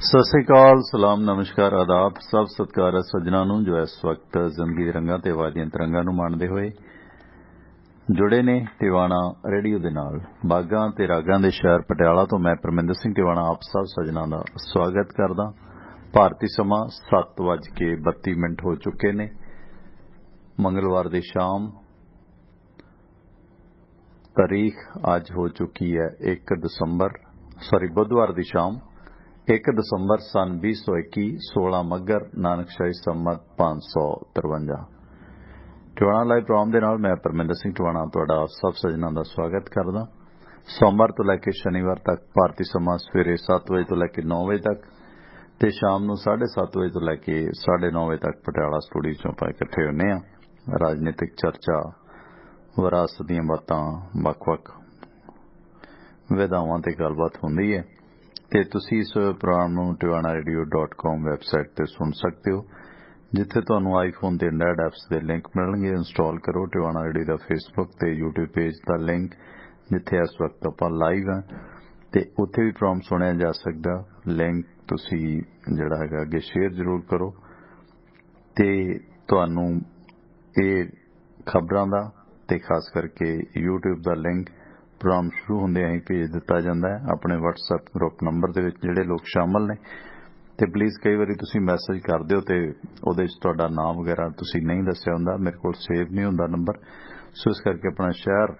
सत श्री अकाल, सलाम, नमस्कार, आदाब, सब सत्कार सज्जनों नूं जो इस वक्त जिंदगी दे रंगां ते आवाज़ दीआं तरंगां नूं माणदे होए जुड़े ने टिवाणा रेडियो दे नाल। बागां ते रागां दे शहर पटियाला तो मैं परमिंदर सिंह टिवाणा आप सब सज्जनों का स्वागत करदा। भारती समा 7:32 हो चुके ने। मंगलवार दी शाम, तारीख अज हो चुकी है 1 दिसंबर, बुधवार दी शाम 1 दिसंबर सन 2021, 16 मगर नानकशाही संमत 553। टिवाणा लाइव प्रोग्राम के नाल मैं परमिंदर सिंह टिवाणा तुहाडा सब सज्जनों का स्वागत करदा। सोमवार तो लैके शनिवार तक भारतीय समा सवेरे 7 बजे तो लैके 9 बजे तक ते शाम नूं 7:30 बजे तो लैके 9:30 बजे तक पटियाला स्टूडियो चों आपां इकट्ठे हुंदे हां। राजनीतिक चर्चा, विरासत दीआं बातां, वख-वख विधावां ते गलबात हुंदी है ते तुसीं इस प्रोग्राम नूं tiwana.radio.com वैबसाइट ते सुन सकते हो, जिथे तुहानूं आईफोन ते एंड्राइड ऐप्स दे लिंक मिलणगे। इंस्टॉल करो टिवाणा रेडियो दा फेसबुक ते यूट्यूब पेज दा लिंक, जिथे इस वक्त आपां लाइव हैं ते उत्थे भी प्रोग्राम सुनिया जा सकदा। लिंक तुसीं जिहड़ा हैगा अगे शेयर जरूर करो ते तुहानूं इह खबरां दा ते खास करके यूट्यूब दा लिंक प्रोग्राम शुरू होंदे ही भेज दिता जाता है अपने WhatsApp ग्रुप नंबर दे विच जिहड़े लोग शामिल ने। ते प्लीज़ कई बारी तुसीं मैसेज कर दिओ ते उहदे च तुहाडा नाम वगैरह तुसीं नहीं दस्सिया हुंदा, मेरे कोल सेव नहीं हुंदा नंबर, सो इस करके अपना शहर,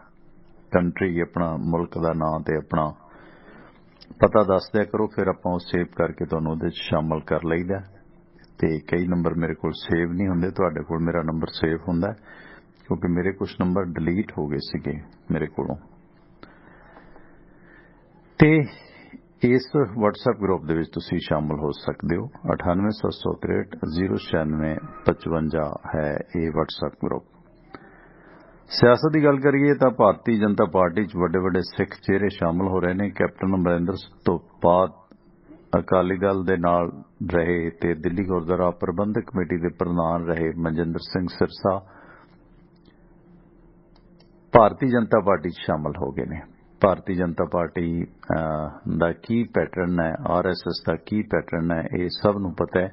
कंट्री, अपना मुल्क दा नाम ते अपना पता दस दिया करो, फिर आपां सेव करके तुहानूं उहदे च शामिल कर लईदा। ते कई नंबर मेरे कोल सेव नहीं हुंदे, तुहाडे कोल मेरा नंबर सेव हुंदा क्योंकि मेरे कुछ नंबर डिलीट हो गए सीगे मेरे कोलों। ते इस WhatsApp ग्रुप दे विच तुसीं शामिल हो सकते हो। 9876309655 है ये WhatsApp ग्रुप। सियासत की गल करिए तो भारतीय जनता पार्टी च वड्डे वड्डे सिख चेहरे शामिल हो रहे हैं। कैप्टन अमरिंदर तो बाद अकाली दल दे नाल रहे ते दिल्ली गुरुद्वारा प्रबंधक कमेटी के प्रधान रहे मनजिंदर सिंह सिरसा भारतीय जनता पार्टी च शामिल हो गए हैं। भारतीय जनता पार्टी दा की पैटर्न है, RSS का की पैटर्न है, ये सब नूं पता है।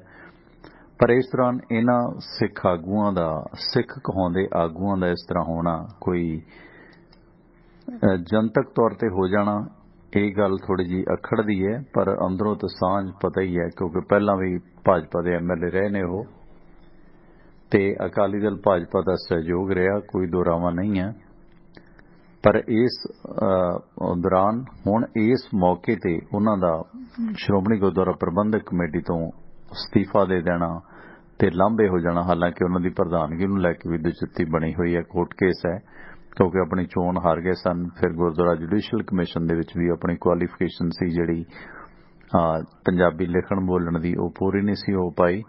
पर इस दौरान इन्हां सिख आगुआं दा, सिख कहाउंदे आगुआं दा इस तरह होना, कोई जनतक तौर ते हो जाना, ये गल थोड़ी जी अखड़दी है। पर अंदरों तो सांझ पता ही है क्योंकि पहला भी भाजपा के MLA रहे ने वो ते अकाली दल भाजपा का सहयोग रहा, कोई दो रावा नहीं है। पर इस दौरान हुण इस मौके ते उन्हां दा श्रोमणी गुरुद्वारा प्रबंधक कमेटी तो अस्तीफा दे देना ते लांभे हो जाना, हालांकि उन्हां दी प्रधानगी नूं लैके भी दिलचस्पी बनी हुई है, कोर्ट केस है क्योंकि अपनी चोण हार गए सन। फिर गुरुद्वारा जुडिशल कमीशन दे विच भी अपनी क्वालीफिकेशन सी जिहड़ी पंजाबी लिखण बोलण दी, वो पूरी नहीं सी हो पाई।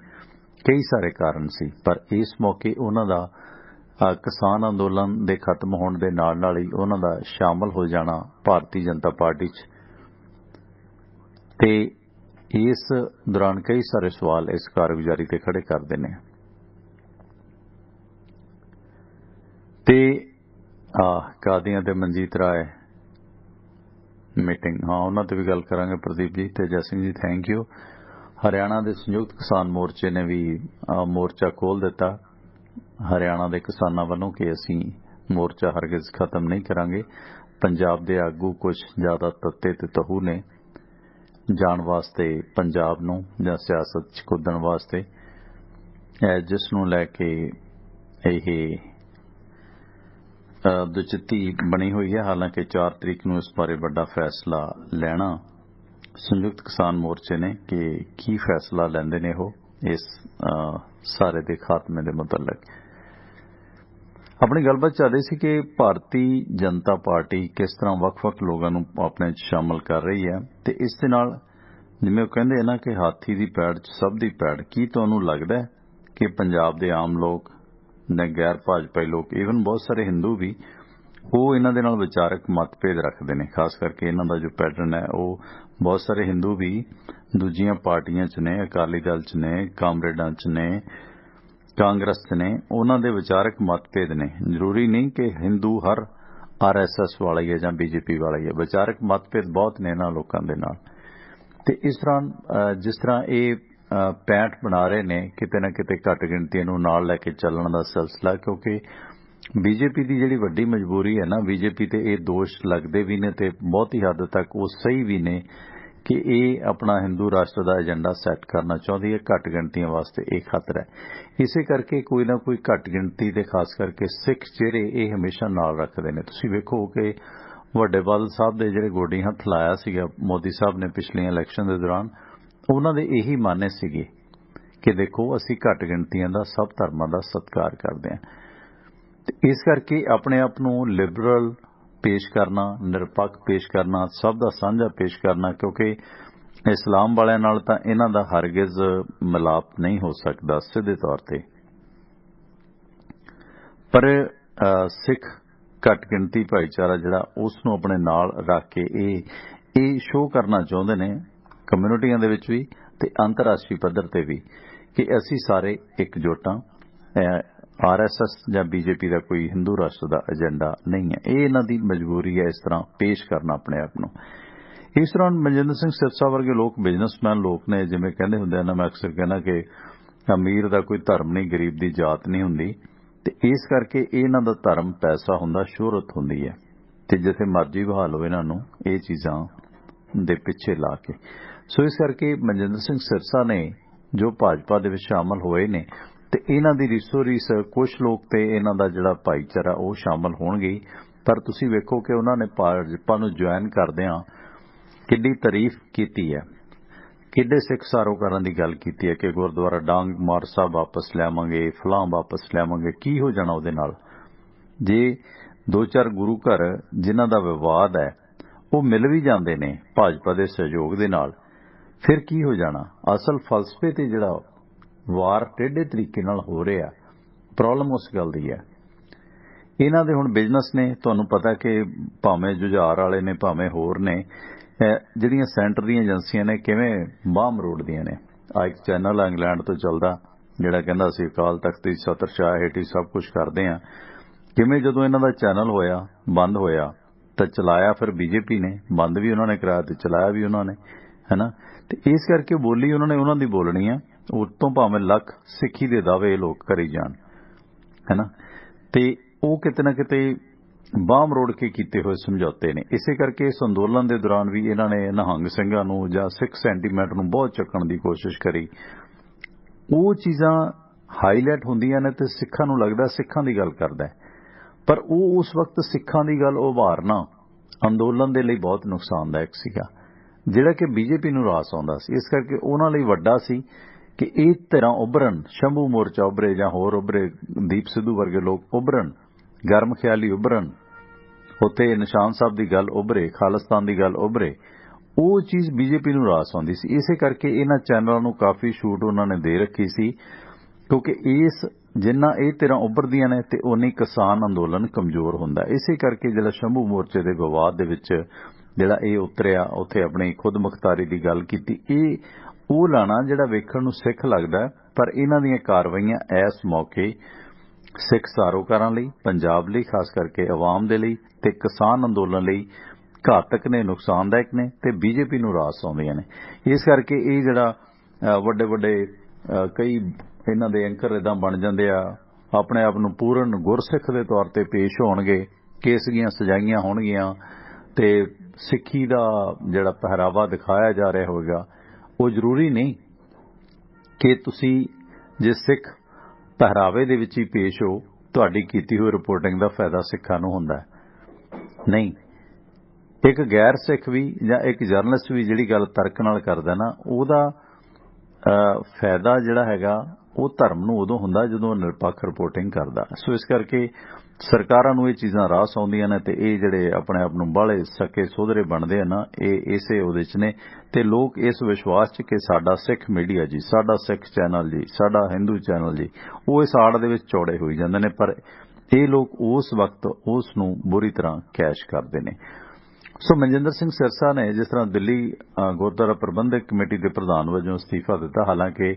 कई सारे कारण सी, पर इस मौके उन्हां दा किसान अंदोलन दे खत्म होने दे नाल ही उन्हां दा शामिल हो जाना भारतीय जनता पार्टी च ते इस दौरान कई सारे सवाल इस कारगुजारी ते खड़े करदे ने। ते कादियां ते मनजीत राय मीटिंग, हाँ उन्हां ते भी गल करांगे। प्रदीप जी ते जय सिंह जी थैंक यू। हरियाणा दे संयुक्त किसान मोर्चे ने भी मोर्चा खोल दिता हरियाणा के किसानों वालों कि असी मोर्चा हरगिज खत्म नहीं करांगे। पंजाब के आगू कुछ ज़्यादा तत्ते ते तहू ने जाण वास्ते पंजाब नूं जां सियासत च कुदण वास्ते, जिसनूं लैके यह दुचित्ती बनी हुई है। हालांकि 4 तरीक नूं इस बारे बड़ा फैसला लेना संयुक्त किसान मोर्चे ने कि की फैसला लैंदे ने हो इस सारे दे खात्मे दे मुतलक। अपनी गलबात चल रही सी कि भारतीय जनता पार्टी किस तरह वख-वख लोगों नूं अपने शामिल कर रही है ते इस दे नाल जिवें कहंदे हैं ना कि हाथी दी पैड़ च सब दी पैड़। की तुहानूं लगदा है कि पंजाब दे आम लोग ने गैर भाजपाई लोग, ईवन बहुत सारे हिंदू भी, वो इन्हां दे नाल विचारक मतभेद रखते हैं। खास करके इन्हां दा जो पैटर्न है वो बहुत सारे हिंदू भी दूजियां पार्टियां च ने, अकाली दल च ने, कामरेडां च ने, कांग्रेस ने, उन्हां दे विचारक मतभेद ने। जरूरी नहीं कि हिंदू हर RSS वाला ही है जां BJP वाला ही है, विचारक मतभेद बहुत ने इन्हां लोकां दे नाल। ਤੇ ਇਸ ਦੌਰਾਨ ਜਿਸ ਤਰ੍ਹਾਂ ਇਹ 65 ਬਣਾ ਰਹੇ ਨੇ ਕਿਤੇ ਨਾ ਕਿਤੇ ਘੱਟ ਗਿਣਤੀਆਂ ਨੂੰ ਨਾਲ ਲੈ ਕੇ ਚੱਲਣ ਦਾ ਸਿਲਸਿਲਾ, ਕਿਉਂਕਿ ਬੀਜੇਪੀ ਦੀ ਜਿਹੜੀ ਵੱਡੀ ਮਜਬੂਰੀ ਹੈ ਨਾ, ਬੀਜੇਪੀ ਤੇ ਇਹ ਦੋਸ਼ ਲੱਗਦੇ ਵੀ ਨੇ ਤੇ ਬਹੁਤੀ ਹੱਦ ਤੱਕ ਉਹ ਸਹੀ ਵੀ ਨੇ ਕਿ ਇਹ ਆਪਣਾ ਹਿੰਦੂ ਰਾਸ਼ਟਰ ਦਾ ਏਜੰਡਾ ਸੈੱਟ ਕਰਨਾ ਚਾਹੁੰਦੀ ਹੈ। ਘੱਟ ਗਿਣਤੀਆਂ ਵਾਸਤੇ ਇਹ ਖਤਰਾ ਹੈ। ਇਸੇ ਕਰਕੇ ਕੋਈ ਨਾ ਕੋਈ ਘੱਟ ਗਿਣਤੀ ਤੇ ਖਾਸ ਕਰਕੇ ਸਿੱਖ ਚਿਹਰੇ ਇਹ ਹਮੇਸ਼ਾ ਨਾਲ ਰੱਖਦੇ ਨੇ। ਤੁਸੀਂ ਵੇਖੋ ਕਿ ਵੱਡੇ ਬਾਦਲ ਸਾਹਿਬ ਦੇ ਜਿਹੜੇ ਗੋਡੀ ਹੱਥ ਲਾਇਆ ਸੀਗਾ ਮੋਦੀ ਸਾਹਿਬ ਨੇ ਪਿਛਲੀਆਂ ਇਲੈਕਸ਼ਨ ਦੇ ਦੌਰਾਨ, ਉਹਨਾਂ ਦੇ ਇਹੀ ਮਾਨੇ ਸੀਗੇ ਕਿ ਦੇਖੋ ਅਸੀਂ ਘੱਟ ਗਿਣਤੀਆਂ ਦਾ, ਸਭ ਧਰਮਾਂ ਦਾ ਸਤਿਕਾਰ ਕਰਦੇ ਹਾਂ। ਤੇ ਇਸ ਕਰਕੇ ਆਪਣੇ ਆਪ ਨੂੰ ਲਿਬਰਲ ਪੇਸ਼ ਕਰਨਾ, ਨਿਰਪੱਖ ਪੇਸ਼ ਕਰਨਾ, ਸਭ ਦਾ ਸਾਂਝਾ ਪੇਸ਼ ਕਰਨਾ, ਕਿਉਂਕਿ ਇਸਲਾਮ ਵਾਲਿਆਂ ਨਾਲ ਤਾਂ ਇਹਨਾਂ ਦਾ ਹਰਗਿਜ਼ ਮਿਲਾਪ ਨਹੀਂ ਹੋ ਸਕਦਾ ਸਿੱਧੇ ਤੌਰ ਤੇ। ਪਰ ਸਿੱਖ ਘੱਟ ਗਿਣਤੀ ਭਾਈਚਾਰਾ ਜਿਹੜਾ ਉਸ ਨੂੰ ਆਪਣੇ ਨਾਲ ਰੱਖ ਕੇ ਇਹ ਸ਼ੋਅ ਕਰਨਾ ਚਾਹੁੰਦੇ ਨੇ ਕਮਿਊਨਿਟੀਆਂ ਦੇ ਵਿੱਚ ਵੀ ਤੇ ਅੰਤਰਰਾਸ਼ਟਰੀ ਪੱਧਰ ਤੇ ਵੀ ਕਿ ਅਸੀਂ ਸਾਰੇ ਇਕਜੁੱਟ ਹਾਂ। RSS ਜਾਂ BJP ਦਾ ਕੋਈ ਹਿੰਦੂ ਰਾਸ਼ਟਰ ਦਾ ਏਜੰਡਾ ਨਹੀਂ ਹੈ। ਇਹ ਇਹਨਾਂ ਦੀ ਮਜਬੂਰੀ ਹੈ ਇਸ ਤਰ੍ਹਾਂ ਪੇਸ਼ ਕਰਨਾ ਆਪਣੇ ਆਪ ਨੂੰ। ਇਸ ਦੌਰਾਨ ਮਨਜਿੰਦਰ ਸਿੰਘ ਸਿਰਸਾ ਵਰਗੇ ਲੋਕ ਬਿਜ਼ਨਸਮੈਨ ਲੋਕ ਨੇ, ਜਿਵੇਂ ਕਹਿੰਦੇ ਹੁੰਦੇ ਆ ਨਾ, ਮੈਂ ਅਕਸਰ ਕਹਿੰਦਾ ਕਿ ਅਮੀਰ ਦਾ ਕੋਈ ਧਰਮ ਨਹੀਂ, ਗਰੀਬ ਦੀ ਜਾਤ ਨਹੀਂ ਹੁੰਦੀ। ਤੇ ਇਸ ਕਰਕੇ ਇਹਨਾਂ ਦਾ ਧਰਮ ਪੈਸਾ ਹੁੰਦਾ, ਸ਼ੋਹਰਤ ਹੁੰਦੀ ਹੈ ਤੇ ਜਿੱਥੇ ਮਰਜ਼ੀ ਬਹਾ ਲਓ ਇਹਨਾਂ ਨੂੰ ਇਹ ਚੀਜ਼ਾਂ ਦੇ ਪਿੱਛੇ ਲਾ ਕੇ। ਸੋ ਇਸ ਕਰਕੇ ਮਨਜਿੰਦਰ ਸਿੰਘ ਸਿਰਸਾ ਨੇ ਜੋ ਭਾਜਪਾ ਦੇ ਵਿੱਚ ਸ਼ਾਮਲ ਹੋਏ ਨੇ ਤੇ ਇਹਨਾਂ ਦੀ ਰੀਸੋ ਰੀਸ ਕੁਝ ਲੋਕ ਤੇ ਇਹਨਾਂ ਦਾ ਜਿਹੜਾ ਭਾਈਚਾਰਾ ਉਹ ਸ਼ਾਮਲ ਹੋਣਗੇ। ਪਰ ਤੁਸੀਂ ਵੇਖੋ ਕਿ ਉਹਨਾਂ ਨੇ ਭਾਜਪਾ ਨੂੰ ਜੁਆਇਨ ਕਰਦਿਆਂ ਕਿੰਨੀ ਤਾਰੀਫ ਕੀਤੀ ਹੈ, ਕਿੱਡੇ ਸਿੱਖ ਸਾਰੋਕਾਰਾਂ ਦੀ ਗੱਲ ਕੀਤੀ ਹੈ ਕਿ ਗੁਰਦੁਆਰਾ ਡਾਂਗ ਮਾਰ ਸਾਹਿਬ ਵਾਪਸ ਲਿਆਵਾਂਗੇ, ਫਲਾਂ ਵਾਪਸ ਲਿਆਵਾਂਗੇ। ਕੀ ਹੋ ਜਾਣਾ ਉਹਦੇ ਨਾਲ? ਜੇ 2-4 ਗੁਰੂ ਘਰ ਜਿਨ੍ਹਾਂ ਦਾ ਵਿਵਾਦ ਹੈ ਉਹ ਮਿਲ ਵੀ ਜਾਂਦੇ ਨੇ ਭਾਜਪਾ ਦੇ ਸਹਿਯੋਗ ਦੇ ਨਾਲ, ਫਿਰ ਕੀ ਹੋ ਜਾਣਾ? ਅਸਲ ਫਲਸਫੇ ਤੇ ਜਿਹੜਾ ਵਾਰ ਟੇਢੇ ਤਰੀਕੇ ਨਾਲ ਹੋ ਰਿਹਾ, ਪ੍ਰੋਬਲਮ ਉਸ ਗੱਲ ਦੀ ਹੈ। ਇਹਨਾਂ ਦੇ ਹੁਣ ਬਿਜ਼ਨਸ ਨੇ, ਤੁਹਾਨੂੰ ਪਤਾ ਕਿ ਭਾਵੇਂ ਜੁਝਾਰ ਵਾਲੇ ਨੇ ਭਾਵੇਂ ਹੋਰ ਨੇ, ਜਿਹੜੀਆਂ ਸੈਂਟਰ ਦੀਆਂ ਏਜੰਸੀਆਂ ਨੇ ਕਿਵੇਂ ਬਾਹ ਮਰੋੜਦੀਆਂ ਨੇ। ਆ ਇੱਕ ਚੈਨਲ ਆ ਇੰਗਲੈਂਡ ਤੋਂ ਚੱਲਦਾ ਜਿਹੜਾ ਕਹਿੰਦਾ ਅਸੀਂ ਅਕਾਲ ਤਖਤ ਦੀ ਛਤਰਛਾਇਆ ਹੇਠ ਹੀ ਸਭ ਕੁਝ ਕਰਦੇ ਹਾਂ। ਕਿਵੇਂ ਜਦੋਂ ਇਹਨਾਂ ਦਾ ਚੈਨਲ ਹੋਇਆ, ਬੰਦ ਹੋਇਆ ਤਾਂ ਚਲਾਇਆ ਫਿਰ BJP ਨੇ, ਬੰਦ ਵੀ ਉਹਨਾਂ ਨੇ ਕਰਾਇਆ ਤੇ ਚਲਾਇਆ ਵੀ ਉਹਨਾਂ ਨੇ, ਹੈਨਾ। ਤੇ ਇਸ ਕਰਕੇ ਬੋਲੀ ਉਹਨਾਂ ਨੇ ਉਹਨਾਂ ਦੀ ਬੋਲਣੀ ਆ, ਉਤੋਂ ਭਾਵੇਂ ਲੱਖ ਸਿੱਖੀ ਦੇ ਦਾਅਵੇ ਲੋਕ ਕਰੀ ਜਾਣ, ਹੈਨਾ। ਤੇ ਉਹ ਕਿਤੇ ਨਾ ਕਿਤੇ ਬਾਹ ਮਰੋੜ ਕੇ ਕੀਤੇ ਹੋਏ ਸਮਝੌਤੇ ਨੇ। ਇਸੇ ਕਰਕੇ ਇਸ ਅੰਦੋਲਨ ਦੇ ਦੌਰਾਨ ਵੀ ਇਹਨਾਂ ਨੇ ਨਿਹੰਗ ਸਿੰਘਾਂ ਨੂੰ ਜਾਂ ਸਿੱਖ ਸੈਂਟੀਮੈਂਟ ਨੂੰ ਬਹੁਤ ਚੱਕਣ ਦੀ ਕੋਸ਼ਿਸ਼ ਕਰੀ। ਉਹ ਚੀਜ਼ਾਂ ਹਾਈਲਾਈਟ ਹੁੰਦੀਆਂ ਨੇ ਤੇ ਸਿੱਖਾਂ ਨੂੰ ਲੱਗਦਾ ਸਿੱਖਾਂ ਦੀ ਗੱਲ ਕਰਦਾ, ਪਰ ਉਹ ਉਸ ਵਕਤ ਸਿੱਖਾਂ ਦੀ ਗੱਲ ਉਭਾਰਨਾ ਅੰਦੋਲਨ ਦੇ ਲਈ ਬਹੁਤ ਨੁਕਸਾਨਦਾਇਕ ਸੀਗਾ, ਜਿਹੜਾ ਕਿ BJP ਨੂੰ ਰਾਸ ਆਉਂਦਾ ਸੀ। ਇਸ ਕਰਕੇ ਉਹਨਾਂ ਲਈ ਵੱਡਾ ਸੀ ਕਿ ਇਹ ਧਿਰਾਂ ਉੱਭਰਨ, ਸ਼ੰਭੂ ਮੋਰਚਾ ਉੱਭਰੇ ਜਾਂ ਹੋਰ ਉੱਭਰੇ, ਦੀਪ ਸਿੱਧੂ ਵਰਗੇ ਲੋਕ ਉੱਭਰਨ, ਗਰਮ ਖਿਆਲੀ ਉੱਭਰਨ, ਉੱਥੇ ਨਿਸ਼ਾਨ ਸਾਹਿਬ ਦੀ ਗੱਲ ਉੱਭਰੇ, ਖਾਲਿਸਤਾਨ ਦੀ ਗੱਲ ਉੱਭਰੇ। ਉਹ ਚੀਜ਼ BJP ਨੂੰ ਰਾਸ ਆਉਂਦੀ ਸੀ। ਇਸੇ ਕਰਕੇ ਇਹਨਾਂ ਚੈਨਲਾਂ ਨੂੰ ਕਾਫੀ ਛੂਟ ਉਹਨਾਂ ਨੇ ਦੇ ਰੱਖੀ ਸੀ, ਕਿਉਂਕਿ ਜਿੰਨਾ ਇਹ ਧਿਰਾਂ ਉੱਭਰਦੀਆਂ ਨੇ ਤੇ ਉਨੀ ਕਿਸਾਨ ਅੰਦੋਲਨ ਕਮਜ਼ੋਰ ਹੁੰਦਾ। ਇਸੇ ਕਰਕੇ ਜਿਹੜਾ ਸ਼ੰਭੂ ਮੋਰਚੇ ਦੇ ਵਿਵਾਦ ਦੇ ਵਿੱਚ ਜਿਹੜਾ ਇਹ ਉਤਰਿਆ, ਉੱਥੇ ਆਪਣੀ ਖੁਦ ਮੁਖਤਾਰੀ ਦੀ ਗੱਲ ਕੀਤੀ, ਇਹ ਉਹ ਲਾਣਾ ਜਿਹੜਾ ਵੇਖਣ ਨੂੰ ਸਿੱਖ ਲੱਗਦਾ, ਪਰ ਇਹਨਾਂ ਦੀਆਂ ਕਾਰਵਾਈਆਂ ਇਸ ਮੌਕੇ ਸਿੱਖ ਸਾਰੋਕਾਰਾਂ ਲਈ, ਪੰਜਾਬ ਲਈ, ਖਾਸ ਕਰਕੇ ਆਵਾਮ ਦੇ ਲਈ ਤੇ ਕਿਸਾਨ ਅੰਦੋਲਨ ਲਈ ਘਾਤਕ ਨੇ, ਨੁਕਸਾਨਦਾਇਕ ਨੇ ਤੇ BJP ਨੂੰ ਰਾਸ ਆਉਂਦੀਆਂ ਨੇ। ਇਸ ਕਰਕੇ ਇਹ ਜਿਹੜਾ ਵੱਡੇ ਵੱਡੇ ਕਈ ਇਹਨਾਂ ਦੇ ਐਂਕਰ ਇਦਾਂ ਬਣ ਜਾਂਦੇ ਆ, ਆਪਣੇ ਆਪ ਨੂੰ ਪੂਰਨ ਗੁਰਸਿੱਖ ਦੇ ਤੌਰ ਤੇ ਪੇਸ਼ ਹੋਣਗੇ, ਕੇਸਗੀਆਂ ਸਜਾਈਆਂ ਹੋਣਗੀਆਂ ਤੇ ਸਿੱਖੀ ਦਾ ਜਿਹੜਾ ਪਹਿਰਾਵਾ ਦਿਖਾਇਆ ਜਾ ਰਿਹਾ ਹੋਵੇਗਾ। ਉਹ ਜ਼ਰੂਰੀ ਨਹੀਂ ਕਿ ਤੁਸੀਂ ਜੇ ਸਿੱਖ ਪਹਿਰਾਵੇ ਦੇ ਵਿੱਚ ਹੀ ਪੇਸ਼ ਹੋ, ਤੁਹਾਡੀ ਕੀਤੀ ਹੋਈ ਰਿਪੋਰਟਿੰਗ ਦਾ ਫਾਇਦਾ ਸਿੱਖਾਂ ਨੂੰ ਹੁੰਦਾ ਨਹੀਂ। ਇੱਕ ਗੈਰ ਸਿੱਖ ਵੀ ਜਾਂ ਇੱਕ ਜਰਨਲਿਸਟ ਵੀ ਜਿਹੜੀ ਗੱਲ ਤਰਕ ਨਾਲ ਕਰਦਾ ਨਾ, ਉਹਦਾ ਫਾਇਦਾ ਜਿਹੜਾ ਹੈਗਾ ਉਹ ਧਰਮ ਨੂੰ ਉਦੋਂ ਹੁੰਦਾ ਜਦੋਂ ਨਿਰਪੱਖ ਰਿਪੋਰਟਿੰਗ ਕਰਦਾ। ਸੋ ਇਸ ਕਰਕੇ ਸਰਕਾਰਾਂ ਨੂੰ ਇਹ ਚੀਜ਼ਾਂ ਰਾਸ ਆਉਂਦੀਆਂ ਨੇ ਤੇ ਇਹ ਜਿਹੜੇ ਆਪਣੇ ਆਪ ਨੂੰ ਬਾਹਲੇ ਸਕੇ ਸੋਧਰੇ ਬਣਦੇ ਆ ਨਾ, ਇਹ ਇਸੇ ਉਹਦੇ 'ਚ ਨੇ। ਤੇ ਲੋਕ ਇਸ ਵਿਸ਼ਵਾਸ 'ਚ ਕਿ ਸਾਡਾ ਸਿੱਖ ਮੀਡੀਆ ਜੀ, ਸਾਡਾ ਸਿੱਖ ਚੈਨਲ ਜੀ, ਸਾਡਾ ਹਿੰਦੂ ਚੈਨਲ ਜੀ, ਉਹ ਇਸ ਆੜ ਦੇ ਵਿੱਚ ਚੌੜੇ ਹੋਈ ਜਾਂਦੇ ਨੇ। ਪਰ ਇਹ ਲੋਕ ਉਸ ਵਕਤ ਉਸ ਨੂੰ ਬੁਰੀ ਤਰ੍ਹਾਂ ਕੈਸ਼ ਕਰਦੇ ਨੇ। ਸੋ ਮਨਜਿੰਦਰ ਸਿੰਘ ਸਿਰਸਾ ਨੇ ਜਿਸ ਤਰ੍ਹਾਂ ਦਿੱਲੀ ਗੁਰਦੁਆਰਾ ਪ੍ਰਬੰਧਕ ਕਮੇਟੀ ਦੇ ਪ੍ਰਧਾਨ ਵਜੋਂ ਅਸਤੀਫਾ ਦਿੱਤਾ, ਹਾਲਾਂਕਿ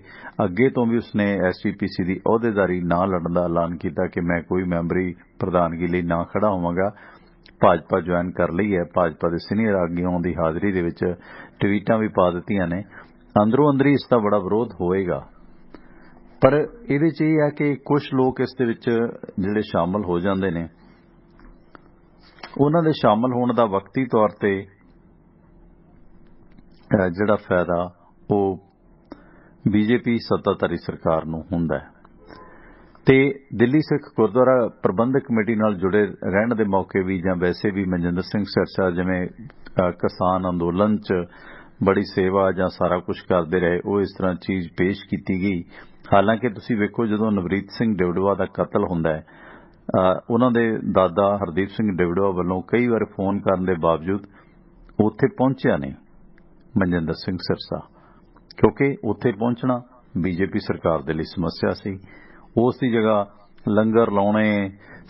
ਅੱਗੇ ਤੋਂ ਵੀ ਉਸਨੇ SGPC ਦੀ ਅਹੁਦੇਦਾਰੀ ਨਾ ਲੜਨ ਦਾ ਐਲਾਨ ਕੀਤਾ ਕਿ ਮੈਂ ਕੋਈ ਮੈਂਬਰੀ ਪ੍ਰਧਾਨਗੀ ਲਈ ਨਾ ਖੜਾ ਹੋਵਾਂਗਾ, भाजपा ज्वाइन कर ली है। भाजपा के सीनियर आगूआं की हाज़री दे विच ट्वीटां भी पा दित्तियां ने। अंदरों अंदरी इसका बड़ा विरोध होएगा, पर इहदे च इह है कि कुछ लोग इस दे विच जिहड़े शामिल हो जांदे ने, उन्हां दे शामिल होने का वक्ती तौर ते जिहड़ा फायदा वो बीजेपी सत्ताधारी सरकार नूं हुंदा है। ते दिल्ली सिख गुरुद्वारा प्रबंधक कमेटी नाल जुड़े रहने के मौके भी जां वैसे भी मनजिंदर सिंह सिरसा जिवें किसान अंदोलन च बड़ी सेवा जां सारा कुछ करते रहे, वो इस तरह चीज़ पेश की गई। हालांकि तुसीं वेखो जदों नवरीत सिंह डिवडवा का कतल हुंदा है, उन्हां दे दादा हरदीप सिंह डिवडवा वालों कई बार फोन करने के बावजूद उत्थे पहुंचिया नहीं मनजिंदर सिंह सिरसा, क्योंकि उत्थे पहुंचना बीजेपी सरकार दे लई समस्या सी। उस दी जगह लंगर लाने,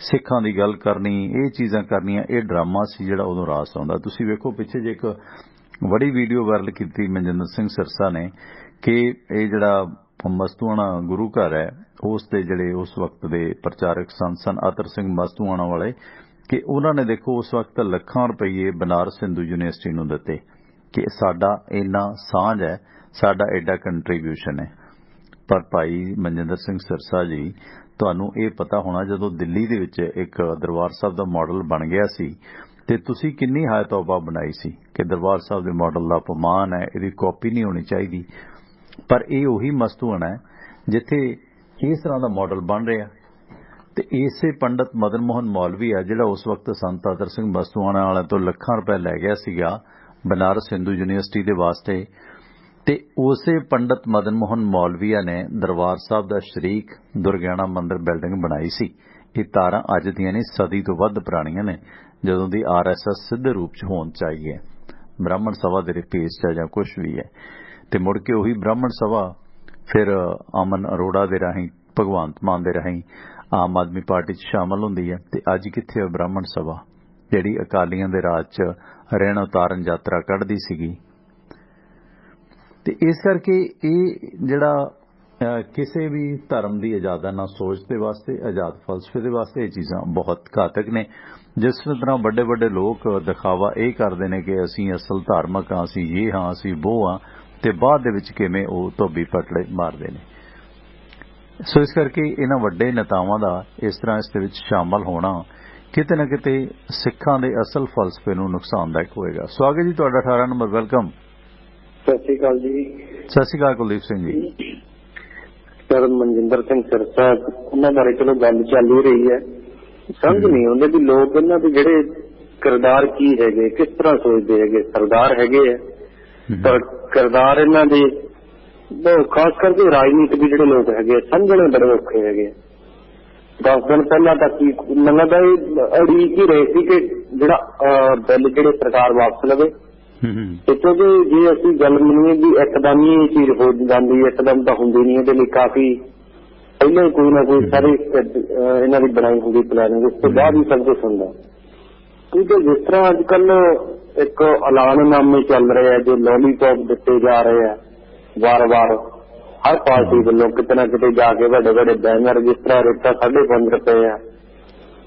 सिखां दी गल करनी, ये चीज़ां करनियां, ये ड्रामा सी जिहड़ा उदों रास आउंदा। तुसीं वेखो पिछे जे एक बड़ी वीडियो वायरल की मनजिंदर सिंह सिरसा ने कि ये जिहड़ा मस्तूआणा गुरु घर है, उस दे जिहड़े उस वक्त दे प्रचारक सन अतर सिंह मस्तूआणा वाले, कि उन्होंने देखो उस वक्त लाखां रुपये बनारस हिंदू यूनिवर्सिटी नूं दित्ते कि साडा इन्ना सांझ है, साडा एडा कंट्रीब्यूशन है। पर भाई मनजिंदर सिंह सिरसा जी, तुहानूं ये पता होना जदों दिल्ली दे विच एक दरबार साहब दा मॉडल बन गया सी ते तुसीं किन्नी हाय तौबा बनाई सी कि दरबार साहब दे मॉडल दा अपमान है, इहदी कॉपी नहीं होनी चाहिदी। पर यह उही मस्तूआणा है जिथे इस तरह का मॉडल बन रहा। ते इसे पंडित मदन मोहन मौलवी है जिहड़ा उस वक्त संत अतर सिंह मस्तूआणा वाले तो लाखां रुपए लै गया सीगा बनारस हिंदू यूनिवर्सिटी दे वास्ते। ते उसे पंडित मदन मोहन मौलविया ने दरबार साहब दा शरीक दुर्गियाना मंदिर बिल्डिंग बनाई सी। ये तारां अज दियां नहीं, सदी तो वध पुराणियां ने, जदों दी RSS सिद्ध रूप च होण चाहिए ब्राह्मण सभा दे पेज च जां कुछ भी है। ते मुड़ के उही ब्राह्मण सभा फिर अमन अरोड़ा दे राहीं, भगवंत मान दे राहीं आम आदमी पार्टी च शामिल हुंदी है। ते अज कित्थे है ब्राह्मण सभा जिहड़ी अकालियां दे राज च रहण उतारन यात्रा कढदी सीगी। ते इस करके ये जिहड़ा किसी भी धर्म की आजादाना सोच के वास्ते, आजाद फलसफे के वास्ते ये चीज़ां बहुत घातक ने। जिस तरह बड़े बड़े लोग दिखावा ये करते हैं कि असीं असल धार्मिक हाँ, असीं ये हाँ, असीं वो हाँ, ते बाद दे विच किवें वो धोबी पटड़े मारते हैं। सो इस करके इन्हां वड्डे नेतावां दा इस तरह इस दे विच शामिल होना किते न किते सिखां दे असल फलसफे नूं नुकसानदायक होएगा। स्वागत जी तुहाडा 18 नंबर, वेलकम। सत श्री अकाल जी। सत श्री अकाल कुलदीप सिंह जी। सर मनजिंदर सिंह सिरसा उन्हां बारे चलो गल चल ही रही है, समझ नहीं आउंदी भी लोग इन्हां दे जिहड़े किरदार की हैगे, किस तरह सोचते हैगे। सरदार हैगे है पर किरदार इन्हां दे खास करके राजनीति भी जिहड़े लोग हैगे समझने बड़े औखे हैगे। 10 दिन पहला तक ਮੈਨੂੰ ਲੱਗਦਾ अड़ीक ही रहे सी कि जिहड़ा बिल जिहड़े सरकार वापस लवे। क्योंकि जे असीं गल मनीए भी एकदम ही ये चीज हो जाती, एकदम तो होंदी नहीं, इहदे लई काफी पहले कोई ना कोई सारी इन्हां दी बनाई होंदी प्लानिंग, उस तो बाद ही सब कुछ हुंदा। क्योंकि जिस तरह अजकल एक ऐलाननामे चल रहे हैं जो लॉलीपॉप दिते जा रहे हैं वार वार हर पार्टी वालों, किते ना किते जाके बड़े बड़े बैनर, जिस तरह रेटा 5.5 रुपए है,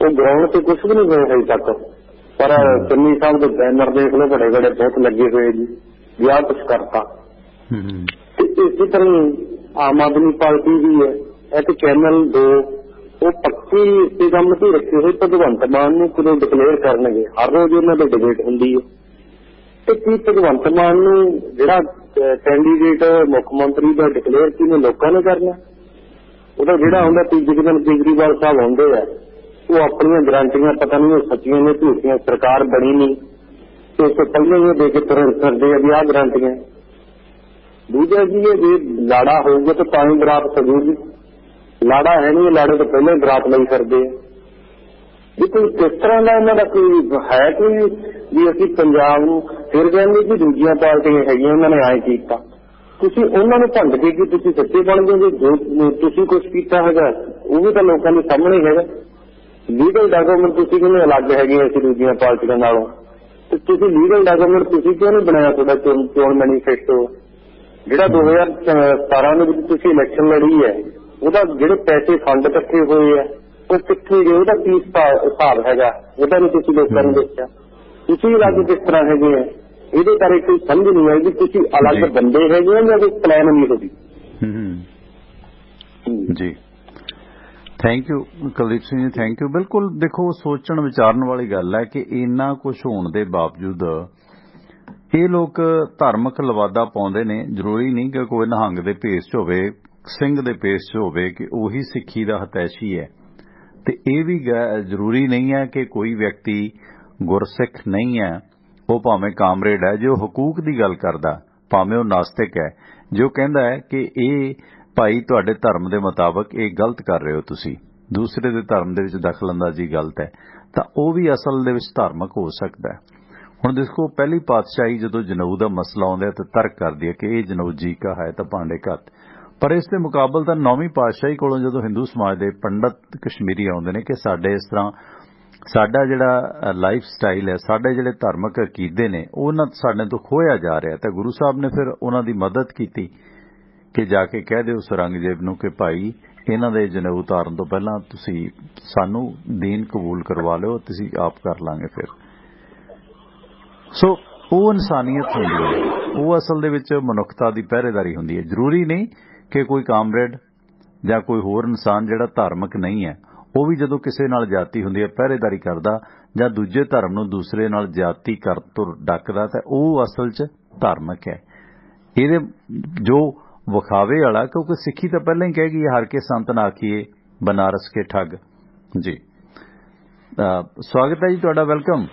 वो ग्राउंड से कुछ भी नहीं गए अभी तक। पर चन्नी साहब के बैनर देख लो, बड़े बड़े बहुत लगे हुए जी, ब्याह कुछ करता। इसी तरह आम आदमी पार्टी भी है, एक चैनल 2 वो पक्की सहमति रखी हुई भगवंत मान नूं कदों डिकलेयर करनगे। हर रोज उन्हां दी डिबेट हुंदी है। तो की भगवंत मान नूं जिहड़ा कैंडीडेट मुख मंत्री का डिकलेयर किने लोकां ने करना, ਉਹਦਾ ਜਿਹੜਾ ਹੁੰਦਾ ਤੀਜੇ ਦਿਨ ਕੇਜਰੀਵਾਲ ਸਾਹਿਬ ਆਉਂਦੇ ਆ, ਉਹ ਆਪਣੀਆਂ ਗਰੰਟੀਆਂ ਪਤਾ ਨਹੀਂ ਉਹ ਸੱਚੀਆਂ ਨੇ ਝੂਠੀਆਂ, ਸਰਕਾਰ ਬਣੀ ਨਹੀਂ ਤੇ ਉਸ ਤੋਂ ਪਹਿਲਾਂ ਹੀ ਦੇ ਕੇ ਤੁਰਨ ਫਿਰਦੇ ਆ ਵੀ ਆਹ ਗਰੰਟੀਆਂ। ਦੂਜਾ ਜੀ ਇਹ ਜੇ ਲਾੜਾ ਹੋਊਗਾ ਤਾਂ ਤਾਂ ਹੀ ਬਰਾਤ ਸਜੂਗੀ, ਲਾੜਾ ਹੈ ਨਹੀਂ, ਲਾੜੇ ਤੋਂ ਪਹਿਲਾਂ ਹੀ ਬਰਾਤ ਲਈ ਫਿਰਦੇ ਆ। ਵੀ ਕੋਈ ਕਿਸ ਤਰ੍ਹਾਂ ਦਾ ਇਹਨਾਂ ਦਾ ਕੋਈ ਹੈ ਕੋਈ ਵੀ ਅਸੀਂ ਪੰਜਾਬ ਨੂੰ ਫਿਰ ਕਹਿੰਦੇ ਕਿ ਦੂਜੀਆਂ ਪਾਰਟੀਆਂ ਹੈਗੀਆਂ ਉਹਨਾਂ ਨੇ ਐਂ ਕੀਤਾ, ਤੁਸੀਂ ਉਹਨਾਂ ਨੂੰ ਭੰਡ ਕੇ ਕਿ ਤੁਸੀਂ ਸੱਚੇ ਬਣ ਜਾਓਗੇ। ਜੋ ਤੁਸੀਂ ਕੁਛ ਕੀਤਾ ਹੈਗਾ ਉਹ ਵੀ ਤਾਂ ਲੋਕਾਂ ਦੇ ਸਾਹਮਣੇ ਹੈਗਾ। ਲੀਗਲ ਡਾਕੂਮੈਂਟ ਤੁਸੀਂ ਕਿਵੇਂ ਅਲੱਗ ਹੈਗੇ ਅਸੀਂ ਦੂਜੀਆਂ ਪਾਰਟੀਆਂ ਨਾਲੋਂ, ਤੇ ਤੁਸੀਂ ਲੀਗਲ ਡਾਕੂਮੈਂਟ ਤੁਸੀਂ ਕਿਉਂ ਨਹੀਂ ਬਣਾਇਆ ਤੁਹਾਡਾ ਚੋਣ ਮੈਨੀਫੈਸਟੋ ਜਿਹੜਾ 2017 ਦੇ ਵਿੱਚ ਤੁਸੀਂ ਇਲੈਕਸ਼ਨ ਲੜੀ ਹੈ, ਉਹਦਾ ਜਿਹੜੇ ਪੈਸੇ ਫੰਡ ਇਕੱਠੇ ਹੋਏ ਆ ਉਹ ਕਿੱਥੇ ਗਏ, ਉਹਦਾ ਕੀ ਹਿਸਾਬ ਹੈਗਾ, ਉਹਦਾ ਨਹੀਂ ਤੁਸੀਂ ਲੋਕਾਂ ਨੂੰ ਦੱਸਿਆ। ਤੁਸੀਂ ਅਲੱਗ ਕਿਸ ਤਰ੍ਹਾਂ ਹੈਗੇ ਆ, ਇਹਦੇ ਬਾਰੇ ਕੋਈ ਸਮਝ ਨਹੀਂ ਆਈ ਵੀ ਤੁਸੀਂ ਅਲੱਗ ਬੰਦੇ ਹੈਗੇ ਆ ਜਾਂ ਕੋਈ ਪਲਾਨ ਨਹੀਂ ਹੋਦੀ। ਜੀ thank you Kuldeep Singh ji, thank you. ਬਿਲਕੁਲ ਦੇਖੋ, ਸੋਚਣ ਵਿਚਾਰਨ ਵਾਲੀ ਗੱਲ ਹੈ ਕਿ ਇੰਨਾ ਕੁਝ ਹੋਣ ਦੇ ਬਾਵਜੂਦ ਇਹ ਲੋਕ ਧਾਰਮਿਕ ਲਵਾਦਾ ਪਾਉਂਦੇ ਨੇ। ਜ਼ਰੂਰੀ ਨਹੀਂ ਕਿ ਕੋਈ ਨਿਹੰਗ ਦੇ ਭੇਸ 'ਚ ਹੋਵੇ, ਸਿੰਘ ਦੇ ਭੇਸ 'ਚ ਹੋਵੇ ਕਿ ਉਹੀ ਸਿੱਖੀ ਦਾ ਹਤੈਸ਼ੀ ਹੈ। ਤੇ ਇਹ ਵੀ ਜ਼ਰੂਰੀ ਨਹੀਂ ਹੈ ਕਿ ਕੋਈ ਵਿਅਕਤੀ ਗੁਰਸਿੱਖ ਨਹੀਂ ਹੈ, ਉਹ ਭਾਵੇਂ ਕਾਮਰੇਡ ਹੈ, ਜੇ ਉਹ ਹਕੂਕ ਦੀ ਗੱਲ ਕਰਦਾ, ਭਾਵੇਂ ਉਹ ਨਾਸਤਿਕ ਹੈ, ਜੋ ਕਹਿੰਦਾ ਹੈ ਕਿ ਇਹ ਭਾਈ ਤੁਹਾਡੇ ਧਰਮ ਦੇ ਮੁਤਾਬਕ ਇਹ ਗਲਤ ਕਰ ਰਹੇ ਹੋ, ਤੁਸੀਂ ਦੂਸਰੇ ਦੇ ਧਰਮ ਦੇ ਵਿੱਚ ਦਖਲਅੰਦਾਜ਼ੀ ਗਲਤ ਹੈ, ਤਾਂ ਉਹ ਵੀ ਅਸਲ ਦੇ ਵਿੱਚ ਧਾਰਮਿਕ ਹੋ ਸਕਦਾ ਹੈ। ਹੁਣ ਦੇਖੋ, ਪਹਿਲੀ ਪਾਤਸ਼ਾਹੀ ਜਦੋਂ ਜਨੇਊ ਦਾ ਮਸਲਾ ਆਉਂਦਾ ਤਾਂ ਤਰਕ ਕਰਦੀ ਹੈ ਕਿ ਇਹ ਜਨੇਊ ਜੀ ਕਾ ਹੈ ਤਾਂ ਭਾਂਡੇ ਘੱਟ। ਪਰ ਇਸ ਦੇ ਮੁਕਾਬਲ ਤਾਂ 9ਵੀਂ ਪਾਤਸ਼ਾਹੀ ਕੋਲੋਂ ਜਦੋਂ ਹਿੰਦੂ ਸਮਾਜ ਦੇ ਪੰਡਤ ਕਸ਼ਮੀਰੀ ਆਉਂਦੇ ਨੇ ਕਿ ਸਾਡੇ ਇਸ ਤਰ੍ਹਾਂ ਸਾਡਾ ਜਿਹੜਾ ਲਾਈਫ ਸਟਾਈਲ ਹੈ, ਸਾਡੇ ਜਿਹੜੇ ਧਾਰਮਿਕ ਅਕੀਦੇ ਨੇ, ਉਹਨਾਂ ਸਾਡੇ ਤੋਂ ਖੋਇਆ ਜਾ ਰਿਹਾ, ਤਾਂ ਗੁਰੂ ਸਾਹਿਬ ਨੇ ਫਿਰ ਉਹਨਾਂ ਦੀ ਮਦਦ ਕੀਤੀ ਕਿ ਜਾ ਕੇ ਕਹਿ ਦਿਓ ਸਰੰਗਜੇਬ ਨੂੰ ਕਿ ਭਾਈ ਇਹਨਾਂ ਦੇ ਜਨੇਊ ਉਤਾਰਨ ਤੋਂ ਪਹਿਲਾਂ ਤੁਸੀਂ ਸਾਨੂੰ ਦੀਨ ਕਬੂਲ ਕਰਵਾ ਲਿਓ, ਤੁਸੀਂ ਆਪ ਕਰ ਲਾਂਗੇ। ਫਿਰ ਸੋ ਉਹ ਇਨਸਾਨੀਅਤ ਹੁੰਦੀ ਹੈ, ਉਹ ਅਸਲ ਦੇ ਵਿੱਚ ਮਨੁੱਖਤਾ ਦੀ ਪਹਿਰੇਦਾਰੀ ਹੁੰਦੀ ਹੈ। ਜ਼ਰੂਰੀ ਨਹੀਂ ਕਿ ਕੋਈ ਕਾਮਰੇਡ ਜਾਂ ਕੋਈ ਹੋਰ ਇਨਸਾਨ ਜਿਹੜਾ ਧਾਰਮਿਕ ਨਹੀਂ ਹੈ, ਉਹ ਵੀ ਜਦੋਂ ਕਿਸੇ ਨਾਲ ਜਾਤੀ ਹੁੰਦੀ ਹੈ, ਪਹਿਰੇਦਾਰੀ ਕਰਦਾ ਜਾਂ ਦੂਜੇ ਧਰਮ ਨੂੰ ਦੂਸਰੇ ਨਾਲ ਜਾਤੀ ਕਰ ਤੋਂ ਡੱਕਦਾ, ਤਾਂ ਉਹ ਅਸਲ 'ਚ ਧਾਰਮਿਕ ਹੈ। ਇਹਦੇ ਜੋ ਵਿਖਾਵੇ ਵਾਲਾ, ਕਿਉਂਕਿ ਸਿੱਖੀ ਤਾਂ ਪਹਿਲਾਂ ਹੀ ਕਹਿ ਗਈ ਹਰ ਕੇ ਸੰਤ ਨਾ ਆਖੀਏ ਬਨਾਰਸ ਕੇ ਠੱਗ। ਜੀ ਸਵਾਗਤ ਹੈ ਜੀ ਤੁਹਾਡਾ, ਵੈਲਕਮ।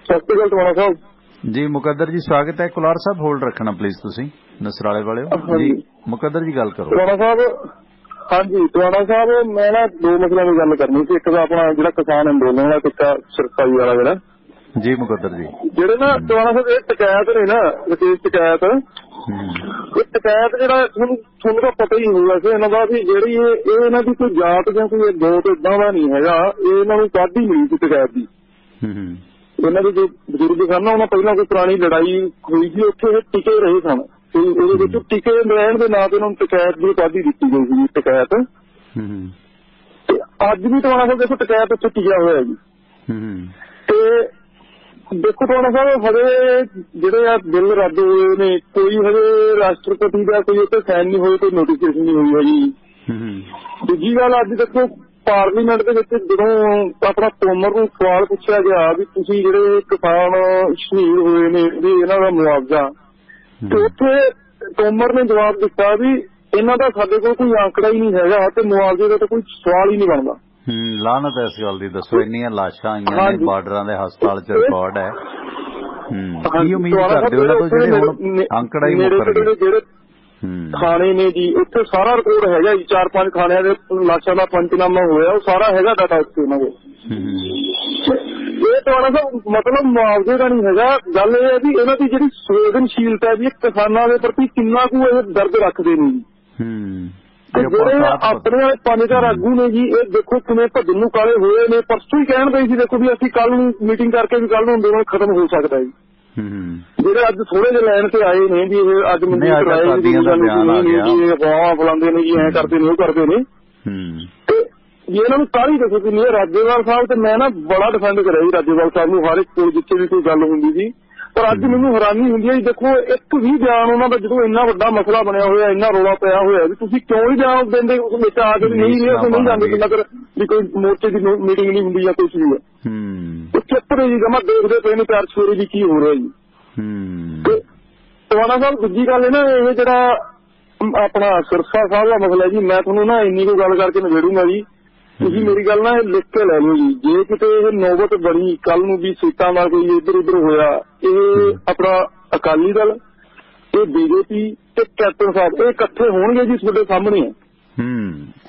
ਸਤਿ ਸ਼੍ਰੀ ਅਕਾਲ ਟਵਾਣਾ ਸਾਹਿਬ ਜੀ। ਮੁਕੱਦਰ ਜੀ ਸਵਾਗਤ ਹੈ। ਕੁਲਾਰ ਸਾਹਿਬ ਹੋਲਡ ਰੱਖਣਾ ਪਲੀਜ਼, ਤੁਸੀਂ ਨਸਰਾਲੇ ਵਾਲੇ ਹੋ ਜੀ। ਮੁਕੱਦਰ ਜੀ ਗੱਲ ਕਰੋ। ਟਵਾਣਾ ਸਾਹਿਬ, ਹਾਂਜੀ ਟਵਾਣਾ ਸਾਹਿਬ, ਮੈਂ ਨਾ ਦੋ ਮਸਲਿਆਂ ਦੀ ਗੱਲ ਕਰਨੀ ਸੀ। ਇੱਕ ਤਾਂ ਆਪਣਾ ਜਿਹੜਾ ਕਿਸਾਨ ਅੰਦੋਲਨ ਵਾਲਾ ਟਿੱਕਾ ਸਰਕਾਰੀ ਵਾਲਾ ਜਿਹੜਾ ਜੀ, ਮੁਕੱਦਰ ਜੀ, ਜਿਹੜੇ ਨਾ ਟਵਾਣਾ ਸਾਹਿਬ ਇਹ ਸ਼ਿਕਾਇਤ ਨੇ ਨਾ, ਵਿਸ਼ੇਸ਼ ਸ਼ਿਕਾਇਤ, ਇਹ ਸ਼ਿਕਾਇਤ ਜਿਹੜਾ ਤੁਹਾਨੂੰ ਤਾਂ ਪਤਾ ਹੀ ਹੋਊਗਾ ਸੀ ਇਹਨਾਂ ਦਾ ਵੀ ਜਿਹੜੀ ਇਹ ਇਹਨਾਂ ਦੀ ਕੋਈ ਜਾਤ ਜਾਂ ਕੋਈ ਗੋਤ ਏਦਾਂ ਦਾ ਨਹੀਂ ਹੈਗਾ, ਇਹ ਇਹਨਾਂ ਨੂੰ ਕਾਢੀ ਮਿਲੀ ਸੀ ਸ਼ਿਕਾਇਤ ਦੀ। ਇਹਨਾਂ ਦੇ ਜੋ ਬਜ਼ੁਰਗ ਸਨ ਨਾ, ਉਹਨਾਂ ਪਹਿਲਾਂ ਕੋਈ ਪੁਰਾਣੀ ਲੜਾਈ ਹੋਈ ਸੀ, ਉੱਥੇ ਇਹ ਟਿਕੇ ਰਹੇ ਸਨ, ਤੇ ਉਹਦੇ ਵਿੱਚ ਟਿਕੇ ਰਹਿਣ ਦੇ ਨਾਂ ਤੇ ਉਹਨਾਂ ਨੂੰ ਸ਼ਿਕਾਇਤ ਦੀ ਉਪਾਧੀ ਦਿੱਤੀ ਗਈ ਸੀ, ਸ਼ਿਕਾਇਤ। ਤੇ ਅੱਜ ਵੀ ਟਵਾਣਾ ਸਾਹਿਬ ਦੇਖੋ ਸ਼ਿਕਾਇਤ ਉੱਥੇ ਟਿਕਿਆ ਹੋਇਆ ਜੀ। ਤੇ ਦੇਖੋ ਟਵਾਣਾ ਸਾਹਿਬ, ਹਜੇ ਜਿਹੜੇ ਆ ਬਿੱਲ ਰੱਦ ਹੋਏ ਨੇ, ਕੋਈ ਹਜੇ ਰਾਸ਼ਟਰਪਤੀ ਦਾ ਕੋਈ ਉੱਥੇ ਸਾਈਨ ਨਹੀਂ ਹੋਏ, ਕੋਈ ਨੋਟੀਫਿਕੇਸ਼ਨ ਨਹੀਂ ਹੋਈ ਹੈਗੀ। ਦੂਜੀ ਗੱਲ, ਅੱਜ ਦੇਖੋ ਪਾਰਲੀਮੈਂਟ ਦੇ ਵਿੱਚ ਜਦੋਂ ਆਪਣਾ ਤੋਮਰ ਨੂੰ ਸਵਾਲ ਪੁੱਛਿਆ ਗਿਆ ਵੀ ਤੁਸੀਂ ਜਿਹੜੇ ਕਿਸਾਨ ਸ਼ਹੀਦ ਹੋਏ ਨੇ ਵੀ ਇਹਨਾਂ ਦਾ ਮੁਆਵਜ਼ਾ, ਤੇ ਉੱਥੇ ਤੋਮਰ ਨੇ ਜਵਾਬ ਦਿੱਤਾ ਵੀ ਇਹਨਾਂ ਦਾ ਸਾਡੇ ਕੋਲ ਕੋਈ ਆંકੜਾ ਹੀ ਨਹੀਂ ਹੈਗਾ ਤੇ ਮੁਆਵਜ਼ੇ ਦਾ ਤਾਂ ਕੋਈ ਸਵਾਲ ਹੀ ਨਹੀਂ ਬਣਦਾ। ਲਾਹਨਤ ਹੈ ਇਸ ਗੱਲ ਦੀ। ਦੱਸੋ, ਇੰਨੀਆਂ ਲਾਸ਼ਾਂ ਆਈਆਂ ਨੇ, ਬਾਰਡਰਾਂ ਦੇ ਹਸਪਤਾਲ 'ਚ ਰਿਕਾਰਡ ਹੈ। ਕੀ ਉਮੀਦ ਕਰਦੇ ਹੋ ਇਹਨਾਂ ਤੋਂ ਜਿਹੜੇ ਹੁਣ ਆંકੜਾ ਹੀ ਮੁੱਕਰ ਗਏ? ਜਿਹੜੇ ਥਾਣੇ ਨੇ ਜੀ, ਉੱਥੇ ਸਾਰਾ ਰਿਕਾਰਡ ਹੈਗਾ ਜੀ, 4-5 ਥਾਣਿਆਂ ਦੇ ਲਾਸ਼ਾਂ ਦਾ ਪੰਚਨਾਮਾ ਹੋਇਆ, ਉਹ ਸਾਰਾ ਹੈਗਾ ਡਾਟਾ ਉੱਥੇ ਉਹਨਾਂ ਕੋਲ। ਇਹ ਟਵਾਣਾ ਸਾਹਿਬ ਮਤਲਬ ਮੁਆਵਜ਼ੇ ਦਾ ਨਹੀਂ ਹੈਗਾ, ਗੱਲ ਇਹ ਹੈ ਵੀ ਇਹਨਾਂ ਦੀ ਜਿਹੜੀ ਸੰਵੇਦਨਸ਼ੀਲਤਾ ਵੀ ਕਿਸਾਨਾਂ ਦੇ ਪ੍ਰਤੀ ਕਿੰਨਾ ਕੁ ਇਹ ਦਰਦ ਰੱਖਦੇ ਨੇ ਜੀ। ਤੇ ਜਿਹੜੇ ਆਪਣੇ ਪੰਜਦਾਰ ਆਗੂ ਨੇ ਜੀ, ਇਹ ਦੇਖੋ ਕਿਵੇਂ ਭੱਜਣ ਨੂੰ ਕਾਲੇ ਹੋਏ ਨੇ। ਪਰਸੋਂ ਹੀ ਕਹਿਣ ਗਏ ਸੀ ਦੇਖੋ ਵੀ ਅਸੀਂ ਕੱਲ ਨੂੰ ਮੀਟਿੰਗ ਕਰਕੇ ਵੀ ਕੱਲ ਨੂੰ ਅੰਦੋਲਨ ਖਤਮ ਹੋ ਸਕਦਾ ਜੀ। ਜਿਹੜੇ ਅੱਜ ਥੋੜੇ ਜਿਹੇ ਲਾਈਨ ਤੇ ਆਏ ਨੇ ਵੀ ਇਹ ਅੱਜ ਮੈਨੂੰ ਕਰਾਏ ਜੀ, ਅਫਵਾਹਾਂ ਫਲਾਉਂਦੇ ਨੇ ਜੀ, ਐਂ ਕਰਦੇ ਨੇ ਉਹ ਕਰਦੇ ਨੇ। ਤੇ ਜੇ ਇਹਨਾਂ ਨੂੰ ਸਾਰੀ ਦੱਸੋ ਕਿ ਨਹੀਂ, ਰਾਜੇਵਾਲ ਸਾਹਿਬ ਤੇ ਮੈਂ ਨਾ ਬੜਾ ਡਿਫੈਂਡ ਕਰਿਆ ਜੀ ਰਾਜੇਵਾਲ ਸਾਹਿਬ ਨੂੰ, ਹਰ ਇੱਕ ਕੋਲ ਜਿੱਥੇ ਵੀ ਕੋਈ ਗੱਲ ਹੁੰਦੀ ਸੀ। ਪਰ ਅੱਜ ਮੈਨੂੰ ਹੈਰਾਨੀ ਹੁੰਦੀ ਹੈ ਜੀ, ਦੇਖੋ ਇੱਕ ਵੀ ਬਿਆਨ ਉਹਨਾਂ ਦਾ ਜਦੋਂ ਇੰਨਾ ਵੱਡਾ ਮਸਲਾ ਬਣਿਆ ਹੋਇਆ, ਇੰਨਾ ਰੌਲਾ ਪਿਆ ਹੋਇਆ, ਵੀ ਤੁਸੀਂ ਕਿਉਂ ਹੀ ਬਿਆਨ ਦਿੰਦੇ ਉਸ ਵਿੱਚ ਆ ਕੇ ਵੀ ਨਹੀਂ ਜਾਂਦੇ ਜਿੰਨਾ ਕਰ ਵੀ ਕੋਈ ਮੋਰਚੇ ਦੀ ਮੀਟਿੰਗ ਨਹੀਂ ਹੁੰਦੀ ਜਾਂ ਕੁਛ ਵੀ ਹੈ। ਚੁੱਪ ਰਹੇ ਜੀ, ਜਮਾ ਦੇਖਦੇ ਪਏ ਨੇ ਚਾਰ ਸਵੇਰੇ ਵੀ ਕੀ ਹੋ ਰਿਹਾ ਜੀ। ਤੇ ਟਵਾਣਾ ਸਾਹਿਬ, ਦੂਜੀ ਗੱਲ ਹੈ ਨਾ, ਇਹ ਜਿਹੜਾ ਆਪਣਾ ਸਿਰਸਾ ਸਾਹਿਬ ਦਾ ਮਸਲਾ ਜੀ, ਮੈਂ ਤੁਹਾਨੂੰ ਨਾ ਇੰਨੀ ਕੋਈ ਗੱਲ ਕਰਕੇ ਨਿਬੇੜੂੰਗਾ ਜੀ, ਤੁਸੀਂ ਮੇਰੀ ਗੱਲ ਨਾ ਲਿਖ ਕੇ ਲੈ ਲਓ ਜੀ। ਜੇ ਕਿਤੇ ਇਹ ਨੌਬਤ ਬਣੀ ਕੱਲ ਨੂੰ ਵੀ ਸੀਟਾਂ ਦਾ ਕੋਈ ਇੱਧਰ ਉੱਧਰ ਹੋਇਆ, ਇਹ ਆਪਣਾ ਅਕਾਲੀ ਦਲ, ਇਹ ਬੀਜੇਪੀ ਤੇ ਕੈਪਟਨ ਸਾਹਿਬ ਇਹ ਇਕੱਠੇ ਹੋਣਗੇ ਜੀ, ਤੁਹਾਡੇ ਸਾਹਮਣੇ ਹੈ।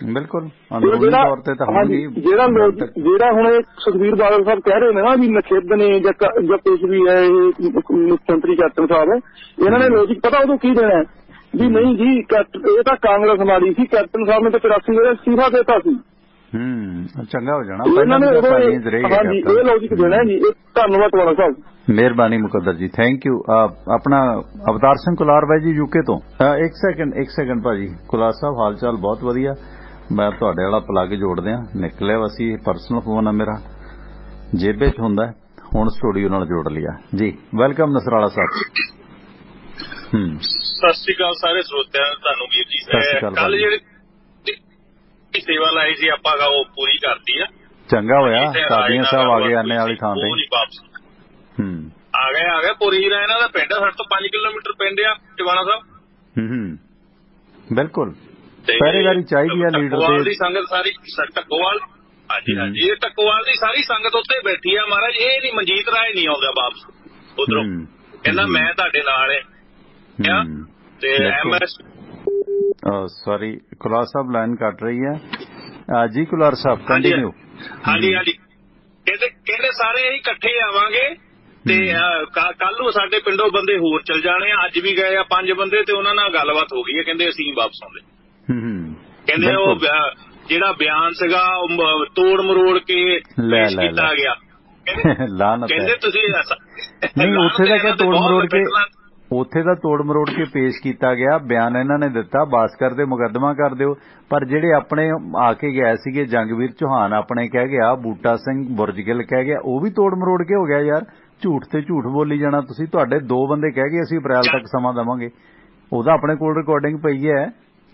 ਬਿਲਕੁਲ ਅੰਦਰੂਨੀ ਤੌਰ ਤੇ ਤਾਂ ਹੋਣਗੇ। ਜਿਹੜਾ ਹੁਣ ਇਹ ਸੁਖਬੀਰ ਬਾਦਲ ਸਾਹਿਬ ਕਹਿ ਰਹੇ ਨੇ ਨਾ ਵੀ ਨਖੇਧ ਨੇ ਜਾਂ ਕੁਛ ਵੀ ਹੈ, ਇਹ ਮੁੱਖ ਮੰਤਰੀ ਕੈਪਟਨ ਸਾਹਿਬ, ਇਹਨਾਂ ਨੇ ਲੋਜਿਕ ਪਤਾ ਉਦੋਂ ਕੀ ਦੇਣਾ ਵੀ ਨਹੀਂ ਜੀ, ਇਹ ਤਾਂ ਕਾਂਗਰਸ ਮਾੜੀ ਸੀ, ਕੈਪਟਨ ਸਾਹਿਬ ਨੇ ਤਾਂ 83 ਵੇਲੇ ਅਸਤੀਫਾ ਦਿੱਤਾ ਸੀ। ਚੰਗਾ ਹੋ ਜਾਣਾ। ਹਾਂਜੀ, ਇਹ ਲੌਜਿਕ ਦੇਣਾ ਜੀ। ਧੰਨਵਾਦ ਟਵਾਣਾ ਸਾਹਿਬ, ਮਿਹਰਬਾਨੀ ਮੁਕੱਦਰ ਜੀ, ਥੈਂਕ ਯੂ। ਆਪਣਾ ਅਵਤਾਰ ਸਿੰਘ ਕੁਲਾਰ ਬਾਈ ਜੀ ਯੂਕੇ ਤੋਂ। ਇੱਕ ਸੈਕਿੰਡ ਭਾਜੀ। ਕੁਲਾਰ ਸਾਹਿਬ ਹਾਲ ਚਾਲ ਬਹੁਤ ਵਧੀਆ। ਮੈਂ ਤੁਹਾਡੇ ਵਾਲਾ ਪਲੱਗ ਜੋੜਦੇ ਆ, ਨਿਕਲਿਆ ਵਾ ਸੀ। ਪਰਸਨਲ ਫੋਨ ਆ ਮੇਰਾ, ਜੇਬੇ 'ਚ ਹੁੰਦਾ, ਹੁਣ ਸਟੂਡੀਓ ਨਾਲ ਜੋੜ ਲਿਆ ਜੀ। ਵੈਲਕਮ ਨਸਰਾਲਾ ਸਾਹਿਬ। ਸਤਿ ਸ਼੍ਰੀ ਅਕਾਲ ਸਾਰੇ ਸਰੋਤਿਆਂ ਨੂੰ, ਤੁਹਾਨੂੰ ਵੀਰ ਜੀ। ਕੱਲ ਜਿਹੜੀ ਸੇਵਾ ਲਾਈ ਸੀ ਆਪਾਂ ਉਹ ਪੂਰੀ ਕਰਤੀ ਆ। ਚੰਗਾ ਹੋਇਆ, ਕਾਦੀਆਂ ਸਾਹਿਬ ਆ ਗਏ ਆਨੇ ਵਾਲੀ ਥਾਂ ਤੇ। ਆ ਗਏ ਪੁਰੀ ਦਾ ਇਹਨਾਂ ਦਾ ਪਿੰਡ ਸਾਡੇ ਤੋਂ 5 ਕਿਲੋਮੀਟਰ ਪਿੰਡ ਆ ਟਿਵਾਣਾ ਸਾਹਿਬ। ਬਿਲਕੁਲ ਪਹਿਰੇਦਾਰੀ ਚਾਹੀਦੀ ਆ ਲੀਡਰ ਦੀ ਸੰਗਤ ਸਾਰੀ ਟੱਕੋਵਾਲ। ਹਾਂਜੀ ਇਹ ਟੱਕੋਵਾਲ ਦੀ ਸਾਰੀ ਸੰਗਤ ਉੱਤੇ ਬੈਠੀ ਆ ਮਹਾਰਾਜ। ਇਹ ਨਹੀਂ ਮਨਜੀਤ ਰਾਏ ਨਹੀਂ ਆਉਂਦਾ ਵਾਪਸ ਉਧਰੋਂ, ਕਹਿੰਦਾ ਮੈਂ ਤੁਹਾਡੇ ਨਾਲ ਆ। ਤੇ MS ਸੌਰੀ ਕੁਲਾਰ ਸਾਹਿਬ ਲਾਈਨ ਕੱਟ ਰਹੀ ਹੈ ਜੀ। ਕੁਲਾਰ ਸਾਹਿਬ ਕੰਟੀਨਿਊ। ਹਾਂਜੀ ਕਹਿੰਦੇ ਸਾਰੇ ਅਸੀਂ ਇਕੱਠੇ ਆਵਾਂਗੇ ਤੇ ਕੱਲ ਨੂੰ ਸਾਡੇ ਪਿੰਡੋਂ ਬੰਦੇ ਹੋਰ ਚਲ ਜਾਣੇ ਆ। ਅੱਜ ਵੀ ਗਏ ਆ 5 ਬੰਦੇ ਤੇ ਉਹਨਾਂ ਨਾਲ ਗੱਲਬਾਤ ਹੋ ਗਈ ਹੈ, ਕਹਿੰਦੇ ਅਸੀਂ ਵਾਪਸ ਆਉਂਦੇ। ਕਹਿੰਦੇ ਉਹ ਜਿਹੜਾ ਬਿਆਨ ਸੀਗਾ ਉਹ ਤੋੜ ਮਰੋੜ ਕੇ ਪੇਸ਼ ਕੀਤਾ ਗਿਆ। ਕਹਿੰਦੇ ਤੁਸੀਂ ਨਹੀਂ ਉੱਥੇ ਦਾ ਕਿਆ ਤੋੜ ਮਰੋੜ ਕੇ, ਉੱਥੇ ਦਾ ਤੋੜ ਮਰੋੜ ਕੇ ਪੇਸ਼ ਕੀਤਾ ਗਿਆ। ਬਿਆਨ ਇਹਨਾਂ ਨੇ ਦਿੱਤਾ ਬਾਸਕਰ ਦੇ ਮੁਕੱਦਮਾ ਕਰ ਦਿਓ, ਪਰ ਜਿਹੜੇ ਆਪਣੇ ਆ ਕੇ ਗਏ ਸੀਗੇ ਜੰਗਵੀਰ ਚੌਹਾਨ ਆਪਣੇ ਕਹਿ ਗਿਆ, ਬੂਟਾ ਸਿੰਘ ਬੁਰਜਗਿੱਲ ਕਹਿ ਗਿਆ, ਉਹ ਵੀ ਤੋੜ ਮਰੋੜ ਕੇ ਹੋ ਗਿਆ ਯਾਰ। ਝੂਠ ਤੇ ਝੂਠ ਬੋਲੀ ਜਾਣਾ ਤੁਸੀਂ। ਤੁਹਾਡੇ 2 ਬੰਦੇ ਕਹਿ ਗਏ ਅਸੀਂ ਅਪ੍ਰੈਲ ਤੱਕ ਸਮਾਂ ਦੇਵਾਂਗੇ, ਉਹਦਾ ਆਪਣੇ ਕੋਲ ਰਿਕਾਰਡਿੰਗ ਪਈ ਹੈ।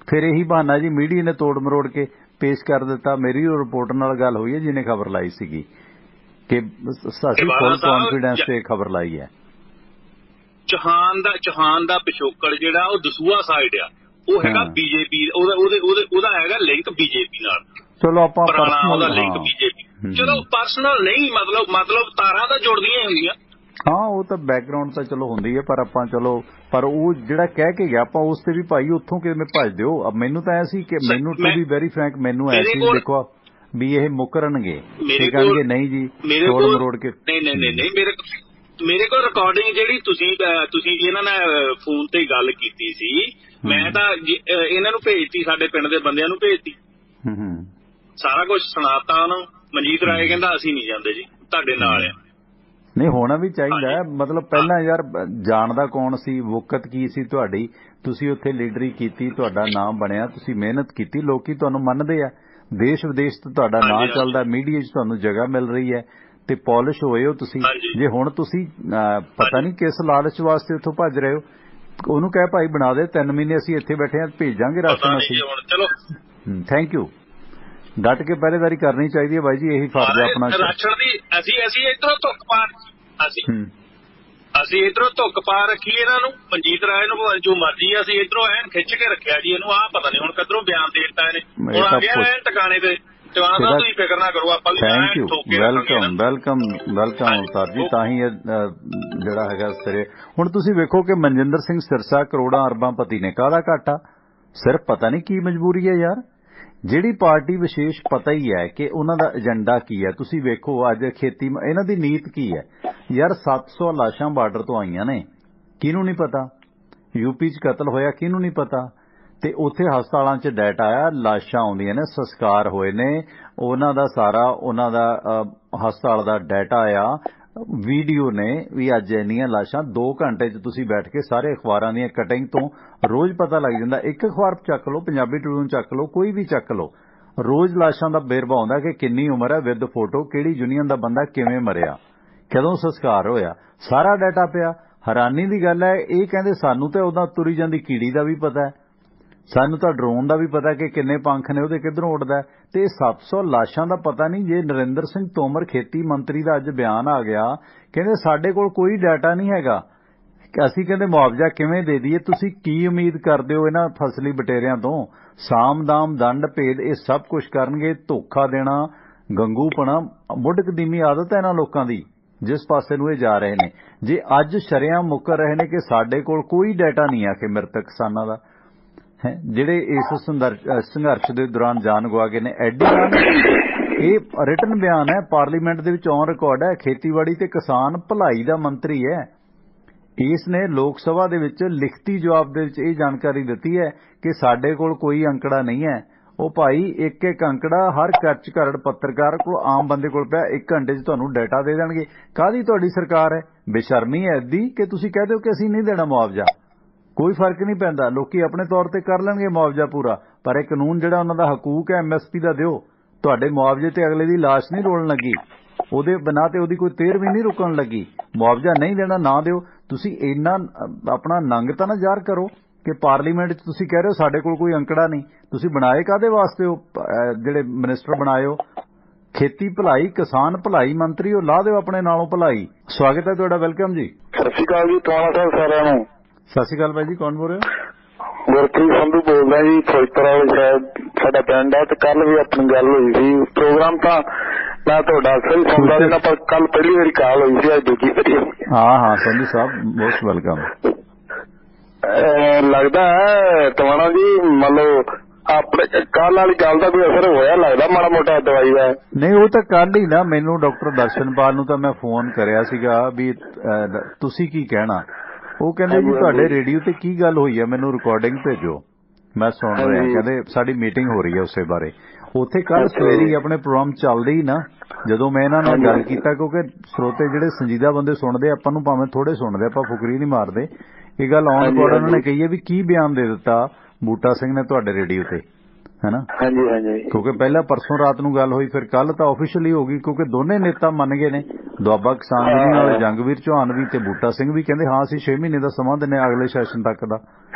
ਫਿਰ ਇਹੀ ਬਹਾਨਾ ਜੀ ਮੀਡੀਆ ਨੇ ਤੋੜ ਮਰੋੜ ਕੇ ਪੇਸ਼ ਕਰ ਦਿੱਤਾ। ਮੇਰੀ ਰਿਪੋਰਟਰ ਨਾਲ ਗੱਲ ਹੋਈ ਹੈ ਜਿਹਨੇ ਖਬਰ ਲਾਈ ਸੀਗੀ ਕਿ ਅਸੀਂ ਫੁੱਲ ਕੌਨਫੀਡੈਂਸ ਤੇ ਖਬਰ ਲਾਈ ਹੈ। ਚੌਹਾਨ ਦਾ ਪਿਛੋਕੜ ਜਿਹੜਾ ਉਹ ਦਸੂਹਾ ਸਾਈਡ ਆ, ਉਹ ਹੈਗਾ ਬੀਜੇਪੀ, ਉਹਦਾ ਹੈਗਾ ਲਿੰਕ ਬੀਜੇਪੀ ਨਾਲ। ਚਲੋ ਆਪਾਂ ਉਹਦਾ ਲਿੰਕ ਬੀਜੇਪੀ, ਚਲੋ ਪਰਸਨਲ ਨਹੀਂ, ਮਤਲਬ ਤਾਰਾਂ ਤਾਂ ਜੁੜਦੀਆਂ ਹੁੰਦੀਆਂ। ਹਾਂ ਉਹ ਤਾਂ ਬੈਕਗ੍ਰਾਉਂਡ ਤਾਂ ਚਲੋ ਹੁੰਦੀ ਹੈ, ਪਰ ਆਪਾਂ ਚਲੋ ਪਰ ਉਹ ਜਿਹੜਾ ਕਹਿ ਕੇ ਗਿਆ ਆਪਾਂ ਉਸ ਤੇ ਵੀ ਭਾਈ ਉੱਥੋਂ ਕਿਵੇਂ ਭੱਜ ਦਿਓ। ਮੈਨੂੰ ਤਾਂ ਐ ਸੀ ਕਿ ਮੈਨੂੰ ਟੂ ਬੀ ਵੈਰੀ ਫਰੈਂਕ ਮੈਨੂੰ ਐ ਸੀ ਦੇਖੋ ਵੀ ਇਹ ਮੁਕਰਨਗੇ, ਇਹ ਕਹਿਣਗੇ ਨਹੀਂ ਜੀ ਤੋੜ ਮਰੋੜ ਕੇ। ਨਹੀਂ ਮੇਰੇ ਕੋਲ ਰਿਕਾਰਡਿੰਗ ਜਿਹੜੀ ਤੁਸੀਂ ਇਹਨਾਂ ਨਾਲ ਫੋਨ ਤੇ ਗੱਲ ਕੀਤੀ ਸੀ, ਮੈਂ ਤਾਂ ਇਹਨਾਂ ਨੂੰ ਭੇਜਤੀ, ਸਾਡੇ ਪਿੰਡ ਦੇ ਬੰਦਿਆਂ ਨੂੰ ਭੇਜਤੀ, ਸਾਰਾ ਕੁਝ ਸੁਣਾਤਾ ਉਹਨੂੰ। ਮਨਜੀਤ ਰਾਏ ਕਹਿੰਦਾ ਅਸੀਂ ਨਹੀਂ ਜਾਂਦੇ ਜੀ, ਤੁਹਾਡੇ ਨਾਲ ਆ। ਨਹੀਂ ਹੋਣਾ ਵੀ ਚਾਹੀਦਾ ਹੈ। ਮਤਲਬ ਪਹਿਲਾਂ ਯਾਰ ਜਾਣਦਾ ਕੌਣ ਸੀ, ਵਕਤ ਕੀ ਸੀ ਤੁਹਾਡੀ, ਤੁਸੀਂ ਉੱਥੇ ਲੀਡਰੀ ਕੀਤੀ, ਤੁਹਾਡਾ ਨਾਮ ਬਣਿਆ, ਤੁਸੀਂ ਮਿਹਨਤ ਕੀਤੀ, ਲੋਕੀ ਤੁਹਾਨੂੰ ਮੰਨਦੇ ਆ, ਦੇਸ਼ ਵਿਦੇਸ਼ ਤੋਂ ਤੁਹਾਡਾ ਨਾਂ ਚੱਲਦਾ, ਮੀਡੀਆ 'ਚ ਤੁਹਾਨੂੰ ਜਗ੍ਹਾ ਮਿਲ ਰਹੀ ਹੈ ਤੇ ਪੋਲਿਸ਼ ਹੋਏ ਹੋ ਤੁਸੀਂ। ਜੇ ਹੁਣ ਤੁਸੀਂ ਪਤਾ ਨਹੀਂ ਕਿਸ ਲਾਲਚ ਵਾਸਤੇ ਉੱਥੋਂ ਭੱਜ ਰਹੇ ਹੋ, ਉਹਨੂੰ ਕਹਿ ਭਾਈ ਬਣਾ ਦੇ 3 ਮਹੀਨੇ ਅਸੀਂ ਇੱਥੇ ਬੈਠੇ ਹਾਂ, ਭੇਜਾਂਗੇ ਰਾਸ਼ਨ ਅਸੀਂ। Thank you. ਡਟ ਕੇ ਪਹਿਰੇਦਾਰੀ ਕਰਨੀ ਚਾਹੀਦੀ ਹੈ ਬਾਈ ਜੀ, ਇਹੀ ਫਰਜ਼ ਹੈ ਆਪਣਾ। ਰਾਸ਼ਨ ਦੀ ਅਸੀਂ ਇੱਧਰੋਂ ਧੁੱਕ ਪਾ ਅਸੀਂ ਇੱਧਰੋਂ ਧੁੱਕ ਪਾ ਰੱਖੀ ਇਹਨਾਂ ਨੂੰ, ਮਨਜੀਤ ਰਾਏ ਨੂੰ ਜੋ ਮਰਜ਼ੀ ਆ, ਅਸੀਂ ਇੱਧਰੋਂ ਐਨ ਖਿੱਚ ਕੇ ਰੱਖਿਆ ਜੀ ਇਹਨੂੰ। ਆਹ ਪਤਾ ਨਹੀਂ ਹੁਣ ਕਦੋਂ ਬਿਆਨ ਦੇ ਦਿੱਤਾ ਇਹਨੇ, ਹੁਣ ਆ ਗਿਆ ਐਨ ਟਿਕਾਣੇ ਤੇ। ਤੁਸੀਂ ਫਿਕਰ ਨਾ ਕਰੋ, ਆਪਾਂ ਥੈਂਕ ਯੂ। ਵੈਲਕਮ ਅਵਤਾਰ ਜੀ। ਤਾਂ ਹੀ ਜਿਹੜਾ ਹੈਗਾ ਸਿਰੇ ਹੁਣ ਤੁਸੀਂ ਵੇਖੋ ਕਿ ਮਨਜਿੰਦਰ ਸਿੰਘ ਸਿਰਸਾ ਕਰੋੜਾਂ ਅਰਬਾਂ ਪਤੀ ਨੇ, ਕਾਹਦਾ ਘਾਟਾ? ਸਿਰਫ ਪਤਾ ਨਹੀਂ ਕੀ ਮਜਬੂਰੀ ਹੈ ਯਾਰ। ਜਿਹੜੀ ਪਾਰਟੀ ਵਿਸ਼ੇਸ਼ ਪਤਾ ਹੀ ਹੈ ਕਿ ਉਹਨਾਂ ਦਾ ਏਜੰਡਾ ਕੀ ਹੈ। ਤੁਸੀਂ ਵੇਖੋ ਅੱਜ ਖੇਤੀ ਇਹਨਾਂ ਦੀ ਨੀਤ ਕੀ ਹੈ ਯਾਰ। 700 ਲਾਸ਼ਾਂ ਬਾਰਡਰ ਤੋਂ ਆਈਆਂ ਨੇ, ਕਿਹਨੂੰ ਨਹੀਂ ਪਤਾ? ਯੂਪੀ 'ਚ ਕਤਲ ਹੋਇਆ, ਕਿਹਨੂੰ ਨਹੀਂ ਪਤਾ? ਤੇ ਉੱਥੇ ਹਸਪਤਾਲਾਂ 'ਚ ਡਾਟਾ ਆਇਆ, ਲਾਸ਼ਾਂ ਆਉਂਦੀਆਂ ਨੇ, ਸੰਸਕਾਰ ਹੋਏ ਨੇ, ਉਹਨਾਂ ਦਾ ਸਾਰਾ ਉਹਨਾਂ ਦਾ ਹਸਪਤਾਲ ਦਾ ਡਾਟਾ ਆਇਆ, ਵੀਡੀਓ ਨੇ ਵੀ ਅੱਜ ਇੰਨੀਆਂ ਲਾਸ਼ਾਂ 2 ਘੰਟੇ 'ਚ ਤੁਸੀਂ ਬੈਠ ਕੇ ਸਾਰੇ ਅਖਬਾਰਾਂ ਦੀਆਂ ਕਟਿੰਗ ਤੋਂ ਰੋਜ਼ ਪਤਾ ਲੱਗ ਜਾਂਦਾ। ਇੱਕ ਅਖਬਾਰ ਚੱਕ ਲਓ, ਪੰਜਾਬੀ ਟ੍ਰਿਬਿਊਨ ਚੱਕ ਲਓ, ਕੋਈ ਵੀ ਚੱਕ ਲਓ, ਰੋਜ਼ ਲਾਸ਼ਾਂ ਦਾ ਵੇਰਵਾ ਆਉਂਦਾ ਕਿ ਕਿੰਨੀ ਉਮਰ ਹੈ, ਵਿਦ ਫੋਟੋ, ਕਿਹੜੀ ਯੂਨੀਅਨ ਦਾ ਬੰਦਾ ਕਿਵੇਂ ਮਰਿਆ, ਕਦੋਂ ਸੰਸਕਾਰ ਹੋਇਆ, ਸਾਰਾ ਡਾਟਾ ਪਿਆ। ਹੈਰਾਨੀ ਦੀ ਗੱਲ ਹੈ, ਇਹ ਕਹਿੰਦੇ ਸਾਨੂੰ ਤਾਂ ਉਹਦਾ ਤੁਰੀ ਜਾਂਦੀ ਕੀੜੀ ਦਾ ਵੀ ਪਤਾ ਹੈ, ਸਾਨੂੰ ਤਾਂ ਡਰੋਨ ਦਾ ਵੀ ਪਤਾ ਕਿ ਕਿੰਨੇ ਪੰਖ ਨੇ ਉਹਦੇ, ਕਿੱਧਰੋਂ ਉੱਡਦਾ। ਤੇ 700 ਲਾਸ਼ਾਂ ਦਾ ਪਤਾ ਨਹੀਂ। ਜੇ ਨਰਿੰਦਰ ਸਿੰਘ ਤੋਮਰ ਖੇਤੀ ਮੰਤਰੀ ਦਾ ਅੱਜ ਬਿਆਨ ਆ ਗਿਆ, ਕਹਿੰਦੇ ਸਾਡੇ ਕੋਲ ਕੋਈ ਡਾਟਾ ਨਹੀਂ ਹੈਗਾ, ਅਸੀਂ ਕਹਿੰਦੇ ਮੁਆਵਜ਼ਾ ਕਿਵੇਂ ਦੇ ਦਈਏ। ਤੁਸੀਂ ਕੀ ਉਮੀਦ ਕਰਦੇ ਹੋ ਇਹਨਾਂ ਫਸਲੀ ਬਟੇਰਿਆਂ ਤੋਂ? ਸਾਮ ਦਾਮ ਦੰਡ ਭੇਦ ਇਹ ਸਭ ਕੁਝ ਕਰਨਗੇ। ਧੋਖਾ ਦੇਣਾ, ਗੰਗੂਪਣਾ, ਮੁੱਢ ਕਦੀਮੀ ਆਦਤ ਹੈ ਇਹਨਾਂ ਲੋਕਾਂ ਦੀ, ਜਿਸ ਪਾਸੇ ਨੂੰ ਇਹ ਜਾ ਰਹੇ ਨੇ। ਜੇ ਅੱਜ ਸ਼ਰੇਆਮ ਮੁੱਕਰ ਰਹੇ ਨੇ ਕਿ ਸਾਡੇ ਕੋਲ ਕੋਈ ਡਾਟਾ ਨਹੀਂ ਆ ਕਿ ਮ੍ਰਿਤਕ ਕਿਸਾਨਾਂ ਦਾ, ਜਿਹੜੇ ਇਸ ਸੰਘਰਸ਼ ਦੇ ਦੌਰਾਨ ਜਾਨ ਗਵਾ ਗਏ ਨੇ, ਇਹ ਰਿਟਨ ਬਿਆਨ ਹੈ, ਪਾਰਲੀਮੈਂਟ ਦੇ ਵਿੱਚ ਔਨ ਰਿਕਾਰਡ ਹੈ। ਖੇਤੀਬਾੜੀ ਤੇ ਕਿਸਾਨ ਭਲਾਈ ਦਾ ਮੰਤਰੀ ਹੈ, ਇਸ ਨੇ ਲੋਕ ਸਭਾ ਦੇ ਵਿੱਚ ਲਿਖਤੀ ਜਵਾਬ ਦੇ ਵਿੱਚ ਇਹ ਜਾਣਕਾਰੀ ਦਿੱਤੀ ਹੈ ਕਿ ਸਾਡੇ ਕੋਲ ਕੋਈ ਅੰਕੜਾ ਨਹੀਂ ਹੈ। ਉਹ ਭਾਈ ਇੱਕ ਅੰਕੜਾ ਹਰ ਕੱਚ ਘਰੜ ਪੱਤਰਕਾਰ ਕੋਲ, ਆਮ ਬੰਦੇ ਕੋਲ ਪਿਆ, 1 ਘੰਟੇ 'ਚ ਤੁਹਾਨੂੰ ਡਾਟਾ ਦੇ ਦੇਣਗੇ। ਕਾਹਦੀ ਤੁਹਾਡੀ ਸਰਕਾਰ ਹੈ? ਬੇਸ਼ਰਮੀ ਹੈ ਐਦੀ ਕਿ ਤੁਸੀਂ ਕਹਿ ਦਿਓ ਕਿ ਅਸੀਂ ਨਹੀਂ ਦੇਣਾ ਮੁਆਵਜ਼ਾ। ਕੋਈ ਫਰਕ ਨਹੀਂ ਪੈਂਦਾ। ਲੋਕੀ ਆਪਣੇ ਤੌਰ ਤੇ ਕਰ ਲੈਣਗੇ ਮੁਆਵਜ਼ਾ ਪੂਰਾ, ਪਰ ਇਹ ਕਾਨੂੰਨ ਜਿਹੜਾ ਉਹਨਾਂ ਦਾ ਹਕੂਕ ਹੈ MSP ਦਾ ਦਿਓ। ਤੁਹਾਡੇ ਮੁਆਵਜ਼ੇ ਤੇ ਅਗਲੇ ਦੀ ਲਾਸ਼ ਨਹੀਂ ਰੋਲਣ ਲੱਗੀ, ਉਹਦੇ ਬਿਨਾਂ ਤੇ ਉਹਦੀ ਕੋਈ ਤੇਰ ਵੀ ਨਹੀਂ ਰੁਕਣ ਲੱਗੀ। ਮੁਆਵਜ਼ਾ ਨਹੀਂ ਦੇਣਾ ਨਾ ਦਿਓ। ਤੁਸੀਂ ਇੰਨਾ ਆਪਣਾ ਨੰਗ ਤਾਂ ਨਾ ਜ਼ਾਹਰ ਕਰੋ ਕਿ ਪਾਰਲੀਮੈਂਟ 'ਚ ਤੁਸੀਂ ਕਹਿ ਰਹੇ ਹੋ ਸਾਡੇ ਕੋਲ ਕੋਈ ਅੰਕੜਾ ਨਹੀਂ। ਤੁਸੀਂ ਬਣਾਏ ਕਾਹਦੇ ਵਾਸਤੇ ਹੋ? ਜਿਹੜੇ ਮਿਨਿਸਟਰ ਬਣਾਏ ਹੋ, ਖੇਤੀ ਭਲਾਈ ਕਿਸਾਨ ਭਲਾਈ ਮੰਤਰੀ, ਉਹ ਲਾ ਦਿਓ ਆਪਣੇ ਨਾਲੋਂ ਭਲਾਈ। ਸਵਾਗਤ ਹੈ ਤੁਹਾਡਾ, ਵੈਲਕਮ ਜੀ। ਸਤਿ ਸ਼੍ਰੀ ਅਕਾਲ ਜੀ ਟਵਾਣਾ ਸਾਹਿਬ ਸਾਰਿਆਂ ਨੂੰ। ਸਤਿ ਸ਼੍ਰੀ ਅਕਾਲ ਬਾਈ ਜੀ, ਕੌਣ ਬੋਲ ਰਹੇ ਹੋ? ਗੁਰਪ੍ਰੀਤ ਸੰਧੂ ਬੋਲਦਾ ਜੀ, ਫਿਰੋਜ਼ਪੁਰ ਵਾਲੇ ਸਾਹਿਬ ਸਾਡਾ ਪਿੰਡ ਆ। ਤੇ ਕੱਲ ਵੀ ਆਪਣੀ ਗੱਲ ਹੋਈ ਸੀ। ਪ੍ਰੋਗਰਾਮ ਤਾਂ ਮੈਂ ਤੁਹਾਡਾ ਅਕਸਰ ਹੀ ਸੁਣਦਾ ਰਹਿੰਦਾ, ਪਰ ਕੱਲ ਪਹਿਲੀ ਵਾਰੀ ਕਾਲ ਹੋਈ ਸੀ, ਅੱਜ ਦੂਜੀ ਵਾਰੀ। ਹਾਂ ਸੰਧੂ ਸਾਹਿਬ, ਮੋਸਟ ਵੈਲਕਮ। ਲੱਗਦਾ ਹੈ ਟਵਾਣਾ ਜੀ, ਮੰਨ ਲਓ ਆਪਣੇ ਕੱਲ ਵਾਲੀ ਗੱਲ ਦਾ ਕੋਈ ਅਸਰ ਹੋਇਆ ਲੱਗਦਾ ਮਾੜਾ ਮੋਟਾ ਦਵਾਈ ਦਾ? ਨਹੀਂ, ਉਹ ਤਾਂ ਕੱਲ ਹੀ ਨਾ ਮੈਨੂੰ ਡਾਕਟਰ ਦਰਸ਼ਨਪਾਲ ਨੂੰ ਤਾਂ ਮੈਂ ਫੋਨ ਕਰਿਆ ਸੀਗਾ ਵੀ ਤੁਸੀਂ ਕੀ ਕਹਿਣਾ। ਉਹ ਕਹਿੰਦੇ ਜੀ ਤੁਹਾਡੇ ਰੇਡੀਓ ਤੇ ਕੀ ਗੱਲ ਹੋਈ ਹੈ, ਮੈਨੂੰ ਰਿਕਾਰਡਿੰਗ ਭੇਜੋ, ਮੈਂ ਸੁਣ ਰਿਹਾ। ਕਹਿੰਦੇ ਸਾਡੀ ਮੀਟਿੰਗ ਹੋ ਰਹੀ ਹੈ ਉਸੇ ਬਾਰੇ। ਉੱਥੇ ਕੱਲ ਸਵੇਰੇ ਆਪਣੇ ਪ੍ਰੋਗਰਾਮ ਚੱਲਦੇ ਹੀ ਨਾ, ਜਦੋਂ ਮੈਂ ਇਹਨਾਂ ਨਾਲ ਗੱਲ ਕੀਤਾ, ਕਿਉਂਕਿ ਸਰੋਤੇ ਜਿਹੜੇ ਸੰਜੀਦਾ ਬੰਦੇ ਸੁਣਦੇ, ਆਪਾਂ ਨੂੰ ਭਾਵੇਂ ਥੋੜੇ ਸੁਣਦੇ, ਆਪਾਂ ਫੁਕਰੀ ਨਹੀਂ ਮਾਰਦੇ। ਇਹ ਗੱਲ ਔਨ ਰਿਕਾਰਡ ਉਹਨਾਂ ਨੇ ਕਹੀ ਹੈ ਵੀ ਕੀ ਬਿਆਨ ਦੇ ਦਿੱਤਾ ਬੂਟਾ ਸਿੰਘ ਨੇ ਤੁਹਾਡੇ ਰੇਡੀਓ ਤੇ, ਹੈਨਾ? ਹਾਂਜੀ ਹਾਂਜੀ। ਕਿਉਂਕਿ ਪਹਿਲਾਂ ਪਰਸੋਂ ਰਾਤ ਨੂੰ ਗੱਲ ਹੋਈ, ਫਿਰ ਕੱਲ ਤਾਂ ਆਫੀਸ਼ੀਅਲੀ ਹੋ ਗਈ, ਕਿਉਂਕਿ ਦੋਨੇ ਨੇਤਾ ਮੰਨ ਗਏ ਨੇ। ਦੁਆਬਾ ਕਿਸਾਨ ਯੂਨੀਅਨ ਵਾਲੇ ਜੰਗਵੀਰ ਚੌਹਾਨ ਵੀ ਤੇ ਬੂਟਾ ਸਿੰਘ ਵੀ ਕਹਿੰਦੇ ਹਾਂ ਅਸੀਂ 6 ਮਹੀਨੇ ਦਾ ਸਮਾਂ ਦਿੰਦੇ ਅਗਲੇ ਸੈਸ਼ਨ ਤੱਕ ਦਾ।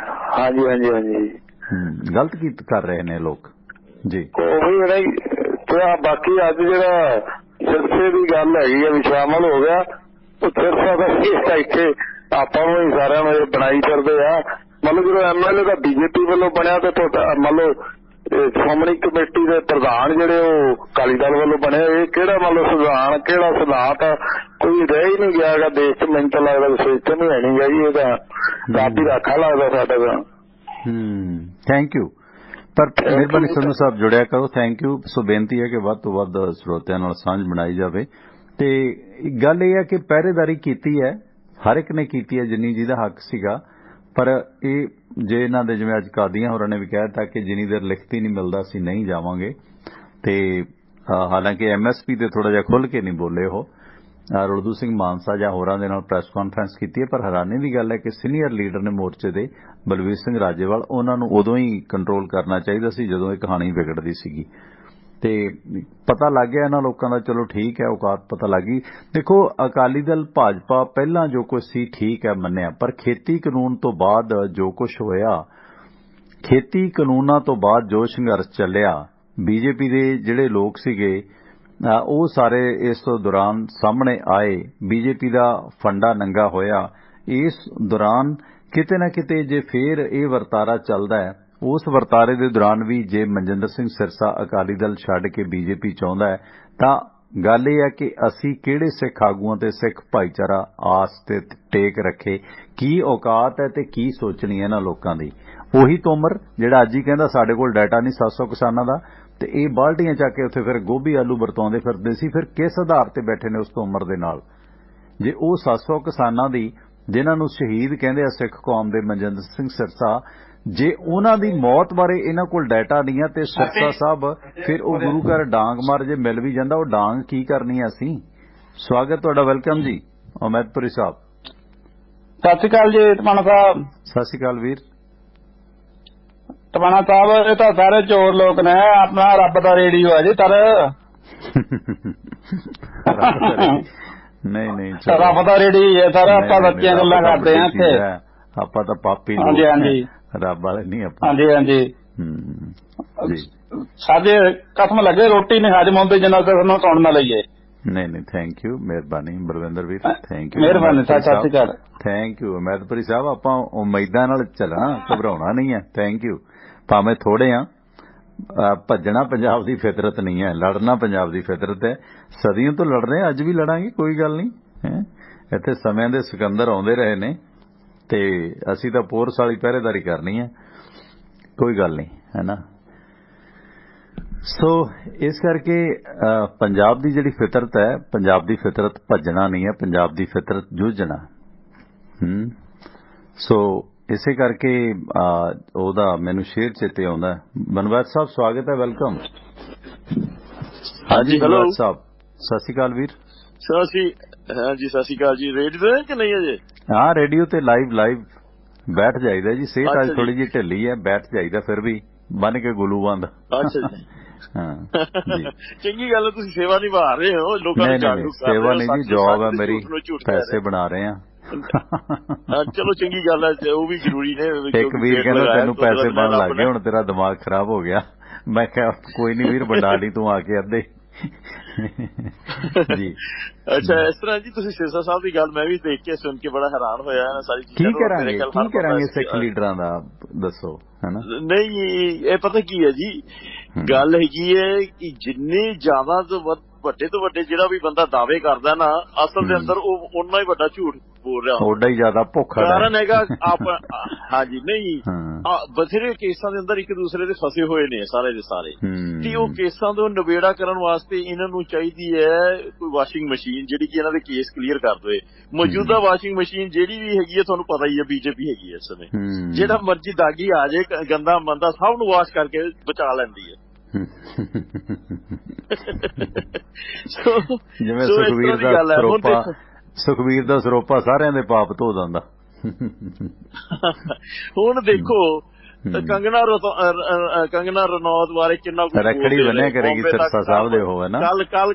ਹਾਂਜੀ ਹਾਂਜੀ ਹਾਂਜੀ। ਗਲਤ ਕੀ ਕਰ ਰਹੇ ਨੇ ਲੋਕ ਜੀ। ਉਹੀ ਨਹੀਂ ਤੇ ਬਾਕੀ ਅੱਜ ਜਿਹੜਾ ਸਿਰਸੇ ਦੀ ਗੱਲ ਹੈਗੀ ਹੈ ਵੀ ਸ਼ਾਮਲ ਹੋ ਗਿਆ, ਉਹ ਸਿਰਸਾ ਦਾ ਇੱਥੇ ਆਪਾਂ ਨੂੰ ਹੀ ਸਾਰਿਆਂ ਨੂੰ ਬਣਾਈ ਕਰਦੇ ਆ। ਮਤਲਬ ਜਦੋਂ MLA ਦਾ BJP ਵੱਲੋਂ ਬਣਿਆ ਤੇ ਮੰਨ ਲਓ ਸ਼੍ਰੋਮਣੀ ਕਮੇਟੀ ਦੇ ਪ੍ਰਧਾਨ ਜਿਹੜੇ ਉਹ ਅਕਾਲੀ ਦਲ ਵੱਲੋਂ ਬਣੇ। ਇਹ ਕਿਹੜਾ ਮੰਨ ਲਓ ਸੰਵਿਧਾਨ, ਕਿਹੜਾ ਸਿਧਾਂਤ ਕੋਈ ਰਹਿ ਹੀ ਨਹੀਂ ਗਿਆ ਦੇਸ਼ 'ਚ। ਮੈਨੂੰ ਤਾਂ ਲੱਗਦਾ ਸਿਸਟਮ ਹੀ ਹੈ ਨਹੀਂ ਗਾ ਜੀ, ਇਹਦਾ ਕਾਫੀ ਰਾਖਾ ਲੱਗਦਾ ਸਾਡਾ ਤਾਂ। Thank you. ਪਰ ਮਿਹਰਬਾਨੀ ਸੰਧੂ ਸਾਹਿਬ ਜੁੜਿਆ ਕਰੋ, ਥੈਂਕ ਯੂ। ਸੋ ਬੇਨਤੀ ਹੈ ਕਿ ਵੱਧ ਤੋਂ ਵੱਧ ਸਰੋਤਿਆਂ ਨਾਲ ਸਾਂਝ ਬਣਾਈ ਜਾਵੇ। ਤੇ ਗੱਲ ਇਹ ਹੈ ਕਿ ਪਹਿਰੇਦਾਰੀ ਕੀਤੀ ਹੈ, ਹਰ ਇੱਕ ਨੇ ਕੀਤੀ ਹੈ ਜਿੰਨੀ ਜਿਹਦਾ ਹੱਕ ਸੀਗਾ। ਪਰ ਇਹ ਜੇ ਇਹਨਾਂ ਦੇ ਜਿਵੇਂ ਅੱਜ ਕਾਦੀਆਂ ਹੋਰਾਂ ਨੇ ਵੀ ਕਹਿ ਦਿੱਤਾ ਕਿ ਜਿੰਨੀ ਦੇਰ ਲਿਖਤੀ ਨਹੀਂ ਮਿਲਦਾ ਅਸੀਂ ਨਹੀਂ ਜਾਵਾਂਗੇ। ਤੇ ਹਾਲਾਂਕਿ MSP ਤੇ ਥੋੜਾ ਜਿਹਾ ਖੁੱਲ੍ਹ ਕੇ ਨਹੀਂ ਬੋਲੇ ਉਹ। ਰੁਲਦੂ ਸਿੰਘ ਮਾਨਸਾ ਜਾਂ ਹੋਰਾਂ ਦੇ ਨਾਲ ਪ੍ਰੈਸ ਕਾਨਫਰੰਸ ਕੀਤੀ ਹੈ। ਪਰ ਹੈਰਾਨੀ ਦੀ ਗੱਲ ਹੈ ਕਿ ਸੀਨੀਅਰ ਲੀਡਰ ਨੇ ਮੋਰਚੇ ਦੇ ਬਲਵੀਰ ਸਿੰਘ ਰਾਜੇਵਾਲ, ਉਹਨਾਂ ਨੂੰ ਉਦੋਂ ਹੀ ਕੰਟਰੋਲ ਕਰਨਾ ਚਾਹੀਦਾ ਸੀ ਜਦੋਂ ਇਹ ਕਹਾਣੀ ਵਿਗੜਦੀ ਸੀਗੀ। ਤੇ ਪਤਾ ਲੱਗ ਗਿਆ ਇਹਨਾਂ ਲੋਕਾਂ ਦਾ, ਚਲੋ ਠੀਕ ਹੈ, ਔਕਾਤ ਪਤਾ ਲੱਗ ਗਈ। ਦੇਖੋ ਅਕਾਲੀ ਦਲ ਭਾਜਪਾ ਪਹਿਲਾਂ ਜੋ ਕੁਝ ਸੀ ਠੀਕ ਹੈ, ਮੰਨਿਆ, ਪਰ ਖੇਤੀ ਕਾਨੂੰਨ ਤੋਂ ਬਾਅਦ ਜੋ ਕੁਝ ਹੋਇਆ, ਖੇਤੀ ਕਾਨੂੰਨਾਂ ਤੋਂ ਬਾਅਦ ਜੋ ਸੰਘਰਸ਼ ਚੱਲਿਆ, BJP ਦੇ ਜਿਹੜੇ ਲੋਕ ਸੀਗੇ ਉਹ ਸਾਰੇ ਇਸ ਦੌਰਾਨ ਸਾਹਮਣੇ ਆਏ। BJP ਦਾ ਫੰਡਾ ਨੰਗਾ ਹੋਇਆ। ਇਸ ਦੌਰਾਨ ਕਿਤੇ ਨਾ ਕਿਤੇ ਜੇ ਫੇਰ ਇਹ ਵਰਤਾਰਾ ਚੱਲਦਾ ਹੈ, ਉਸ ਵਰਤਾਰੇ ਦੇ ਦੌਰਾਨ ਵੀ ਜੇ ਮਨਜਿੰਦਰ ਸਿੰਘ ਸਿਰਸਾ ਅਕਾਲੀ ਦਲ ਛੱਡ ਕੇ BJP ਚਾਹੁੰਦਾ ਹੈ, ਤਾਂ ਗੱਲ ਇਹ ਹੈ ਕਿ ਅਸੀਂ ਕਿਹੜੇ ਸਿੱਖ ਆਗੂਆਂ ਤੇ ਸਿੱਖ ਭਾਈਚਾਰਾ ਆਸ ਤੇ ਟੇਕ ਰੱਖੇ, ਕੀ ਔਕਾਤ ਹੈ ਤੇ ਕੀ ਸੋਚਣੀ ਹੈ ਇਹਨਾਂ ਲੋਕਾਂ ਦੀ। ਉਹੀ ਤੋਮਰ ਜਿਹੜਾ ਅੱਜ ਹੀ ਕਹਿੰਦਾ ਸਾਡੇ ਕੋਲ ਡਾਟਾ ਨਹੀਂ 700 ਕਿਸਾਨਾਂ ਦਾ, ਤੇ ਇਹ ਬਾਲਟੀਆਂ ਚੱਕ ਕੇ ਉੱਥੇ ਫਿਰ ਗੋਭੀ ਆਲੂ ਵਰਤਾਉਂਦੇ ਫਿਰਦੇ ਸੀ। ਫਿਰ ਕਿਸ ਆਧਾਰ ਤੇ ਬੈਠੇ ਨੇ ਉਸ ਤੋਮਰ ਦੇ ਨਾਲ? ਜੇ ਉਹ 700 ਕਿਸਾਨਾਂ ਦੀ ਜਿਨ੍ਹਾਂ ਨੂੰ ਸ਼ਹੀਦ ਕਹਿੰਦੇ ਆ ਸਿੱਖ ਕੌਮ ਦੇ ਮਨਜਿੰਦਰ ਸਿੰਘ ਸਿਰਸਾ, ਜੇ ਉਹਨਾਂ ਦੀ ਮੌਤ ਬਾਰੇ ਇਹਨਾਂ ਕੋਲ ਡਾਟਾ ਨਹੀਂ ਹੈ ਤੇ ਸਿਰਸਾ ਸਾਹਿਬ ਫਿਰ ਉਹ ਗੁਰੂ ਘਰ ਡਾਂਗ ਮਾਰ ਜੇ ਮਿਲ ਵੀ ਜਾਂਦਾ, ਉਹ ਡਾਂਗ ਕੀ ਕਰਨੀ ਹੈ ਅਸੀਂ? ਸਵਾਗਤ ਤੁਹਾਡਾ, ਵੈਲਕਮ ਜੀ ਅਮੈਦਪੁਰੀ ਸਾਹਿਬ। ਸਤਿ ਸ਼੍ਰੀ ਅਕਾਲ ਜੀ ਟਵਾਣਾ ਸਾਹਿਬ। ਸਤਿ ਸ਼੍ਰੀ ਅਕਾਲ ਵੀਰ। ਟਵਾਣਾ ਸਾਹਿਬ ਇਹ ਤਾਂ ਸਾਰੇ ਚੋਰ ਲੋਕ ਨੇ, ਆਪਣਾ ਰੱਬ ਦਾ ਰੇਡੀਓ ਹੈ ਜੀ ਤਰ। ਨਹੀਂ ਰੱਬ ਦਾ ਰੇਡੀਓ ਹੈ ਸਰ, ਆਪਾਂ ਬੱਚਿਆਂ ਗੱਲਾਂ ਕਰਦੇ ਆ ਇੱਥੇ। ਆਪਾਂ ਤਾਂ ਪਾਪੀ ਲੋਕ। ਹਾਂਜੀ ਹਾਂਜੀ, ਰੱਬ ਵਾਲੇ ਨਹੀਂ ਆਪਾਂ। ਹਾਂਜੀ ਹਾਂਜੀ। ਸਾਡੇ ਕਸਮ ਲੱਗੇ ਰੋਟੀ ਨਹੀਂ ਹਜਮ ਹੁੰਦੀ ਜਿੰਨਾ ਤੱਕ ਸਾਨੂੰ ਸੁਣ ਨਾ ਲਈਏ। ਨਹੀਂ ਥੈਂਕ ਯੂ, ਮਿਹਰਬਾਨੀ ਬਲਵਿੰਦਰ ਵੀਰ, ਥੈਂਕ ਯੂ। ਮਿਹਰਬਾਨੀ, ਸਤਿ ਸ਼੍ਰੀ ਅਕਾਲ। ਥੈਂਕ ਯੂ ਅਮੈਦਪੁਰੀ ਸਾਹਿਬ। ਆਪਾਂ ਉਮੀਦਾਂ ਨਾਲ ਚੱਲਣਾ, ਘਬਰਾਉਣਾ ਨਹੀਂ ਹੈ। Thank you. ਭਾਵੇਂ ਥੋੜੇ ਆ, ਭੱਜਣਾ ਪੰਜਾਬ ਦੀ ਫਿਤਰਤ ਨਹੀਂ ਹੈ, ਲੜਨਾ ਪੰਜਾਬ ਦੀ ਫਿਤਰਤ ਹੈ। ਸਦੀਆਂ ਤੋਂ ਲੜ ਰਹੇ, ਅੱਜ ਵੀ ਲੜਾਂਗੇ, ਕੋਈ ਗੱਲ ਨਹੀਂ। ਇੱਥੇ ਸਮਿਆਂ ਦੇ ਸਿਕੰਦਰ ਆਉਂਦੇ ਰਹੇ ਨੇ ਤੇ ਅਸੀਂ ਤਾਂ ਪੋਰਸ ਵਾਲੀ ਪਹਿਰੇਦਾਰੀ ਕਰਨੀ ਹੈ, ਕੋਈ ਗੱਲ ਨਹੀਂ, ਹੈ ਨਾ। ਸੋ ਇਸ ਕਰਕੇ ਪੰਜਾਬ ਦੀ ਜਿਹੜੀ ਫਿਤਰਤ ਹੈ, ਪੰਜਾਬ ਦੀ ਫਿਤਰਤ ਭੱਜਣਾ ਨਹੀਂ ਹੈ, ਪੰਜਾਬ ਦੀ ਫਿਤਰਤ ਜੂਝਣਾ। ਸੋ ਇਸੇ ਕਰਕੇ ਉਹਦਾ ਮੈਨੂੰ ਸ਼ੇਰ ਚੇਤੇ ਆਉਂਦਾ। ਬਨਵਾਸ ਸਾਹਿਬ ਸਵਾਗਤ ਹੈ, ਵੈਲਕਮ। ਹਾਂਜੀ ਬਨਵਾਸ ਸਾਹਿਬ, ਸਤਿ ਸ਼੍ਰੀ ਅਕਾਲ ਵੀਰ। ਹਾਂਜੀ ਸਤਿ ਸ਼੍ਰੀ ਅਕਾਲ ਜੀ। ਰੇਡੀਓ ਤੇ ਕਿ ਨਹੀਂ ਅਜੇ? ਹਾਂ ਰੇਡੀਓ ਤੇ ਲਾਈਵ ਬੈਠ ਜਾਈਦਾ ਜੀ, ਸਿਹਤ ਅੱਜ ਥੋੜੀ ਜਿਹੀ ਢਿੱਲੀ ਹੈ, ਬੈਠ ਜਾਈਦਾ ਫਿਰ ਵੀ ਬੰਨ ਕੇ ਗੁਲੂ ਬੰਦ। ਅੱਛਾ ਜੀ, ਹਾਂ ਚੰਗੀ ਗੱਲ ਹੈ, ਤੁਸੀਂ ਸੇਵਾ ਨਿਭਾ ਰਹੇ ਹੋ, ਲੋਕਾਂ ਨੂੰ ਜਾਗਰੂਕ ਕਰ ਰਹੇ ਹੋ। ਸੇਵਾ ਨਹੀਂ ਜੀ, ਜੌਬ ਹੈ ਮੇਰੀ, ਪੈਸੇ ਬਣਾ ਰਹੇ ਆ। ਚਲੋ ਚੰਗੀ ਗੱਲ ਹੈ, ਉਹ ਵੀ ਜ਼ਰੂਰੀ ਨੇ। ਇੱਕ ਵੀਰ ਕਹਿੰਦਾ ਤੈਨੂੰ ਪੈਸੇ ਬਣ ਲੱਗ ਗਏ, ਹੁਣ ਤੇਰਾ ਦਿਮਾਗ ਖਰਾਬ ਹੋ ਗਿਆ। ਮੈਂ ਕਿਹਾ ਕੋਈ ਨੀ ਵੀਰ, ਬਣਾ ਲਈ ਤੂੰ ਆ ਕੇ ਅੱਧੇ ਜੀ। ਅੱਛਾ, ਇਸ ਤਰ੍ਹਾਂ ਜੀ ਤੁਸੀਂ ਸਿਰਸਾ ਸਾਹਿਬ ਦੀ ਗੱਲ ਮੈਂ ਵੀ ਦੇਖ ਕੇ ਸੁਣ ਕੇ ਬੜਾ ਹੈਰਾਨ ਹੋਇਆ ਨਾ ਸਾਰੀ ਚੀਜ਼ਾਂ। ਕੀ ਕਰਾਂਗੇ ਸਿੱਖ ਲੀਡਰਾਂ ਦਾ ਦੱਸੋ, ਹੈਨਾ? ਨਹੀਂ, ਇਹ ਪਤਾ ਕੀ ਹੈ ਜੀ, ਗੱਲ ਹੈਗੀ ਹੈ ਕਿ ਜਿੰਨੇ ਜ਼ਿਆਦਾ ਤੋਂ ਵੱਡੇ ਤੋਂ ਵੱਡੇ ਜਿਹੜਾ ਵੀ ਬੰਦਾ ਦਾਅਵੇ ਕਰਦਾ ਨਾ, ਅਸਲ ਦੇ ਅੰਦਰ ਉਹ ਓਨਾ ਹੀ ਵੱਡਾ ਝੂਠ ਬੋਲ ਰਿਹਾ, ਓਡਾ ਹੀ ਜ਼ਿਆਦਾ ਭੁੱਖਾ ਕਾਰਨ ਹੈਗਾ। ਹਾਂਜੀ, ਨਹੀਂ ਬਥੇਰੇ ਕੇਸਾਂ ਦੇ ਅੰਦਰ ਇੱਕ ਦੂਸਰੇ ਦੇ ਫਸੇ ਹੋਏ ਨੇ ਸਾਰੇ ਦੇ ਸਾਰੇ, ਤੇ ਉਹ ਕੇਸਾਂ ਤੋਂ ਨਿਬੇੜਾ ਕਰਨ ਵਾਸਤੇ ਇਹਨਾਂ ਨੂੰ ਚਾਹੀਦੀ ਹੈ ਕੋਈ ਵਾਸ਼ਿੰਗ ਮਸ਼ੀਨ ਜਿਹੜੀ ਕਿ ਇਹਨਾਂ ਦੇ ਕੇਸ ਕਲੀਅਰ ਕਰ ਦੇਵੇ। ਮੌਜੂਦਾ ਵਾਸ਼ਿੰਗ ਮਸ਼ੀਨ ਜਿਹੜੀ ਵੀ ਹੈਗੀ ਹੈ, ਤੁਹਾਨੂੰ ਪਤਾ ਹੀ ਹੈ, ਬੀਜੇਪੀ ਹੈਗੀ ਹੈ ਇਸ ਸਮੇਂ। ਜਿਹੜਾ ਮਰਜ਼ੀ ਦਾਗੀ ਆ ਜਾਏ, ਗੰਦਾ ਮੰਦਾ, ਸਭ ਨੂੰ ਵਾਸ਼ ਕਰਕੇ ਬਚਾ ਲੈਂਦੀ ਹੈ। ਜਿਵੇਂ ਸੁਖਬੀਰ ਦਾ ਸਰੋਪਾ ਸਾਰਿਆਂ ਦੇ ਪਾਪ ਧੋ ਦਿੰਦਾ। ਹੁਣ ਦੇਖੋ ਕੰਗਨਾ ਰਣੌਤ ਬਾਰੇ ਕਿੰਨਾ ਕੁ ਰੱਖੜੀ ਬੰਨਿਆ ਕਰੇਗੀ ਸਿਰਸਾ ਸਾਹਿਬ ਦੇ ਹੋਵੇ ਨਾ।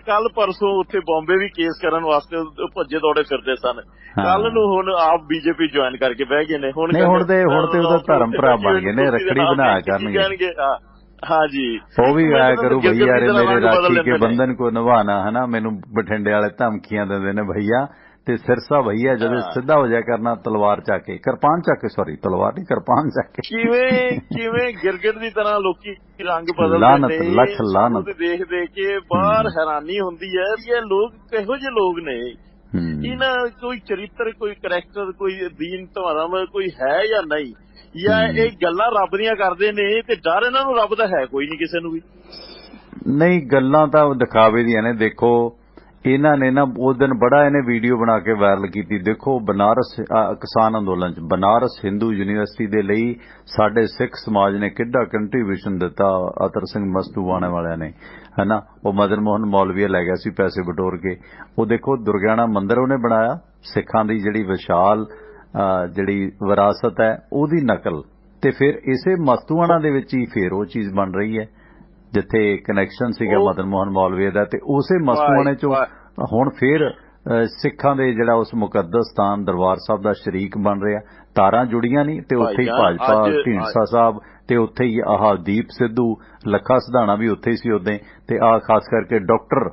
ਕੱਲ ਪਰਸੋਂ ਉੱਥੇ ਬੰਬੇ ਵੀ ਕੇਸ ਕਰਨ ਵਾਸਤੇ ਭੱਜੇ ਦੌੜੇ ਫਿਰਦੇ ਸਨ। ਕੱਲ ਨੂੰ ਹੁਣ ਆਪ ਬੀਜੇਪੀ ਜੁਆਇਨ ਕਰਕੇ ਬਹਿ ਗਏ ਨੇ। ਹੁਣ ਤੇ ਉਹਦਾ ਧਰਮ ਭਰਾ ਬਣ ਗਏ ਨੇ, ਰੱਖੜੀ ਬਣਾਇਆ ਕਰਨਗੇ। हाँ जी, वो भी आया करू भैया रे मेरे राखी के बंधन को निभाना, है ना। मैनू बठिंडे वाले धमकियां देंदे ने भैया, ते सिरसा भैया जदों सीधा हो जाया करना तलवार चाके, किरपान चाके, सॉरी तलवार नहीं, किरपान चाके। किवें गिरगिट दी तरह लोकी रंग बदलदे ने, लख लानत देख के बाहर हैरानी हुंदी है। ये लोग किहो जे लोग ने, इन्हां कोई चरित्र, कोई करैक्टर, कोई दीन धर्म कोई है या नहीं, या ਇਹ ਗੱਲਾਂ ਰੱਬ ਦੀਆਂ ਕਰਦੇ ਨੇ ਤੇ ਡਰ ਇਹਨਾਂ ਨੂੰ ਰੱਬ ਦਾ ਹੈ ਕੋਈ ਨਹੀਂ ਕਿਸੇ ਨੂੰ ਵੀ। ਨਹੀਂ, ਗੱਲਾਂ ਤਾਂ ਦਿਖਾਵੇ ਦੀਆਂ ਨੇ। ਦੇਖੋ ਇਹਨਾਂ ਨੇ ਨਾ ਉਸ ਦਿਨ ਬੜਾ ਇਹਨੇ ਵੀਡੀਓ ਬਣਾ ਕੇ ਵਾਇਰਲ ਕੀਤੀ। ਦੇਖੋ ਬਨਾਰਸ ਕਿਸਾਨ ਅੰਦੋਲਨ ਚ ਬਨਾਰਸ ਹਿੰਦੂ ਯੂਨੀਵਰਸਿਟੀ ਦੇ ਲਈ ਸਾਡੇ ਸਿੱਖ ਸਮਾਜ ਨੇ ਕਿੱਡਾ ਕੰਟਰੀਬਿਊਸ਼ਨ ਦਿੱਤਾ, ਅਤਰ ਸਿੰਘ ਮਸਤੂਵਾਣੇ ਵਾਲਿਆਂ ਨੇ, ਹੈ ਨਾ। ਉਹ ਮਦਨ ਮੋਹਨ ਮੌਲਵੀਆ ਲੈ ਗਿਆ ਸੀ ਪੈਸੇ ਬਟੋਰ ਕੇ। ਉਹ ਦੇਖੋ ਦੁਰਗਿਆਣਾ ਮੰਦਿਰ ਉਹਨੇ ਬਣਾਇਆ, ਸਿੱਖਾਂ ਦੀ ਜਿਹੜੀ ਵਿਸ਼ਾਲ ਜਿਹੜੀ ਵਿਰਾਸਤ ਹੈ ਉਹਦੀ ਨਕਲ, ਤੇ ਫਿਰ ਇਸੇ ਮਸਤੂਆਣਾ ਦੇ ਵਿੱਚ ਹੀ ਫਿਰ ਉਹ ਚੀਜ਼ ਬਣ ਰਹੀ ਹੈ ਜਿੱਥੇ ਕਨੈਕਸ਼ਨ ਸੀਗਾ ਮਦਨ ਮੋਹਨ ਮੌਲਵੀ ਦਾ, ਤੇ ਉਸੇ ਮਸਤੂਆਣੇ ਚੋਂ ਹੁਣ ਫਿਰ ਸਿੱਖਾਂ ਦੇ ਜਿਹੜਾ ਉਸ ਮੁਕੱਦਸ ਸਥਾਨ ਦਰਬਾਰ ਸਾਹਿਬ ਦਾ ਸ਼ਰੀਕ ਬਣ ਰਿਹਾ। ਤਾਰਾਂ ਜੁੜੀਆਂ ਨਹੀਂ, ਤੇ ਉੱਥੇ ਹੀ ਭਾਜਪਾ ਢੀਂਡਸਾ ਸਾਹਿਬ, ਤੇ ਉੱਥੇ ਹੀ ਆਹ ਦੀਪ ਸਿੱਧੂ, ਲੱਖਾ ਸਿਧਾਣਾ ਵੀ ਉੱਥੇ ਹੀ ਸੀ ਉਦੋਂ, ਤੇ ਆਹ ਖਾਸ ਕਰਕੇ ਡਾਕਟਰ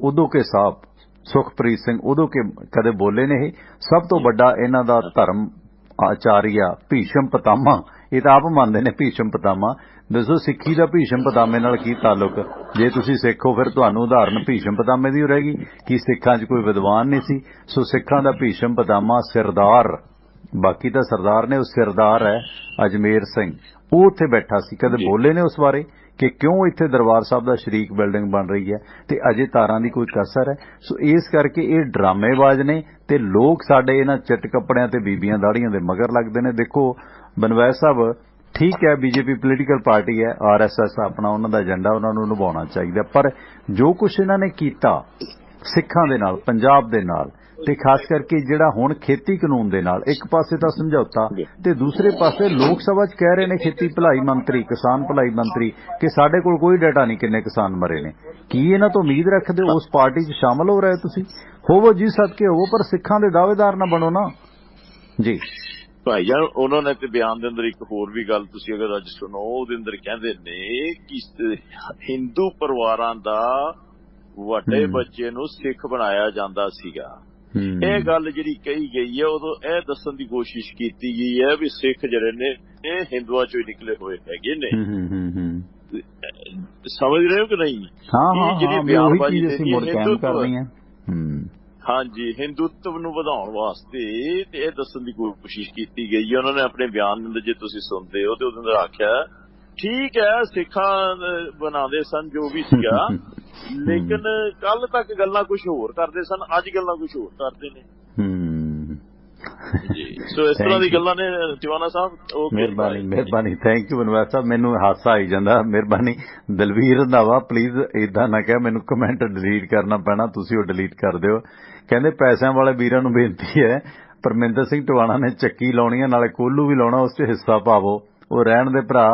ਉਦੋਂ ਕੇ ਸਾਹਿਬ ਸੁਖਪ੍ਰੀਤ ਸਿੰਘ ਉਦੋਂ ਕੇ ਕਦੇ ਬੋਲੇ ਨੇ। ਇਹ ਸਭ ਤੋਂ ਵੱਡਾ ਇਹਨਾਂ ਦਾ ਧਰਮ ਆਚਾਰੀਆ ਭੀਸ਼ਮ ਪਿਤਾਮਾ, ਇਹ ਤਾਂ ਆਪ ਮੰਨਦੇ ਨੇ ਭੀਸ਼ਮ ਪਿਤਾਮਾ। ਦੱਸੋ ਸਿੱਖੀ ਦਾ ਭੀਸ਼ਮ ਪਿਤਾਮੇ ਨਾਲ ਕੀ ਤਾਲੁਕ? ਜੇ ਤੁਸੀਂ ਸਿੱਖ ਹੋ ਫਿਰ ਤੁਹਾਨੂੰ ਉਦਾਹਰਨ ਭੀਸ਼ਮ ਪਿਤਾਮੇ ਦੀ ਰਹੇਗੀ ਕਿ ਸਿੱਖਾਂ 'ਚ ਕੋਈ ਵਿਦਵਾਨ ਨਹੀਂ ਸੀ। ਸੋ ਸਿੱਖਾਂ ਦਾ ਭੀਸ਼ਮ ਪਿਤਾਮਾ ਸਿਰਦਾਰ, ਬਾਕੀ ਤਾਂ ਸਰਦਾਰ ਨੇ, ਉਹ ਸਿਰਦਾਰ ਹੈ ਅਜਮੇਰ ਸਿੰਘ, ਉਹ ਉੱਥੇ ਬੈਠਾ ਸੀ। ਕਦੇ ਬੋਲੇ ਨੇ ਉਸ ਬਾਰੇ ਕਿ ਕਿਉਂ ਇੱਥੇ ਦਰਬਾਰ ਸਾਹਿਬ ਦਾ ਸ਼ਰੀਕ ਬਿਲਡਿੰਗ ਬਣ ਰਹੀ ਹੈ ਤੇ ਅਜੇ ਤਾਰਾਂ ਦੀ ਕੋਈ ਕਸਰ ਹੈ? ਸੋ ਇਸ ਕਰਕੇ ਇਹ ਡਰਾਮੇਬਾਜ਼ ਨੇ ਤੇ ਲੋਕ ਸਾਡੇ ਇਹਨਾਂ ਚਿੱਟ ਕੱਪੜਿਆਂ ਤੇ ਬੀਬੀਆਂ ਦਾੜੀਆਂ ਦੇ ਮਗਰ ਲੱਗਦੇ ਨੇ। ਦੇਖੋ ਬਨਵੈਦ ਸਾਹਿਬ ਠੀਕ ਹੈ, ਬੀਜੇਪੀ ਪੋਲੀਟੀਕਲ ਪਾਰਟੀ ਹੈ, RSS ਆਪਣਾ ਉਹਨਾਂ ਦਾ ਏਜੰਡਾ, ਉਹਨਾਂ ਨੂੰ ਨਿਭਾਉਣਾ ਚਾਹੀਦਾ, ਪਰ ਜੋ ਕੁਝ ਇਹਨਾਂ ਨੇ ਕੀਤਾ ਸਿੱਖਾਂ ਦੇ ਨਾਲ, ਪੰਜਾਬ ਦੇ ਨਾਲ, ਤੇ ਖਾਸ ਕਰਕੇ ਜਿਹੜਾ ਹੁਣ ਖੇਤੀ ਕਾਨੂੰਨ ਦੇ ਨਾਲ, ਇੱਕ ਪਾਸੇ ਤਾਂ ਸਮਝੌਤਾ ਤੇ ਦੂਸਰੇ ਪਾਸੇ ਲੋਕ ਸਭਾ 'ਚ ਕਹਿ ਰਹੇ ਨੇ ਖੇਤੀ ਭਲਾਈ ਮੰਤਰੀ, ਕਿਸਾਨ ਭਲਾਈ ਮੰਤਰੀ, ਕਿ ਸਾਡੇ ਕੋਲ ਕੋਈ ਡਾਟਾ ਨਹੀਂ ਕਿੰਨੇ ਕਿਸਾਨ ਮਰੇ ਨੇ। ਕੀ ਇਹਨਾਂ ਤੋਂ ਉਮੀਦ ਰੱਖਦੇ ਹੋ ਉਸ ਪਾਰਟੀ 'ਚ ਸ਼ਾਮਲ ਹੋ ਰਹੇ ਤੁਸੀਂ? ਹੋਵੋ ਜੀ, ਸਦਕੇ ਹੋਵੋ, ਪਰ ਸਿੱਖਾਂ ਦੇ ਦਾਅਵੇਦਾਰ ਨਾ ਬਣੋ ਨਾ ਜੀ। ਭਾਈ ਜਾਨ ਉਹਨਾਂ ਨੇ ਤੇ ਬਿਆਨ ਦੇ ਅੰਦਰ ਇੱਕ ਹੋਰ ਵੀ ਗੱਲ ਤੁਸੀਂ ਅਗਰ ਅੱਜ ਸੁਣੋ, ਉਹਦੇ ਅੰਦਰ ਕਹਿੰਦੇ ਨੇ ਕਿ ਹਿੰਦੂ ਪਰਿਵਾਰਾਂ ਦਾ ਵੱਡੇ ਬੱਚੇ ਨੂੰ ਸਿੱਖ ਬਣਾਇਆ ਜਾਂਦਾ ਸੀਗਾ। ਇਹ ਗੱਲ ਜਿਹੜੀ ਕਹੀ ਗਈ ਹੈ ਉਦੋਂ ਇਹ ਦੱਸਣ ਦੀ ਕੋਸ਼ਿਸ਼ ਕੀਤੀ ਗਈ ਹੈ ਵੀ ਸਿੱਖ ਜਿਹੜੇ ਨੇ ਇਹ ਹਿੰਦੂਆਂ ਚੋਂ ਹੀ ਨਿਕਲੇ ਹੋਏ ਹੈਗੇ ਨੇ। ਸਮਝ ਰਹੇ ਹੋ ਕਿ ਨਹੀਂ? ਇਹ ਜਿਹੜੀ ਬਿਆਨਬਾਜ਼ੀ ਹਾਂਜੀ ਹਿੰਦੂਤਵ ਨੂੰ ਵਧਾਉਣ ਵਾਸਤੇ ਤੇ ਇਹ ਦੱਸਣ ਦੀ ਕੋਸ਼ਿਸ਼ ਕੀਤੀ ਗਈ ਹੈ। ਉਹਨਾਂ ਨੇ ਆਪਣੇ ਬਿਆਨ ਦੇ ਅੰਦਰ ਜੇ ਤੁਸੀਂ ਸੁਣਦੇ ਹੋ ਤੇ ਉਹਦੇ ਅੰਦਰ ਆਖਿਆ ਠੀਕ ਹੈ ਸਿੱਖਾਂ ਬਣਾਉਂਦੇ ਸਨ ਜੋ ਵੀ ਸੀਗਾ, ਲੇਕਿਨ ਕੱਲ ਤੱਕ ਗੱਲਾਂ ਕੁਝ ਹੋਰ ਕਰਦੇ ਸਨ, ਅੱਜ ਗੱਲਾਂ ਕੁਝ ਹੋਰ ਕਰਦੇ ਨੇ ਜੀ। ਸੋ ਇਸ ਤਰ੍ਹਾਂ ਦੀ ਗੱਲਾਂ ਨੇ ਟਿਵਾਣਾ ਸਾਹਿਬ। ਮਿਹਰਬਾਨੀ, ਥੈਂਕ ਯੂ ਬਨਵਾਸ ਸਾਹਿਬ। ਮੈਨੂੰ ਹਾਸਾ ਆਈ ਜਾਂਦਾ, ਮਿਹਰਬਾਨੀ। ਦਲਵੀਰ ਰੰਧਾਵਾ ਪਲੀਜ਼ ਏਦਾਂ ਨਾ ਕਹਿ ਮੈਨੂੰ ਕਮੈਂਟ ਡਿਲੀਟ ਕਰਨਾ ਪੈਣਾ, ਤੁਸੀਂ ਉਹ ਡਿਲੀਟ ਕਰ ਦਿਓ। ਕਹਿੰਦੇ ਪੈਸਿਆਂ ਵਾਲੇ ਵੀਰਾਂ ਨੂੰ ਬੇਨਤੀ ਹੈ ਪਰਮਿੰਦਰ ਸਿੰਘ ਟਵਾਣਾ ਨੇ ਚੱਕੀ ਲਾਉਣੀ ਆ, ਨਾਲੇ ਕੋਲੂ ਵੀ ਲਾਉਣਾ, ਉਸ 'ਚ ਹਿੱਸਾ ਪਾਵੋ। ਉਹ ਰਹਿਣ ਦੇ ਭਰਾ,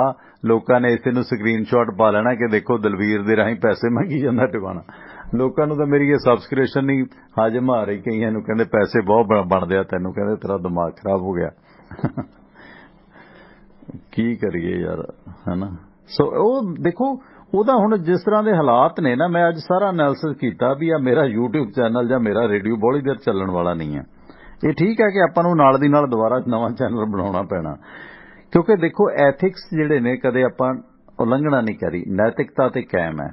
ਲੋਕਾਂ ਨੇ ਇਸੇ ਨੂੰ ਸਕਰੀਨਸ਼ਾਟ ਪਾ ਲੈਣਾ ਕਿ ਦੇਖੋ ਦਲਵੀਰ ਦੇ ਰਾਹੀਂ ਪੈਸੇ ਮੰਗੀ ਜਾਂਦਾ ਟਵਾਣਾ। ਲੋਕਾਂ ਨੂੰ ਤਾਂ ਮੇਰੀ ਇਹ ਸਬਸਕ੍ਰਿਪਸ਼ਨ ਨਹੀਂ ਹਜਮ ਆ ਰਹੀ, ਕਈਆਂ ਨੂੰ ਕਹਿੰਦੇ ਪੈਸੇ ਬਹੁਤ ਬਣਦੇ ਆ ਤੈਨੂੰ, ਕਹਿੰਦੇ ਤੇਰਾ ਦਿਮਾਗ ਖਰਾਬ ਹੋ ਗਿਆ। ਕੀ ਕਰੀਏ ਯਾਰ, ਹਨਾ। ਸੋ ਉਹ ਦੇਖੋ ਉਹਦਾ ਹੁਣ ਜਿਸ ਤਰ੍ਹਾਂ ਦੇ ਹਾਲਾਤ ਨੇ ਨਾ, ਮੈਂ ਅੱਜ ਸਾਰਾ ਐਨਾਲਿਸਿਸ ਕੀਤਾ ਵੀ ਆ ਮੇਰਾ YouTube ਚੈਨਲ ਜਾਂ ਮੇਰਾ ਰੇਡੀਓ ਬੜੀ ਦੇਰ ਚੱਲਣ ਵਾਲਾ ਨਹੀਂ ਹੈ। ਇਹ ਠੀਕ ਹੈ ਕਿ ਆਪਾਂ ਨੂੰ ਨਾਲ ਦੀ ਨਾਲ ਦੁਬਾਰਾ ਨਵਾਂ ਚੈਨਲ ਬਣਾਉਣਾ ਪੈਣਾ, ਕਿਉਂਕਿ ਦੇਖੋ ਐਥਿਕਸ ਜਿਹੜੇ ਨੇ ਕਦੇ ਆਪਾਂ ਉਲੰਘਣਾ ਨਹੀਂ ਕਰੀ, ਨੈਤਿਕਤਾ ਤੇ ਕਾਇਮ ਹੈ।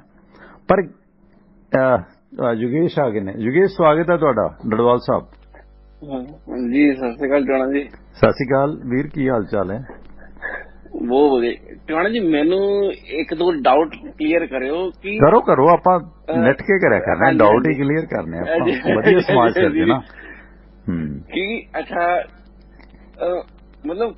ਪਰ ਯੋਗੇਸ਼ ਆ ਗਏ ਨੇ। ਯੋਗੇਸ਼, ਸਵਾਗਤ ਹੈ ਤੁਹਾਡਾ ਡੜਵਾਲ ਸਾਹਿਬ। ਜੀ ਸਤਿ ਸ਼੍ਰੀ ਅਕਾਲ ਟਿਵਾਣਾ ਜੀ। ਸਤਿ ਸ਼੍ਰੀ ਅਕਾਲ ਵੀਰ, ਕੀ ਹਾਲ ਚਾਲ ਹੈ? ਬਹੁਤ ਵਧੀਆ ਟਿਵਾਣਾ ਜੀ। ਮੈਨੂੰ ਇੱਕ ਦੋ ਡਾਊਟ ਕਲੀਅਰ ਕਰਿਓ ਕਿ ਕਰੋ ਆਪਾਂ ਨੈਟ ਕੇ ਕਰਿਆ ਕਰਨਾ, ਡਾਊਟ ਹੀ ਕਲੀਅਰ ਕਰਨੇ ਆਪਾਂ, ਵਧੀਆ ਸਮਾਜ ਕਰਦੇ ਨਾ। ਕਿ ਅੱਛਾ ਮਤਲਬ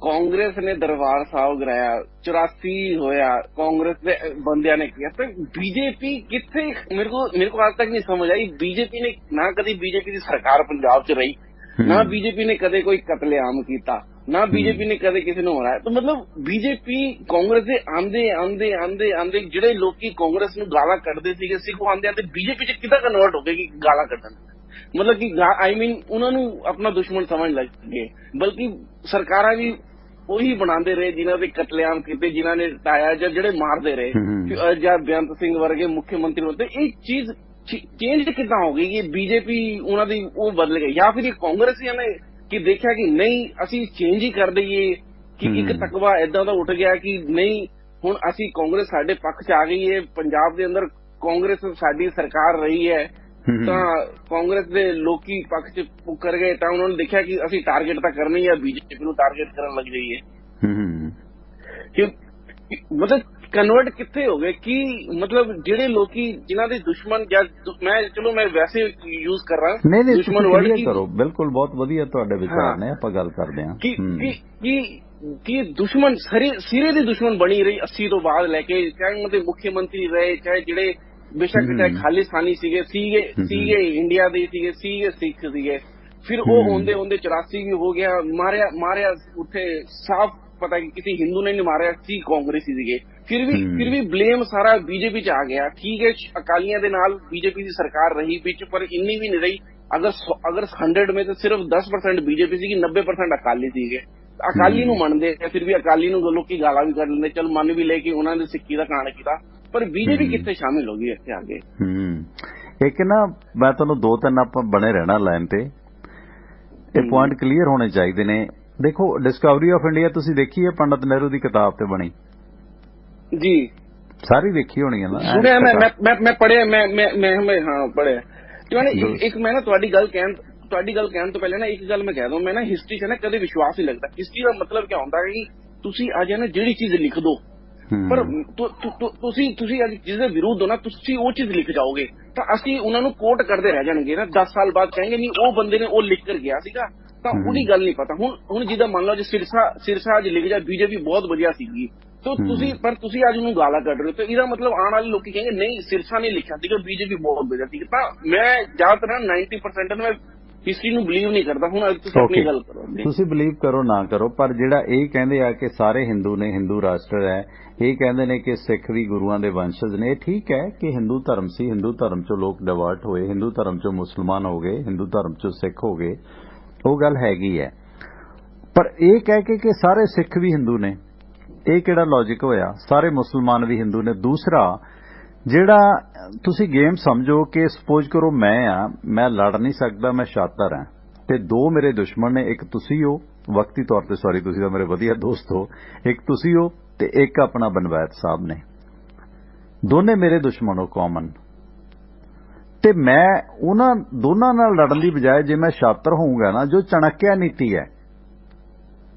ਕਾਂਗਰਸ ਨੇ ਦਰਬਾਰ ਸਾਹਿਬ ਗਿਰਾਇਆ, 84 ਹੋਇਆ, ਕਾਂਗਰਸ ਦੇ ਬੰਦਿਆਂ ਨੇ ਕੀਤਾ, ਤੇ ਬੀਜੇਪੀ ਕਿੱਥੇ? ਮੇਰੇ ਕੋ ਅੱਜ ਤੱਕ ਨਹੀਂ ਸਮਝ ਆਈ। ਬੀਜੇਪੀ ਨੇ ਨਾ ਕਦੀ ਬੀਜੇਪੀ ਦੀ ਸਰਕਾਰ ਪੰਜਾਬ 'ਚ ਰਹੀ, ਨਾ ਬੀਜੇਪੀ ਨੇ ਕਦੇ ਕੋਈ ਕਤਲੇਆਮ ਕੀਤਾ, ਨਾ ਬੀਜੇਪੀ ਨੇ ਕਦੇ ਕਿਸੇ ਨੂੰ ਹਰਾਇਆ। ਤਾਂ ਮਤਲਬ ਬੀਜੇਪੀ ਕਾਂਗਰਸ ਦੇ ਆਂਦੇ ਜਿਹੜੇ ਲੋਕੀ ਕਾਂਗਰਸ ਨੂੰ ਗਾਲਾਂ ਕੱਢਦੇ ਸੀਗੇ, ਸਿੱਖ ਆਂਦੇ ਬੀਜੇਪੀ 'ਚ ਕਿੱਦਾਂ ਕਨਵਰਟ ਹੋ ਗਏ ਕਿ ਗਾਲਾਂ ਕੱਢਣ? ਮਤਲਬ ਕਿ ਉਹਨਾਂ ਨੂੰ ਆਪਣਾ ਦੁਸ਼ਮਣ ਸਮਝ ਲੱਗ ਗਏ। ਬਲਕਿ ਸਰਕਾਰਾਂ ਵੀ ਉਹੀ ਬਣਾਉਂਦੇ ਰਹੇ ਜਿਨ੍ਹਾਂ ਦੇ ਕਤਲੇਆਮ ਕੀਤੇ, ਜਿਨ੍ਹਾਂ ਨੇ ਹਟਾਇਆ ਜਾਂ ਜਿਹੜੇ ਮਾਰਦੇ ਰਹੇ, ਜਾਂ ਬੇਅੰਤ ਸਿੰਘ ਵਰਗੇ ਮੁੱਖ ਮੰਤਰੀ ਹੁੰਦੇ। ਇਹ ਚੀਜ਼ ਚੇਂਜ ਕਿੱਦਾਂ ਹੋ ਗਈ ਕਿ ਬੀਜੇਪੀ ਉਹਨਾਂ ਦੀ ਉਹ ਬਦਲ ਗਈ, ਜਾਂ ਫਿਰ ਇਹ ਕਾਂਗਰਸੀਆਂ ਨੇ ਕਿ ਦੇਖਿਆ ਕਿ ਨਹੀਂ ਅਸੀਂ ਚੇਂਜ ਹੀ ਕਰ ਦਈਏ, ਕਿ ਇੱਕ ਤਕਵਾ ਏਦਾਂ ਦਾ ਉੱਠ ਗਿਆ ਕਿ ਨਹੀਂ ਹੁਣ ਅਸੀਂ ਕਾਂਗਰਸ ਸਾਡੇ ਪੱਖ 'ਚ ਆ ਗਈ ਹੈ, ਪੰਜਾਬ ਦੇ ਅੰਦਰ ਕਾਂਗਰਸ ਸਾਡੀ ਸਰਕਾਰ ਰਹੀ ਹੈ, ਤਾਂ ਕਾਂਗਰਸ ਦੇ ਲੋਕੀ ਪੱਖ 'ਚ ਪੁੱਕਰ ਗਏ, ਤਾਂ ਉਹਨਾਂ ਨੇ ਦੇਖਿਆ ਕਿ ਅਸੀਂ ਟਾਰਗੇਟ ਤਾਂ ਕਰਨਾ ਹੀ ਹੈ, ਬੀਜੇਪੀ ਨੂੰ ਟਾਰਗੇਟ ਕਰਨ ਲੱਗ ਜਾਈਏ। ਮਤਲਬ ਕਨਵਰਟ ਕਿੱਥੇ ਹੋ ਗਏ? ਕਿ ਮਤਲਬ ਜਿਹੜੇ ਲੋਕੀ ਜਿਨ੍ਹਾਂ ਦੇ ਦੁਸ਼ਮਣ, ਜਾਂ ਮੈਂ ਵੈਸੇ ਯੂਜ਼ ਕਰ ਰਹਾ ਦੁਸ਼ਮਣ ਵਰਡ ਕਰੋ। ਬਿਲਕੁਲ, ਬਹੁਤ ਵਧੀਆ ਤੁਹਾਡੇ ਵਿਚਾਰ ਨੇ, ਆਪਾਂ ਗੱਲ ਕਰਦੇ ਹਾਂ ਕਿ ਦੁਸ਼ਮਣ ਸਿਰੇ ਦੇ ਦੁਸ਼ਮਣ ਬਣੀ ਰਹੀ 80 ਤੋਂ ਬਾਅਦ ਲੈ ਕੇ, ਚਾਹੇ ਉਹਦੇ ਮੁੱਖ ਮੰਤਰੀ ਰਹੇ, ਚਾਹੇ ਜਿਹੜੇ ਬੇਸ਼ੱਕ ਚਾਹੇ ਖਾਲਿਸਤਾਨੀ ਸੀਗੇ ਇੰਡੀਆ ਦੇ ਸੀਗੇ ਸਿੱਖ ਸੀਗੇ, ਫਿਰ ਉਹ ਹੁੰਦੇ 84 ਵੀ ਹੋ ਗਿਆ, ਮਾਰਿਆ ਉੱਥੇ ਸਾਫ਼ ਪਤਾ ਕਿ ਕਿਸੇ ਹਿੰਦੂ ਨੇ ਨਹੀਂ ਮਾਰਿਆ ਸੀ, ਕਾਂਗਰਸੀ ਸੀਗੇ। ਫਿਰ ਵੀ ਬਲੇਮ ਸਾਰਾ ਬੀਜੇਪੀ 'ਚ ਆ ਗਿਆ। ਠੀਕ ਹੈ, ਅਕਾਲੀਆਂ ਦੇ ਨਾਲ ਬੀਜੇਪੀ ਦੀ ਸਰਕਾਰ ਰਹੀ ਵਿੱਚ, ਪਰ ਇੰਨੀ ਵੀ ਨਹੀਂ ਰਹੀ। ਅਗਰ 100 में तो सिर्फ 10% ਬੀਜੇਪੀ ਸੀਗੀ, 90% ਅਕਾਲੀ ਸੀਗੇ। ਅਕਾਲੀ ਨੂੰ ਮੰਨਦੇ, ਫਿਰ ਵੀ ਅਕਾਲੀ ਨੂੰ ਲੋਕੀ ਗਾਲਾਂ ਵੀ ਕੱਢ ਲੈਂਦੇ, ਚਲ ਮੰਨ ਵੀ ਲੈ ਕਿ ਉਹਨਾਂ ਨੇ ਸਿੱਖੀ ਦਾ ਕਾਂਡ ਕੀਤਾ, ਪਰ ਬੀਜੇਪੀ ਕਿੱਥੇ ਸ਼ਾਮਿਲ ਹੋ ਗਈ ਇੱਥੇ ਅੱਗੇ? ਇੱਕ ਨਾ ਮੈਂ ਤੁਹਾਨੂੰ 2-3 ਆਪਾਂ ਬਣੇ ਰਹਿਣਾ ਲਾਈਨ ਤੇ, ਇਹ ਪੁਆਇੰਟ ਕਲੀਅਰ ਹੋਣੇ ਚਾਹੀਦੇ ਨੇ। ਦੇਖੋ, ਡਿਸਕਵਰੀ ਆਫ ਇੰਡੀਆ ਤੁਸੀਂ ਦੇਖੀ ਹੈ, ਪੰਡਤ ਨਹਿਰੂ ਦੀ ਕਿਤਾਬ ਤੇ ਬਣੀ ਜੀ, ਸਾਰੀ ਦੇਖੀ ਹੋਣੀ ਹੈ ਨਾ? ਸੁਣਿਆ ਮੈਂ ਪੜਿਆ, ਮੈਂ ਹਾਂ ਪੜਿਆ। ਇੱਕ ਮੈਂ ਨਾ ਤੁਹਾਡੀ ਗੱਲ ਕਹਿਣ ਤੋਂ ਪਹਿਲੇ ਨਾ ਇੱਕ ਗੱਲ ਮੈਂ ਕਹਿ ਦਵਾਂ, ਮੈਂ ਨਾ ਹਿਸਟਰੀ 'ਚ ਨਾ ਕਦੇ ਵਿਸ਼ਵਾਸ ਨਹੀਂ ਲੱਗਦਾ। ਹਿਸਟਰੀ ਦਾ ਮਤਲਬ ਕੀ ਹੁੰਦਾ ਕਿ ਤੁਸੀਂ ਅੱਜ ਨਾ ਜਿਹੜੀ ਚੀਜ਼ ਲਿਖ ਦੋ, ਪਰ ਤੁਸੀਂ ਅੱਜ ਜਿਸ ਦੇ ਵਿਰੁੱਧ ਹੋ ਨਾ, ਤੁਸੀਂ ਉਹ ਚੀਜ਼ ਲਿਖ ਜਾਓਗੇ ਤਾਂ ਅਸੀਂ ਉਹਨਾਂ ਨੂੰ ਕੋਟ ਕਰਦੇ ਰਹਿ ਜਾਣਗੇ ਨਾ, 10 ਸਾਲ ਬਾਅਦ ਕਹਾਂਗੇ ਨਹੀਂ ਉਹ ਬੰਦੇ ਨੇ ਉਹ ਲਿਖ ਕਰ ਗਿਆ ਸੀਗਾ, ਤਾਂ ਉਹਦੀ ਗੱਲ ਨਹੀਂ ਪਤਾ। ਹੁਣ ਜਿੱਦਾਂ ਮੰਨ ਲਓ ਜੇ ਸਿਰਸਾ ਅੱਜ ਲਿਖ ਜਾ ਬੀਜੇਪੀ ਬਹੁਤ ਵਧੀਆ ਸੀਗੀ, ਪਰ ਤੁਸੀਂ ਅੱਜ ਉਹਨੂੰ ਗਾਲਾਂ ਕੱਢ ਰਹੇ ਹੋ, ਤਾਂ ਇਹਦਾ ਮਤਲਬ ਆਉਣ ਵਾਲੇ ਲੋਕੀ ਕਹੇंगे ਨਹੀਂ ਸਿਰਸਾ ਨਹੀਂ ਲਿਖਿਆ ਸੀਗਾ, ਬੀਜੇਪੀ ਬਹੁਤ ਵਧੀਆ ਸੀ। ਤਾਂ ਮੈਂ ਜ਼ਿਆਦਾਤਰ 90% ਮੈਂ ਹਿਸਟਰੀ ਨੂੰ ਬਲੀਵ ਨਹੀਂ ਕਰਦਾ। ਹੁਣ ਤੁਸੀਂ ਆਪਣੀ ਗੱਲ ਕਰੋ, ਤੁਸੀਂ ਬਲੀਵ ਕਰੋ ਨਾ ਕਰੋ, ਪਰ ਜਿਹੜਾ ਇਹ ਕਹਿੰਦੇ ਆ ਕਿ ਸਾਰੇ ਹਿੰਦੂ ਨੇ, ਹਿੰਦੂ ਰਾਸ਼ਟਰ ਹੈ, ਇਹ ਕਹਿੰਦੇ ਨੇ ਕਿ ਸਿੱਖ ਵੀ ਗੁਰੂਆਂ ਦੇ ਵੰਸ਼ਜ ਨੇ, ਇਹ ਠੀਕ ਹੈ ਕਿ ਹਿੰਦੂ ਧਰਮ ਸੀ, ਹਿੰਦੂ ਧਰਮ ਚੋਂ ਲੋਕ ਡਿਵਰਟ ਹੋਏ, ਹਿੰਦੂ ਧਰਮ ਚੋਂ ਮੁਸਲਮਾਨ ਹੋ ਗਏ, ਹਿੰਦੂ ਧਰਮ ਚੋਂ ਸਿੱਖ ਹੋ ਗਏ, ਉਹ ਗੱਲ ਹੈਗੀ ਹੈ। ਪਰ ਇਹ ਕਹਿ ਕੇ ਕਿ ਸਾਰੇ ਸਿੱਖ ਵੀ ਹਿੰਦੂ ਨੇ, ਇਹ ਕਿਹੜਾ ਲੌਜਿਕ ਹੋਇਆ? ਸਾਰੇ ਮੁਸਲਮਾਨ ਵੀ ਹਿੰਦੂ ਨੇ। ਦੂਸਰਾ, ਜਿਹੜਾ ਤੁਸੀਂ ਗੇਮ ਸਮਝੋ ਕਿ ਸਪੋਜ਼ ਕਰੋ ਮੈਂ ਲੜ ਨਹੀਂ ਸਕਦਾ, ਮੈਂ ਸ਼ਾਤਰ ਹਾਂ, ਤੇ 2 ਮੇਰੇ ਦੁਸ਼ਮਣ ਨੇ, ਇੱਕ ਤੁਸੀਂ ਹੋ ਵਕਤੀ ਤੌਰ ਤੇ, ਸੌਰੀ ਤੁਸੀਂ ਤਾਂ ਮੇਰੇ ਵਧੀਆ ਦੋਸਤ ਹੋ, ਇੱਕ ਤੁਸੀਂ ਹੋ ਤੇ ਇੱਕ ਆਪਣਾ ਬਨਵੈਤ ਸਾਹਿਬ ਨੇ, ਦੋਨੇ ਮੇਰੇ ਦੁਸ਼ਮਣ ਹੋ ਕਾਮਨ, ਤੇ ਮੈਂ ਉਹਨਾਂ ਦੋਨਾਂ ਨਾਲ ਲੜਨ ਦੀ ਬਜਾਏ ਜੇ ਮੈਂ ਸ਼ਾਤਰ ਹੋਊਂਗਾ ਨਾ, ਜੋ ਚਾਣਕਿਆ ਨੀਤੀ ਹੈ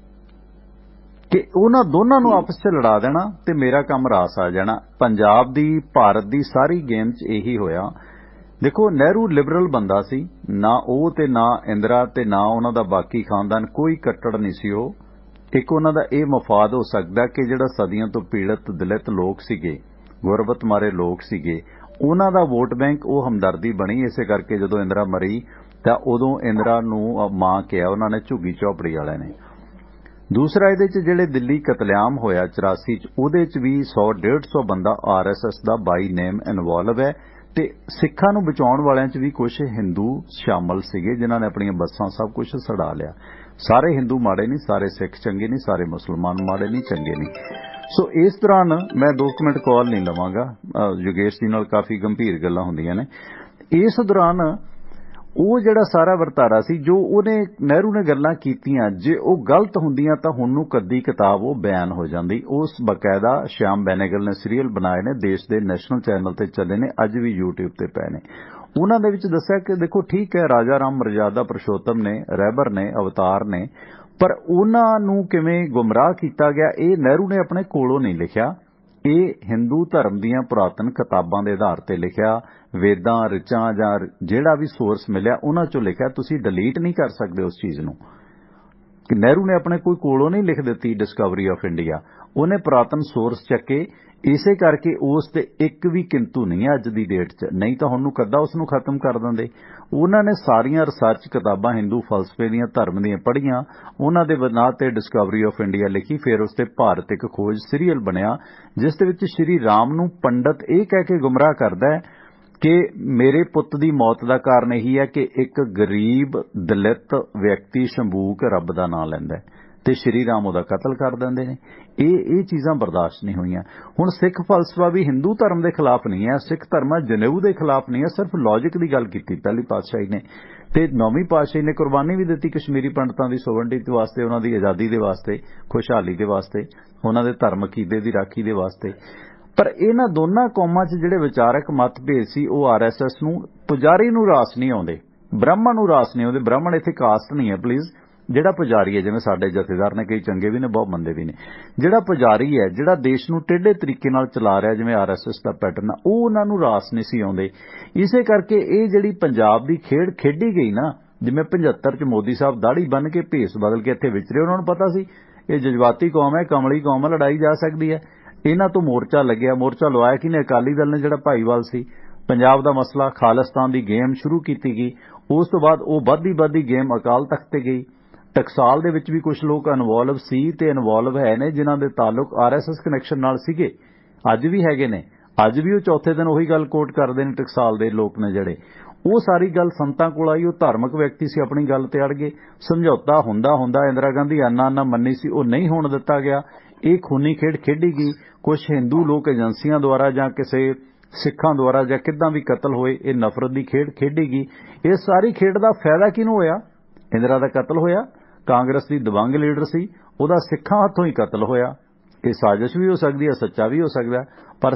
ਕਿ ਉਹਨਾਂ ਦੋਨਾਂ ਨੂੰ ਆਪਸ 'ਚ ਲੜਾ ਦੇਣਾ ਤੇ ਮੇਰਾ ਕੰਮ ਰਾਸ ਆ ਜਾਣਾ। ਪੰਜਾਬ ਦੀ, ਭਾਰਤ ਦੀ ਸਾਰੀ ਗੇਮ 'ਚ ਇਹੀ ਹੋਇਆ। ਦੇਖੋ, ਨਹਿਰੂ ਲਿਬਰਲ ਬੰਦਾ ਸੀ, ਨਾ ਉਹ ਤੇ ਨਾ ਇੰਦਰਾ ਤੇ ਨਾ ਉਹਨਾਂ ਦਾ ਬਾਕੀ ਖਾਨਦਾਨ ਕੋਈ ਕੱਟੜ ਨਹੀਂ ਸੀ। ਉਹ ਇੱਕ ਉਹਨਾਂ ਦਾ ਇਹ ਮਫਾਦ ਹੋ ਸਕਦਾ ਕਿ ਜਿਹੜਾ ਸਦੀਆਂ ਤੋਂ ਪੀੜਤ ਦਲਿਤ ਲੋਕ ਸੀਗੇ, ਗੁਰਬਤ ਮਾਰੇ ਲੋਕ ਸੀਗੇ, ਉਹਨਾਂ ਦਾ ਵੋਟ ਬੈਂਕ ਉਹ ਹਮਦਰਦੀ ਬਣੀ। ਇਸੇ ਕਰਕੇ ਜਦੋਂ ਇੰਦਰਾ ਮਰੀ ਤਾਂ ਉਦੋਂ ਇੰਦਰਾ ਨੂੰ ਮਾਂ ਕਿਹਾ ਉਹਨਾਂ ਨੇ, ਝੁੱਗੀ ਝੌਪੜੀ ਵਾਲਿਆਂ ਨੇ। ਦੂਸਰਾ ਇਹਦੇ 'ਚ ਜਿਹੜੇ ਦਿੱਲੀ ਕਤਲੇਆਮ ਹੋਇਆ 84 'ਚ, ਉਹਦੇ 'ਚ ਵੀ 100-150 ਬੰਦਾ RSS ਦਾ ਬਾਈ ਨੇਮ ਇਨਵੋਲਵ ਹੈ ਤੇ ਸਿੱਖਾਂ ਨੂੰ ਬਚਾਉਣ ਵਾਲਿਆਂ 'ਚ ਵੀ ਕੁਝ ਹਿੰਦੂ ਸ਼ਾਮਲ ਸੀਗੇ ਜਿਨ੍ਹਾਂ ਨੇ ਆਪਣੀਆਂ ਬੱਸਾਂ ਸਭ ਕੁਝ ਸੜਾ ਲਿਆ। ਸਾਰੇ ਹਿੰਦੂ ਮਾੜੇ ਨਹੀਂ, ਸਾਰੇ ਸਿੱਖ ਚੰਗੇ ਨਹੀਂ, ਸਾਰੇ ਮੁਸਲਮਾਨ ਮਾੜੇ ਨਹੀਂ, ਚੰਗੇ ਨਹੀਂ। ਸੋ ਇਸ ਦੌਰਾਨ ਮੈਂ 2 ਮਿੰਟ ਕਾਲ ਨਹੀਂ ਲਵਾਂਗਾ, ਯੋਗੇਸ਼ ਜੀ ਨਾਲ ਕਾਫੀ ਗੰਭੀਰ ਗੱਲਾਂ ਹੁੰਦੀਆਂ ਨੇ। ਇਸ ਦੌਰਾਨ ਉਹ ਜਿਹੜਾ ਸਾਰਾ ਵਰਤਾਰਾ ਸੀ ਜੋ ਉਹਨੇ ਨਹਿਰੂ ਨੇ ਗੱਲਾਂ ਕੀਤੀਆਂ, ਜੇ ਉਹ ਗਲਤ ਹੁੰਦੀਆਂ ਤਾਂ ਹੁਣ ਨੂੰ ਕੱਦੀ ਕਿਤਾਬ ਉਹ ਬਿਆਨ ਹੋ ਜਾਂਦੀ। ਉਸ ਬਕਾਇਦਾ ਸ਼ਿਆਮ ਬੈਨੇਗਲ ਨੇ ਸੀਰੀਅਲ ਬਣਾਏ ਨੇ, ਦੇਸ਼ ਦੇ ਨੈਸ਼ਨਲ ਚੈਨਲ ਤੇ ਚੱਲੇ ਨੇ, ਅੱਜ ਵੀ YouTube ਤੇ ਪਏ ਨੇ। ਉਹਨਾਂ ਦੇ ਵਿੱਚ ਦੱਸਿਆ ਕਿ ਦੇਖੋ ਠੀਕ ਹੈ, ਰਾਜਾ ਰਾਮ ਮਰਜ਼ਾਦਾ ਪੁਰਸ਼ੋਤਮ ਨੇ, ਰਹਿਬਰ ਨੇ, ਅਵਤਾਰ ਨੇ, ਪਰ ਉਹਨਾਂ ਨੂੰ ਕਿਵੇਂ ਗੁੰਮਰਾਹ ਕੀਤਾ ਗਿਆ ਇਹ ਨਹਿਰੂ ਨੇ ਆਪਣੇ ਕੋਲੋਂ ਨਹੀਂ ਲਿਖਿਆ, ਇਹ ਹਿੰਦੂ ਧਰਮ ਦੀਆਂ ਪੁਰਾਤਨ ਕਿਤਾਬਾਂ ਦੇ ਆਧਾਰ ਤੇ ਲਿਖਿਆ, ਵੇਦਾਂ, ਰਿਚਾਂ ਜਾਂ ਜਿਹੜਾ ਵੀ ਸੋਰਸ ਮਿਲਿਆ ਉਹਨਾਂ ਚੋਂ ਲਿਖਿਆ। ਤੁਸੀਂ ਡਿਲੀਟ ਨਹੀਂ ਕਰ ਸਕਦੇ ਉਸ ਚੀਜ਼ ਨੂੰ। ਕਿ ਨਹਿਰੂ ਨੇ ਆਪਣੇ ਕੋਈ ਕੋਲੋਂ ਨਹੀਂ ਲਿਖ ਦਿੱਤੀ ਡਿਸਕਵਰੀ ਆਫ ਇੰਡੀਆ, ਉਹਨੇ ਪੁਰਾਤਨ ਸੋਰਸ ਚੱਕੇ। ਇਸੇ ਕਰਕੇ ਉਸ ਤੇ ਇੱਕ ਵੀ ਕਿੰਤੂ ਨਹੀਂ ਹੈ ਅੱਜ ਦੀ ਡੇਟ 'ਚ, ਨਹੀਂ ਤਾਂ ਹੁਣ ਨੂੰ ਕੱਦਾ ਉਸ ਨੂੰ ਖਤਮ ਕਰ ਦਿੰਦੇ। ਉਹਨਾਂ ਨੇ ਸਾਰੀਆਂ ਰਿਸਰਚ ਕਿਤਾਬਾਂ ਹਿੰਦੂ ਫਲਸਫੇ ਦੀਆਂ, ਧਰਮ ਦੀਆਂ ਪੜ੍ਹੀਆਂ, ਉਹਨਾਂ ਦੇ ਬਣਾ ਤੇ ਡਿਸਕਵਰੀ ਆਫ ਇੰਡੀਆ ਲਿਖੀ, ਫਿਰ ਉਸ ਤੇ ਭਾਰਤ ਇੱਕ ਖੋਜ ਸੀਰੀਅਲ ਬਣਿਆ ਜਿਸ ਦੇ ਵਿੱਚ ਸ਼੍ਰੀ ਰਾਮ ਨੂੰ ਪੰਡਤ ਇਹ ਕਹਿ ਕੇ ਗੁੰਮਰਾਹ ਕਰਦਾ ਹੈ ਕਿ ਮੇਰੇ ਪੁੱਤ ਦੀ ਮੌਤ ਦਾ ਕਾਰਨ ਇਹੀ ਹੈ ਕਿ ਇੱਕ ਗਰੀਬ ਦਲਿਤ ਵਿਅਕਤੀ ਸ਼ੰਭੂਕ ਰੱਬ ਦਾ ਨਾਮ ਲੈਂਦਾ ਤੇ ਸ਼੍ਰੀ ਰਾਮ ਉਹਦਾ ਕਤਲ ਕਰ ਦਿੰਦੇ ਨੇ। ਇਹ ਚੀਜ਼ਾਂ ਬਰਦਾਸ਼ਤ ਨਹੀਂ ਹੋਈਆਂ। ਹੁਣ ਸਿੱਖ ਫਲਸਫਾ ਵੀ ਹਿੰਦੂ ਧਰਮ ਦੇ ਖਿਲਾਫ ਨਹੀਂ ਹੈ, ਸਿੱਖ ਧਰਮ ਜਨੇਊ ਦੇ ਖਿਲਾਫ ਨਹੀਂ ਹੈ, ਸਿਰਫ ਲੌਜਿਕ ਦੀ ਗੱਲ ਕੀਤੀ ਪਹਿਲੀ ਪਾਤਸ਼ਾਹੀ ਨੇ ਤੇ 9ਵੀਂ ਪਾਤਸ਼ਾਹੀ ਨੇ ਕੁਰਬਾਨੀ ਵੀ ਦਿੱਤੀ ਕਸ਼ਮੀਰੀ ਪੰਡਤਾਂ ਦੀ ਸੋਵਰਨਟੀ ਵਾਸਤੇ, ਉਹਨਾਂ ਦੀ ਆਜ਼ਾਦੀ ਦੇ ਵਾਸਤੇ, ਖੁਸ਼ਹਾਲੀ ਦੇ ਵਾਸਤੇ, ਉਹਨਾਂ ਦੇ ਧਰਮ ਅਕੀਦੇ ਦੀ ਰਾਖੀ ਦੇ ਵਾਸਤੇ। ਪਰ ਇਹਨਾਂ ਦੋਨਾਂ ਕੌਮਾਂ 'ਚ ਜਿਹੜੇ ਵਿਚਾਰਕ ਮਤਭੇਦ ਸੀ ਉਹ RSS ਨੂੰ, ਪੁਜਾਰੀ ਨੂੰ ਰਾਸ ਨਹੀਂ ਆਉਂਦੇ, ਬ੍ਰਾਹਮਣ ਨੂੰ ਰਾਸ ਨਹੀਂ ਆਉਂਦੇ। ਬ੍ਰਾਹਮਣ ਇੱਥੇ ਕਾਸਟ ਨਹੀਂ ਹੈ ਪਲੀਜ਼, ਜਿਹੜਾ ਪੁਜਾਰੀ ਹੈ, ਜਿਵੇਂ ਸਾਡੇ ਜਥੇਦਾਰ ਨੇ, ਕਈ ਚੰਗੇ ਵੀ ਨੇ, ਬਹੁਤ ਮੰਦੇ ਵੀ ਨੇ, ਜਿਹੜਾ ਪੁਜਾਰੀ ਹੈ, ਜਿਹੜਾ ਦੇਸ਼ ਨੂੰ ਟੇਢੇ ਤਰੀਕੇ ਨਾਲ ਚਲਾ ਰਿਹਾ ਜਿਵੇਂ RSS ਦਾ ਪੈਟਰਨ ਆ, ਉਹ ਉਹਨਾਂ ਨੂੰ ਰਾਸ ਨਹੀਂ ਸੀ ਆਉਂਦੇ। ਇਸੇ ਕਰਕੇ ਇਹ ਜਿਹੜੀ ਪੰਜਾਬ ਦੀ ਖੇਡ ਖੇਡੀ ਗਈ ਨਾ, ਜਿਵੇਂ 75 'ਚ ਮੋਦੀ ਸਾਹਿਬ ਦਾੜੀ ਬੰਨ ਕੇ ਭੇਸ ਬਦਲ ਕੇ ਇੱਥੇ ਵਿਚਰੇ, ਉਹਨਾਂ ਨੂੰ ਪਤਾ ਸੀ ਇਹ ਜਜ਼ਬਾਤੀ ਕੌਮ ਹੈ, ਕਮਲੀ ਕੌਮ ਹੈ, ਲੜਾਈ ਜਾ ਸਕਦੀ ਹੈ। ਇਹਨਾਂ ਤੋਂ ਮੋਰਚਾ ਲੱਗਿਆ, ਮੋਰਚਾ ਲਵਾਇਆ ਕਿਹਨੇ? ਅਕਾਲੀ ਦਲ ਨੇ, ਜਿਹੜਾ ਭਾਈਵਾਲ ਸੀ। ਪੰਜਾਬ ਦਾ ਮਸਲਾ ਖਾਲਿਸਤਾਨ ਦੀ ਗੇਮ ਸ਼ੁਰੂ ਕੀਤੀ ਗਈ, ਉਸ ਤੋਂ ਬਾਅਦ ਉਹ ਵੱਧਦੀ ਗੇਮ ਅਕਾਲ ਤਖਤ ਤੇ ਗਈ। ਟਕਸਾਲ ਦੇ ਵਿੱਚ ਵੀ ਕੁਝ ਲੋਕ ਇਨਵੋਲਵ ਸੀ ਤੇ ਇਨਵੋਲਵ ਹੈ ਨੇ ਜਿਨ੍ਹਾਂ ਦੇ ਤਾਲੁਕ RSS ਕਨੈਕਸ਼ਨ ਨਾਲ ਸੀਗੇ, ਅੱਜ ਵੀ ਹੈਗੇ ਨੇ। ਅੱਜ ਵੀ ਉਹ ਚੌਥੇ ਦਿਨ ਉਹੀ ਗੱਲ ਕੋਟ ਕਰਦੇ ਨੇ, ਟਕਸਾਲ ਦੇ ਲੋਕ ਨੇ ਜਿਹੜੇ, ਉਹ ਸਾਰੀ ਗੱਲ ਸੰਤਾਂ ਕੋਲ ਆਈ, ਉਹ ਧਾਰਮਿਕ ਵਿਅਕਤੀ ਸੀ, ਆਪਣੀ ਗੱਲ ਤੇ ਅੜ ਗਏ। ਸਮਝੌਤਾ ਹੁੰਦਾ ਇੰਦਰਾ ਗਾਂਧੀ ਆਨਾ ਮੰਨੀ ਸੀ, ਉਹ ਨਹੀਂ ਹੋਣ ਦਿੱਤਾ ਗਿਆ। ਇਹ ਖੂਨੀ ਖੇਡ ਖੇਡੀ ਗਈ। ਕੁਝ ਹਿੰਦੂ ਲੋਕ ਏਜੰਸੀਆਂ ਦੁਆਰਾ ਜਾਂ ਕਿਸੇ ਸਿੱਖਾਂ ਦੁਆਰਾ ਜਾਂ ਕਿੱਦਾਂ ਵੀ ਕਤਲ ਹੋਏ, ਇਹ ਨਫ਼ਰਤ ਦੀ ਖੇਡ ਖੇਡੀ ਗਈ। ਇਹ ਸਾਰੀ ਖੇਡ ਦਾ ਫਾਇਦਾ ਕਿਹਨੂੰ ਹੋਇਆ? ਇੰਦਰਾ ਦਾ ਕਤਲ ਹੋਇਆ, ਕਾਂਗਰਸ ਦੀ ਦਬੰਗ ਲੀਡਰ ਸੀ, ਉਹਦਾ ਸਿੱਖਾਂ ਹੱਥੋਂ ਹੀ ਕਤਲ ਹੋਇਆ। ਇਹ ਸਾਜ਼ਿਸ਼ ਵੀ ਹੋ ਸਕਦੀ ਹੈ, ਸੱਚਾ ਵੀ ਹੋ ਸਕਦਾ, ਪਰ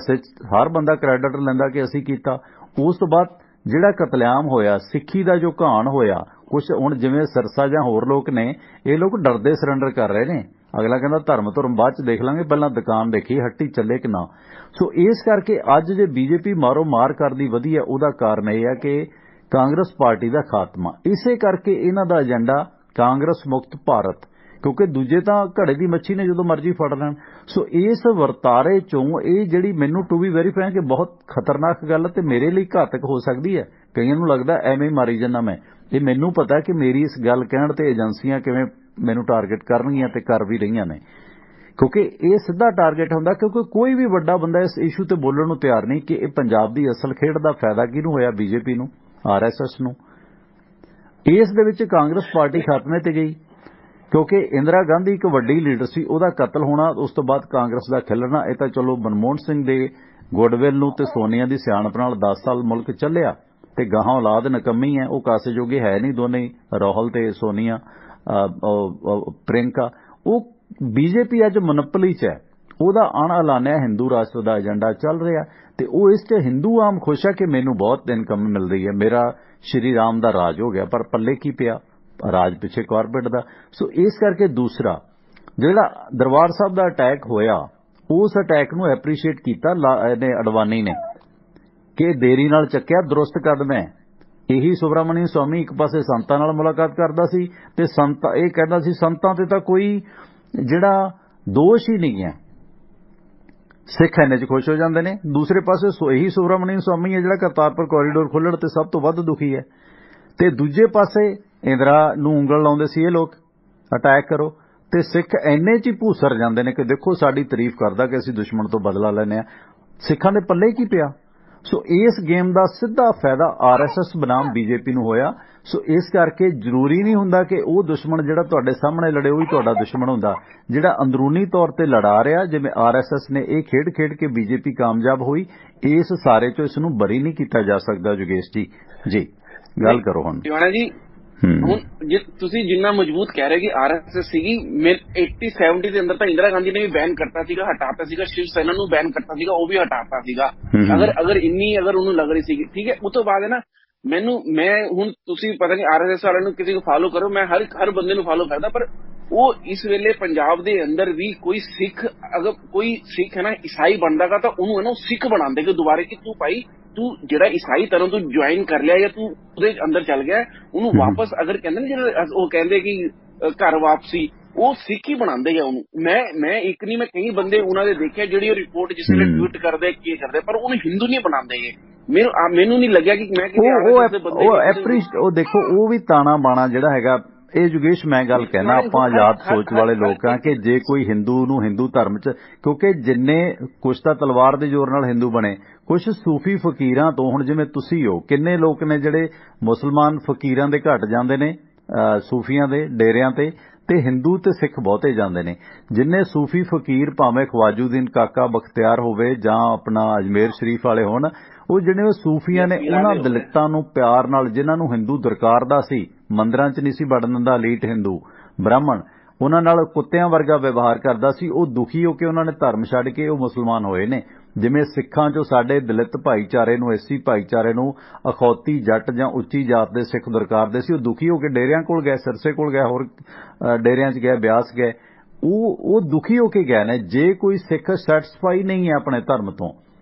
ਹਰ ਬੰਦਾ ਕ੍ਰੈਡਿਟ ਲੈਂਦਾ ਕਿ ਅਸੀਂ ਕੀਤਾ। ਉਸ ਤੋਂ ਬਾਅਦ ਜਿਹੜਾ ਕਤਲੇਆਮ ਹੋਇਆ, ਸਿੱਖੀ ਦਾ ਜੋ ਘਾਣ ਹੋਇਆ, ਕੁਝ ਹੁਣ ਜਿਵੇਂ ਸਿਰਸਾ ਜਾਂ ਹੋਰ ਲੋਕ ਨੇ, ਇਹ ਲੋਕ ਡਰਦੇ ਸਰੈਂਡਰ ਕਰ ਰਹੇ ਨੇ। ਅਗਲਾ ਕਹਿੰਦਾ ਧਰਮ ਬਾਅਦ ਚ ਦੇਖ ਲਾਂਗੇ, ਪਹਿਲਾਂ ਦੁਕਾਨ ਦੇਖੀ ਹੱਟੀ ਚੱਲੇ ਕਿ ਨਾ। ਸੋ ਇਸ ਕਰਕੇ ਅੱਜ ਜੇ BJP ਮਾਰੋ ਮਾਰ ਕਰਦੀ ਵਧੀ ਹੈ, ਉਹਦਾ ਕਾਰਨ ਇਹ ਹੈ ਕਿ ਕਾਂਗਰਸ ਪਾਰਟੀ ਦਾ ਖਾਤਮਾ। ਇਸੇ ਕਰਕੇ ਇਹਨਾਂ ਦਾ ਏਜੰਡਾ ਕਾਂਗਰਸ ਮੁਕਤ ਭਾਰਤ, ਕਿਉਂਕਿ ਦੂਜੇ ਤਾਂ ਘੜੇ ਦੀ ਮੱਛੀ ਨੇ, ਜਦੋਂ ਮਰਜ਼ੀ ਫੜ ਲੈਣ। ਸੋ ਇਸ ਵਰਤਾਰੇ ਚੋਂ ਇਹ ਜਿਹੜੀ ਮੈਨੂੰ ਟੂ ਬੀ ਵੈਰੀ ਫਰੈਂਕ ਬਹੁਤ ਖਤਰਨਾਕ ਗੱਲ ਤੇ ਮੇਰੇ ਲਈ ਘਾਤਕ ਹੋ ਸਕਦੀ ਹੈ। ਕਈਆਂ ਨੂੰ ਲੱਗਦਾ ਐਵੇਂ ਮਾਰੀ ਜਾਂਦਾ ਮੈਂ, ਇਹ ਮੈਨੂੰ ਪਤਾ ਕਿ ਮੇਰੀ ਇਸ ਗੱਲ ਕਹਿਣ ਤੇ ਏਜੰਸੀਆਂ ਕਿਵੇਂ ਮੈਨੂੰ ਟਾਰਗੇਟ ਕਰਨਗੀਆਂ ਤੇ ਕਰ ਵੀ ਰਹੀਆਂ ਨੇ, ਕਿਉਂਕਿ ਇਹ ਸਿੱਧਾ ਟਾਰਗੇਟ ਹੁੰਦਾ। ਕਿਉਂਕਿ ਕੋਈ ਵੀ ਵੱਡਾ ਬੰਦਾ ਇਸ ਇਸ਼ੂ ਤੇ ਬੋਲਣ ਨੂੰ ਤਿਆਰ ਨਹੀਂ ਕਿ ਇਹ ਪੰਜਾਬ ਦੀ ਅਸਲ ਖੇਡ ਦਾ ਫਾਇਦਾ ਕਿਹਨੂੰ ਹੋਇਆ? BJP ਨੂੰ, RSS ਨੂੰ। ਇਸ ਦੇ ਵਿੱਚ ਕਾਂਗਰਸ ਪਾਰਟੀ ਖਾਤਮੇ ਤੇ ਗਈ ਕਿਉਂਕਿ ਇੰਦਰਾ ਗਾਂਧੀ ਇੱਕ ਵੱਡੀ ਲੀਡਰ ਸੀ, ਉਹਦਾ ਕਤਲ ਹੋਣਾ, ਉਸ ਤੋਂ ਬਾਅਦ ਕਾਂਗਰਸ ਦਾ ਖਿਲਰਨਾ। ਇਹ ਤਾਂ ਚਲੋ ਮਨਮੋਹਨ ਸਿੰਘ ਦੇ ਗੁੱਡਵਿਲ ਨੂੰ ਤੇ ਸੋਨੀਆ ਦੀ ਸਿਆਣਪ ਨਾਲ 10 ਸਾਲ ਮੁਲਕ ਚੱਲਿਆ ਤੇ ਗਾਹਾਂ ਔਲਾਦ ਨਕੰਮੀ ਹੈ, ਉਹ ਕਾਸੇ ਜੋਗੇ ਹੈ ਨਹੀਂ ਦੋਨੇ, ਰਾਹੁਲ ਤੇ ਸੋਨੀਆ, ਪ੍ਰਿੰਕਾ। ਉਹ BJP ਅੱਜ ਮੋਨੋਪੋਲੀ 'ਚ ਹੈ, ਉਹਦਾ ਅਣਐਲਾਨਿਆ ਹਿੰਦੂ ਰਾਸ਼ਟਰ ਦਾ ਏਜੰਡਾ ਚੱਲ ਰਿਹਾ ਤੇ ਉਹ ਇਸ 'ਚ ਹਿੰਦੂ ਆਮ ਖੁਸ਼ ਹੈ ਕਿ ਮੈਨੂੰ ਬਹੁਤ ਇਨਕਮ ਮਿਲ ਰਹੀ ਹੈ, ਮੇਰਾ ਸ਼੍ਰੀ ਰਾਮ ਦਾ ਰਾਜ ਹੋ ਗਿਆ। ਪਰ ਪੱਲੇ ਕੀ ਪਿਆ? ਰਾਜ ਪਿੱਛੇ ਕਾਰਪੋਰੇਟ ਦਾ। ਸੋ ਇਸ ਕਰਕੇ ਦੂਸਰਾ ਜਿਹੜਾ ਦਰਬਾਰ ਸਾਹਿਬ ਦਾ ਅਟੈਕ ਹੋਇਆ, ਉਸ ਅਟੈਕ ਨੂੰ ਐਪਰੀਸ਼ੀਏਟ ਕੀਤਾ ਅਡਵਾਨੀ ਨੇ ਕਿ ਦੇਰੀ ਨਾਲ ਚੱਕਿਆ, ਦਰੁਸਤ ਕਦਮ ਹੈ। ਇਹੀ ਸੁਬਰਾਮਣੀਅਮ ਸਵਾਮੀ ਇੱਕ ਪਾਸੇ ਸੰਤਾਂ ਨਾਲ ਮੁਲਾਕਾਤ ਕਰਦਾ ਸੀ ਤੇ ਸੰਤ ਇਹ ਕਹਿੰਦਾ ਸੀ ਸੰਤਾਂ ਤੇ ਤਾਂ ਕੋਈ ਜਿਹੜਾ ਦੋਸ਼ ਹੀ ਨਹੀਂ ਹੈ, ਸਿੱਖ ਇੰਨੇ 'ਚ ਖੁਸ਼ ਹੋ ਜਾਂਦੇ ਨੇ। ਦੂਸਰੇ ਪਾਸੇ ਇਹੀ ਸੁਬਰਾਮਣੀਅਮ ਸਵਾਮੀ ਹੈ ਜਿਹੜਾ ਕਰਤਾਰਪੁਰ ਕੋਰੀਡੋਰ ਖੋਲ੍ਹਣ ਤੇ ਸਭ ਤੋਂ ਵੱਧ ਦੁਖੀ ਹੈ। ਤੇ ਦੂਜੇ ਪਾਸੇ ਇੰਦਰਾ ਨੂੰ ਉਂਗਲ ਲਾਉਂਦੇ ਸੀ ਇਹ ਲੋਕ, ਅਟੈਕ ਕਰੋ, ਤੇ ਸਿੱਖ ਇੰਨੇ 'ਚ ਹੀ ਭੂਸਰ ਜਾਂਦੇ ਨੇ ਕਿ ਦੇਖੋ ਸਾਡੀ ਤਾਰੀਫ ਕਰਦਾ ਕਿ ਅਸੀਂ ਦੁਸ਼ਮਣ ਤੋਂ ਬਦਲਾ ਲੈਂਦੇ ਆ। ਸਿੱਖਾਂ ਦੇ ਪੱਲੇ ਕੀ ਪਿਆ? ਸੋ ਇਸ ਗੇਮ ਦਾ ਸਿੱਧਾ ਫਾਇਦਾ RSS ਬਨਾਮ BJP ਨੂੰ ਹੋਇਆ। ਸੋ ਇਸ ਕਰਕੇ ਜ਼ਰੂਰੀ ਨਹੀਂ ਹੁੰਦਾ ਕਿ ਉਹ ਦੁਸ਼ਮਣ ਜਿਹੜਾ ਤੁਹਾਡੇ ਸਾਹਮਣੇ ਲੜੇ ਉਹ ਹੀ ਤੁਹਾਡਾ ਦੁਸ਼ਮਣ ਹੁੰਦਾ। ਜਿਹੜਾ ਅੰਦਰੂਨੀ ਤੌਰ ਤੇ ਲੜਾ ਰਿਹਾ, ਜਿਵੇਂ RSS ਨੇ ਇਹ ਖੇਡ ਕੇ BJP ਕਾਮਯਾਬ ਹੋਈ, ਇਸ ਸਾਰੇ ਚੋਂ ਇਸ ਨੂੰ ਬਰੀ ਨਹੀਂ ਕੀਤਾ ਜਾ ਸਕਦਾ। ਯੋਗੇਸ਼ ਜੀ ਗੱਲ ਕਰੋ ਹੁਣ ਜੀ। ਹੁਣ ਜੇ ਤੁਸੀਂ ਜਿੰਨਾ ਮਜ਼ਬੂਤ ਕਹਿ ਰਹੇ ਕਿ RSS ਸੀਗੀ, 80-70 ਦੇ ਅੰਦਰ ਤਾਂ ਇੰਦਰਾ ਗਾਂਧੀ ਨੇ ਵੀ ਬੈਨ ਕਰਤਾ ਸੀਗਾ, ਹਟਾਤਾ ਸੀਗਾ, ਸ਼ਿਵ ਸੈਨਾ ਨੂੰ ਬੈਨ ਕਰਤਾ ਸੀਗਾ, ਉਹ ਵੀ ਹਟਾਤਾ ਸੀਗਾ। ਅਗਰ ਇੰਨੀ ਉਹਨੂੰ ਲੱਗ ਰਹੀ ਸੀਗੀ, ਠੀਕ ਹੈ। ਉਸ ਤੋਂ ਬਾਅਦ ਹੈ ਨਾ ਮੈਂ ਹੁਣ ਤੁਸੀਂ ਪਤਾ ਨਹੀਂ RSS ਵਾਲਿਆਂ ਨੂੰ ਕਿਸੇ ਨੂੰ ਫਾਲੋ ਕਰੋ, ਮੈਂ ਹਰ ਬੰਦੇ ਨੂੰ ਫਾਲੋ ਕਰਦਾ, ਪਰ ਉਹ ਇਸ ਵੇਲੇ ਪੰਜਾਬ ਦੇ ਅੰਦਰ ਵੀ ਕੋਈ ਸਿੱਖ, ਅਗਰ ਕੋਈ ਸਿੱਖ ਹੈ ਨਾ ਈਸਾਈ ਬਣਦਾਗਾ ਤਾਂ ਉਹਨੂੰ ਹੈ ਨਾ ਸਿੱਖ ਬਣਾਉਂਦੇ ਕਿ ਦੁਬਾਰੇ ਕਿ ਤੂੰ ਭਾਈ ਤੂੰ ਜਿਹੜਾ ਈਸਾਈ ਧਰਮ ਤੂੰ ਜੁਆਇਨ ਕਰ ਲਿਆ ਜਾਂ ਤੂੰ ਉਹਦੇ ਅੰਦਰ ਚੱਲ ਗਿਆ, ਉਹਨੂੰ ਵਾਪਸ ਅਗਰ ਕਹਿੰਦੇ ਨੇ ਜਿਹੜਾ ਉਹ ਕਹਿੰਦੇ ਕਿ ਘਰ ਵਾਪਸੀ, ਉਹ ਸਿੱਖ ਹੀ ਬਣਾਉਂਦੇ ਆ ਉਹਨੂੰ। ਮੈਂ ਇੱਕ ਨਹੀਂ, ਮੈਂ ਕਈ ਬੰਦੇ ਉਹਨਾਂ ਦੇ ਦੇਖਿਆ ਜਿਹੜੀ ਉਹ ਰਿਪੋਰਟ ਜਿਸ ਵੇਲੇ ਟਵੀਟ ਕਰਦੇ ਕੀ ਕਰਦੇ, ਪਰ ਉਹਨੂੰ ਹਿੰਦੂ ਨਹੀਂ ਬਣਾਉਂਦੇ। ਮੈਨੂੰ ਨਹੀਂ ਲੱਗਿਆ ਕਿ ਮੈਂ ਉਹ ਦੇਖੋ ਉਹ ਵੀ ਤਾਣਾ ਬਾਣਾ ਜਿਹੜਾ ਹੈਗਾ ਇਹ ਯੋਗੇਸ਼ ਮੈਂ ਗੱਲ ਕਹਿਣਾ, ਆਪਾਂ ਆਜ਼ਾਦ ਸੋਚ ਵਾਲੇ ਲੋਕ ਆ ਕਿ ਜੇ ਕੋਈ ਹਿੰਦੂ ਨੂੰ ਹਿੰਦੂ ਧਰਮ 'ਚ, ਕਿਉਂਕਿ ਜਿੰਨੇ ਕੁਛ ਤਾਂ ਤਲਵਾਰ ਦੇ ਜ਼ੋਰ ਨਾਲ ਹਿੰਦੂ ਬਣੇ, ਕੁਛ ਸੂਫੀ ਫਕੀਰਾਂ ਤੋਂ, ਹੁਣ ਜਿਵੇਂ ਤੁਸੀਂ ਹੋ, ਕਿੰਨੇ ਲੋਕ ਨੇ ਜਿਹੜੇ ਮੁਸਲਮਾਨ ਫਕੀਰਾਂ ਦੇ ਘਟ ਜਾਂਦੇ ਨੇ, ਸੂਫੀਆਂ ਦੇ ਡੇਰਿਆਂ ਤੇ ਹਿੰਦੂ ਤੇ ਸਿੱਖ ਬਹੁਤੇ ਜਾਂਦੇ ਨੇ। ਜਿੰਨੇ ਸੂਫੀ ਫਕੀਰ ਭਾਵੇਂ ਖਵਾਜੂਦੀਨ ਕਾਕਾ ਬਖਤਿਆਰ ਹੋਵੇ ਜਾਂ ਆਪਣਾ ਅਜਮੇਰ ਸ਼ਰੀਫ ਵਾਲੇ ਹੋਣ, ਉਹ ਜਿਹੜੇ ਉਹ ਸੂਫੀਆਂ ਨੇ ਉਹਨਾਂ ਦਲਿਤਾਂ ਨੂੰ ਪਿਆਰ ਨਾਲ, ਜਿਨ੍ਹਾਂ ਨੂੰ ਹਿੰਦੂ ਦਰਕਾਰਦਾ ਸੀ, ਮੰਦਰਾਂ 'ਚ ਨਹੀਂ ਸੀ ਵੜਨ ਦਿੰਦਾ ਲੀਟ ਹਿੰਦੂ ਬ੍ਰਾਹਮਣ, ਉਹਨਾਂ ਨਾਲ ਕੁੱਤਿਆਂ ਵਰਗਾ ਵਿਵਹਾਰ ਕਰਦਾ ਸੀ, ਉਹ ਦੁਖੀ ਹੋ ਕੇ ਉਹਨਾਂ ਨੇ ਧਰਮ ਛੱਡ ਕੇ ਉਹ ਮੁਸਲਮਾਨ ਹੋਏ ਨੇ। ਜਿਵੇਂ ਸਿੱਖਾਂ 'ਚੋਂ ਸਾਡੇ ਦਲਿਤ ਭਾਈਚਾਰੇ ਨੂੰ, ਐਸੀ ਭਾਈਚਾਰੇ ਨੂੰ ਅਖੌਤੀ ਜੱਟ ਜਾਂ ਉੱਚੀ ਜਾਤ ਦੇ ਸਿੱਖ ਦਰਕਾਰਦੇ ਸੀ, ਉਹ ਦੁਖੀ ਹੋ ਕੇ ਡੇਰਿਆਂ ਕੋਲ ਗਏ, ਸਿਰਸੇ ਕੋਲ ਗਏ, ਹੋਰ ਡੇਰਿਆਂ 'ਚ ਗਏ, ਬਿਆਸ ਗਏ, ਉਹ ਦੁਖੀ ਹੋ ਕੇ ਗਏ ਨੇ। ਜੇ ਕੋਈ ਸਿੱਖ ਸੈਟੀਸਫਾਈ ਨਹੀਂ ਹੈ ਆਪਣੇ ਧਰਮ ਤੋਂ,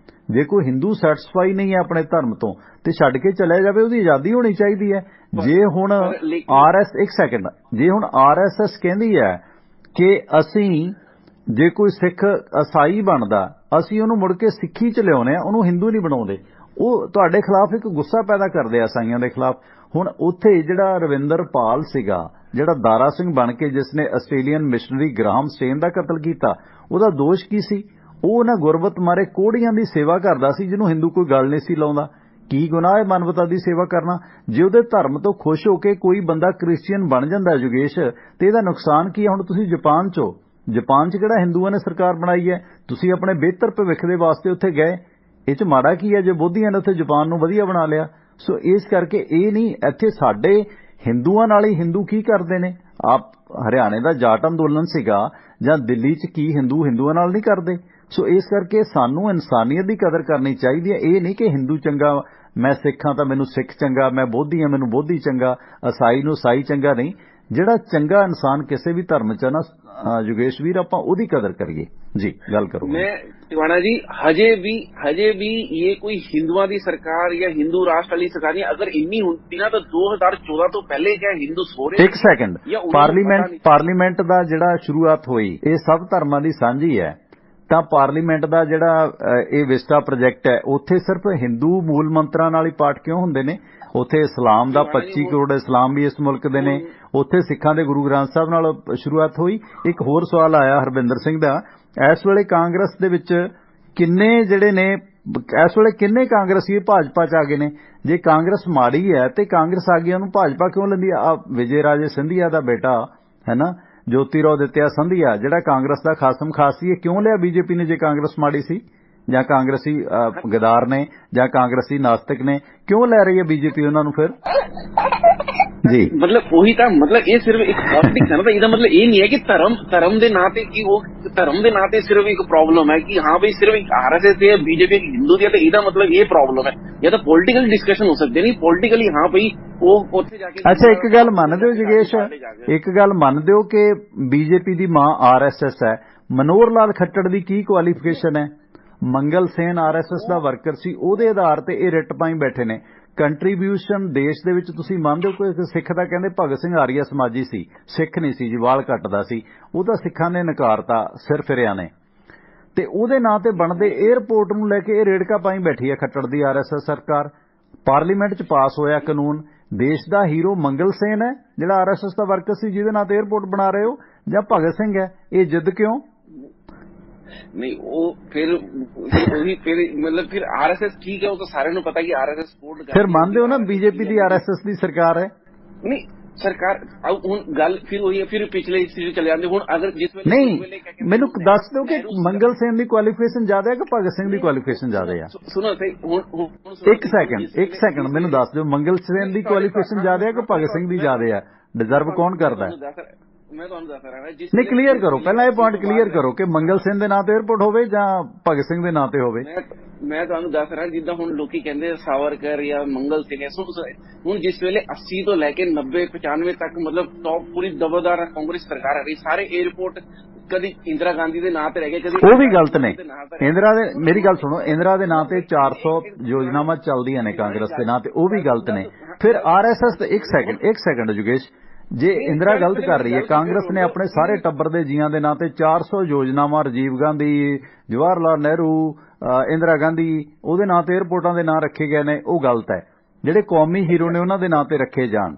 ਜੇ ਕੋਈ ਹਿੰਦੂ ਸੈਟੀਸਫਾਈ ਨਹੀਂ ਹੈ ਆਪਣੇ ਧਰਮ ਤੋਂ, ਤੇ ਛੱਡ ਕੇ ਚਲੇ ਜਾਵੇ, ਉਹਦੀ ਆਜ਼ਾਦੀ ਹੋਣੀ ਚਾਹੀਦੀ ਹੈ। ਜੇ ਹੁਣ RSS ਕਹਿੰਦੀ ਹੈ ਕਿ ਅਸੀਂ ਜੇ ਕੋਈ ਸਿੱਖ ਈਸਾਈ ਬਣਦਾ ਅਸੀਂ ਉਹਨੂੰ ਮੁੜ ਕੇ ਸਿੱਖੀ 'ਚ ਲਿਆਉਂਦੇ ਆ, ਉਹਨੂੰ ਹਿੰਦੂ ਨਹੀਂ ਬਣਾਉਂਦੇ, ਉਹ ਤੁਹਾਡੇ ਖਿਲਾਫ ਇੱਕ ਗੁੱਸਾ ਪੈਦਾ ਕਰਦੇ ਆ ਈਸਾਈਆਂ ਦੇ ਖਿਲਾਫ। ਹੁਣ ਉੱਥੇ ਜਿਹੜਾ ਰਵਿੰਦਰ ਪਾਲ ਸੀਗਾ, ਜਿਹੜਾ ਦਾਰਾ ਸਿੰਘ ਬਣ ਕੇ ਜਿਸ ਨੇ ਆਸਟ੍ਰੇਲੀਅਨ ਮਿਸ਼ਨਰੀ ਗ੍ਰਾਹਮ ਸਟੇਨ ਦਾ ਕਤਲ ਕੀਤਾ, ਉਹਦਾ ਦੋਸ਼ ਕੀ ਸੀ? ਉਹ ਨਾ ਗੁਰਬਤ ਮਾਰੇ ਕੋੜੀਆਂ ਦੀ ਸੇਵਾ ਕਰਦਾ ਸੀ, ਜਿਹਨੂੰ ਹਿੰਦੂ ਕੋਈ ਗੱਲ ਨਹੀਂ ਸੀ ਲਾਉਂਦਾ। ਕੀ ਗੁਨਾਹ ਹੈ ਮਾਨਵਤਾ ਦੀ ਸੇਵਾ ਕਰਨਾ? ਜੇ ਉਹਦੇ ਧਰਮ ਤੋਂ ਖੁਸ਼ ਹੋ ਕੇ ਕੋਈ ਬੰਦਾ ਕ੍ਰਿਸਚੀਅਨ ਬਣ ਜਾਂਦਾ ਯੋਗੇਸ਼, ਤੇ ਇਹਦਾ ਨੁਕਸਾਨ ਕੀ ਹੈ? ਹੁਣ ਤੁਸੀਂ ਜਾਪਾਨ 'ਚ ਕਿਹੜਾ ਹਿੰਦੂਆਂ ਨੇ ਸਰਕਾਰ ਬਣਾਈ ਹੈ? ਤੁਸੀਂ ਆਪਣੇ ਬਿਹਤਰ ਭਵਿੱਖ ਦੇ ਵਾਸਤੇ ਉੱਥੇ ਗਏ, ਇਹ 'ਚ ਮਾੜਾ ਕੀ ਹੈ ਜੇ ਬੋਧੀਆਂ ਨੇ ਉੱਥੇ ਜਾਪਾਨ ਨੂੰ ਵਧੀਆ ਬਣਾ ਲਿਆ? ਸੋ ਇਸ ਕਰਕੇ ਇਹ ਨਹੀਂ, ਇੱਥੇ ਸਾਡੇ ਹਿੰਦੂਆਂ ਨਾਲ ਹੀ ਹਿੰਦੂ ਕੀ ਕਰਦੇ ਨੇ? ਆਪ ਹਰਿਆਣੇ ਦਾ ਜਾਟ ਅੰਦੋਲਨ ਸੀਗਾ ਜਾਂ ਦਿੱਲੀ 'ਚ ਕੀ ਹਿੰਦੂਆਂ ਨਾਲ ਨਹੀਂ ਕਰਦੇ? ਸੋ ਇਸ ਕਰਕੇ ਸਾਨੂੰ ਇਨਸਾਨੀਅਤ ਦੀ ਕਦਰ ਕਰਨੀ ਚਾਹੀਦੀ ਹੈ। ਇਹ ਨਹੀਂ ਕਿ ਹਿੰਦੂ ਚੰਗਾ, ਮੈਂ ਸਿੱਖਾਂ ਤਾਂ ਮੈਨੂੰ ਸਿੱਖ ਚੰਗਾ, ਮੈਂ ਬੋਧੀ ਹਾਂ ਮੈਨੂੰ ਬੋਧੀ ਚੰਗਾ, ਈਸਾਈ ਨੂੰ ਈਸਾਈ ਚੰਗਾ। ਨਹੀਂ, ਜਿਹੜਾ ਚੰਗਾ ਇਨਸਾਨ ਕਿਸੇ ਵੀ ਧਰਮ 'ਚ ਨਾ ਯੋਗੇਸ਼ ਵੀਰ, ਆਪਾਂ ਉਹਦੀ ਕਦਰ ਕਰੀਏ। ਜੀ ਗੱਲ ਕਰੋ। ਮੈਂ ਟਿਵਾਣਾ ਜੀ, ਹਜੇ ਵੀ ਇਹ ਕੋਈ ਹਿੰਦੂਆਂ ਦੀ ਸਰਕਾਰ ਜਾਂ ਹਿੰਦੂ ਰਾਸ਼ਟਰ ਵਾਲੀ ਸਰਕਾਰ ਨਹੀਂ। ਅਗਰ ਇੰਨੀ ਹੁੰਦੀ ਨਾ ਤਾਂ 2014 ਤੋਂ ਪਹਿਲੇ ਕਿਆ ਹਿੰਦੂ ਸੋ ਰਹੇ? ਇੱਕ ਸੈਕਿੰਡ, ਪਾਰਲੀਮੈਂਟ ਦਾ ਜਿਹੜਾ ਸ਼ੁਰੂਆਤ ਹੋਈ, ਇਹ ਸਭ ਧਰਮਾਂ ਦੀ ਸਾਂਝੀ ਹੈ, ਤਾਂ ਪਾਰਲੀਮੈਂਟ ਦਾ ਜਿਹੜਾ ਇਹ ਵਿਸਟਾ ਪ੍ਰੋਜੈਕਟ ਹੈ, ਉੱਥੇ ਸਿਰਫ ਹਿੰਦੂ ਮੂਲ ਮੰਤਰਾਂ ਨਾਲ ਹੀ ਪਾਠ ਕਿਉਂ ਹੁੰਦੇ ਨੇ? ਉੱਥੇ ਇਸਲਾਮ ਦਾ 25 ਕਰੋੜ ਇਸਲਾਮ ਵੀ ਇਸ ਮੁਲਕ ਦੇ ਨੇ, ਉੱਥੇ ਸਿੱਖਾਂ ਦੇ ਗੁਰੂ ਗ੍ਰੰਥ ਸਾਹਿਬ ਨਾਲ ਸ਼ੁਰੂਆਤ ਹੋਈ। ਇੱਕ ਹੋਰ ਸਵਾਲ ਆਇਆ ਹਰਵਿੰਦਰ ਸਿੰਘ ਦਾ, ਇਸ ਵੇਲੇ ਕਾਂਗਰਸ ਦੇ ਵਿੱਚ ਕਿੰਨੇ ਜਿਹੜੇ ਨੇ, ਇਸ ਵੇਲੇ ਕਿੰਨੇ ਕਾਂਗਰਸੀ ਭਾਜਪਾ 'ਚ ਆ ਗਏ ਨੇ? ਜੇ ਕਾਂਗਰਸ ਮਾੜੀ ਹੈ ਤੇ ਕਾਂਗਰਸ ਆ ਗਈ, ਉਹਨੂੰ ਭਾਜਪਾ ਕਿਉਂ ਲੈਂਦੀ ਆ? ਵਿਜੇ ਰਾਜੇ ਸਿੰਧੀਆ ਦਾ ਬੇਟਾ ਹੈ ਨਾ, ਜੋਤੀਰਾਓ ਦਿੱਤਿਆ ਸਿੰਧੀਆ, ਜਿਹੜਾ ਕਾਂਗਰਸ ਦਾ ਖਾਸਮ ਖਾਸ ਸੀ, ਇਹ ਕਿਉਂ ਲਿਆ BJP ਨੇ? ਜੇ ਕਾਂਗਰਸ ਮਾੜੀ ਸੀ ਜਾਂ ਕਾਂਗਰਸੀ ਗਦਾਰ ਨੇ ਜਾਂ ਕਾਂਗਰਸੀ ਨਾਸਤਿਕ ਨੇ, ਕਿਉਂ ਲੈ ਰਹੀ ਹੈ BJP ਉਹਨਾਂ ਨੂੰ ਫਿਰ? ਜੀ ਮਤਲਬ ਉਹੀ ਤਾਂ, ਮਤਲਬ ਇਹ ਸਿਰਫ ਇੱਕ ਪੋਲਿਟਿਕਸ ਹੈ ਨਾ, ਤਾਂ ਇਹਦਾ ਮਤਲਬ ਇਹ ਨਹੀਂ ਹੈ ਕਿ ਧਰਮ ਦੇ ਨਾਂ ਤੇ ਕਿ ਉਹ ਧਰਮ ਦੇ ਨਾਂ ਤੇ ਸਿਰਫ ਇੱਕ ਪ੍ਰੋਬਲਮ ਹੈ ਕਿ ਹਾਂ ਬਈ ਸਿਰਫ ਇੱਕ RSS ਤੇ BJP ਹਿੰਦੂ ਦੀ, ਤਾਂ ਇਹਦਾ ਮਤਲਬ ਇਹ ਪ੍ਰੋਬਲਮ ਹੈ। ਜਾਂ ਤਾਂ ਪੋਲੀਟੀਕਲ ਡਿਸਕਸ਼ਨ ਹੋ ਸਕਦੇ ਨਹੀਂ, ਪੋਲੀਟੀਕਲੀ ਹਾਂ ਬਈ ਉਹ ਉੱਥੇ ਜਾ ਕੇ। ਅੱਛਾ, ਇੱਕ ਗੱਲ ਮੰਨਦੇ ਹੋ ਯੋਗੇਸ਼, ਇੱਕ ਗੱਲ ਮੰਨਦੇ ਹੋ ਕਿ BJP ਦੀ ਮਾਂ RSS ਹੈ? ਮਨੋਹਰ ਲਾਲ ਖੱਟੜ ਦੀ ਕੀ ਕੁਆਲੀਫਿਕੇਸ਼ਨ ਹੈ? ਮੰਗਲ ਸੇਨ RSS ਦਾ ਵਰਕਰ ਸੀ, ਉਹਦੇ ਆਧਾਰ ਤੇ ਇਹ ਰਿਟ ਪਾਈ ਬੈਠੇ ਨੇ। ਕੰਟਰੀਬਿਊਸ਼ਨ ਦੇਸ਼ ਦੇ ਵਿੱਚ ਤੁਸੀਂ ਮੰਨਦੇ ਹੋ? ਕੋਈ ਸਿੱਖ ਦਾ ਕਹਿੰਦੇ ਭਗਤ ਸਿੰਘ ਆਰੀਆ ਸਮਾਜੀ ਸੀ, ਸਿੱਖ ਨਹੀਂ ਸੀ ਜੀ, ਵਾਲ ਕੱਟਦਾ ਸੀ, ਉਹਦਾ ਸਿੱਖਾਂ ਨੇ ਨਕਾਰਤਾ ਸਿਰ ਫਿਰਿਆ ਨੇ, ਤੇ ਉਹਦੇ ਨਾਂ ਤੇ ਬਣਦੇ 에ਅਰਪੋਰਟ ਨੂੰ ਲੈ ਕੇ ਇਹ ਰੇੜਕਾ ਪਾਈ ਬੈਠੀ ਹੈ ਖੱਟੜ ਦੀ RSS ਸਰਕਾਰ। ਪਾਰਲੀਮੈਂਟ 'ਚ ਪਾਸ ਹੋਇਆ ਕਾਨੂੰਨ ਦੇਸ਼ ਦਾ ਹੀਰੋ ਮੰਗਲ ਸੇਨ ਹੈ ਜਿਹੜਾ RSS ਦਾ ਵਰਕਰ ਸੀ ਜਿਹਦੇ ਨਾਂ ਤੇ 에ਅਰਪੋਰਟ ਬਣਾ ਰਹੇ ਹੋ, ਜਾਂ ਭਗਤ ਸਿੰਘ ਹੈ? ਇਹ ਜਿੱਦ ਕਿਉਂ नहीं? वो फिर मतलब फिर RSS ठीक है, वो तो सारे पता कि RSS सपोर्ट कर, फिर मानते हो ना बीजेपी दी RSS दी सरकार है? नहीं सरकार ਹੁਣ ਗੱਲ ਫਿਰ ਹੋਈ ਹੈ, ਫਿਰ ਪਿਛਲੇ ਹਿਸਟਰੀ ਚਲੇ ਜਾਂਦੇ। ਹੁਣ ਅਗਰ ਜਿਸ ਵੇਲੇ ਨਹੀਂ ਮੈਨੂੰ ਦੱਸ ਦਿਓ ਕਿ ਮੰਗਲ ਸੇਨ ਦੀ ਕੁਆਲੀਫਿਕੇਸ਼ਨ ਜ਼ਿਆਦਾ ਹੈ ਕਿ ਭਗਤ ਸਿੰਘ ਦੀ ਕੁਆਲੀਫਿਕੇਸ਼ਨ ਜ਼ਿਆਦਾ ਹੈ? ਸੁਣੋ ਇੱਕ ਸੈਕਿੰਡ ਮੈਨੂੰ ਦੱਸ ਦਿਓ, ਮੰਗਲ ਸੇਨ ਦੀ ਕੁਆਲੀਫਿਕੇਸ਼ਨ ਜ਼ਿਆਦਾ ਹੈ ਕਿ ਭਗਤ ਸਿੰਘ ਦੀ ਜ਼ਿਆਦਾ ਹੈ? ਡਿਜ਼ਰਵ ਕੌਣ ਕਰਦਾ ਹੈ? ਮੈਂ ਤੁਹਾਨੂੰ ਦੱਸ ਰਿਹਾ ਨਹੀਂ, ਕਲੀਅਰ ਕਰੋ ਪਹਿਲਾਂ, ਇਹ ਪੁਆਇੰਟ ਕਲੀਅਰ ਕਰੋ ਕਿ ਮੰਗਲ ਸਿੰਘ ਦੇ ਨਾਂ ਤੇ 에ਅਰਪੋਰਟ ਹੋਵੇ ਜਾਂ ਭਗਤ ਸਿੰਘ ਦੇ ਨਾਂ ਤੇ ਹੋਵੇ। ਮੈਂ ਤੁਹਾਨੂੰ ਦੱਸ ਰਿਹਾ ਜਿੱਦਾਂ ਹੁਣ ਲੋਕੀ ਕਹਿੰਦੇ ਸਾਵਰਕਰ ਜਾਂ ਮੰਗਲ ਸਿੰਘ ਹੈ। ਹੁਣ ਜਿਸ ਵੇਲੇ 80 ਤੋਂ ਲੈ ਕੇ 90 95 ਤੱਕ ਮਤਲਬ ਟੌਪ ਪੂਰੀ ਦਬਦਰ ਕਾਂਗਰਸ ਸਰਕਾਰ ਆ ਰਹੀ, ਸਾਰੇ 에ਅਰਪੋਰਟ ਕਦੀ ਇੰਦਰਾ ਗਾਂਧੀ ਦੇ ਨਾਂ ਤੇ ਰਹਿ ਗਏ, ਕਦੀ ਉਹ ਵੀ ਗਲਤ ਨੇ। ਇੰਦਰਾ ਦੇ, ਮੇਰੀ ਗੱਲ ਸੁਣੋ, ਇੰਦਰਾ ਦੇ ਨਾਂ ਤੇ 400 ਯੋਜਨਾਵਾਂ ਚੱਲਦੀਆਂ ਨੇ ਕਾਂਗਰਸ ਦੇ ਨਾਂ ਤੇ, ਉਹ ਵੀ ਗਲਤ ਨੇ। ਫਿਰ RSS ਤੇ ਇੱਕ ਸੈਕਿੰਡ ਯੋਗੇਸ਼, ਜੇ ਇੰਦਰਾ ਗਲਤ ਕਰ ਰਹੀ ਹੈ, ਕਾਂਗਰਸ ਨੇ ਆਪਣੇ ਸਾਰੇ ਟੱਬਰ ਦੇ ਜੀਆਂ ਦੇ ਨਾਂ ਤੇ 400 ਯੋਜਨਾਵਾਂ, ਰਾਜੀਵ ਗਾਂਧੀ, ਜਵਾਹਰ ਲਾਲ ਨਹਿਰੂ, ਇੰਦਰਾ ਗਾਂਧੀ, ਉਹਦੇ ਨਾਂ ਤੇ 에ਅਰਪੋਰਟਾਂ ਦੇ ਨਾਂ ਰੱਖੇ ਗਏ ਨੇ, ਉਹ ਗਲਤ ਹੈ। ਜਿਹੜੇ ਕੌਮੀ ਹੀਰੋ ਨੇ ਉਹਨਾਂ ਦੇ ਨਾਂ ਤੇ ਰੱਖੇ ਜਾਣ,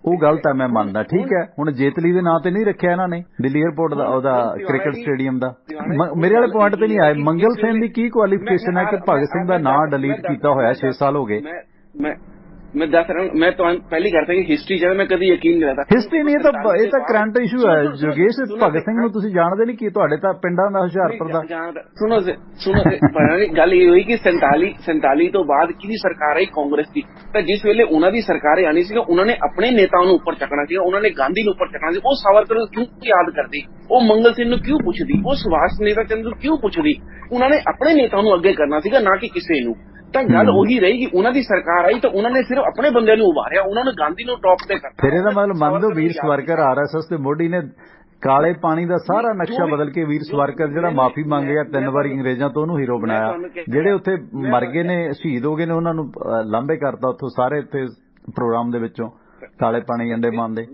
ਉਹ ਗਲਤ ਹੈ, ਮੈਂ ਮੰਨਦਾ, ਠੀਕ ਹੈ। ਹੁਣ ਜੇਤਲੀ ਦੇ ਨਾਂ ਤੇ ਨਹੀਂ ਰੱਖਿਆ ਇਹਨਾਂ ਨੇ ਦਿੱਲੀ 에ਅਰਪੋਰਟ ਦਾ, ਉਹਦਾ ਕ੍ਰਿਕਟ ਸਟੇਡੀਅਮ ਦਾ। ਮੇਰੇ ਵਾਲੇ ਪੁਆਇੰਟ ਤੇ ਨਹੀਂ ਆਏ। ਮੰਗਲ ਸੇਨ ਦੀ ਕੀ ਕੁਆਲੀਫਿਕੇਸ਼ਨ ਹੈ ਕਿ ਭਗਤ ਸਿੰਘ ਦਾ ਨਾਂ ਡਿਲੀਟ ਕੀਤਾ ਹੋਇਆ 6 ਸਾਲ ਹੋ ਗਏ? मैं दस रहा हूँ, मैं तो पहले करता कि हिस्ट्री जब मैं कभी यकीन नहीं रहता। हिस्ट्री नहीं, ये तो करंट इशू है योगेश। भगत सिंह ਨੂੰ ਤੁਸੀਂ ਜਾਣਦੇ ਨਹੀਂ, ਕੀ ਤੁਹਾਡੇ ਤਾਂ ਪਿੰਡਾਂ ਦਾ ਹੁਸ਼ਿਆਰਪੁਰ ਦਾ। सुनो गल ये हुई कि 47 ਤੋਂ ਬਾਅਦ ਕਿਹਦੀ ਸਰਕਾਰ ਆਈ? ਕਾਂਗਰਸ ਦੀ। ਤਾਂ ਜਿਸ ਵੇਲੇ ਉਹਨਾਂ ਦੀ ਸਰਕਾਰ ਆਣੀ ਸੀ, ਉਹਨਾਂ ਨੇ ਆਪਣੇ ਨੇਤਾਵਾਂ ਨੂੰ ਉੱਪਰ ਚੱਕਣਾ ਸੀ, ਉਹਨਾਂ ਨੇ ਗਾਂਧੀ ਨੂੰ ਉੱਪਰ ਚੱਕਣਾ ਸੀ। ਉਹ ਸਾਵਰਕਰ ਨੂੰ ਕਿਉਂ ਯਾਦ ਕਰਦੀ? ਉਹ ਮੰਗਲ ਸਿੰਘ ਨੂੰ ਕਿਉਂ ਪੁੱਛਦੀ? ਉਹ ਸੁਭਾਸ਼ ਨੇਤਾ ਚੰਦਰ ਨੂੰ ਕਿਉਂ ਪੁੱਛਦੀ? ਉਹਨਾਂ ਨੇ ਆਪਣੇ ਨੇਤਾਵਾਂ ਨੂੰ ਅੱਗੇ ਕਰਨਾ ਸੀਗਾ, ਨਾ ਕਿ ਕਿਸੇ ਨੂੰ। ਤਾਂ ਗੱਲ ਉਹੀ ਰਹੀ ਕਿ ਉਹਨਾਂ ਦੀ ਸਰਕਾਰ ਆਈ ਤਾਂ ਉਹਨਾਂ ਨੇ ਸਿਰਫ ਆਪਣੇ ਬੰਦਿਆਂ ਨੂੰ ਉਭਾਰਿਆ, ਉਹਨਾਂ ਨੇ ਗਾਂਧੀ ਨੂੰ ਟੌਪ ਤੇ ਕਰਤਾ। ਫਿਰ ਇਹਦਾ ਮਤਲਬ ਮੰਨਦੇ ਹੋ ਵੀਰ ਸਵਰਕਰ RSS ਤੇ ਮੋਢੀ ਨੇ ਕਾਲੇ ਪਾਣੀ ਦਾ ਸਾਰਾ ਨਕਸ਼ਾ ਬਦਲ ਕੇ ਵੀਰ ਸਵਰਕਰ ਜਿਹੜਾ ਮਾਫੀ ਮੰਗ ਗਿਆ 3 ਵਾਰੀ ਅੰਗਰੇਜ਼ਾਂ ਤੋਂ, ਉਹਨੂੰ ਹੀਰੋ ਬਣਾਇਆ। ਜਿਹੜੇ ਉੱਥੇ ਮਰ ਗਏ ਨੇ, ਸ਼ਹੀਦ ਹੋ ਗਏ ਨੇ, ਉਹਨਾਂ ਨੂੰ ਲਾਂਭੇ ਕਰਤਾ ਉੱਥੋਂ ਸਾਰੇ ਉੱਥੇ ਪ੍ਰੋਗਰਾਮ ਦੇ ਵਿੱਚੋਂ ਕਾਲੇ ਪਾਣੀ ਅੰਡੇਮਾਨ ਦੇ।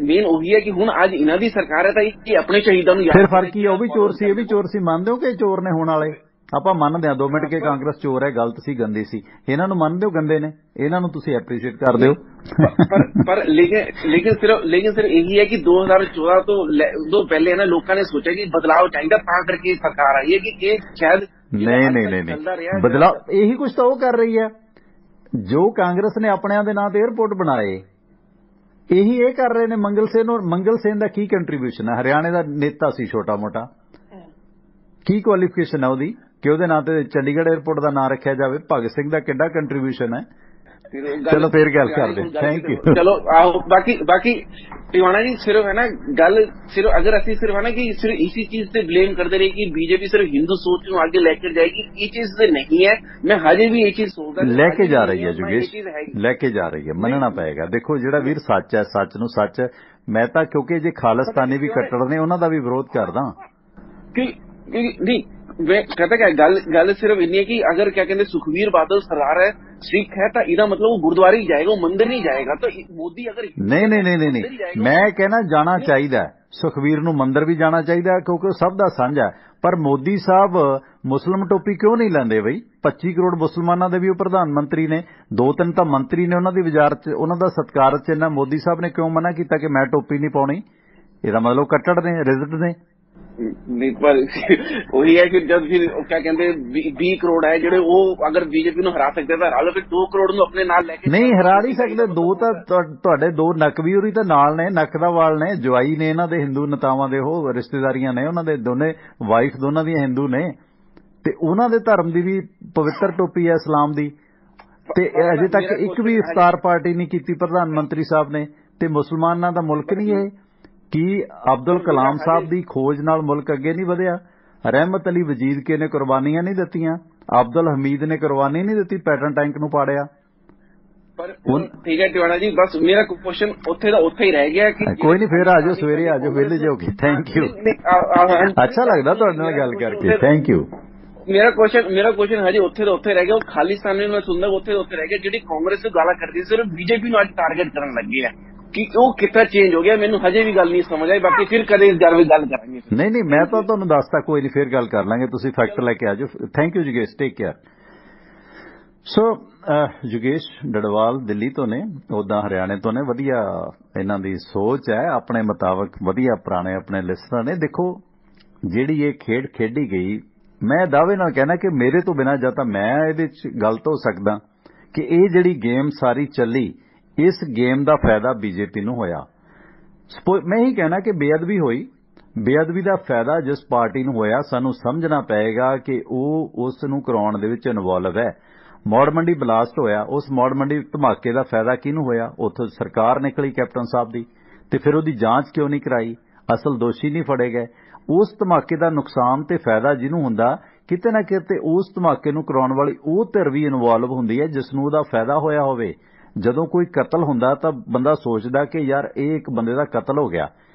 ਮੇਨ ਉਹੀ ਹੈ ਕਿ ਹੁਣ ਅੱਜ ਇਹਨਾਂ ਦੀ ਸਰਕਾਰ ਹੈ ਤਾਂ ਇਹ ਆਪਣੇ ਸ਼ਹੀਦਾਂ ਨੂੰ ਫਿਰ ਫਰਕ ਕੀ ਹੈ? ਉਹ ਵੀ ਚੋਰ ਸੀ, ਇਹ ਵੀ ਚੋਰ ਸੀ। ਮੰਨਦੇ ਹੋ ਕਿ ਚੋਰ ਨੇ ਹੋਣ ਵਾਲੇ? ਆਪਾਂ ਮੰਨਦੇ ਹਾਂ 2 ਮਿੰਟ ਕੇ ਕਾਂਗਰਸ ਚੋਰ ਹੈ, ਗਲਤ ਸੀ, ਗੰਦੀ ਸੀ। ਇਹਨਾਂ ਨੂੰ ਮੰਨਦੇ ਹੋ ਗੰਦੇ ਨੇ? ਇਹਨਾਂ ਨੂੰ ਤੁਸੀਂ ਐਪਰੀਸ਼ੀਏਟ ਕਰਦੇ ਹੋ? ਪਰ ਲੇਕਿਨ ਸਿਰਫ ਇਹੀ ਹੈ ਕਿ 2014 ਤੋਂ ਪਹਿਲੇ ਨਾ ਲੋਕਾਂ ਨੇ ਸੋਚਿਆ ਕਿ ਬਦਲਾਅ ਚਾਹੀਦਾ, ਤਾਂ ਕਰਕੇ ਸਰਕਾਰ ਆਈ ਹੈ ਕਿ ਇਹ ਸ਼ਾਇਦ ਨਹੀਂ ਬਦਲਾਅ ਇਹੀ ਕੁਝ ਤਾਂ ਉਹ ਕਰ ਰਹੀ ਹੈ ਜੋ ਕਾਂਗਰਸ ਨੇ ਆਪਣਿਆਂ ਦੇ ਨਾਂ ਤੇ 에ਅਰਪੋਰਟ ਬਣਾਏ, ਇਹੀ ਇਹ ਕਰ ਰਹੇ ਨੇ। ਮੰਗਲ ਸੇਨ ਦਾ ਕੀ ਕੰਟਰੀਬਿਊਸ਼ਨ ਹੈ? ਹਰਿਆਣੇ ਦਾ ਨੇਤਾ ਸੀ ਛੋਟਾ ਮੋਟਾ, ਕੀ ਕੁਆਲੀਫਿਕੇਸ਼ਨ ਹੈ ਉਹਦੀ ਕਿ ਉਹਦੇ ਨਾਂ ਤੇ ਚੰਡੀਗੜ੍ਹ 에ਅਰਪੋਰਟ ਦਾ ਨਾਂ ਰੱਖਿਆ ਜਾਵੇ? ਭਗਤ ਸਿੰਘ ਦਾ ਕਿੱਡਾ ਕੰਟਰੀਬਿਊਸ਼ਨ ਹੈ? ਚਲੋ ਫੇਰ ਗੱਲ ਕਰਦੇ, ਥੈਂਕ ਯੂ। ਚਲੋ ਆਓ, ਬਾਕੀ ਟਿਵਾਣਾ ਜੀ ਸਿਰਫ ਹੈ ਨਾ ਗੱਲ, ਸਿਰਫ ਅਗਰ ਅਸੀਂ ਸਿਰਫ ਹੈ ਨਾ ਕਿ ਸਿਰਫ ਇसी ਚੀਜ਼ ਤੇ ਬਲੇਮ ਕਰਦੇ ਰਹੇ ਕਿ ਬੀਜੇਪੀ ਸਿਰਫ ਹਿੰਦੂ ਸੋਚ ਨੂੰ ਅੱਗੇ ਲੈ ਕੇ ਜਾਏਗੀ, ਇਹ ਚੀਜ਼ ਤੇ ਨਹੀਂ ਹੈ। ਮੈਂ ਹਜੇ ਵੀ ਇਹ ਚੀਜ਼ ਸੋਚਦਾ ਲੈ ਕੇ ਜਾ ਰਹੀ ਹੈ ਜੋਗੇਸ਼, ਲੈ ਕੇ ਜਾ ਰਹੀ ਹੈ, ਮੰਨਣਾ ਪਏਗਾ। ਦੇਖੋ ਜਿਹੜਾ ਵੀਰ ਸੱਚ ਹੈ, ਸੱਚ ਨੂੰ ਸੱਚ, ਮੈਂ ਤਾਂ ਕਿਉਂਕਿ ਜੇ ਖਾਲਿਸਤਾਨੀ ਵੀ ਕੱਟੜ ਨੇ ਉਹਨਾਂ ਦਾ ਵੀ ਵਿਰੋਧ ਕਰਦਾ। नहीं कहता क्या गल सिर्फ इन्नी है कि अगर क्या कहते सुखबीर बादल सरदार है, सिख है, तो इदा मतलब वो गुरुद्वारे ही जाएगा, वो मंदिर नहीं जाएगा। तो मोदी अगर नहीं मैं कहना जाना चाहिए, सुखबीर नूं मंदिर भी जाना चाहिए क्योंकि सब दा साझा। पर मोदी साहब मुस्लिम टोपी क्यों नहीं लांदे बई? 25 करोड़ मुसलमानां दे भी प्रधानमंत्री ने, 2-3 तां मंत्री ने, उन्हां दी विचार च उन्हां दा सत्कार च इन्ना मोदी साहब ने क्यों मना कीता कि मैं टोपी नहीं पाउणी? ਇਹਦਾ मतलब कट्टड़ ने, रिजल्ट ने नहीं। पर वही है कि जब फिर क्या कहते 20 करोड़ है ਜਿਹੜੇ ਉਹ ਅਗਰ ਬੀਜੇਪੀ ਨੂੰ ਹਰਾ ਸਕਦੇ ਤਾਂ ਹਰਾ ਲਓ, ਫਿਰ 2 ਕਰੋੜ ਨੂੰ ਆਪਣੇ ਨਾਲ ਲੈ ਕੇ ਨਹੀਂ ਹਰਾ ਨਹੀਂ ਸਕਦੇ। 2 ਤਾਂ ਤੁਹਾਡੇ 2 ਨਕਵੀਰੀ ਤਾਂ ਨਾਲ ਨੇ, ਨੱਕ ਦਾ ਵਾਲ ਨੇ, ਜਵਾਈ ਨੇ ਇਹਨਾਂ ਦੇ ਹਿੰਦੂ ਨੇਤਾਵਾਂ ਦੇ, ਉਹ ਰਿਸ਼ਤੇਦਾਰੀਆਂ ਨੇ ਉਹਨਾਂ ਦੇ, ਦੋਨੇ ਵਾਈਫ ਦੋਨਾਂ ਦੀਆਂ ਹਿੰਦੂ ਨੇ, ਤੇ ਉਹਨਾਂ ਦੇ ਧਰਮ ਦੀ ਵੀ ਪਵਿੱਤਰ ਟੋਪੀ ਹੈ ਇਸਲਾਮ ਦੀ। ਤੇ ਅਜੇ ਤੱਕ ਇੱਕ ਵੀ ਇਫਤਾਰ ਪਾਰਟੀ ਨਹੀਂ ਕੀਤੀ ਪ੍ਰਧਾਨ ਮੰਤਰੀ ਸਾਹਿਬ ਨੇ। ਤੇ ਮੁਸਲਮਾਨਾਂ ਦਾ ਮੁਲਕ ਨਹੀਂ ਇਹ? ਕੀ ਅਬਦੁਲ ਕਲਾਮ ਸਾਹਿਬ ਦੀ ਖੋਜ ਨਾਲ ਮੁਲਕ ਅੱਗੇ ਨਹੀਂ ਵਧਿਆ? ਰਹਿਮਤ ਅਲੀ ਵਜੀਦ ਕੇ ਨੇ ਕੁਰਬਾਨੀਆਂ ਨਹੀਂ ਦਿੱਤੀਆਂ? ਅਬਦੁਲ ਹਮੀਦ ਨੇ ਕੁਰਬਾਨੀ ਨਹੀਂ ਦਿੱਤੀ, ਪੈਟਰਨ ਟੈਂਕ ਨੂੰ ਪਾੜਿਆ? ਪਰ ਠੀਕ ਹੈ ਟਿਵਾਣਾ ਜੀ, ਬਸ ਮੇਰਾ ਕੁਐਸਚਨ ਉੱਥੇ ਦਾ ਉੱਥੇ ਹੀ ਰਹਿ ਗਿਆ ਕਿ ਕੋਈ ਨਹੀਂ, ਫੇਰ ਆਜੋ, ਸਵੇਰੇ ਆਜੋ, ਵਿਹਲੇ ਜਾਓਗੇ। ਥੈਂਕ ਯੂ, ਅੱਛਾ ਲੱਗਦਾ ਤੁਹਾਡੇ ਨਾਲ ਗੱਲ ਕਰਕੇ, ਥੈਂਕ ਯੂ। ਮੇਰਾ ਕੁਐਸਚਨ ਹਜੇ ਉੱਥੇ ਦਾ ਉੱਥੇ ਰਹਿ ਗਿਆ। ਉਹ ਖਾਲਿਸਤਾਨੀ ਨੂੰ ਮੈਂ ਸੁਣਦਾ ਉੱਥੇ ਦਾ ਉੱਥੇ ਰਹਿ ਗਿਆ। ਜਿਹੜੀ ਕਾਂਗਰਸ ਨੂੰ ਗਾਲਾਂ ਕਰਦੀ ਸਿਰਫ ਬੀਜੇਪੀ ਨੂੰ ਅੱਜ ਟਾਰਗੇਟ ਕਰਨ ਲੱਗੇ ਆ ਕਿ ਉਹ ਕਿੱਥੇ ਚੇਂਜ ਹੋ ਗਿਆ, ਮੈਨੂੰ ਹਜੇ ਵੀ ਗੱਲ ਨਹੀਂ ਸਮਝ ਆਈ। ਬਾਕੀ ਫਿਰ ਕਦੇ ਇਸ ਗੱਲ ਵਿੱਚ ਗੱਲ ਕਰਾਂਗੇ। ਨਹੀਂ ਮੈਂ ਤਾਂ ਤੁਹਾਨੂੰ ਦੱਸਤਾ, ਕੋਈ ਨਹੀਂ, ਫਿਰ ਗੱਲ ਕਰ ਲਾਂਗੇ। ਤੁਸੀਂ ਫੈਕਟ ਲੈ ਕੇ ਆਜੋ। ਥੈਂਕ ਯੂ ਜੀ, ਟੇਕ ਕੇਅਰ। ਸੋ ਯੋਗੇਸ਼ ਡਡਵਾਲ ਦਿੱਲੀ ਤੋਂ ਨੇ, ਉਦਾਂ ਹਰਿਆਣੇ ਤੋਂ ਨੇ। ਵਧੀਆ ਇਹਨਾਂ ਦੀ ਸੋਚ ਹੈ, ਆਪਣੇ ਮੁਤਾਬਕ ਵਧੀਆ ਪੁਰਾਣੇ ਆਪਣੇ ਲਿਸਟਰ ਨੇ। ਦੇਖੋ ਜਿਹੜੀ ਇਹ ਖੇਡ ਖੇਡੀ ਗਈ, ਮੈਂ ਦਾਅਵੇ ਨਾਲ ਕਹਿਣਾ ਕਿ ਮੇਰੇ ਤੋਂ ਬਿਨਾਂ ਜਾਂ ਤਾਂ ਮੈਂ ਇਹਦੇ 'ਚ ਗਲਤ ਹੋ ਸਕਦਾ ਕਿ ਇਹ ਜਿਹੜੀ ਗੇਮ ਸਾਰੀ ਚੱਲੀ, ਇਸ ਗੇਮ ਦਾ ਫਾਇਦਾ ਬੀਜੇਪੀ ਨੂੰ ਹੋਇਆ। ਮੈਂ ਇਹੀ ਕਹਿਣਾ ਕਿ ਬੇਅਦਬੀ ਹੋਈ, ਬੇਅਦਬੀ ਦਾ ਫਾਇਦਾ ਜਿਸ ਪਾਰਟੀ ਨੂੰ ਹੋਇਆ, ਸਾਨੂੰ ਸਮਝਣਾ ਪਏਗਾ ਕਿ ਉਹ ਉਸ ਨੂੰ ਕਰਾਉਣ ਦੇ ਵਿੱਚ ਇਨਵੋਲਵ ਹੈ। ਮੌੜ ਮੰਡੀ ਬਲਾਸਟ ਹੋਇਆ, ਉਸ ਮੌੜ ਮੰਡੀ ਧਮਾਕੇ ਦਾ ਫਾਇਦਾ ਕਿਹਨੂੰ ਹੋਇਆ? ਉੱਥੋਂ ਸਰਕਾਰ ਨਿਕਲੀ ਕੈਪਟਨ ਸਾਹਿਬ ਦੀ, ਤੇ ਫਿਰ ਉਹਦੀ ਜਾਂਚ ਕਿਉਂ ਨਹੀਂ ਕਰਾਈ? ਅਸਲ ਦੋਸ਼ੀ ਨਹੀਂ ਫੜੇ ਗਏ। ਉਸ ਧਮਾਕੇ ਦਾ ਨੁਕਸਾਨ ਤੇ ਫਾਇਦਾ ਜਿਹਨੂੰ ਹੁੰਦਾ, ਕਿਤੇ ਨਾ ਕਿਤੇ ਉਸ ਧਮਾਕੇ ਨੂੰ ਕਰਾਉਣ ਵਾਲੀ ਉਹ ਧਿਰ ਵੀ ਇਨਵੋਲਵ ਹੁੰਦੀ ਹੈ ਜਿਸ ਨੂੰ ਉਹਦਾ ਫਾਇਦਾ ਹੋਇਆ ਹੋਵੇ। ਜਦੋਂ ਕੋਈ ਕਤਲ ਹੁੰਦਾ ਤਾਂ ਬੰਦਾ ਸੋਚਦਾ ਕਿ ਯਾਰ ਇਹ ਇੱਕ ਬੰਦੇ ਦਾ ਕਤਲ ਹੋ ਗਿਆ,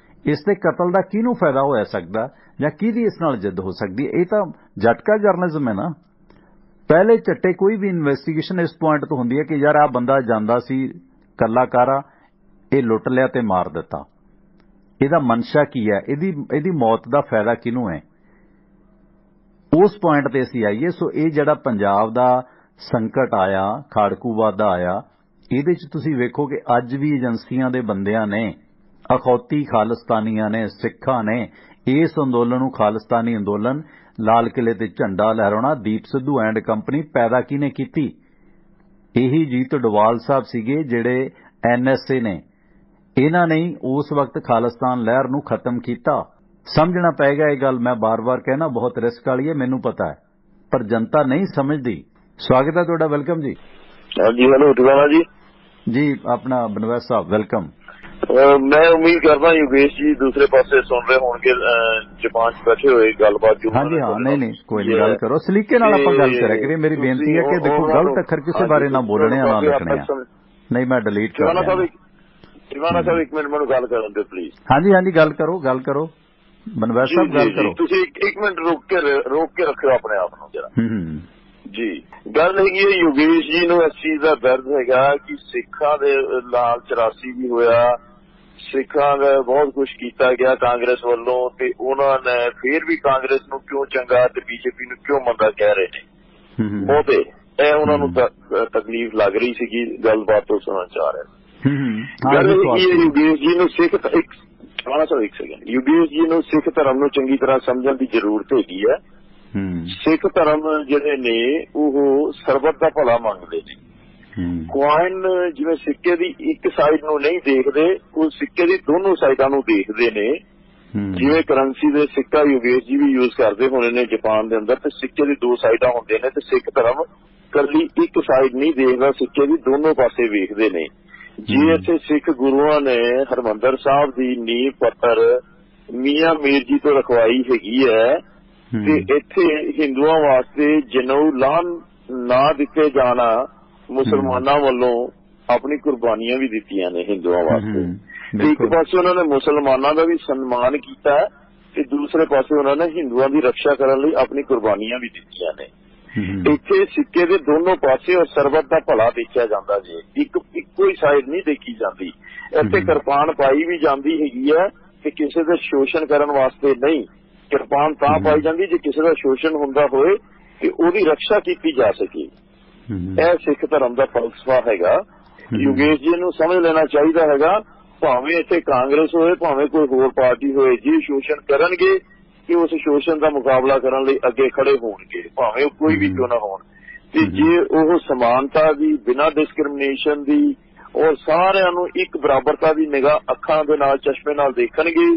ਇਸ ਦੇ ਕਤਲ ਦਾ ਕਿਹਨੂੰ ਫਾਇਦਾ ਹੋਇਆ ਸਕਦਾ ਜਾਂ ਕਿਹਦੀ ਇਸ ਨਾਲ ਜਿੱਦ ਹੋ ਸਕਦੀ ਹੈ? ਇਹ ਤਾਂ ਝਟਕਾ ਜਰਨਲਿਜ਼ਮ ਹੈ ਨਾ। ਪਹਿਲੇ ਝੱਟੇ ਕੋਈ ਵੀ ਇਨਵੈਸਟੀਗੇਸ਼ਨ ਇਸ ਪੁਆਇੰਟ ਤੋਂ ਹੁੰਦੀ ਹੈ ਕਿ ਯਾਰ ਆਹ ਬੰਦਾ ਜਾਂਦਾ ਸੀ ਕੱਲਾਕਾਰਾ, ਇਹ ਲੁੱਟ ਲਿਆ ਤੇ ਮਾਰ ਦਿੱਤਾ, ਇਹਦਾ ਮਨਸ਼ਾ ਕੀ ਹੈ, ਇਹਦੀ ਮੌਤ ਦਾ ਫਾਇਦਾ ਕਿਹਨੂੰ ਹੈ? ਉਸ ਪੁਆਇੰਟ ਤੇ ਅਸੀਂ ਆਈਏ। ਸੋ ਇਹ ਜਿਹੜਾ ਪੰਜਾਬ ਦਾ ਸੰਕਟ ਆਇਆ, ਖਾੜਕੂਵਾਦ ਦਾ ਆਇਆ, ਇਹਦੇ 'ਚ ਤੁਸੀਂ ਵੇਖੋ ਕਿ ਅੱਜ ਵੀ ਏਜੰਸੀਆਂ ਦੇ ਬੰਦਿਆਂ ਨੇ, ਅਖੌਤੀ ਖਾਲਿਸਤਾਨੀਆਂ ਨੇ, ਸਿੱਖਾਂ ਨੇ ਇਸ ਅੰਦੋਲਨ ਨੂੰ ਖਾਲਿਸਤਾਨੀ ਅੰਦੋਲਨ, ਲਾਲ ਕਿਲੇ ਤੇ ਝੰਡਾ ਲਹਿਰਾਉਣਾ, ਦੀਪ ਸਿੱਧੂ ਐਂਡ ਕੰਪਨੀ ਪੈਦਾ ਕਿਹਨੇ ਕੀਤੀ? ਇਹੀ ਜੀਤ ਡੋਵਾਲ ਸਾਹਿਬ ਸੀਗੇ ਜਿਹੜੇ NSA ਨੇ, ਇਹਨਾਂ ਨੇ ਉਸ ਵਕਤ ਖਾਲਿਸਤਾਨ ਲਹਿਰ ਨੂੰ ਖਤਮ ਕੀਤਾ। ਸਮਝਣਾ ਪਏਗਾ ਇਹ ਗੱਲ। ਮੈਂ ਬਾਰ-ਬਾਰ ਕਹਿਣਾ ਬਹੁਤ ਰਿਸਕ ਵਾਲੀ ਹੈ, ਮੈਨੂੰ ਪਤਾ ਹੈ, ਪਰ ਜਨਤਾ ਨਹੀਂ ਸਮਝਦੀ। ਸਵਾਗਤ ਹੈ ਤੁਹਾਡਾ, ਵੈਲਕਮ ਜੀ। ਹਾਂਜੀ, ਹੈਲੋ ਟਿਵਾਣਾ ਜੀ। ਜੀ ਆਪਣਾ ਬਨਵੈਸ ਸਾਹਿਬ, ਵੈਲਕਮ। ਮੈਂ ਉਮੀਦ ਕਰਦਾ ਯੋਗੇਸ਼ ਜੀ ਦੂਸਰੇ ਪਾਸੇ ਸੁਣ ਰਹੇ ਹੋਣਗੇ, ਜਾਪਾਨ 'ਚ ਬੈਠੇ ਹੋਏ ਗੱਲਬਾਤ ਜੋ। ਹਾਂਜੀ ਹਾਂ, ਨਹੀਂ ਕੋਈ ਨਹੀਂ, ਗੱਲ ਕਰੋ ਸਲੀਕੇ ਨਾਲ, ਆਪਾਂ ਗੱਲ ਕਰਿਆ ਕਰੀਏ। ਮੇਰੀ ਬੇਨਤੀ ਹੈ ਕਿ ਦੇਖੋ ਗਲਤ ਅੱਖਰ ਕਿਸੇ ਬਾਰੇ ਨਾ ਬੋਲਣੇ, ਨਾ ਲਿਖਣੇ ਆ। ਨਹੀਂ ਮੈਂ ਡਿਲੀਟ ਕਰ ਦਿਆਂ। ਟਿਵਾਣਾ ਸਾਹਿਬ ਇੱਕ ਮਿੰਟ ਮੈਨੂੰ ਗੱਲ ਕਰਨ ਦਿਓ ਪਲੀਜ਼। ਹਾਂਜੀ ਗੱਲ ਕਰੋ ਬਨਵੈਸ ਸਾਹਿਬ, ਗੱਲ ਕਰੋ। ਤੁਸੀਂ ਇੱਕ ਮਿੰਟ ਰੋਕ ਕੇ ਰੱਖਿਓ ਆਪਣੇ ਆਪ ਨੂੰ ਜਰਾ ਜੀ। ਗੱਲ ਹੈਗੀ ਹੈ ਯੋਗੇਸ਼ ਜੀ ਨੂੰ ਇਸ ਚੀਜ਼ ਦਾ ਦਰਦ ਹੈਗਾ ਕਿ ਸਿੱਖਾਂ ਦੇ ਨਾਲ 84 ਵੀ ਹੋਇਆ, ਸਿੱਖਾਂ ਦਾ ਬਹੁਤ ਕੁਝ ਕੀਤਾ ਗਿਆ ਕਾਂਗਰਸ ਵੱਲੋਂ, ਤੇ ਉਹਨਾਂ ਨੇ ਫਿਰ ਵੀ ਕਾਂਗਰਸ ਨੂੰ ਕਿਉਂ ਚੰਗਾ ਤੇ ਬੀਜੇਪੀ ਨੂੰ ਕਿਉਂ ਮੰਦਾ ਕਹਿ ਰਹੇ ਨੇ ਬਹੁਤੇ। ਇਹ ਉਹਨਾਂ ਨੂੰ ਤਕਲੀਫ ਲੱਗ ਰਹੀ ਸੀਗੀ, ਗੱਲਬਾਤ ਤੋਂ ਸੁਣਨਾ ਚਾਹ ਰਹੇ। ਗੱਲ ਹੈਗੀ ਹੈ ਯੋਗੇਸ਼ ਜੀ ਨੂੰ ਸਿੱਖ ਯੋਗੇਸ਼ ਜੀ ਨੂੰ ਸਿੱਖ ਧਰਮ ਨੂੰ ਚੰਗੀ ਤਰ੍ਹਾਂ ਸਮਝਣ ਦੀ ਜ਼ਰੂਰਤ ਹੈਗੀ ਹੈ। ਸਿੱਖ ਧਰਮ ਜਿਹੜੇ ਨੇ ਉਹ ਸਰਬੱਤ ਦਾ ਭਲਾ ਮੰਗਦੇ ਨੇ। ਕੁਆਇਨ ਜਿਵੇਂ ਸਿੱਕੇ ਦੀ ਇੱਕ ਸਾਈਡ ਨੂੰ ਨਹੀਂ ਦੇਖਦੇ, ਉਹ ਸਿੱਕੇ ਦੀ ਦੋਨੋਂ ਸਾਈਡਾਂ ਨੂੰ ਦੇਖਦੇ ਨੇ। ਜਿਵੇਂ ਕਰੰਸੀ ਦੇ ਸਿੱਕਾ ਯੋਗੇਸ਼ ਜੀ ਵੀ ਯੂਜ਼ ਕਰਦੇ ਹੋਣੇ ਨੇ ਜਾਪਾਨ ਦੇ ਅੰਦਰ, ਤੇ ਸਿੱਕੇ ਦੀ ਦੋ ਸਾਈਡਾਂ ਹੁੰਦੇ ਨੇ, ਤੇ ਸਿੱਖ ਧਰਮ ਕੱਲੀ ਇੱਕ ਸਾਈਡ ਨਹੀਂ ਦੇਖਦਾ, ਸਿੱਕੇ ਦੀ ਦੋਨੋਂ ਪਾਸੇ ਵੇਖਦੇ ਨੇ। ਜੇ ਇੱਥੇ ਸਿੱਖ ਗੁਰੂਆਂ ਨੇ ਹਰਿਮੰਦਰ ਸਾਹਿਬ ਦੀ ਨੀਂਹ ਪੱਥਰ ਮੀਆਂ ਮੀਰ ਜੀ ਤੋਂ ਰਖਵਾਈ ਹੈਗੀ ਹੈ, ਤੇ ਇੱਥੇ ਹਿੰਦੂਆਂ ਵਾਸਤੇ ਜਨਊ ਲਾਨ ਨਾ ਦਿੱਤੇ ਜਾਣਾ ਮੁਸਲਮਾਨਾਂ ਵੱਲੋਂ ਆਪਣੀ ਕੁਰਬਾਨੀਆਂ ਵੀ ਦਿੱਤੀਆਂ ਨੇ ਹਿੰਦੂਆਂ ਵਾਸਤੇ। ਇੱਕ ਪਾਸੇ ਉਹਨਾਂ ਨੇ ਮੁਸਲਮਾਨਾਂ ਦਾ ਵੀ ਸਨਮਾਨ ਕੀਤਾ, ਤੇ ਦੂਸਰੇ ਪਾਸੇ ਉਹਨਾਂ ਨੇ ਹਿੰਦੂਆਂ ਦੀ ਰੱਖਿਆ ਕਰਨ ਲਈ ਆਪਣੀ ਕੁਰਬਾਨੀਆਂ ਵੀ ਦਿੱਤੀਆਂ ਨੇ। ਇੱਥੇ ਸਿੱਕੇ ਦੇ ਦੋਨੋਂ ਪਾਸੇ ਔਰ ਸਰਬੱਤ ਦਾ ਭਲਾ ਦੇਖਿਆ ਜਾਂਦਾ ਜੀ, ਇੱਕੋ ਹੀ ਸਾਈਡ ਨਹੀਂ ਦੇਖੀ ਜਾਂਦੀ। ਇੱਥੇ ਕਿਰਪਾਨ ਪਾਈ ਵੀ ਜਾਂਦੀ ਹੈਗੀ ਹੈ ਕਿ ਕਿਸੇ ਦੇ ਸ਼ੋਸ਼ਣ ਕਰਨ ਵਾਸਤੇ ਨਹੀਂ। ਕਿਰਪਾਨ ਤਾਂ ਪਾਈ ਜਾਂਦੀ ਜੇ ਕਿਸੇ ਦਾ ਸ਼ੋਸ਼ਣ ਹੁੰਦਾ ਹੋਏ ਤੇ ਉਹਦੀ ਰੱਖਿਆ ਕੀਤੀ ਜਾ ਸਕੇ। ਇਹ ਸਿੱਖ ਧਰਮ ਦਾ ਫਲਸਫਾ ਹੈਗਾ। ਯੋਗੇਸ਼ ਜੀ ਨੂੰ ਸਮਝ ਲੈਣਾ ਚਾਹੀਦਾ ਹੈਗਾ, ਭਾਵੇਂ ਇੱਥੇ ਕਾਂਗਰਸ ਹੋਏ ਭਾਵੇਂ ਕੋਈ ਹੋਰ ਪਾਰਟੀ ਹੋਏ, ਜੇ ਸ਼ੋਸ਼ਣ ਕਰਨਗੇ ਕਿ ਉਸ ਸ਼ੋਸ਼ਣ ਦਾ ਮੁਕਾਬਲਾ ਕਰਨ ਲਈ ਅੱਗੇ ਖੜੇ ਹੋਣਗੇ, ਭਾਵੇਂ ਉਹ ਕੋਈ ਵੀ ਕਿਉਂ ਨਾ ਹੋਣ। ਤੇ ਜੇ ਉਹ ਸਮਾਨਤਾ ਦੀ, ਬਿਨਾਂ ਡਿਸਕ੍ਰਿਮੀਨੇਸ਼ਨ ਦੀ ਔਰ ਸਾਰਿਆਂ ਨੂੰ ਇੱਕ ਬਰਾਬਰਤਾ ਦੀ ਨਿਗਾਹ ਅੱਖਾਂ ਦੇ ਨਾਲ, ਚਸ਼ਮੇ ਨਾਲ ਦੇਖਣਗੇ,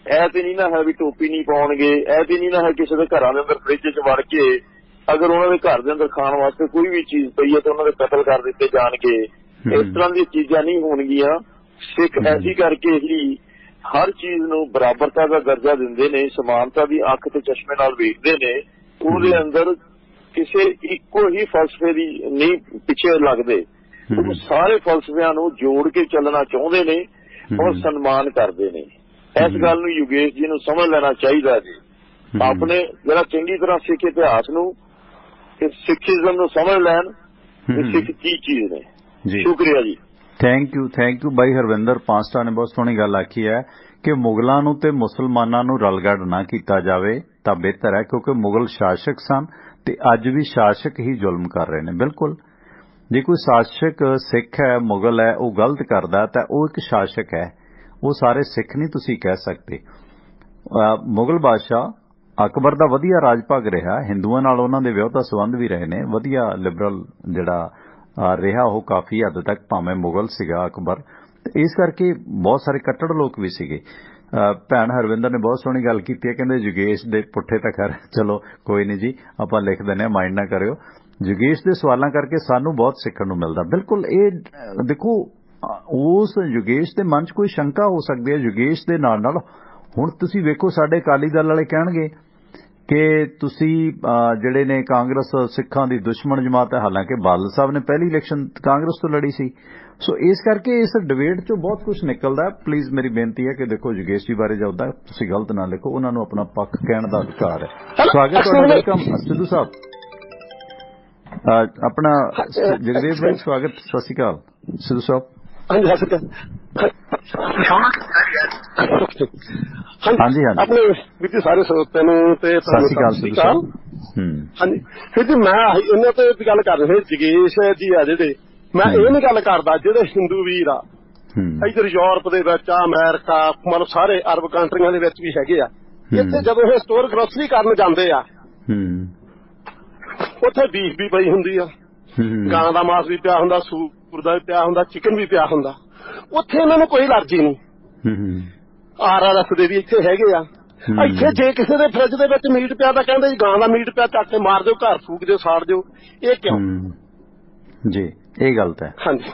ਇਹ ਤੇ ਨਹੀਂ ਨਾ ਹੈ ਵੀ ਟੋਪੀ ਨਹੀਂ ਪਾਉਣਗੇ, ਇਹ ਤੇ ਨਹੀਂ ਨਾ ਹੈ ਕਿਸੇ ਦੇ ਘਰਾਂ ਦੇ ਅੰਦਰ ਫ੍ਰਿਜ 'ਚ ਵੜ ਕੇ ਅਗਰ ਉਹਨਾਂ ਦੇ ਘਰ ਦੇ ਅੰਦਰ ਖਾਣ ਵਾਸਤੇ ਕੋਈ ਵੀ ਚੀਜ਼ ਪਈ ਹੈ ਤਾਂ ਉਹਨਾਂ ਦੇ ਕਤਲ ਕਰ ਦਿੱਤੇ ਜਾਣਗੇ। ਇਸ ਤਰ੍ਹਾਂ ਦੀਆਂ ਚੀਜ਼ਾਂ ਨਹੀਂ ਹੋਣਗੀਆਂ। ਸਿੱਖ ਐਸੀ ਕਰਕੇ ਹੀ ਹਰ ਚੀਜ਼ ਨੂੰ ਬਰਾਬਰਤਾ ਦਾ ਦਰਜਾ ਦਿੰਦੇ ਨੇ, ਸਮਾਨਤਾ ਦੀ ਅੱਖ ਤੇ ਚਸ਼ਮੇ ਨਾਲ ਵੇਖਦੇ ਨੇ। ਉਹਦੇ ਅੰਦਰ ਕਿਸੇ ਇੱਕੋ ਹੀ ਫਲਸਫੇ ਦੀ ਨਹੀਂ ਪਿੱਛੇ ਲੱਗਦੇ, ਉਹ ਸਾਰੇ ਫਲਸਫਿਆਂ ਨੂੰ ਜੋੜ ਕੇ ਚੱਲਣਾ ਚਾਹੁੰਦੇ ਨੇ ਔਰ ਸਨਮਾਨ ਕਰਦੇ ਨੇ। ਇਸ ਗੱਲ ਨੂੰ ਯੋਗੇਸ਼ ਜੀ ਨੂੰ ਸਮਝ ਲੈਣਾ ਚਾਹੀਦਾ ਜੀ। ਆਪਣੇ ਜਿਹੜਾ ਚੰਗੀ ਤਰ੍ਹਾਂ ਸਿੱਖ ਇਤਿਹਾਸ ਨੂੰ, ਸਿੱਖੀਜ਼ਮ ਨੂੰ ਸਮਝ ਲੈਣ ਕਿ ਸਿੱਖ ਕੀ ਚੀਜ਼ ਨੇ। ਸ਼ੁਕਰੀਆ ਜੀ। ਥੈਂਕ ਯੂ ਬਾਈ ਹਰਵਿੰਦਰ ਪਾਂਸਟਾ ਨੇ ਬਹੁਤ ਸੋਹਣੀ ਗੱਲ ਆਖੀ ਹੈ ਕਿ ਮੁਗਲਾਂ ਨੂੰ ਤੇ ਮੁਸਲਮਾਨਾਂ ਨੂੰ ਰਲਗੱਡ ਨਾ ਕੀਤਾ ਜਾਵੇ ਤਾਂ ਬਿਹਤਰ ਹੈ, ਕਿਉਂਕਿ ਮੁਗਲ ਸ਼ਾਸਕ ਸਨ ਤੇ ਅੱਜ ਵੀ ਸ਼ਾਸਕ ਹੀ ਜ਼ੁਲਮ ਕਰ ਰਹੇ ਨੇ। ਬਿਲਕੁਲ ਜੇ ਕੋਈ ਸ਼ਾਸਕ ਸਿੱਖ ਹੈ, ਮੁਗਲ ਹੈ, ਉਹ ਗਲਤ ਕਰਦਾ ਤਾਂ ਉਹ ਇੱਕ ਸ਼ਾਸਕ ਹੈ, ਉਹ ਸਾਰੇ ਸਿੱਖ ਨਹੀਂ ਤੁਸੀਂ ਕਹਿ ਸਕਦੇ। ਮੁਗਲ ਬਾਦਸ਼ਾਹ ਅਕਬਰ ਦਾ ਵਧੀਆ ਰਾਜ ਭਾਗ ਰਿਹਾ, ਹਿੰਦੂਆਂ ਨਾਲ ਉਹਨਾਂ ਦੇ ਵਿਆਹ ਦਾ ਸੰਬੰਧ ਵੀ ਰਹੇ ਨੇ, ਵਧੀਆ ਲਿਬਰਲ ਜਿਹੜਾ ਰਿਹਾ ਉਹ ਕਾਫੀ ਹੱਦ ਤੱਕ, ਭਾਵੇਂ ਮੁਗਲ ਸੀਗਾ ਅਕਬਰ। ਇਸ ਕਰਕੇ ਬਹੁਤ ਸਾਰੇ ਕੱਟੜ ਲੋਕ ਵੀ ਸੀਗੇ। ਭੈਣ ਹਰਵਿੰਦਰ ਨੇ ਬਹੁਤ ਸੋਹਣੀ ਗੱਲ ਕੀਤੀ ਹੈ, ਕਹਿੰਦੇ ਯੋਗੇਸ਼ ਦੇ ਪੁੱਠੇ ਤਾਂ ਖੈਰ ਚਲੋ ਕੋਈ ਨਹੀਂ ਜੀ, ਆਪਾਂ ਲਿਖ ਦਿੰਦੇ ਹਾਂ, ਮਾਈਂਡ ਨਾ ਕਰਿਓ। ਯੋਗੇਸ਼ ਦੇ ਸਵਾਲਾਂ ਕਰਕੇ ਸਾਨੂੰ ਬਹੁਤ ਸਿੱਖਣ ਨੂੰ ਮਿਲਦਾ। ਬਿਲਕੁਲ ਇਹ ਦੇਖੋ, ਉਸ ਯੋਗੇਸ਼ ਦੇ ਮਨ 'ਚ ਕੋਈ ਸ਼ੰਕਾ ਹੋ ਸਕਦੀ ਹੈ। ਯੋਗੇਸ਼ ਦੇ ਨਾਲ ਨਾਲ ਹੁਣ ਤੁਸੀਂ ਵੇਖੋ, ਸਾਡੇ ਅਕਾਲੀ ਦਲ ਵਾਲੇ ਕਹਿਣਗੇ ਕਿ ਤੁਸੀਂ ਜਿਹੜੇ ਨੇ ਕਾਂਗਰਸ ਸਿੱਖਾਂ ਦੀ ਦੁਸ਼ਮਣ ਜਮਾਤ ਹੈ, ਹਾਲਾਂਕਿ ਬਾਦਲ ਸਾਹਿਬ ਨੇ ਪਹਿਲੀ ਇਲੈਕਸ਼ਨ ਕਾਂਗਰਸ ਤੋਂ ਲੜੀ ਸੀ। ਸੋ ਇਸ ਕਰਕੇ ਇਸ ਡਿਬੇਟ 'ਚੋਂ ਬਹੁਤ ਕੁਝ ਨਿਕਲਦਾ। ਪਲੀਜ਼ ਮੇਰੀ ਬੇਨਤੀ ਹੈ ਕਿ ਦੇਖੋ, ਯੋਗੇਸ਼ ਜੀ ਬਾਰੇ ਜਦੋਂ ਤੁਸੀਂ ਗਲਤ ਨਾ ਲਿਖੋ, ਉਹਨਾਂ ਨੂੰ ਆਪਣਾ ਪੱਖ ਕਹਿਣ ਦਾ ਅਧਿਕਾਰ ਹੈ। ਸਵਾਗਤ ਤੁਹਾਡਾ, ਵੈਲਕਮ ਸਿੱਧੂ ਸਾਹਿਬ। ਆਪਣਾ ਜਗਦੇਵ ਭਾਈ ਸਵਾਗਤ, ਸਤਿ ਸ਼੍ਰੀ ਅਕਾਲ ਸਿੱਧੂ ਸਾਹਿਬ। ਹਾਂਜੀ ਹਾਂਜੀ, ਆਪਣੇ ਵਿੱਚ ਸਾਰੇ ਸਰੋਤਿਆਂ ਨੂੰ ਤੇ ਸਤਿ ਸ਼੍ਰੀ ਅਕਾਲ ਸਿੱਧੂ ਸਾਹਿਬ। ਹਾਂਜੀ ਫਿਰ ਜੀ, ਮੈਂ ਇਹਨਾਂ ਤੇ ਵੀ ਗੱਲ ਕਰ ਰਿਹਾ ਸੀ। ਜਗੇਸ਼ ਜੀ ਆ ਜਿਹੜੇ, ਮੈਂ ਇਹ ਨਹੀਂ ਗੱਲ ਕਰਦਾ ਜਿਹੜੇ ਹਿੰਦੂ ਵੀਰ ਆ ਇੱਧਰ ਯੂਰਪ ਦੇ ਵਿੱਚ, ਅਮਰੀਕਾ, ਮਤਲਬ ਸਾਰੇ ਅਰਬ ਕੰਟਰੀਆਂ ਦੇ ਵਿੱਚ ਵੀ ਹੈਗੇ ਆ। ਇੱਥੇ ਜਦੋਂ ਇਹ ਸਟੋਰ ਗਰੋਸਰੀ ਕਰਨ ਜਾਂਦੇ ਆ, ਉੱਥੇ ਬੀਫ ਵੀ ਪਈ ਹੁੰਦੀ ਆ, ਗਾਂ ਦਾ ਮਾਸ ਵੀ ਪਿਆ ਹੁੰਦਾ, ਸੂਰ ਦਾ ਵੀ ਪਿਆ ਹੁੰਦਾ, ਚਿਕਨ ਵੀ ਪਿਆ ਹੁੰਦਾ। ਉੱਥੇ ਇਹਨਾਂ ਨੂੰ ਕੋਈ ਅਲਰਜੀ ਨਹੀਂ। RRS ਦੇ ਵੀ ਇੱਥੇ ਹੈਗੇ ਆ। ਇੱਥੇ ਜੇ ਕਿਸੇ ਦੇ ਫਰਿੱਜ ਦੇ ਵਿੱਚ ਮੀਟ ਪਿਆ ਤਾਂ ਕਹਿੰਦੇ ਜੀ ਗਾਂ ਦਾ ਮੀਟ ਪਿਆ, ਚੱਕ ਕੇ ਮਾਰ ਦਿਓ, ਘਰ ਫੂਕ ਦਿਓ, ਸਾੜ ਦਿਓ। ਇਹ ਕਿਉਂ ਜੀ? ਇਹ ਗਲਤ ਹੈ। ਹਾਂਜੀ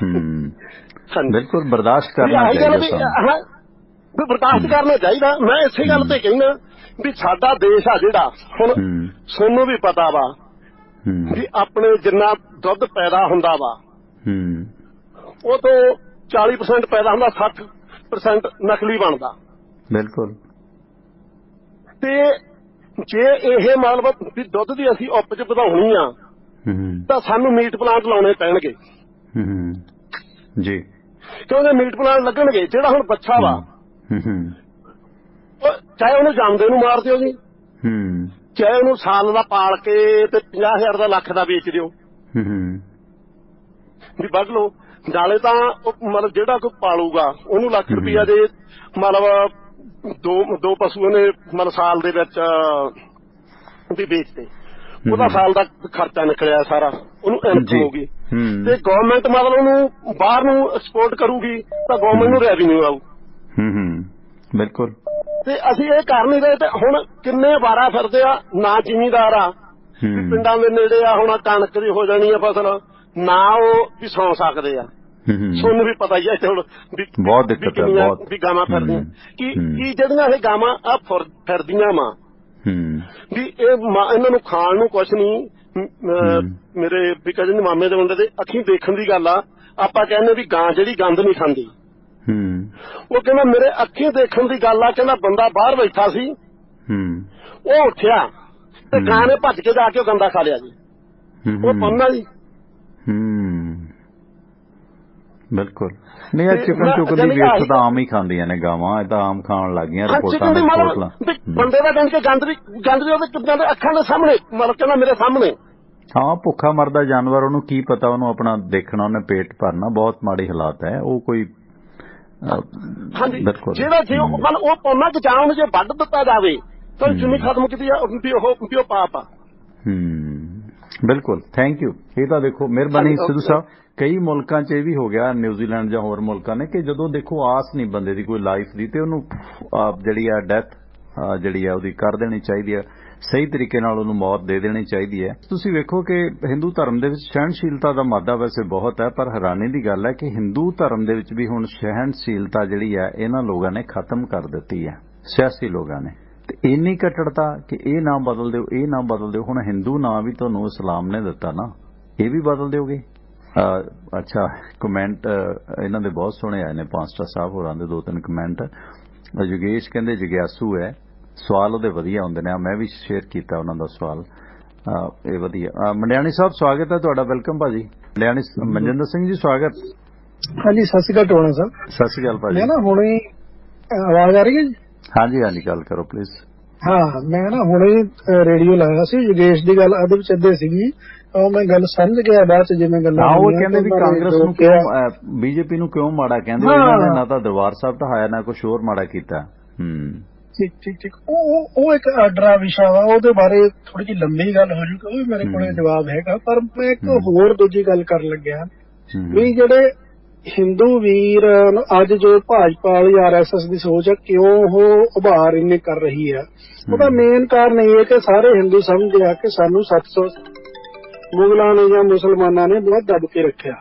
ਬਿਲਕੁਲ ਬਰਦਾਸ਼ਤ ਕਰਨਾ ਚਾਹੀਦਾ, ਬਰਦਾਸ਼ਤ ਕਰਨਾ ਚਾਹੀਦਾ। ਮੈਂ ਇਸੇ ਗੱਲ ਤੇ ਕਹਿਣਾ ਵੀ ਸਾਡਾ ਦੇਸ਼ ਆ ਜਿਹੜਾ, ਹੁਣ ਤੁਹਾਨੂੰ ਵੀ ਪਤਾ ਵਾ ਵੀ ਆਪਣੇ ਜਿੰਨਾ ਦੁੱਧ ਪੈਦਾ ਹੁੰਦਾ ਵਾ ਉਹ ਤੋਂ 40% ਪੈਦਾ ਹੁੰਦਾ, 60% ਨਕਲੀ ਬਣਦਾ। ਬਿਲਕੁਲ। ਤੇ ਜੇ ਇਹ ਮਤਲਬ ਵੀ ਦੁੱਧ ਦੀ ਅਸੀਂ ਉਪਜ ਵਧਾਉਣੀ ਆ ਤਾਂ ਸਾਨੂੰ ਮੀਟ ਪਲਾਂਟ ਲਾਉਣੇ ਪੈਣਗੇ ਜੀ, ਕਿਉਂਕਿ ਮੀਟ ਪਲਾਂਟ ਲੱਗਣਗੇ। ਜਿਹੜਾ ਹੁਣ ਬੱਚਾ ਵਾ, ਚਾਹੇ ਉਹਨੂੰ ਜਾਂਦੇ ਨੂੰ ਮਾਰ ਦਿਓ ਜੀ, ਚਾਹੇ ਉਹਨੂੰ ਸਾਲ ਦਾ ਪਾਲ ਕੇ ਤੇ 50,000 ਦਾ, ਲੱਖ ਦਾ ਵੇਚ ਦਿਓ, ਵੀ ਵੱਢ ਲਓ। ਨਾਲੇ ਤਾਂ ਮਤਲਬ ਜਿਹੜਾ ਕੋਈ ਪਾਲੂਗਾ ਉਹਨੂੰ ਲੱਖ ਰੁਪਈਆ ਦੇ ਮਤਲਬ ਦੋ ਪਸ਼ੂ ਉਹਨੇ ਮਤਲਬ ਸਾਲ ਦੇ ਵਿੱਚ ਵੀ ਵੇਚਦੇ, ਉਹਦਾ ਸਾਲ ਦਾ ਖਰਚਾ ਨਿਕਲਿਆ ਸਾਰਾ, ਉਹਨੂੰ ਇਨਕਮ ਹੋਊਗੀ। ਤੇ ਗਵਰਨਮੈਂਟ ਮਤਲਬ ਉਹਨੂੰ ਬਾਹਰ ਨੂੰ ਐਕਸਪੋਰਟ ਕਰੂਗੀ ਤਾਂ ਗਵਰਨਮੈਂਟ ਨੂੰ ਰੈਵਨਿਊ ਆਊ। ਬਿਲਕੁਲ। ਤੇ ਅਸੀਂ ਇਹ ਕਰ ਨਹੀਂ ਰਹੇ। ਤੇ ਹੁਣ ਕਿੰਨੇ ਵਾਰਾ ਫਿਰਦੇ ਆ, ਨਾ ਜ਼ਿਮੀਂਦਾਰ ਆ ਪਿੰਡਾਂ ਦੇ ਨੇੜੇ ਆ, ਹੁਣ ਕਣਕ ਦੀ ਹੋ ਜਾਣੀ ਆ ਫਸਲ, ਨਾ ਉਹ ਵੀ ਸੌਂ ਸਕਦੇ ਆ। ਤੁਹਾਨੂੰ ਵੀ ਪਤਾ ਹੀ ਹੈ ਹੁਣ ਬਹੁਤ ਦਿੱਕਤ ਹੈ, ਬਹੁਤ ਵੀ ਗਾਵਾਂ ਫਿਰਦੀਆਂ ਕੀ ਜਿਹੜੀਆਂ ਇਹ ਗਾਵਾਂ ਆ ਫਿਰਦੀਆਂ ਵਾ ਵੀ ਇਹਨਾਂ ਨੂੰ ਖਾਣ ਨੂੰ ਕੁਛ ਨਹੀਂ। ਮੇਰੇ ਵੀ ਕਹਿੰਦੇ ਮਾਮੇ ਦੇ ਮੁੰਡੇ ਦੇ ਅੱਖੀਂ ਦੇਖਣ ਦੀ ਗੱਲ ਆ। ਆਪਾਂ ਕਹਿੰਦੇ ਵੀ ਗਾਂ ਜਿਹੜੀ ਗੰਦ ਨਹੀਂ ਖਾਂਦੀ, ਉਹ ਕਹਿੰਦਾ ਮੇਰੇ ਅੱਖੀਂ ਦੇਖਣ ਦੀ ਗੱਲ ਆ। ਕਹਿੰਦਾ ਬੰਦਾ ਬਾਹਰ ਬੈਠਾ ਸੀ, ਉਹ ਉੱਠਿਆ ਤੇ ਗਾਂ ਨੇ ਭੱਜ ਕੇ ਜਾ ਕੇ ਉਹ ਗੰਦਾ ਖਾ ਲਿਆ ਜੀ, ਉਹ ਪੰਨਾ ਜੀ। ਬਿਲਕੁਲ ਨਹੀਂ, ਇਹ ਚਿਕਨ ਚੁਕਨ ਦੀ ਵੇਸਟ ਤਾਂ ਆਮ ਹੀ ਖਾਂਦੀਆਂ ਨੇ ਗਾਵਾਂ, ਇਹ ਤਾਂ ਆਮ ਖਾਣ ਲੱਗ ਗਈਆਂ। ਰਿਪੋਰਟਾਂ ਨੇ ਬੰਦੇ ਦਾ ਕਹਿੰਦੇ ਗੰਦ ਵੀ ਉਹਦੇ ਕਿੱਦਾਂ ਦੇ ਅੱਖਾਂ ਦੇ ਸਾਹਮਣੇ, ਮਤਲਬ ਕਹਿੰਦਾ ਮੇਰੇ ਸਾਹਮਣੇ। ਹਾਂ, ਭੁੱਖਾ ਮਰਦਾ ਜਾਨਵਰ, ਉਹਨੂੰ ਕੀ ਪਤਾ, ਉਹਨੂੰ ਆਪਣਾ ਦੇਖਣਾ, ਉਹਨੇ ਪੇਟ ਭਰਨਾ। ਬਹੁਤ ਮਾੜੀ ਹਾਲਾਤ ਹੈ ਉਹ। ਕੋਈ ਹਾਂਜੀ, ਜਿਹੜਾ ਜੇ ਉਹ ਪੌਨਾ ਕਿ ਜਾਂ ਉਹਨੂੰ ਜੇ ਵੱਢ ਦਿੱਤਾ ਜਾਵੇ ਤਾਂ ਜਿੰਨੀ ਖਤਮ ਕੀਤੀ ਵੀ ਉਹ ਪਾਪ ਆ। ਬਿਲਕੁਲ, ਥੈਂਕ ਯੂ। ਇਹ ਤਾਂ ਦੇਖੋ ਮਿਹਰਬਾਨੀ ਸਿੱਧੂ ਸਾਹਿਬ। ਕਈ ਮੁਲਕਾਂ 'ਚ ਇਹ ਵੀ ਹੋ ਗਿਆ, ਨਿਊਜ਼ੀਲੈਂਡ ਜਾਂ ਹੋਰ ਮੁਲਕਾਂ ਨੇ, ਕਿ ਜਦੋਂ ਦੇਖੋ ਆਸ ਨਹੀਂ ਬੰਦੇ ਦੀ ਕੋਈ ਲਾਈਫ ਦੀ, ਤੇ ਉਹਨੂੰ ਜਿਹੜੀ ਆ ਡੈਥ ਜਿਹੜੀ ਆ ਉਹਦੀ ਕਰ ਦੇਣੀ ਚਾਹੀਦੀ ਹੈ, ਸਹੀ ਤਰੀਕੇ ਨਾਲ ਉਹਨੂੰ ਮੌਤ ਦੇ ਦੇਣੀ ਚਾਹੀਦੀ ਹੈ। ਤੁਸੀਂ ਵੇਖੋ ਕਿ ਹਿੰਦੂ ਧਰਮ ਦੇ ਵਿੱਚ ਸਹਿਣਸ਼ੀਲਤਾ ਦਾ ਮਾਦਾ ਵੈਸੇ ਬਹੁਤ ਹੈ, ਪਰ ਹੈਰਾਨੀ ਦੀ ਗੱਲ ਹੈ ਕਿ ਹਿੰਦੂ ਧਰਮ ਦੇ ਵਿੱਚ ਵੀ ਹੁਣ ਸਹਿਣਸ਼ੀਲਤਾ ਜਿਹੜੀ ਹੈ ਇਹਨਾਂ ਲੋਕਾਂ ਨੇ ਖਤਮ ਕਰ ਦਿੱਤੀ ਹੈ, ਸਿਆਸੀ ਲੋਕਾਂ ਨੇ। ਤੇ ਇੰਨੀ ਕੱਟੜਤਾ ਕਿ ਇਹ ਨਾ ਬਦਲ ਦਿਓ, ਇਹ ਨਾ ਬਦਲ ਦਿਓ। ਹੁਣ ਹਿੰਦੂ ਨਾਂ ਵੀ ਤੁਹਾਨੂੰ ਇਸਲਾਮ ਨੇ ਦਿੱਤਾ ਨਾ, ਇਹ ਵੀ ਬਦਲ ਦਿਓਗੇ? ਅੱਛਾ, ਕਮੈਂਟ ਇਹਨਾਂ ਦੇ ਬਹੁਤ ਸੋਹਣੇ ਆਏ ਨੇ, ਪਾਸਟਰ ਸਾਹਿਬ ਹੋਰਾਂ ਦੇ 2-3 ਕਮੈਂਟ। ਯੋਗੇਸ਼ ਕਹਿੰਦੇ ਜਗਿਆਸੂ ਹੈ, ਸਵਾਲ ਉਹਦੇ ਵਧੀਆ ਹੁੰਦੇ ਨੇ। ਮੈਂ ਵੀ ਸ਼ੇਅਰ ਕੀਤਾ ਉਹਨਾਂ ਦਾ ਸਵਾਲ, ਇਹ ਵਧੀਆ। ਮੰਡਿਆਣੀ ਸਾਹਿਬ ਸਵਾਗਤ ਹੈ ਤੁਹਾਡਾ, ਵੈਲਕਮ ਭਾਜੀ। ਮੰਡਿਆਣੀ ਮਨਜਿੰਦਰ ਸਿੰਘ ਜੀ ਸਵਾਗਤ। ਹਾਂਜੀ, ਸਤਿ ਸ਼੍ਰੀ ਅਕਾਲ ਸਾਹਿਬ। ਸਤਿ ਸ਼੍ਰੀ ਅਕਾਲ ਭਾਜੀ। ਮੈਂ ਨਾ ਹੁਣੇ ਆਵਾਜ਼ ਆ ਰਹੀ ਹੈ ਜੀ? ਹਾਂਜੀ ਹਾਂਜੀ, ਗੱਲ ਕਰੋ ਪਲੀਜ਼। ਹਾਂ ਮੈਂ ਨਾ ਹੁਣੇ ਰੇਡੀਓ ਲਾਇਆ ਸੀ ਯੋਗੇਸ਼ ਦੀ ਗੱਲ ਉਹਦੇ ਵਿੱਚ ਏਦਾਂ ਸੀਗੀ ਉਹ ਮੈਂ ਗੱਲ ਸਮਝ ਗਿਆ ਬਾਅਦ ਚ ਜਿਵੇਂ ਗੱਲਾਂ ਉਹ ਕਹਿੰਦੇ ਵੀ ਕਾਂਗਰਸ ਨੂੰ ਕਿਉਂ ਬੀਜੇਪੀ ਨੂੰ ਕਿਉਂ ਮਾੜਾ ਕਹਿੰਦੇ ਇਹਨਾਂ ਨੇ ਨਾ ਤਾਂ ਦਰਬਾਰ ਸਾਹਿਬ ਢਾਇਆ ਨਾ ਕੁਛ ਹੋਰ ਮਾੜਾ ਕੀਤਾ। ਠੀਕ ਉਹ ਇੱਕ ਆਡਰਾ ਵਿਸ਼ਾ ਵਾ ਉਹਦੇ ਬਾਰੇ ਥੋੜੀ ਜਿਹੀ ਲੰਬੀ ਗੱਲ ਹੋ ਜੂਗੀ ਉਹ ਵੀ ਮੇਰੇ ਕੋਲ ਜਵਾਬ ਹੈਗਾ ਪਰ ਮੈਂ ਇੱਕ ਹੋਰ ਦੂਜੀ ਗੱਲ ਕਰਨ ਲੱਗਿਆ ਵੀ ਜਿਹੜੇ ਹਿੰਦੂ ਵੀਰ ਅੱਜ ਜੋ ਭਾਜਪਾ ਵਾਲੀ RSS ਦੀ ਸੋਚ ਹੈ ਕਿਉਂ ਉਹ ਉਭਾਰ ਇੰਨੇ ਕਰ ਰਹੀ ਹੈ ਉਹਦਾ ਮੇਨ ਕਾਰਨ ਇਹ ਹੈ ਕਿ ਸਾਰੇ ਹਿੰਦੂ ਸਮਝਦੇ ਆ ਕਿ ਸਾਨੂੰ 700 ਮੁਗਲਾਂ ਨੇ ਜਾਂ ਮੁਸਲਮਾਨਾਂ ਨੇ ਬਹੁਤ ਦੱਬ ਕੇ ਰੱਖਿਆ।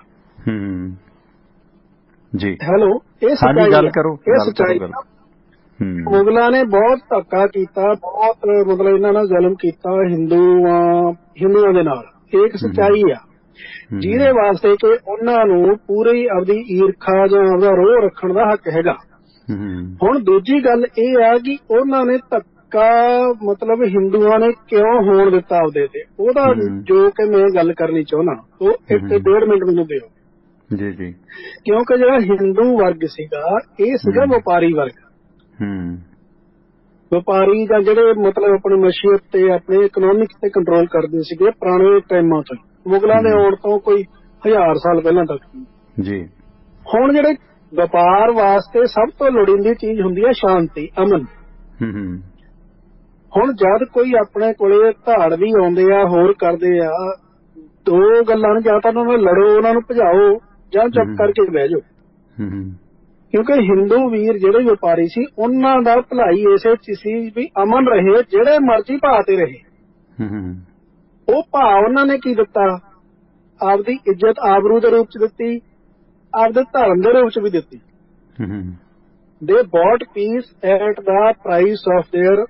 ਜੀ ਹੈਲੋ ਇਹ ਸੱਚਾਈ ਗੱਲ ਕਰੋ ਇਹ ਸੱਚਾਈ ਮੁਗਲਾਂ ਨੇ ਬਹੁਤ ਧੱਕਾ ਕੀਤਾ ਬਹੁਤ ਮਤਲਬ ਇਹਨਾਂ ਨਾਲ ਜ਼ੁਲਮ ਕੀਤਾ ਹਿੰਦੂਆਂ ਦੇ ਨਾਲ ਇਹ ਇੱਕ ਸੱਚਾਈ ਆ ਜਿਹਦੇ ਵਾਸਤੇ ਕਿ ਉਹਨਾਂ ਨੂੰ ਪੂਰੀ ਆਪਦੀ ਈਰਖਾ ਜਾਂ ਆਪਦਾ ਰੋਹ ਰੱਖਣ ਦਾ ਹੱਕ ਹੈਗਾ। ਹੁਣ ਦੂਜੀ ਗੱਲ ਇਹ ਆ ਕਿ ਉਹਨਾਂ ਨੇ ਧੱਕਾ ਮਤਲਬ ਹਿੰਦੂਆਂ ਨੇ ਕਿਉਂ ਹੋਣ ਦਿੱਤਾ ਆਪਦੇ ਤੇ ਉਹਦਾ ਜੋ ਕਿ ਮੈਂ ਗੱਲ ਕਰਨੀ ਚਾਹੁੰਦਾ ਉਹ 1.5 ਮਿੰਟ ਮੈਨੂੰ ਦਿਓ। ਜੀ ਕਿਉਂਕਿ ਜਿਹੜਾ ਹਿੰਦੂ ਵਰਗ ਸੀਗਾ ਇਹ ਸੀਗਾ ਵਪਾਰੀ ਵਰਗ ਵਪਾਰੀ ਜਾਂ ਜਿਹੜੇ ਮਤਲਬ ਆਪਣੀ ਮਸ਼ੀਅਤ ਤੇ ਆਪਣੇ ਇਕਨੋਮਿਕ ਤੇ ਕੰਟਰੋਲ ਕਰਦੇ ਸੀਗੇ ਪੁਰਾਣੇ ਟਾਈਮਾਂ ਤੋਂ ਮੁਗਲਾਂ ਦੇ ਆਉਣ ਤੋਂ ਕੋਈ 1000 ਸਾਲ ਪਹਿਲਾਂ ਤੱਕ ਜੀ। ਹੁਣ ਜਿਹੜੇ ਵਪਾਰ ਵਾਸਤੇ ਸਭ ਤੋਂ ਲੋੜੀਂਦੀ ਚੀਜ਼ ਹੁੰਦੀ ਹੈ ਸ਼ਾਂਤੀ ਅਮਨ। ਹੁਣ ਜਦ ਕੋਈ ਆਪਣੇ ਕੋਲੇ ਧਾੜ ਵੀ ਆਉਂਦੇ ਆ ਹੋਰ ਕਰਦੇ ਆ ਦੋ ਗੱਲਾਂ ਨੂੰ ਜਾਂ ਤਾਂ ਉਹਨਾਂ ਨੂੰ ਲੜੋ ਉਹਨਾਂ ਨੂੰ ਭਜਾਓ ਜਾਂ ਚੁੱਪ ਕਰਕੇ ਬਹਿ ਜਾਓ ਕਿਉਂਕਿ ਹਿੰਦੂ ਵੀਰ ਜਿਹੜੇ ਵਪਾਰੀ ਸੀ ਉਹਨਾਂ ਦਾ ਭਲਾਈ ਇਸੇ ਚ ਸੀ ਵੀ ਅਮਨ ਰਹੇ ਜਿਹੜੇ ਮਰਜ਼ੀ ਭਾਅ ਤੇ ਰਹੇ। ਉਹ ਭਾਅ ਉਹਨਾਂ ਨੇ ਕੀ ਦਿੱਤਾ ਆਪਦੀ ਇੱਜ਼ਤ ਆਬਰੂ ਦੇ ਰੂਪ ਚ ਦਿੱਤੀ ਆਪਦੇ ਧਰਮ ਦੇ ਰੂਪ ਚ ਵੀ ਦਿੱਤੀ। They bought peace at the price of their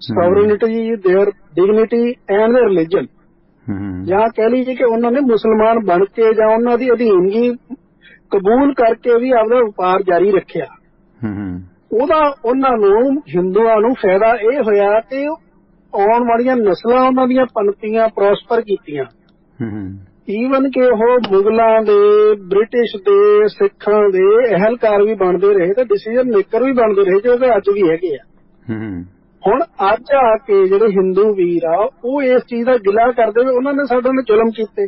sovereignty their dignity and their religion ਜਾਂ ਕਹਿ ਲੀਜੀਏ ਕਿ ਉਹਨਾਂ ਨੇ ਮੁਸਲਮਾਨ ਬਣ ਕੇ ਜਾਂ ਉਹਨਾਂ ਦੀ ਅਧੀਨਗੀ ਕਬੂਲ ਕਰਕੇ ਵੀ ਆਪਦਾ ਵਪਾਰ ਜਾਰੀ ਰੱਖਿਆ। ਉਹਦਾ ਉਹਨਾਂ ਨੂੰ ਹਿੰਦੂਆਂ ਨੂੰ ਫਾਇਦਾ ਇਹ ਹੋਇਆ ਕਿ ਆਉਣ ਵਾਲੀਆਂ ਨਸਲਾਂ ਉਹਨਾਂ ਦੀਆਂ ਪਨਪੀਆਂ ਪ੍ਰੋਸਪਰ ਕੀਤੀਆਂ। ਈਵਨ ਕਿ ਉਹ ਮੁਗਲਾਂ ਦੇ ਬ੍ਰਿਟਿਸ਼ ਦੇ ਸਿੱਖਾਂ ਦੇ ਅਹਿਲਕਾਰ ਵੀ ਬਣਦੇ ਰਹੇ ਤੇ ਡਿਸੀਜਨ ਮੇਕਰ ਵੀ ਬਣਦੇ ਰਹੇ ਜੋ ਕਿ ਅੱਜ ਵੀ ਹੈਗੇ ਆ। ਹੁਣ ਅੱਜ ਆ ਕੇ ਜਿਹੜੇ ਹਿੰਦੂ ਵੀਰ ਆ ਉਹ ਇਸ ਚੀਜ਼ ਦਾ ਗਿਲਾ ਕਰਦੇ ਵੀ ਉਹਨਾਂ ਨੇ ਸਾਡੇ ਨਾਲ ਜ਼ੁਲਮ ਕੀਤੇ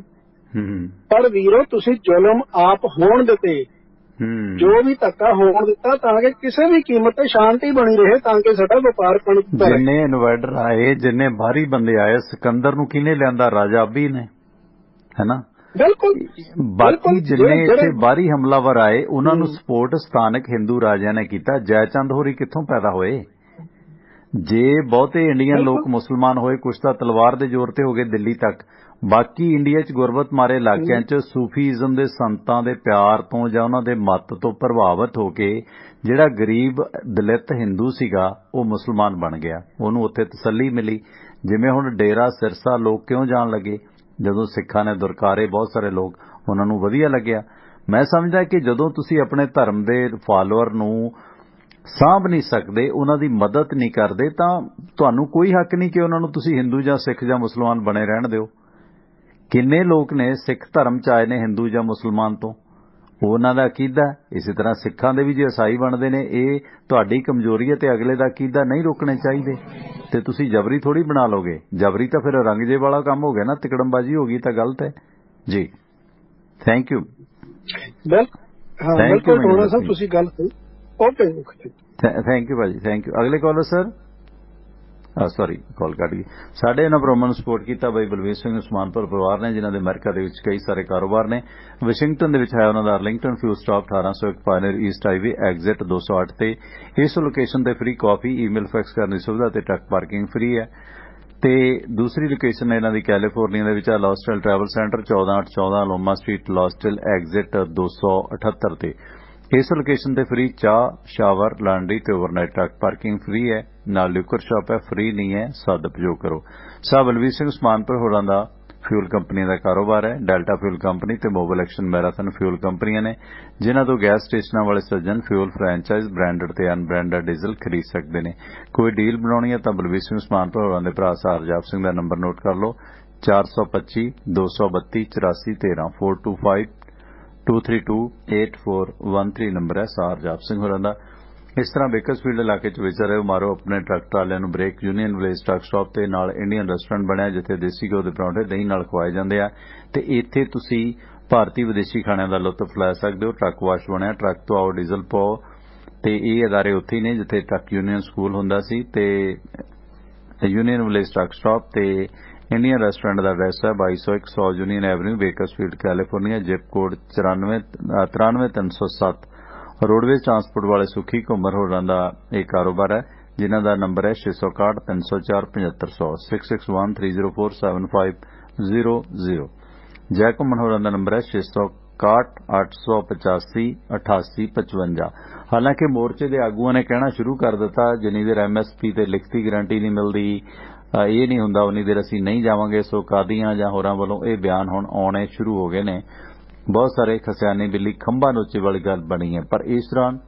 ਪਰ ਵੀਰੋ ਤੁਸੀਂ ਜ਼ੁਲਮ ਆਪ ਹੋਣ ਦਿੱਤੇ ਜੋ ਵੀ ਧੱਕਾ ਹੋਣ ਦਿੱਤਾ ਤਾਂ ਕਿ ਕਿਸੇ ਵੀ ਕੀਮਤ ਤੇ ਸ਼ਾਂਤੀ ਬਣੀ ਰਹੇ ਤਾਂ ਕਿ ਸਾਡਾ ਵਪਾਰ ਬਣਦਾ ਰਹੇ। ਜਿੰਨੇ ਇਨਵੈਡਰ ਆਏ ਜਿੰਨੇ ਬਾਹਰੀ ਬੰਦੇ ਆਏ ਸਿਕੰਦਰ ਨੂੰ ਕਿਹਨੇ ਲਿਆਂਦਾ ਰਾਜਾ ਨੇ ਹੈਨਾ ਬਿਲਕੁਲ ਬਾਕੀ ਜਿੰਨੇ ਇੱਥੇ ਬਾਹਰੀ ਹਮਲਾਵਰ ਆਏ ਉਹਨਾਂ ਨੂੰ ਸਪੋਰਟ ਸਥਾਨਕ ਹਿੰਦੂ ਰਾਜਿਆਂ ਨੇ ਕੀਤਾ। ਜੈਚੰਦ ਹੋਰੀ ਕਿੱਥੋਂ ਪੈਦਾ ਹੋਏ ਜੇ ਬਹੁਤੇ ਇੰਡੀਅਨ ਲੋਕ ਮੁਸਲਮਾਨ ਹੋਏ ਕੁਛ ਤਾਂ ਤਲਵਾਰ ਦੇ ਜ਼ੋਰ ਤੇ ਹੋ ਗਏ ਦਿੱਲੀ ਤੱਕ ਬਾਕੀ ਇੰਡੀਆ 'ਚ ਗੁਰਬਤ ਮਾਰੇ ਇਲਾਕਿਆਂ 'ਚ ਸੂਫੀਜ਼ਮ ਦੇ ਸੰਤਾਂ ਦੇ ਪਿਆਰ ਤੋਂ ਜਾਂ ਉਹਨਾਂ ਦੇ ਮੱਤ ਤੋਂ ਪ੍ਰਭਾਵਿਤ ਹੋ ਕੇ ਜਿਹੜਾ ਗਰੀਬ ਦਲਿਤ ਹਿੰਦੂ ਸੀਗਾ ਉਹ ਮੁਸਲਮਾਨ ਬਣ ਗਿਆ ਉਹਨੂੰ ਉੱਥੇ ਤਸੱਲੀ ਮਿਲੀ। ਜਿਵੇਂ ਹੁਣ ਡੇਰਾ ਸਿਰਸਾ ਲੋਕ ਕਿਉਂ ਜਾਣ ਲੱਗੇ ਜਦੋਂ ਸਿੱਖਾਂ ਨੇ ਦੁਰਕਾਰੇ ਬਹੁਤ ਸਾਰੇ ਲੋਕ ਉਹਨਾਂ ਨੂੰ ਵਧੀਆ ਲੱਗਿਆ। ਮੈਂ ਸਮਝਦਾ ਕਿ ਜਦੋਂ ਤੁਸੀਂ ਆਪਣੇ ਧਰਮ ਦੇ ਫਾਲੋਅਰ ਨੂੰ ਸਾਂਭ ਨਹੀਂ ਸਕਦੇ ਉਹਨਾਂ ਦੀ ਮਦਦ ਨਹੀਂ ਕਰਦੇ ਤਾਂ ਤੁਹਾਨੂੰ ਕੋਈ ਹੱਕ ਨਹੀਂ ਕਿ ਉਹਨਾਂ ਨੂੰ ਤੁਸੀਂ ਹਿੰਦੂ ਜਾਂ ਸਿੱਖ ਜਾਂ ਮੁਸਲਮਾਨ ਬਣੇ ਰਹਿਣ ਦਿਓ। ਕਿੰਨੇ ਲੋਕ ਨੇ ਸਿੱਖ ਧਰਮ ਚ ਆਏ ਨੇ ਹਿੰਦੂ ਜਾਂ ਮੁਸਲਮਾਨ ਤੋਂ ਉਹਨਾਂ ਦਾ ਅਕੀਦਾ ਇਸੇ ਤਰ੍ਹਾਂ ਸਿੱਖਾਂ ਦੇ ਵੀ ਜੇ ਈਸਾਈ ਬਣਦੇ ਨੇ ਇਹ ਤੁਹਾਡੀ ਕਮਜ਼ੋਰੀ ਹੈ ਤੇ ਅਗਲੇ ਦਾ ਅਕੀਦਾ ਨਹੀਂ ਰੋਕਣੇ ਚਾਹੀਦੇ ਤੇ ਤੁਸੀਂ ਜਬਰੀ ਥੋੜੀ ਬਣਾ ਲੋਗੇ। ਜਬਰੀ ਤਾਂ ਫਿਰ ਰੰਗਜੇ ਵਾਲਾ ਕੰਮ ਹੋ ਗਿਆ ਨਾ ਤਿਕੜਮਬਾਜੀ ਹੋ ਗਈ ਤਾਂ ਗਲਤ ਹੈ ਜੀ। ਥੈਂਕ ਯੂ ਬਿਲਕੁਲ ਥੋੜਾ ਸਾ ਤੁਸੀਂ ਗੱਲ ਓਕੇ ਥੈਂਕ ਯੂ ਭਾਜੀ ਥੈਂਕ ਯੂ। ਅਗਲੇ ਕਾਲਰ ਸਰ ਸੌਰੀ ਕਾਲ ਕੱਟ ਗਈ। ਸਾਡੇ ਇਹਨਾਂ ਪ੍ਰੋਗਰਾਮ ਨੂੰ ਸਪੋਰਟ ਕੀਤਾ ਬਾਈ ਬਲਵੀਰ ਸਿੰਘ ਉਸਮਾਨਪੁਰ ਪਰਿਵਾਰ ਨੇ ਜਿਨ੍ਹਾਂ ਦੇ ਅਮਰੀਕਾ ਦੇ ਵਿੱਚ ਕਈ ਸਾਰੇ ਕਾਰੋਬਾਰ ਨੇ। ਵਾਸ਼ਿੰਗਟਨ ਦੇ ਵਿੱਚ ਹੈ ਉਹਨਾਂ ਦਾ Arlington fuel stop 1801 Pioneer east highway exit 208 ਤੇ ਇਸ ਲੋਕੇਸ਼ਨ ਤੇ ਫ੍ਰੀ ਕਾਫੀ ਈਮੇਲ ਫੈਕਸ ਕਰਨ ਦੀ ਸੁਵਿਧਾ ਤੇ ਟਰੱਕ ਪਾਰਕਿੰਗ ਫ੍ਰੀ ਹੈ। ਤੇ ਦੂਸਰੀ ਲੋਕੇਸ਼ਨ ਇਹਨਾਂ ਦੀ ਕੈਲੀਫੋਰਨੀਆ ਦੇ ਵਿੱਚ ਹੈ ਲੌਸਟਲ ਟਰੈਵਲ ਸੈਂਟਰ 14814 ਲੋਮਾ ਸਟਰੀਟ ਲੌਸਟਲ ਐਗਜ਼ਿਟ 278 ਤੇ ਇਸ ਲੋਕੇਸ਼ਨ ਤੇ ਫ੍ਰੀ ਚਾਹ ਸ਼ਾਵਰ ਲਾਂਡਰੀ ਤੇ ਓਵਰਨਾਈਟ ਟਰੱਕ ਪਾਰਕਿੰਗ ਫ੍ਰੀ ਹੈ ਨਾਲ ਲਿਕਰ ਸ਼ਾਪ ਹੈ ਫ੍ਰੀ ਨਹੀਂ ਹੈ ਸਦਉਪਯੋਗ ਕਰੋ। ਸਾਹ ਬਲਵੀਰ ਸਿੰਘ ਉਸਮਾਨਪੁਰ ਹੋਰਾਂ ਦਾ ਫਿਊਲ ਕੰਪਨੀ ਦਾ ਕਾਰੋਬਾਰ ਹੈ। ਡੈਲਟਾ ਫਿਊਲ ਕੰਪਨੀ ਤੇ ਮੋਬਾਈਲ ਐਕਸ਼ਨ ਮੈਰਾਥਨ ਫਿਊਲ ਕੰਪਨੀਆਂ ਨੇ ਜਿਨ੍ਹਾਂ ਤੋਂ ਗੈਸ ਸਟੇਸ਼ਨਾਂ ਵਾਲੇ ਸੱਜਣ ਫਿਊਲ ਫਰੈਂਚਾਈਜ਼ ਬ੍ਰਾਂਡਡ ਤੇ ਅਨਬ੍ਰਾਂਡਡ ਡੀਜ਼ਲ ਖਰੀਦ ਸਕਦੇ ਨੇ। ਕੋਈ ਡੀਲ ਬਣਾਉਣੀ ਹੈ ਤਾਂ ਬਲਵੀਰ ਸਿੰਘ ਉਸਮਾਨਪੁਰ ਹੋਰਾਂ ਦੇ ਭਰਾ ਸਰਜਾਪ ਸਿੰਘ ਦਾ ਨੰਬਰ ਨੋਟ ਕਰ ਲਓ 425 232 84 13 425 232 8413 ਨੰਬਰ ਹੈ ਸਰਜਾਪ ਸਿੰਘ ਹੋਰਾਂ ਦਾ। इस तरह बेकरफील्ड इलाके च विचर रहे हो मारो अपने ट्रक ट्रालिਆਂ ਨੂੰ break union village truck stop ਤੇ ਨਾਲ इंडियन रेस्टोरेंट ਬਣਿਆ ਜਿੱਥੇ ਦੇਸੀ ਘਿਓ ਦੇ ਪਰੌਂਠੇ ਦਹੀਂ ਨਾਲ ਖਵਾਏ ਜਾਂਦੇ ਆ ਤੇ ਇੱਥੇ ਤੁਸੀਂ ਭਾਰਤੀ ਵਿਦੇਸ਼ੀ ਖਾਣਿਆਂ ਦਾ ਲੁਤਫ ਲੈ ਸਕਦੇ ਹੋ। ਟਰੱਕ ਵਾਸ਼ ਬਣਿਆ, ਟਰੱਕ ਤੋਂ ਆਓ ਡੀਜ਼ਲ ਪਾਓ ਤੇ ਇਹ ਅਦਾਰੇ ਉੱਥੇ ਹੀ ਨੇ ਜਿੱਥੇ ਟਰੱਕ ਯੂਨੀਅਨ ਸਕੂਲ ਹੁੰਦਾ ਸੀ ਤੇ यूनियन विलेज ट्रक स्टॉप ਤੇ इंडियन रेस्टोरेंट का एड्रैस है 2201 100 Union Avenue Bakersfield California zip code 93307। Roadways transport वाले सुखी घुमर होरां दा एक कारोबार है जिन्हां दा नंबर है 661 304 7500 6613047500। जय घुमन होरां दा नंबर है 661 885 8855। हालांकि मोर्चे के आगुआं ने कहना शुरू कर दिता जिन्नी देर MSP ते लिखती गारंटी नहीं मिलती ये नहीं हुंदा उन्नी देर असीं नहीं जावांगे। सो कादियां जां होरां वल्लों ये बयान हुण आउणे शुरू हो गए ने। बहुत सारे खसियानी बिल्ली खंभा नोचे वाली गल बनी है। पर इस दौरान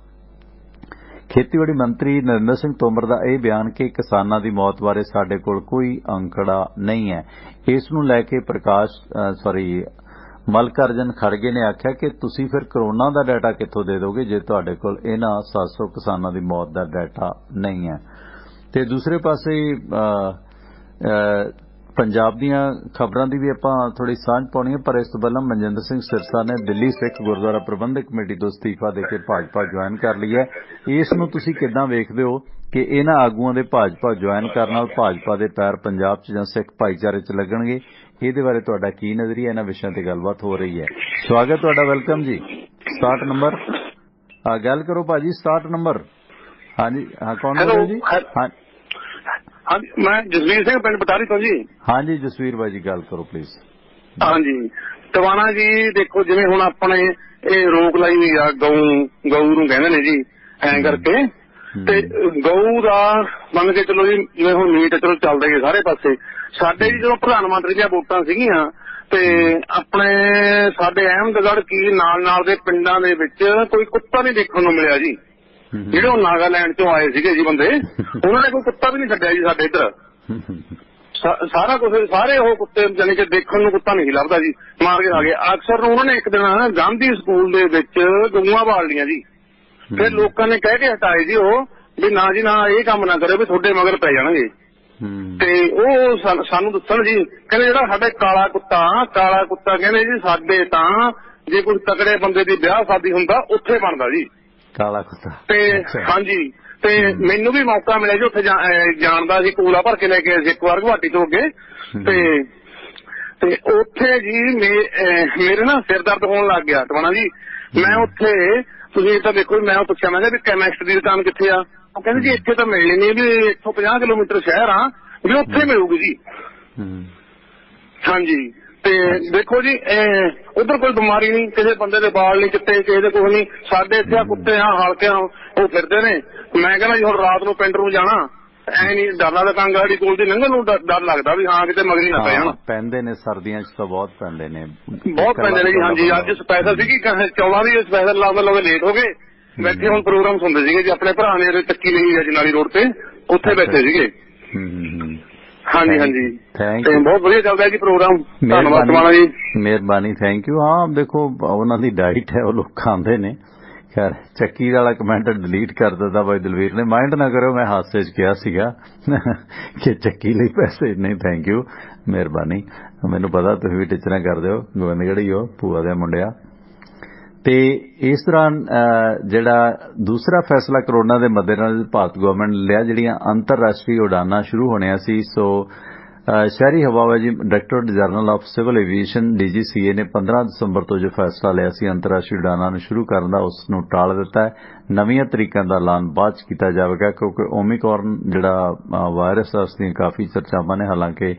खेतीबाड़ी मंत्री नरेंद्र सिंह तोमर का यह बयान कि किसानां दी मौत बारे साडे कोल कोई अंकड़ा नहीं है, इस नूं लैके मलकार्जन खड़गे ने आख्या कि तुसीं फिर कोरोना का डाटा कित्थों दे दोगे जे तुहाडे कोल इन्हां 700 किसानां दी मौत का डाटा नहीं है। ते दूसरे पासे पंजाब दीयां खबरां दी भी आपां थोड़ी सांझ पाउणी है। पर इस तों पहलां मनजिंदर सिंह सिरसा ने दिल्ली सिख गुरुद्वारा प्रबंधक कमेटी तो इस्तीफा देके भाजपा ज्वाइन कर ली है। इस नूं तुसीं किद्दां वेखदे हो कि इन्हां आगूआं दे भाजपा ज्वाइन करन नाल भाजपा दे पैर पंजाब च जां सिख भाईचारे च लगणगे? ਇਹਦੇ ਬਾਰੇ ਤੁਹਾਡਾ ਕੀ ਨਜ਼ਰੀਆ? ਇਹਨਾਂ ਵਿਸ਼ਿਆਂ ਤੇ ਗੱਲਬਾਤ ਹੋ ਰਹੀ ਹੈ। ਸਵਾਗਤ ਤੁਹਾਡਾ, ਵੈਲਕਮ ਜੀ। 67 ਨੰਬਰ ਗੱਲ ਕਰੋ ਭਾਜੀ। 67 ਨੰਬਰ। ਹਾਂਜੀ ਹਾਂ, ਕੌਣ ਬੋਲ ਰਹੇ ਜੀ? ਹਾਂਜੀ ਮੈਂ ਜਸਵੀਰ ਸਿੰਘ ਪਿੰਡ ਬਟਾਲੀ ਤੋਂ ਜੀ। ਹਾਂਜੀ ਜਸਵੀਰ ਭਾਈ ਜੀ ਗੱਲ ਕਰੋ ਪਲੀਜ਼। ਹਾਂਜੀ ਟਵਾਣਾ ਜੀ, ਦੇਖੋ ਜਿਵੇਂ ਹੁਣ ਆਪਣੇ ਇਹ ਰੋਕ ਲਾਈ ਹੋਈ ਆ ਗਊ ਨੂੰ ਕਹਿੰਦੇ ਨੇ ਜੀ ਐਂ ਕਰਕੇ, ਤੇ ਗਊ ਦਾ ਮੰਨ ਕੇ ਚਲੋ ਜੀ ਜਿਵੇਂ ਹੁਣ ਮੀਟ ਚਲੋ ਚੱਲਦਾ ਹੀ ਸਾਰੇ ਪਾਸੇ। ਸਾਡੇ ਜੀ ਜਦੋਂ ਪ੍ਰਧਾਨ ਮੰਤਰੀ ਦੀਆਂ ਵੋਟਾਂ ਸੀਗੀਆਂ ਤੇ ਆਪਣੇ ਸਾਡੇ ਅਹਿਮਦਗੜ੍ਹ ਕੀ ਨਾਲ ਦੇ ਪਿੰਡਾਂ ਦੇ ਵਿੱਚ ਕੋਈ ਕੁੱਤਾ ਨਹੀਂ ਦੇਖਣ ਨੂੰ ਮਿਲਿਆ ਜੀ। ਜਿਹੜੇ ਉਹ ਨਾਗਾਲੈਂਡ ਚੋਂ ਆਏ ਸੀਗੇ ਜੀ ਬੰਦੇ, ਉਹਨਾਂ ਨੇ ਕੋਈ ਕੁੱਤਾ ਵੀ ਨਹੀਂ ਛੱਡਿਆ ਜੀ ਸਾਡੇ ਇੱਧਰ। ਸਾਰਾ ਕੁਝ ਸਾਰੇ ਉਹ ਕੁੱਤੇ ਜਾਨੀ ਕਿ ਦੇਖਣ ਨੂੰ ਕੁੱਤਾ ਨਹੀਂ ਲੱਭਦਾ ਜੀ, ਮਾਰ ਕੇ ਆ ਗਏ। ਅਕਸਰ ਉਹਨਾਂ ਨੇ ਇੱਕ ਦਿਨ ਗਾਂਧੀ ਸਕੂਲ ਦੇ ਵਿੱਚ ਗਊਆਂ ਬਾਲ ਲੀਆਂ ਜੀ। ਫਿਰ ਲੋਕਾਂ ਨੇ ਕਹਿ ਕੇ ਹਟਾਏ ਜੀ ਉਹ ਵੀ ਨਾ ਜੀ ਨਾ ਇਹ ਕੰਮ ਨਾ ਕਰਿਓ ਵੀ ਤੁਹਾਡੇ ਮਗਰ ਪੈ ਜਾਣਗੇ। ਤੇ ਉਹ ਸਾਨੂੰ ਦੱਸਣ ਜੀ, ਕਹਿੰਦੇ ਜਿਹੜਾ ਸਾਡੇ ਕਾਲਾ ਕੁੱਤਾ ਕਹਿੰਦੇ ਜੀ ਸਾਡੇ ਤਾਂ ਜੇ ਕੋਈ ਤਕੜੇ ਬੰਦੇ ਦੀ ਵਿਆਹ ਸ਼ਾਦੀ ਹੁੰਦਾ ਉੱਥੇ ਬਣਦਾ ਜੀ ਕਾਲਾ ਕੁੱਤਾ। ਤੇ ਹਾਂਜੀ ਤੇ ਮੈਨੂੰ ਵੀ ਮੌਕਾ ਮਿਲਿਆ ਜੀ ਉੱਥੇ ਜਾਣ ਦਾ। ਅਸੀਂ ਕੂਲਾ ਭਰ ਕੇ ਲੈ ਕੇ ਆਏ ਸੀ ਇੱਕ ਵਾਰ ਗੁਹਾਟੀ ਤੋਂ ਅੱਗੇ। ਤੇ ਉੱਥੇ ਜੀ ਮੇਰੇ ਨਾ ਸਿਰ ਦਰਦ ਹੋਣ ਲੱਗ ਗਿਆ ਟਵਾਣਾ ਜੀ। ਮੈਂ ਉੱਥੇ ਤੁਸੀਂ ਤਾਂ ਦੇਖੋ ਮੈਂ ਪੁੱਛਿਆ ਮੈਂ ਕਿਹਾ ਵੀ ਕੈਮਿਸਟ ਦੀ ਦੁਕਾਨ ਕਿੱਥੇ ਆ? ਉਹ ਕਹਿੰਦੇ ਜੀ ਇੱਥੇ ਤਾਂ ਮਿਲਣੀ ਨਹੀਂ, ਵੀ 150 ਕਿਲੋਮੀਟਰ ਸ਼ਹਿਰ ਆ ਵੀ ਉੱਥੇ ਮਿਲੂਗੀ ਜੀ। ਹਾਂਜੀ ਤੇ ਦੇਖੋ ਜੀ ਉਧਰ ਕੋਈ ਬਿਮਾਰੀ ਨਹੀਂ, ਕਿਸੇ ਬੰਦੇ ਦੇ ਵਾਲ ਨਹੀਂ ਚਿੱਟੇ, ਕਿਸੇ ਦੇ ਕੁਛ ਨਹੀਂ। ਸਾਡੇ ਇੱਥੇ ਆ ਕੁੱਤੇ ਆ ਹਲਕਿਆਂ ਉਹ ਫਿਰਦੇ ਨੇ। ਮੈਂ ਕਹਿੰਦਾ ਜੀ ਹੁਣ ਰਾਤ ਨੂੰ ਪਿੰਡ ਨੂੰ ਜਾਣਾ ਐ ਨਹੀਂ ਡਰ ਲੱਗਦਾ, ਕਾਂਗਾੜੀ ਕੋਲ ਦੀ ਲੰਘਣ ਨੂੰ ਡਰ ਲੱਗਦਾ ਵੀ ਹਾਂ ਕਿਤੇ ਮਗਰੀ ਨਾ ਪੈ ਜਾਣ। ਪੈਂਦੇ ਨੇ ਸਰਦੀਆਂ ਚ ਤਾਂ ਬਹੁਤ ਪੈਂਦੇ ਨੇ ਜੀ। ਹਾਂਜੀ ਅੱਜ ਸਪੈਸ਼ਲ ਸੀਗੀ 14 ਦੀ ਸਪੈਸ਼ਲ ਲਾਉਂਦੇ ਲੇਟ ਹੋ ਗਏ। ਬੈਠੇ ਹੁਣ ਪ੍ਰੋਗਰਾਮ ਸੁਣਦੇ ਸੀਗੇ ਜੀ, ਆਪਣੇ ਭਰਾ ਨੇ ਚੱਕੀ ਲਈ ਜਨਾਲੀ ਰੋਡ ਤੇ, ਉੱਥੇ ਬੈਠੇ ਸੀਗੇ। ਹਾਂਜੀ ਤੇ ਬਹੁਤ ਵਧੀਆ ਚੱਲਦਾ ਜੀ ਪ੍ਰੋਗਰਾਮ। ਧੰਨਵਾਦ ਟਵਾਣਾ ਜੀ। ਮਿਹਰਬਾਨੀ, ਥੈਂਕ ਯੂ। ਹਾਂ ਦੇਖੋ ਉਹਨਾਂ ਦੀ ਡਾਈਟ ਹੈ, ਉਹ ਲੋਕ ਖਾਂਦੇ ਨੇ। ਖੈਰ ਚੱਕੀ ਵਾਲਾ ਕਮੈਂਟ ਡਿਲੀਟ ਕਰ ਦਿੱਤਾ ਬਾਈ ਦਲਵੀਰ ਨੇ। ਮਾਈਂਡ ਨਾ ਕਰਿਓ, ਮੈਂ ਹਾਸੇ 'ਚ ਕਿਹਾ ਸੀਗਾ ਕਿ ਚੱਕੀ ਲਈ ਪੈਸੇ ਨਹੀਂ। ਥੈਂਕ ਯੂ, ਮਿਹਰਬਾਨੀ। ਮੈਨੂੰ ਪਤਾ ਤੁਸੀਂ ਵੀ ਟੀਚਰਾਂ ਕਰਦੇ ਹੋ, ਗੋਬਿੰਦਗੜ੍ਹ ਹੀ ਹੋ, ਭੂਆ ਦੇ ਮੁੰਡਿਆ। ਤੇ ਇਸ ਦੌਰਾਨ ਜਿਹੜਾ ਦੂਸਰਾ ਫੈਸਲਾ ਕਰੋਨਾ ਦੇ ਮੱਦੇਨਜ਼ਰ ਭਾਰਤ ਗਵਰਨਮੈਂਟ ਨੇ ਲਿਆ, ਜਿਹੜੀਆਂ ਅੰਤਰਰਾਸ਼ਟਰੀ ਉਡਾਨਾਂ ਸ਼ੁਰੂ ਹੋਣੀਆਂ ਸੀ। ਸੋ ਸ਼ਹਿਰੀ ਹਵਾਬਾਜ਼ੀ Directorate General of Civil Aviation DGCA ਨੇ 15 ਦਸੰਬਰ ਤੋਂ ਜੋ ਫੈਸਲਾ ਲਿਆ ਸੀ ਅੰਤਰਰਾਸ਼ਟਰੀ ਉਡਾਨਾਂ ਨੂੰ ਸ਼ੁਰੂ ਕਰਨ ਦਾ, ਉਸ ਨੂੰ ਟਾਲ ਦਿੱਤਾ ਹੈ। ਨਵੀਆਂ ਤਰੀਕਿਆਂ ਦਾ ਐਲਾਨ ਬਾਅਦ 'ਚ ਕੀਤਾ ਜਾਵੇਗਾ ਕਿਉਂਕਿ ਓਮਿਕਰੌਨ ਜਿਹੜਾ ਵਾਇਰਸ ਹੈ ਉਸ ਦੀਆਂ ਕਾਫੀ ਚਰਚਾਵਾਂ ਨੇ। ਹਾਲਾਂਕਿ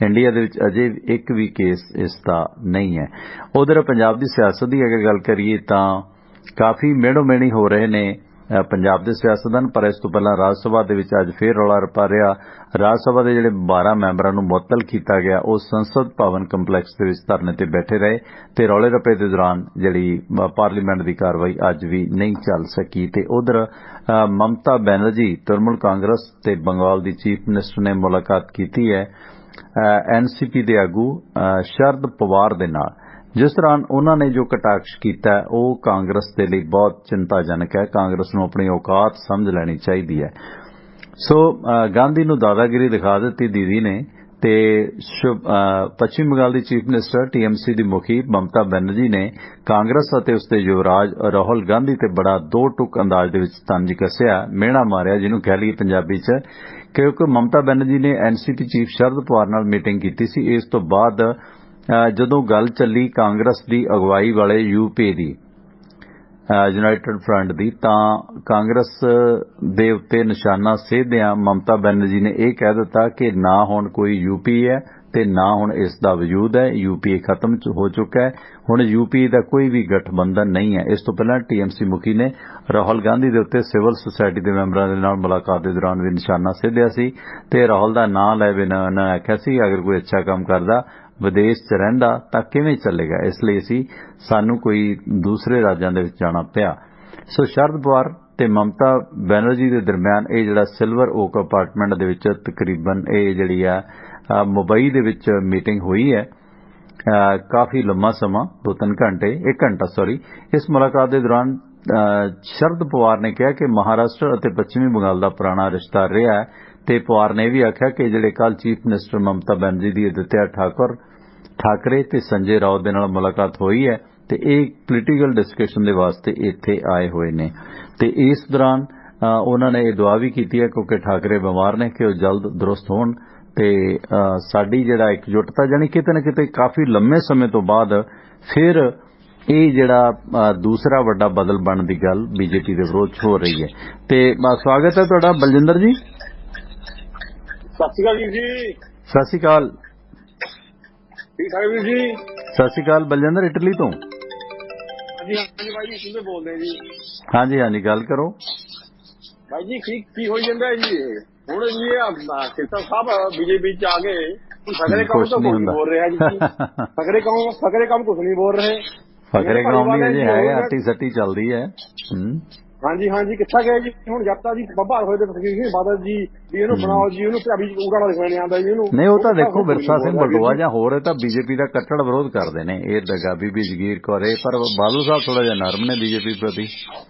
ਇੰਡੀਆ ਦੇ ਵਿੱਚ ਅਜੇ ਇੱਕ ਵੀ ਕੇਸ ਇਸ ਦਾ ਨਹੀਂ ਹੈ। ਉਧਰ ਪੰਜਾਬ ਦੀ ਸਿਆਸਤ ਦੀ ਅਗਰ ਗੱਲ ਕਰੀਏ ਤਾਂ ਕਾਫੀ ਮੇੜੋ ਮੇੜੀ ਹੋ ਰਹੇ ਨੇ ਪੰਜਾਬ ਦੇ ਸਿਆਸਤਦਾਨ। ਪਰ ਇਸ ਤੋਂ ਪਹਿਲਾਂ ਰਾਜ ਸਭਾ ਦੇ ਵਿੱਚ ਅੱਜ ਫੇਰ ਰੌਲਾ ਰੱਪਾ ਰਿਹਾ। ਰਾਜ ਸਭਾ ਦੇ ਜਿਹੜੇ 12 ਮੈਂਬਰਾਂ ਨੂੰ ਮੁਅੱਤਲ ਕੀਤਾ ਗਿਆ ਉਹ ਸੰਸਦ ਭਵਨ ਕੰਪਲੈਕਸ ਦੇ ਵਿੱਚ ਧਰਨੇ ਤੇ ਬੈਠੇ ਰਹੇ ਤੇ ਰੌਲੇ ਰੱਪੇ ਦੇ ਦੌਰਾਨ ਜਿਹੜੀ ਪਾਰਲੀਮੈਂਟ ਦੀ ਕਾਰਵਾਈ ਅੱਜ ਵੀ ਨਹੀਂ ਚੱਲ ਸਕੀ। ਤੇ ਉਧਰ ਮਮਤਾ ਬੈਨਰਜੀ ਤ੍ਰਿਣਮੂਲ ਕਾਂਗਰਸ ਤੇ ਬੰਗਾਲ ਦੀ ਚੀਫ ਮਿਨਿਸਟਰ ਨੇ ਮੁਲਾਕਾਤ ਕੀਤੀ ਹੈ NCP ਦੇ ਆਗੂ ਸ਼ਰਦ ਪਵਾਰ ਦੇ ਨਾਲ, ਜਿਸ ਦੌਰਾਨ ਉਹਨਾਂ ਨੇ ਜੋ ਕਟਾਕਸ਼ ਕੀਤਾ ਉਹ ਕਾਂਗਰਸ ਦੇ ਲਈ ਬਹੁਤ ਚਿੰਤਾਜਨਕ ਹੈ। ਕਾਂਗਰਸ ਨੂੰ ਆਪਣੀ ਔਕਾਤ ਸਮਝ ਲੈਣੀ ਚਾਹੀਦੀ ਹੈ। ਸੋ ਗਾਂਧੀ ਨੂੰ ਦਾਦਾਗਿਰੀ ਦਿਖਾ ਦਿੱਤੀ ਦੀਦੀ ਨੇ ਤੇ ਪੱਛਮੀ ਬੰਗਾਲ ਦੀ ਚੀਫ ਮਿਨਿਸਟਰ TMC ਦੀ ਮੁਖੀ ਮਮਤਾ ਬੈਨਰਜੀ ਨੇ ਕਾਂਗਰਸ ਅਤੇ ਉਸਦੇ ਯੁਵਰਾਜ ਰਾਹੁਲ ਗਾਂਧੀ ਤੇ ਬੜਾ ਦੋ ਟੁਕ ਅੰਦਾਜ਼ ਦੇ ਵਿੱਚ ਤੰਜ ਕੱਸਿਆ, ਮਿਹਣਾ ਮਾਰਿਆ ਜਿਹਨੂੰ ਕਹਿ ਲਈਏ ਪੰਜਾਬੀ 'ਚ, ਕਿਉਂਕਿ ਮਮਤਾ ਬੈਨਰਜੀ ਨੇ NCP ਚੀਫ ਸ਼ਰਦ ਪਵਾਰ ਨਾਲ ਮੀਟਿੰਗ ਕੀਤੀ ਸੀ। ਇਸ ਤੋਂ ਬਾਅਦ ਜਦੋਂ ਗੱਲ ਚੱਲੀ ਕਾਂਗਰਸ ਦੀ ਅਗਵਾਈ ਵਾਲੇ UPA ਦੀ ਯੂਨਾਈਟਿਡ ਫਰੰਟ ਦੀ, ਤਾਂ ਕਾਂਗਰਸ ਦੇ ਉੱਤੇ ਨਿਸ਼ਾਨਾ ਸੇਧਦਿਆਂ ਮਮਤਾ ਬੈਨਰਜੀ ਨੇ ਇਹ ਕਹਿ ਦਿੱਤਾ ਕਿ ਨਾ ਹੁਣ ਕੋਈ UPA ਹੈ ਤੇ ਨਾ ਹੁਣ ਇਸ ਦਾ ਵਜੂਦ ਹੈ, UPA ਖਤਮ ਹੋ ਚੁੱਕਾ ਹੈ, ਹੁਣ UPA ਦਾ ਕੋਈ ਵੀ ਗਠਬੰਧਨ ਨਹੀਂ ਹੈ। ਇਸ ਤੋਂ ਪਹਿਲਾਂ TMC ਮੁਖੀ ਨੇ ਰਾਹੁਲ ਗਾਂਧੀ ਦੇ ਉੱਤੇ ਸਿਵਲ ਸੁਸਾਇਟੀ ਦੇ ਮੈਂਬਰਾਂ ਦੇ ਨਾਲ ਮੁਲਾਕਾਤ ਦੇ ਦੌਰਾਨ ਵੀ ਨਿਸ਼ਾਨਾ ਸੇਧਿਆ ਸੀ ਤੇ ਰਾਹੁਲ ਦਾ ਨਾਂ ਲੈ ਬਿਨਾਂ ਉਹਨਾਂ ਨੇ ਆਖਿਆ ਸੀ ਅਗਰ ਕੋਈ ਅੱਛਾ ਕੰਮ ਕਰਦਾ ਵਿਦੇਸ਼ 'ਚ ਰਹਿੰਦਾ ਤਾਂ ਕਿਵੇਂ ਚੱਲੇਗਾ, ਇਸ ਲਈ ਸਾਨੂੰ ਕੋਈ ਦੂਸਰੇ ਰਾਜਾਂ ਦੇ ਵਿੱਚ ਜਾਣਾ ਪਿਆ। ਸੋ ਸ਼ਰਦ ਪਵਾਰ ਤੇ ਮਮਤਾ ਬੈਨਰਜੀ ਦੇ ਦਰਮਿਆਨ ਇਹ ਜਿਹੜਾ ਸਿਲਵਰ ਓਕ ਅਪਾਰਟਮੈਂਟ ਦੇ ਵਿੱਚ ਤਕਰੀਬਨ ਇਹ ਜਿਹੜੀ ਆ ਮੁੰਬਈ ਦੇ ਵਿੱਚ ਮੀਟਿੰਗ ਹੋਈ ਹੈ ਕਾਫੀ ਲੰਮਾ ਸਮਾਂ 2-3 ਘੰਟੇ 1 ਘੰਟਾ ਸੌਰੀ। ਇਸ ਮੁਲਾਕਾਤ ਦੇ ਦੌਰਾਨ ਸ਼ਰਦ ਪਵਾਰ ਨੇ ਕਿਹਾ ਕਿ ਮਹਾਰਾਸ਼ਟਰ ਅਤੇ ਪੱਛਮੀ ਬੰਗਾਲ ਦਾ ਪੁਰਾਣਾ ਰਿਸ਼ਤਾ ਰਿਹਾ ਹੈ ਤੇ ਪਵਾਰ ਨੇ ਵੀ ਆਖਿਆ ਕਿ ਜਿਹੜੇ ਕੱਲ ਚੀਫ ਮਿਨਿਸਟਰ ਮਮਤਾ ਬੈਨਰਜੀ ਦੀ ਆਦਿਤਿਆ ਠਾਕਰੇ ਤੇ ਸੰਜੇ ਰਾਉਤ ਦੇ ਨਾਲ ਮੁਲਾਕਾਤ ਹੋਈ ਹੈ ਤੇ ਇਹ ਪੋਲੀਟੀਕਲ ਡਿਸਕਸ਼ਨ ਦੇ ਵਾਸਤੇ ਇੱਥੇ ਆਏ ਹੋਏ ਨੇ ਤੇ ਇਸ ਦੌਰਾਨ ਉਹਨਾਂ ਨੇ ਇਹ ਦੁਆ ਵੀ ਕੀਤੀ ਹੈ ਕਿਉਂਕਿ ਠਾਕਰੇ ਬਿਮਾਰ ਨੇ ਕਿ ਉਹ ਜਲਦ ਦਰੁਸਤ ਹੋਣ ਤੇ ਸਾਡੀ ਜਿਹੜਾ ਇਕਜੁੱਟਤਾ ਜਾਨੀ ਕਿਤੇ ਨਾ ਕਿਤੇ ਕਾਫੀ ਲੰਮੇ ਸਮੇਂ ਤੋਂ ਬਾਅਦ ਫਿਰ ਇਹ ਜਿਹੜਾ ਦੂਸਰਾ ਵੱਡਾ ਬਦਲ ਬਣਨ ਦੀ ਗੱਲ BJP ਦੇ ਵਿਰੋਧ 'ਚ ਹੋ ਰਹੀ ਹੈ। ਤੇ ਸਵਾਗਤ ਹੈ ਤੁਹਾਡਾ ਬਲਜਿੰਦਰ ਜੀ। ਸਤਿ ਸ਼੍ਰੀ ਅਕਾਲ ਜੀ। ਸਤਿ ਸ਼੍ਰੀ ਅਕਾਲ। ਠੀਕ ਠਾਕ ਵੀਰ ਜੀ। ਸਤਿ ਸ਼੍ਰੀ ਅਕਾਲ ਬਲਜਿੰਦਰ ਇਟਲੀ ਤੋਂ। ਹਾਂਜੀ ਹਾਂਜੀ ਬਾਈ ਜੀ ਕਿਵੇਂ ਬੋਲਦੇ ਜੀ? ਹਾਂਜੀ ਹਾਂਜੀ ਗੱਲ ਕਰੋ ਬਾਈ ਜੀ। ਕੀ ਹੋਈ ਜਾਂਦਾ ਜੀ ਹੁਣ ਜੀ ਸਿੱਧਾ ਸਾਹਿਬ BJP 'ਚ ਆ ਗਏ ਫਕਰੇ ਕੰਮ ਤਾਂ ਕੁਝ ਨਹੀਂ ਬੋਲ ਰਿਹਾ ਜੀ। ਫਕਰੇ ਕੰਮ ਕੁਝ ਨਹੀਂ ਬੋਲ ਰਹੇ। ਫਕਰੇ ਕੰਮ ਨਹੀਂ ਅਜੇ ਹੈ ਅੱਟੀ ਸੱਟੀ ਚੱਲਦੀ ਹੈ। ਹਾਂਜੀ ਹਾਂਜੀ ਕਿੱਥਾ ਗਏ ਜੀ ਹੁਣ ਜਦ ਤੱਕ ਜੀ ਬੱਬਾ ਹੋਏ ਤੇ ਬਾਦਲ ਜੀ ਵੀ ਇਹਨੂੰ ਬਣਾਓ ਜੀ ਇਹਨੂੰ ਭਾਬੀ ਉਗਾੜਾ ਲਿਖਣਾ ਨਹੀਂ ਆਉਂਦਾ ਜੀ ਇਹਨੂੰ। ਨਹੀਂ ਉਹ ਤਾਂ ਦੇਖੋ ਵਿਰਸਾ ਸਿੰਘ ਬਲਟੋਆ ਜਾਂ ਹੋਰ ਤਾਂ BJP ਦਾ ਕੱਟੜ ਵਿਰੋਧ ਕਰਦੇ ਨੇ ਇਹ ਦਗਾ ਬੀਬੀ ਜਗੀਰ ਕੌਰ ਪਰ ਬਾਦਲ ਸਾਹਿਬ ਥੋੜਾ ਜਿਹਾ ਨਰਮ ਨੇ BJP ਪ੍ਰਤੀ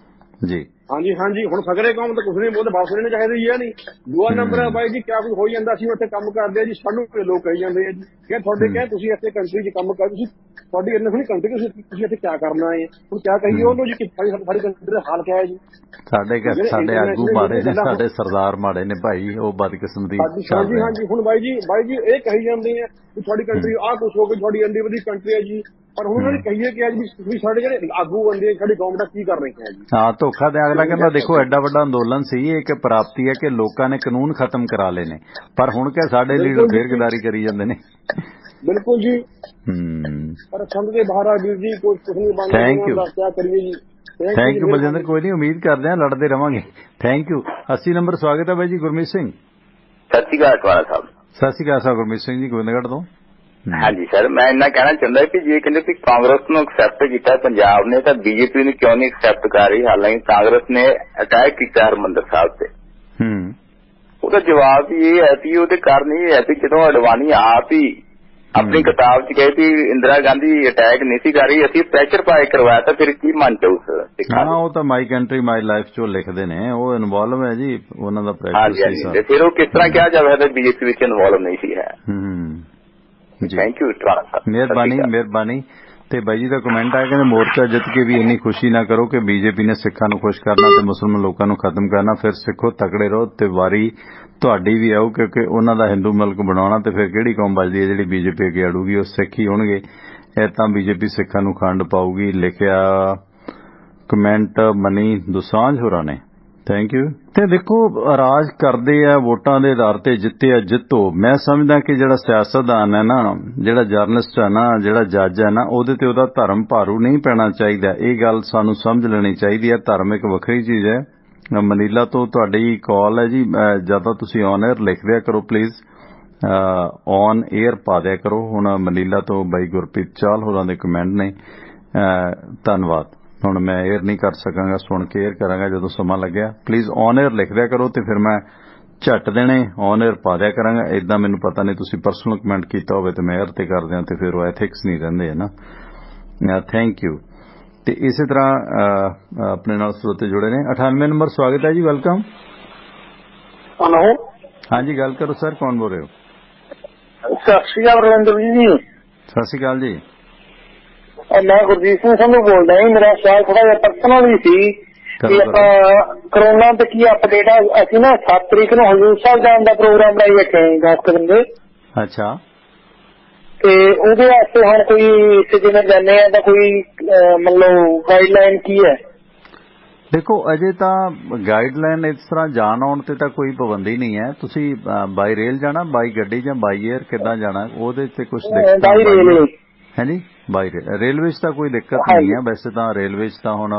ਜੀ। ਹਾਂਜੀ ਹਾਂਜੀ ਹੁਣ ਫਕਰੇ ਕੰਮ ਤਾਂ ਕੁਝ ਨਹੀਂ ਬੋਲਦੇ ਵਾਪਸ ਲੈਣੇ ਚਾਹੀਦੇ ਜੀ। ਨਹੀਂ ਦੂਆ ਨੰਬਰ ਬਾਈ ਜੀ ਕਿਆ ਕੁਝ ਹੋਈ ਜਾਂਦਾ ਸੀ ਉੱਥੇ ਕੰਮ ਕਰਦੇ ਆ ਜੀ ਸਾਨੂੰ ਲੋਕ ਕਹੀ ਜਾਂਦੇ ਆ ਜੀ ਕਿ ਤੁਹਾਡੇ ਕਹਿ ਤੁਸੀਂ ਇੱਥੇ ਕੰਟਰੀ 'ਚ ਕੰਮ ਕਰ ਤੁਸੀਂ ਤੁਹਾਡੀ ਇੰਨੀ ਸੋਹਣੀ ਕੰਟਰੀ ਤੁਸੀਂ ਇੱਥੇ ਕਿਆ ਕਰਨਾ ਹੈ ਹੁਣ ਕਿਆ ਕਹੀਏ ਉਹਨੂੰ ਜੀ ਸਾਡੀ ਕੰਟਰੀ ਦਾ ਹਾਲ ਕਿਆ ਹੈ ਜੀ। ਸਾਡੇ ਆਗੂ ਮਾੜੇ ਨੇ ਸਾਡੇ ਸਰਦਾਰ ਮਾੜੇ ਨੇ ਭਾਈ ਉਹ ਬਦਕਿਸਮਤੀ। ਹਾਂਜੀ ਹਾਂਜੀ ਹੁਣ ਬਾਈ ਜੀ ਇਹ ਕਹੀ ਜਾਂਦੇ ਆ ਕਿ ਤੁਹਾਡੀ ਕੰਟਰੀ ਆਹ ਕੁਛ ਹੋ ਗਈ ਤੁਹਾਡੀ ਇੰਨੀ ਵਧੀਆ ਕੰਟਰੀ ਹੈ ਜੀ ਪਰ ਹੁਣ ਉਹਨਾਂ ਨੇ ਕਹੀਏ ਕਿ ਅੱਜ ਵੀ ਸਾਡੇ ਜਿਹੜੇ ਆਗੂ ਬੰਦੇ ਸਾਡੀ ਗਵਰਨਮੈਂਟ ਕੀ ਕਰ ਰਹੀ ਹੈ ਜੀ। ਹਾਂ ਧੋਖਾ ਦੇ ਅਗਲਾ ਕਹਿੰਦਾ ਦੇਖੋ ਐਡਾ ਵੱਡਾ ਅੰਦੋਲਨ ਸੀ ਇਹ ਇੱਕ ਪ੍ਰਾਪਤੀ ਹੈ ਕਿ ਲੋਕਾਂ ਨੇ ਕਾਨੂੰਨ ਖਤਮ ਕਰਾ ਲਏ ਨੇ ਪਰ ਹੁਣ ਕਿ ਸਾਡੇ ਲੀਡਰ ਫੇਰ ਗਦਾਰੀ ਕਰੀ ਜਾਂਦੇ ਨੇ। ਬਿਲਕੁਲ ਜੀ ਪਰ ਸਮਝ ਕੇ ਬਾਹਰ ਆ ਵੀਰ ਜੀ ਕੁਝ ਨਹੀਂ ਬਣਦਾ। ਥੈਂਕ ਯੂ ਕਿਆ ਕਰੀਏ ਜੀ। ਥੈਂਕ ਯੂ ਬਲਜਿੰਦਰ ਕੋਈ ਨਹੀਂ ਉਮੀਦ ਕਰਦੇ ਹਾਂ ਲੜਦੇ ਰਵਾਂਗੇ। Thank you. 80 ਨੰਬਰ ਸਵਾਗਤ ਹੈ ਬਾਈ ਜੀ ਗੁਰਮੀਤ ਸਿੰਘ। ਸਤਿ ਸ਼੍ਰੀ ਅਕਾਲ ਟਵਾਲਾ ਸਾਹਿਬ। ਸਤਿ ਸ਼੍ਰੀ ਅਕਾਲ ਸਾਹਿਬ ਗੁਰਮੀਤ ਸਿੰਘ ਜੀ ਗੋਬਿੰਦਗੜ੍ਹ ਤੋਂ। ਹਾਂਜੀ ਸਰ ਮੈਂ ਇੰਨਾ ਕਹਿਣਾ ਚਾਹੁੰਦਾ ਕਿ ਜੇ ਕਹਿੰਦੇ ਕਿ ਕਾਂਗਰਸ ਨੂੰ ਐਕਸੈਪਟ ਕੀਤਾ ਪੰਜਾਬ ਨੇ ਤਾਂ BJP ਨੂੰ ਕਿਉਂ ਨਹੀਂ ਐਕਸੈਪਟ ਕਰ ਰਹੀ। ਹਾਲਾਂਕਿ ਕਾਂਗਰਸ ਨੇ ਅਟੈਕ ਕੀਤਾ ਹਰਮੰਦਰ ਸਾਹਿਬ ਤੇ ਉਹਦਾ ਜਵਾਬ ਇਹ ਹੈ ਕਿ ਉਹਦੇ ਕਾਰਨ ਇਹ ਹੈ ਕਿ ਜਦੋਂ ਅਡਵਾਨੀ ਆਪ ਹੀ ਆਪਣੀ ਕਿਤਾਬ 'ਚ ਕਹੇ ਕਿ ਇੰਦਰਾ ਗਾਂਧੀ ਅਟੈਕ ਨਹੀਂ ਸੀ ਕਰ ਰਹੀ ਅਸੀਂ ਪ੍ਰੈਸ਼ਰ ਪਾਏ ਕਰਵਾਇਆ ਤਾਂ ਫਿਰ ਕੀ ਮੰਨ ਜਾਊ ਸਰ। ਉਹ ਤਾਂ ਮਾਈ ਕੰਟਰੀ ਮਾਈ ਲਾਈਫ 'ਚੋਂ ਲਿਖਦੇ ਨੇ ਉਹ ਇਨਵੋਲਵ ਹੈ ਜੀ ਉਹਨਾਂ ਦਾ ਪ੍ਰੈਕਟਿਸ ਸੀ ਤੇ ਫਿਰ ਉਹ ਕਿਸ ਤਰ੍ਹਾਂ ਕਿਹਾ ਜਾਵੇ ਤਾਂ BJP ਵਿੱਚ ਇਨਵੋਲਵ ਨਹੀਂ ਸੀ ਹੈ। ਥੈਂਕ ਯੂ ਮਿਹਰਬਾਨੀ। ਤੇ ਬਾਈ ਜੀ ਦਾ ਕਮੈਂਟ ਆਇਆ ਕਹਿੰਦੇ ਮੋਰਚਾ ਜਿੱਤ ਕੇ ਵੀ ਇੰਨੀ ਖੁਸ਼ੀ ਨਾ ਕਰੋ ਕਿ BJP ਨੇ ਸਿੱਖਾਂ ਨੂੰ ਖੁਸ਼ ਕਰਨਾ ਤੇ ਮੁਸਲਮਾਨ ਲੋਕਾਂ ਨੂੰ ਖਤਮ ਕਰਨਾ ਫਿਰ ਸਿੱਖੋ ਤਕੜੇ ਰਹੋ ਤੇ ਵਾਰੀ ਤੁਹਾਡੀ ਵੀ ਆਊ ਕਿਉਂਕਿ ਉਹਨਾਂ ਦਾ ਹਿੰਦੂ ਮੁਲਕ ਬਣਾਉਣਾ ਤੇ ਫਿਰ ਕਿਹੜੀ ਕੌਮ ਬਚਦੀ ਹੈ ਜਿਹੜੀ BJP ਅੱਗੇ ਅੜੂਗੀ ਉਹ ਸਿੱਖ ਹੀ ਹੋਣਗੇ। ਇਹ ਤਾਂ BJP ਸਿੱਖਾਂ ਨੂੰ ਖੰਡ ਪਾਊਗੀ ਲਿਖਿਆ ਕਮੈਂਟ ਮਨੀ ਦੁਸਾਂਝ ਹੋਰਾਂ ਨੇ। Thank you. ਤੇ ਦੇਖੋ ਰਾਜ ਕਰਦੇ ਆ ਵੋਟਾਂ ਦੇ ਆਧਾਰ ਤੇ ਜਿੱਤੇ ਆ ਜਿੱਤੋ। ਮੈਂ ਸਮਝਦਾ ਕਿ ਜਿਹੜਾ ਸਿਆਸਤਦਾਨ ਹੈ ਨਾ ਜਿਹੜਾ ਜਰਨਲਿਸਟ ਹੈ ਨਾ ਜਿਹੜਾ ਜੱਜ ਹੈ ਨਾ ਉਹਦੇ ਤੇ ਉਹਦਾ ਧਰਮ ਭਾਰੂ ਨਹੀਂ ਪੈਣਾ ਚਾਹੀਦਾ। ਇਹ ਗੱਲ ਸਾਨੂੰ ਸਮਝ ਲੈਣੀ ਚਾਹੀਦੀ ਹੈ। ਧਰਮ ਇੱਕ ਵੱਖਰੀ ਚੀਜ਼ ਹੈ। ਮਨੀਲਾ ਤੋਂ ਤੁਹਾਡੀ ਕਾਲ ਹੈ ਜੀ ਜਿਆਦਾ ਤੁਸੀਂ ਔਨ 에ਅਰ ਲਿਖ ਦਿਆ ਕਰੋ ਪਲੀਜ਼ ਔਨ 에ਅਰ ਪਾ ਦਿਆ ਕਰੋ। ਹੁਣ ਮਨੀਲਾ ਤੋਂ ਬਾਈ ਗੁਰਪ੍ਰੀਤ ਚਾਲ ਹੋਰਾਂ ਦੇ ਕਮੈਂਟ ਨੇ ਧੰਨਵਾਦ। ਹੁਣ ਮੈਂ 에ਅਰ ਨਹੀਂ ਕਰ ਸਕਾਂਗਾ ਸੁਣ ਕੇ 에ਅਰ ਕਰਾਂਗਾ ਜਦੋਂ ਸਮਾਂ ਲੱਗਿਆ। ਪਲੀਜ਼ ਔਨ 에ਅਰ ਲਿਖ ਦਿਆ ਕਰੋ ਤੇ ਫਿਰ ਮੈਂ ਝੱਟ ਦੇਣੇ ਔਨ 에ਅਰ ਪਾ ਦਿਆ ਕਰਾਂਗਾ। ਏਦਾਂ ਮੈਨੂੰ ਪਤਾ ਨਹੀਂ ਤੁਸੀਂ ਪਰਸਨਲ ਕਮੈਂਟ ਕੀਤਾ ਹੋਵੇ ਤੇ ਮੈਂ 에ਅਰ ਤੇ ਕਰ ਦਿਆਂ ਤੇ ਫਿਰ ਉਹ ਐਥਿਕਸ ਨਹੀਂ ਰਹਿੰਦੇ ਹੈ ਨਾ। Thank you. ਤੇ ਇਸੇ ਤਰ੍ਹਾਂ ਆਪਣੇ ਨਾਲ ਸਰੋਤੇ ਜੁੜੇ ਨੇ। 98 ਨੰਬਰ ਸਵਾਗਤ ਹੈ ਜੀ, ਵੈਲਕਮ। ਹੈਲੋ, ਹਾਂਜੀ ਗੱਲ ਕਰੋ ਸਰ, ਕੌਣ ਬੋਲ ਰਹੇ ਹੋ? ਸਤਿ ਸ਼੍ਰੀ ਅਕਾਲ ਰਵਿੰਦਰ ਜੀ। ਸਤਿ ਸ਼੍ਰੀ ਅਕਾਲ ਜੀ। ਮੈਂ ਗੁਰਜੀਤ ਸਿੰਘ ਸੰਧੂ ਬੋਲਦਾ ਜੀ। ਮੇਰਾ ਸਵਾਲ ਥੋੜਾ ਜਿਹਾ ਪਰਸਨਲ ਵੀ ਸੀ ਕਿ ਆਪਾਂ ਕਰੋਨਾ ਤੇ ਕੀ ਅਪਡੇਟ ਆ। ਅਸੀਂ ਨਾ 7 ਤਰੀਕ ਨੂੰ ਹਜ਼ੂਰ ਸਾਹਿਬ ਜਾਣ ਦਾ ਪ੍ਰੋਗਰਾਮ ਬਣਾਈ ਬੈਠੇ 10 ਬੰਦੇ। ਅੱਛਾ। ਤੇ ਉਹਦੇ ਵਾਸਤੇ ਹੁਣ ਕੋਈ ਇੱਥੇ ਜਿਵੇਂ ਜਾਂਦੇ ਆ ਤਾਂ ਕੋਈ ਮਤਲਬ ਗਾਈਡਲਾਈਨ ਕੀ ਹੈ? ਦੇਖੋ ਅਜੇ ਤਾਂ ਗਾਈਡਲਾਈਨ ਇਸ ਤਰ੍ਹਾਂ ਜਾਣ ਆਉਣ ਤੇ ਤਾਂ ਕੋਈ ਪਾਬੰਦੀ ਨਹੀਂ ਹੈ। ਤੁਸੀਂ ਬਾਈ ਰੇਲ ਜਾਣਾ, ਬਾਈ ਗੱਡੀ ਜਾਂ ਬਾਈ ਏਅਰ ਕਿੱਦਾਂ ਜਾਣਾ ਉਹਦੇ ਤੇ ਕੁਝ ਦਿੱਕਤ ਹੈ ਜੀ? ਬਾਈ ਰੇਲਵੇ 'ਚ ਤਾਂ ਕੋਈ ਦਿੱਕਤ ਨਹੀਂ ਹੈ। ਵੈਸੇ ਤਾਂ ਰੇਲਵੇ 'ਚ ਤਾਂ ਹੁਣ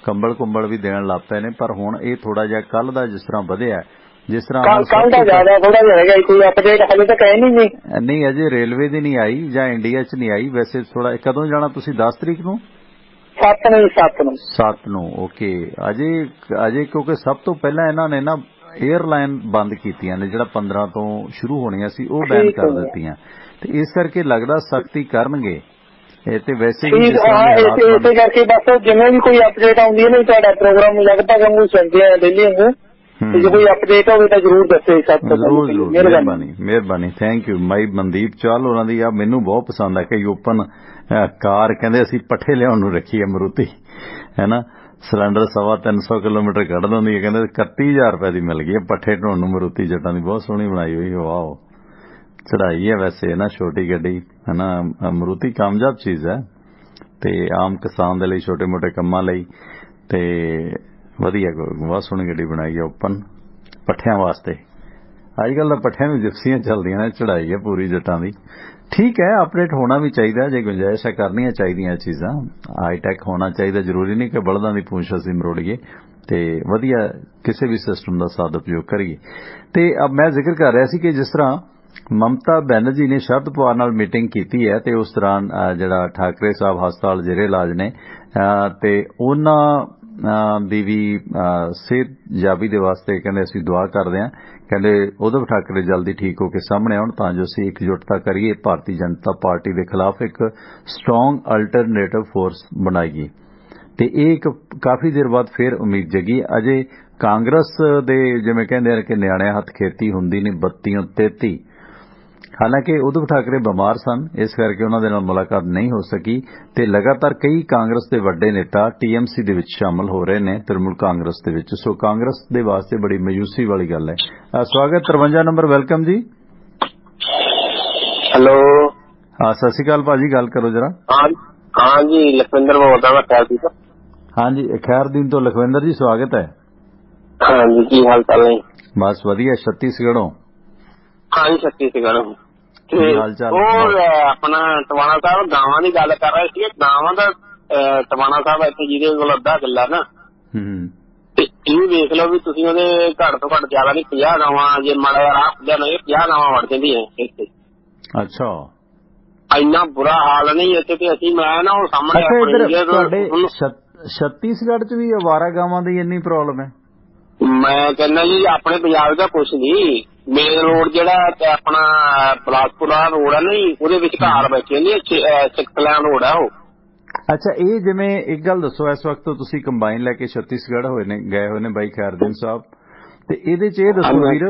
ਕੰਬਲ ਕੁੰਬਲ ਵੀ ਦੇਣ ਲੱਗ ਪਏ ਨੇ, ਪਰ ਹੁਣ ਇਹ ਥੋੜਾ ਜਿਹਾ ਕੱਲ ਦਾ ਜਿਸ ਤਰ੍ਹਾਂ ਵਧਿਆ, ਜਿਸ ਤਰ੍ਹਾਂ ਕੱਲ ਦਾ ਜ਼ਿਆਦਾ ਥੋੜਾ ਜਿਹਾ ਹੈਗਾ, ਕੋਈ ਅਪਡੇਟ ਹਾਲੇ ਤੱਕ ਹੈ ਨਹੀਂ ਅਜੇ ਰੇਲਵੇ ਦੀ ਨਹੀਂ ਆਈ ਜਾਂ ਇੰਡੀਆ 'ਚ ਨਹੀਂ ਆਈ। ਵੈਸੇ ਥੋੜਾ ਕਦੋਂ ਜਾਣਾ ਤੁਸੀਂ? 10 ਤਰੀਕ ਨੂੰ? 7 ਨੂੰ। ਓਕੇ। ਅਜੇ ਕਿਉਂਕਿ ਸਭ ਤੋਂ ਪਹਿਲਾਂ ਇਹਨਾਂ ਨੇ ਨਾ 에ਅਰਲਾਈਨ ਬੰਦ ਕੀਤੀਆਂ ਨੇ, ਜਿਹੜਾ 15 ਤੋਂ ਸ਼ੁਰੂ ਹੋਣੀਆਂ ਸੀ ਉਹ ਬੈਨ ਕਰ ਦਿੱਤੀਆਂ, ਤੇ ਇਸ ਕਰਕੇ ਲੱਗਦਾ ਸਖਤੀ ਕਰਨਗੇ। ਇਹ ਤੇ ਵੈਸੇ ਹੀ ਇਸੇ ਕਰਕੇ ਬਸ ਜਿਵੇਂ ਵੀ ਕੋਈ ਅਪਡੇਟ ਆਉਂਦੀ ਹੈ ਨਾ ਤੁਹਾਡਾ ਪ੍ਰੋਗਰਾਮ ਲਗਭਗ ਵਾਂਗੂ ਸੁਣਦੇ ਆ ਡੇਲੀ ਵਾਂਗੂ, ਜੇ ਕੋਈ ਅਪਡੇਟ ਹੋਵੇ ਤਾਂ ਜ਼ਰੂਰ ਦੱਸੇ। ਮਿਹਰਬਾਨੀ, ਥੈਂਕ ਯੂ। ਮਾਈ ਮਨਦੀਪ ਚਾਲ ਉਹਨਾਂ ਦੀ ਆ ਮੈਨੂੰ ਬਹੁਤ ਪਸੰਦ ਆ ਕਿ ਓਪਨ ਕਾਰ ਕਹਿੰਦੇ ਅਸੀਂ ਪੱਠੇ ਲਿਆਉਣ ਨੂੰ ਰੱਖੀ ਹੈ ਮਰੂਤੀ, ਹੈ ਨਾ। ਸਿਲੰਡਰ 350 ਕਿਲੋਮੀਟਰ ਕੱਢ ਦਿੰਦੀ ਹੈ, ਕਹਿੰਦੇ 31,000 ਰੁਪਏ ਦੀ ਮਿਲ ਗਈ ਹੈ ਪੱਠੇ ਢੋਣ ਨੂੰ ਮਰੂਤੀ ਜੱਟਾਂ ਦੀ। ਬਹੁਤ ਸੋਹਣੀ ਬਣਾਈ ਹੋਈ, ਵਾਓ। ਚੜਾਈ ਹੈ ਵੈਸੇ ਨਾ ਛੋਟੀ ਗੱਡੀ, ਹੈ ਨਾ। ਮਰੂਤੀ ਕਾਮਯਾਬ ਚੀਜ਼ ਹੈ ਤੇ ਆਮ ਕਿਸਾਨ ਦੇ ਲਈ, ਛੋਟੇ ਮੋਟੇ ਕੰਮਾਂ ਲਈ ਤੇ ਵਧੀਆ, ਬਹੁਤ ਸੋਹਣੀ ਗੱਡੀ ਬਣਾਈ ਹੈ ਓਪਨ ਪੱਠਿਆਂ ਵਾਸਤੇ। ਅੱਜ ਕੱਲ੍ਹ ਤਾਂ ਪੱਠਿਆਂ ਨੂੰ ਜਿਪਸੀਆਂ ਚੱਲਦੀਆਂ ਨੇ, ਚੜਾਈ ਹੈ ਪੂਰੀ ਜੱਟਾਂ ਦੀ। ਠੀਕ ਹੈ, ਅਪਡੇਟ ਹੋਣਾ ਵੀ ਚਾਹੀਦਾ, ਜੇ ਗੁੰਜਾਇਸ਼ ਹੈ ਕਰਨੀਆਂ ਚਾਹੀਦੀਆਂ ਚੀਜ਼ਾਂ। ਹਾਈਟੈਕ ਹੋਣਾ ਚਾਹੀਦਾ, ਜ਼ਰੂਰੀ ਨਹੀਂ ਕਿ ਬਲਦਾਂ ਦੀ ਪੂੰਛ ਅਸੀਂ ਮਰੋੜੀਏ, ਤੇ ਵਧੀਆ ਕਿਸੇ ਵੀ ਸਿਸਟਮ ਦਾ ਸਦ ਉਪਯੋਗ ਕਰੀਏ। ਤੇ ਮੈਂ ਜ਼ਿਕਰ ਕਰ ਰਿਹਾ ਸੀ ਕਿ ਜਿਸ ਤਰ੍ਹਾਂ ਮਮਤਾ ਬੈਨਰਜੀ ਨੇ ਸ਼ਰਦ ਪਵਾਰ ਨਾਲ ਮੀਟਿੰਗ ਕੀਤੀ ਹੈ ਤੇ ਉਸ ਦੌਰਾਨ ਜਿਹੜਾ ਠਾਕਰੇ ਸਾਹਿਬ ਹਸਪਤਾਲ ਜ਼ੇਰੇ ਇਲਾਜ ਨੇ ਤੇ ਉਹਨਾਂ ਦੀ ਵੀ ਸਿਹਤਯਾਬੀ ਦੇ ਵਾਸਤੇ ਕਹਿੰਦੇ ਅਸੀਂ ਦੁਆ ਕਰਦੇ ਹਾਂ। ਕਹਿੰਦੇ ਉਧਵ ਠਾਕਰੇ ਜਲਦੀ ਠੀਕ ਹੋ ਕੇ ਸਾਹਮਣੇ ਆਉਣ ਤਾਂ ਜੋ ਅਸੀਂ ਇਕਜੁੱਟਤਾ ਕਰੀਏ, ਭਾਰਤੀ ਜਨਤਾ ਪਾਰਟੀ ਦੇ ਖਿਲਾਫ ਇੱਕ ਸਟਰੋਂਗ ਅਲਟਰਨੇਟਿਵ ਫੋਰਸ ਬਣਾਈਏ। ਤੇ ਇਹ ਇੱਕ ਕਾਫੀ ਦੇਰ ਬਾਅਦ ਫਿਰ ਉਮੀਦ ਜਗੀ। ਅਜੇ ਕਾਂਗਰਸ ਦੇ ਜਿਵੇਂ ਕਹਿੰਦੇ ਨੇ ਕਿ ਨਿਆਣਿਆਂ ਹੱਥ ਖੇਤੀ ਹੁੰਦੀ ਨਹੀਂ, 32 33। ਹਾਲਾਂਕਿ ਉਧਵ ਠਾਕਰੇ ਬਿਮਾਰ ਸਨ, ਇਸ ਕਰਕੇ ਉਹਨਾਂ ਦੇ ਨਾਲ ਮੁਲਾਕਾਤ ਨਹੀਂ ਹੋ ਸਕੀ ਤੇ ਲਗਾਤਾਰ ਕਈ ਕਾਂਗਰਸ ਦੇ ਵੱਡੇ ਨੇਤਾ TMC ਦੇ ਵਿੱਚ ਸ਼ਾਮਲ ਹੋ ਰਹੇ ਨੇ, ਤ੍ਰਿਣਮੂਲ ਕਾਂਗਰਸ ਦੇ ਵਿੱਚ। ਸੋ ਕਾਂਗਰਸ ਦੇ ਵਾਸਤੇ ਬੜੀ ਮਾਯੂਸੀ ਵਾਲੀ ਗੱਲ ਹੈ। ਸਵਾਗਤ 53 ਨੰਬਰ, ਵੈਲਕਮ ਜੀ। ਹੈਲੋ, ਹਾਂ ਸਤਿ ਸ਼੍ਰੀ ਅਕਾਲ ਭਾਜੀ, ਗੱਲ ਕਰੋ ਜਰਾ। ਹਾਂ ਜੀ, ਲਖਵਿੰਦਰ ਬੋਲਦਾ ਮੈਂ ਖੈਰਦੀਨ ਤੋਂ। ਹਾਂਜੀ ਖੈਰਦੀਨ ਤੋਂ ਲਖਵਿੰਦਰ ਜੀ, ਸਵਾਗਤ ਹੈ। ਹਾਂਜੀ, ਕੀ ਹਾਲ ਚਾਲ ਹੈ? ਬਸ ਵਧੀਆ। ਛੱਤੀਸਗੜ੍ਹੋਂ? ਹਾਂਜੀ ਛੱਤੀਸਗੜ੍ਹੋਂ। ਹਾਲ ਚਾਲ? ਉਹ ਆਪਣਾ ਟਵਾਣਾ ਸਾਹਿਬ ਗਾਵਾਂ ਦੀ ਗੱਲ ਕਰ ਰਹੇ ਸੀ। ਗਾਵਾਂ ਦਾ ਟਵਾਣਾ ਸਾਹਿਬ ਇੱਥੇ ਜਿਹਦੇ ਕੋਲ ਅੱਧਾ ਕਿੱਲਾ ਨਾ, ਤੇ ਇਹ ਵੇਖ ਲਓ ਵੀ ਤੁਸੀਂ ਉਹਦੇ ਘੱਟ ਤੋਂ ਘੱਟ ਜ਼ਿਆਦਾ ਨਹੀਂ 50 ਗਾਵਾਂ, ਜੇ ਮਾੜਾ ਜਿਹਾ ਰਾਹ ਖੁੱਲਿਆ ਨਾ 50 ਗਾਵਾਂ ਵੜ ਜਾਂਦੀਆਂ ਇੱਥੇ। ਅੱਛਾ, ਇੰਨਾ ਬੁਰਾ ਹਾਲ ਨਹੀਂ ਇੱਥੇ। ਤੇ ਅਸੀਂ ਮੈਂ ਨਾ ਉਹ ਸਾਹਮਣੇ ਛੱਤੀਸਗੜ੍ਹ ਚ ਵੀ ਅਵਾਰਾ ਗਾਵਾਂ ਦੀ ਇੰਨੀ ਪ੍ਰੋਬਲਮ ਹੈ? ਮੈਂ ਕਹਿੰਦਾ ਜੀ ਆਪਣੇ ਪੰਜਾਬ ਦਾ ਕੁਛ ਨਹੀਂ। ਮੇਨ ਰੋਡ ਜਿਹੜਾ ਆਪਣਾ ਬਿਲਾਸਪੁਰ ਦਾ ਰੋਡ ਹੈ ਨਾ ਜੀ, ਉਹਦੇ ਵਿੱਚ ਘਰ ਬੈਠੇ ਨੇ, 6 ਲਾਈਨ ਰੋਡ ਹੈ ਉਹ। ਅੱਛਾ, ਇਹ ਜਿਵੇਂ ਇੱਕ ਗੱਲ ਦੱਸੋ, ਇਸ ਵਕਤ ਤੁਸੀਂ ਕੰਬਾਈਨ ਲੈ ਕੇ ਛੱਤੀਸਗੜ੍ਹ ਗਏ ਹੋਏ ਨੇ ਬਾਈ ਖੈਰਦੀਨ ਸਾਹਿਬ, ਤੇ ਇਹਦੇ ਚ ਇਹ ਦੱਸੋ ਵੀਰ,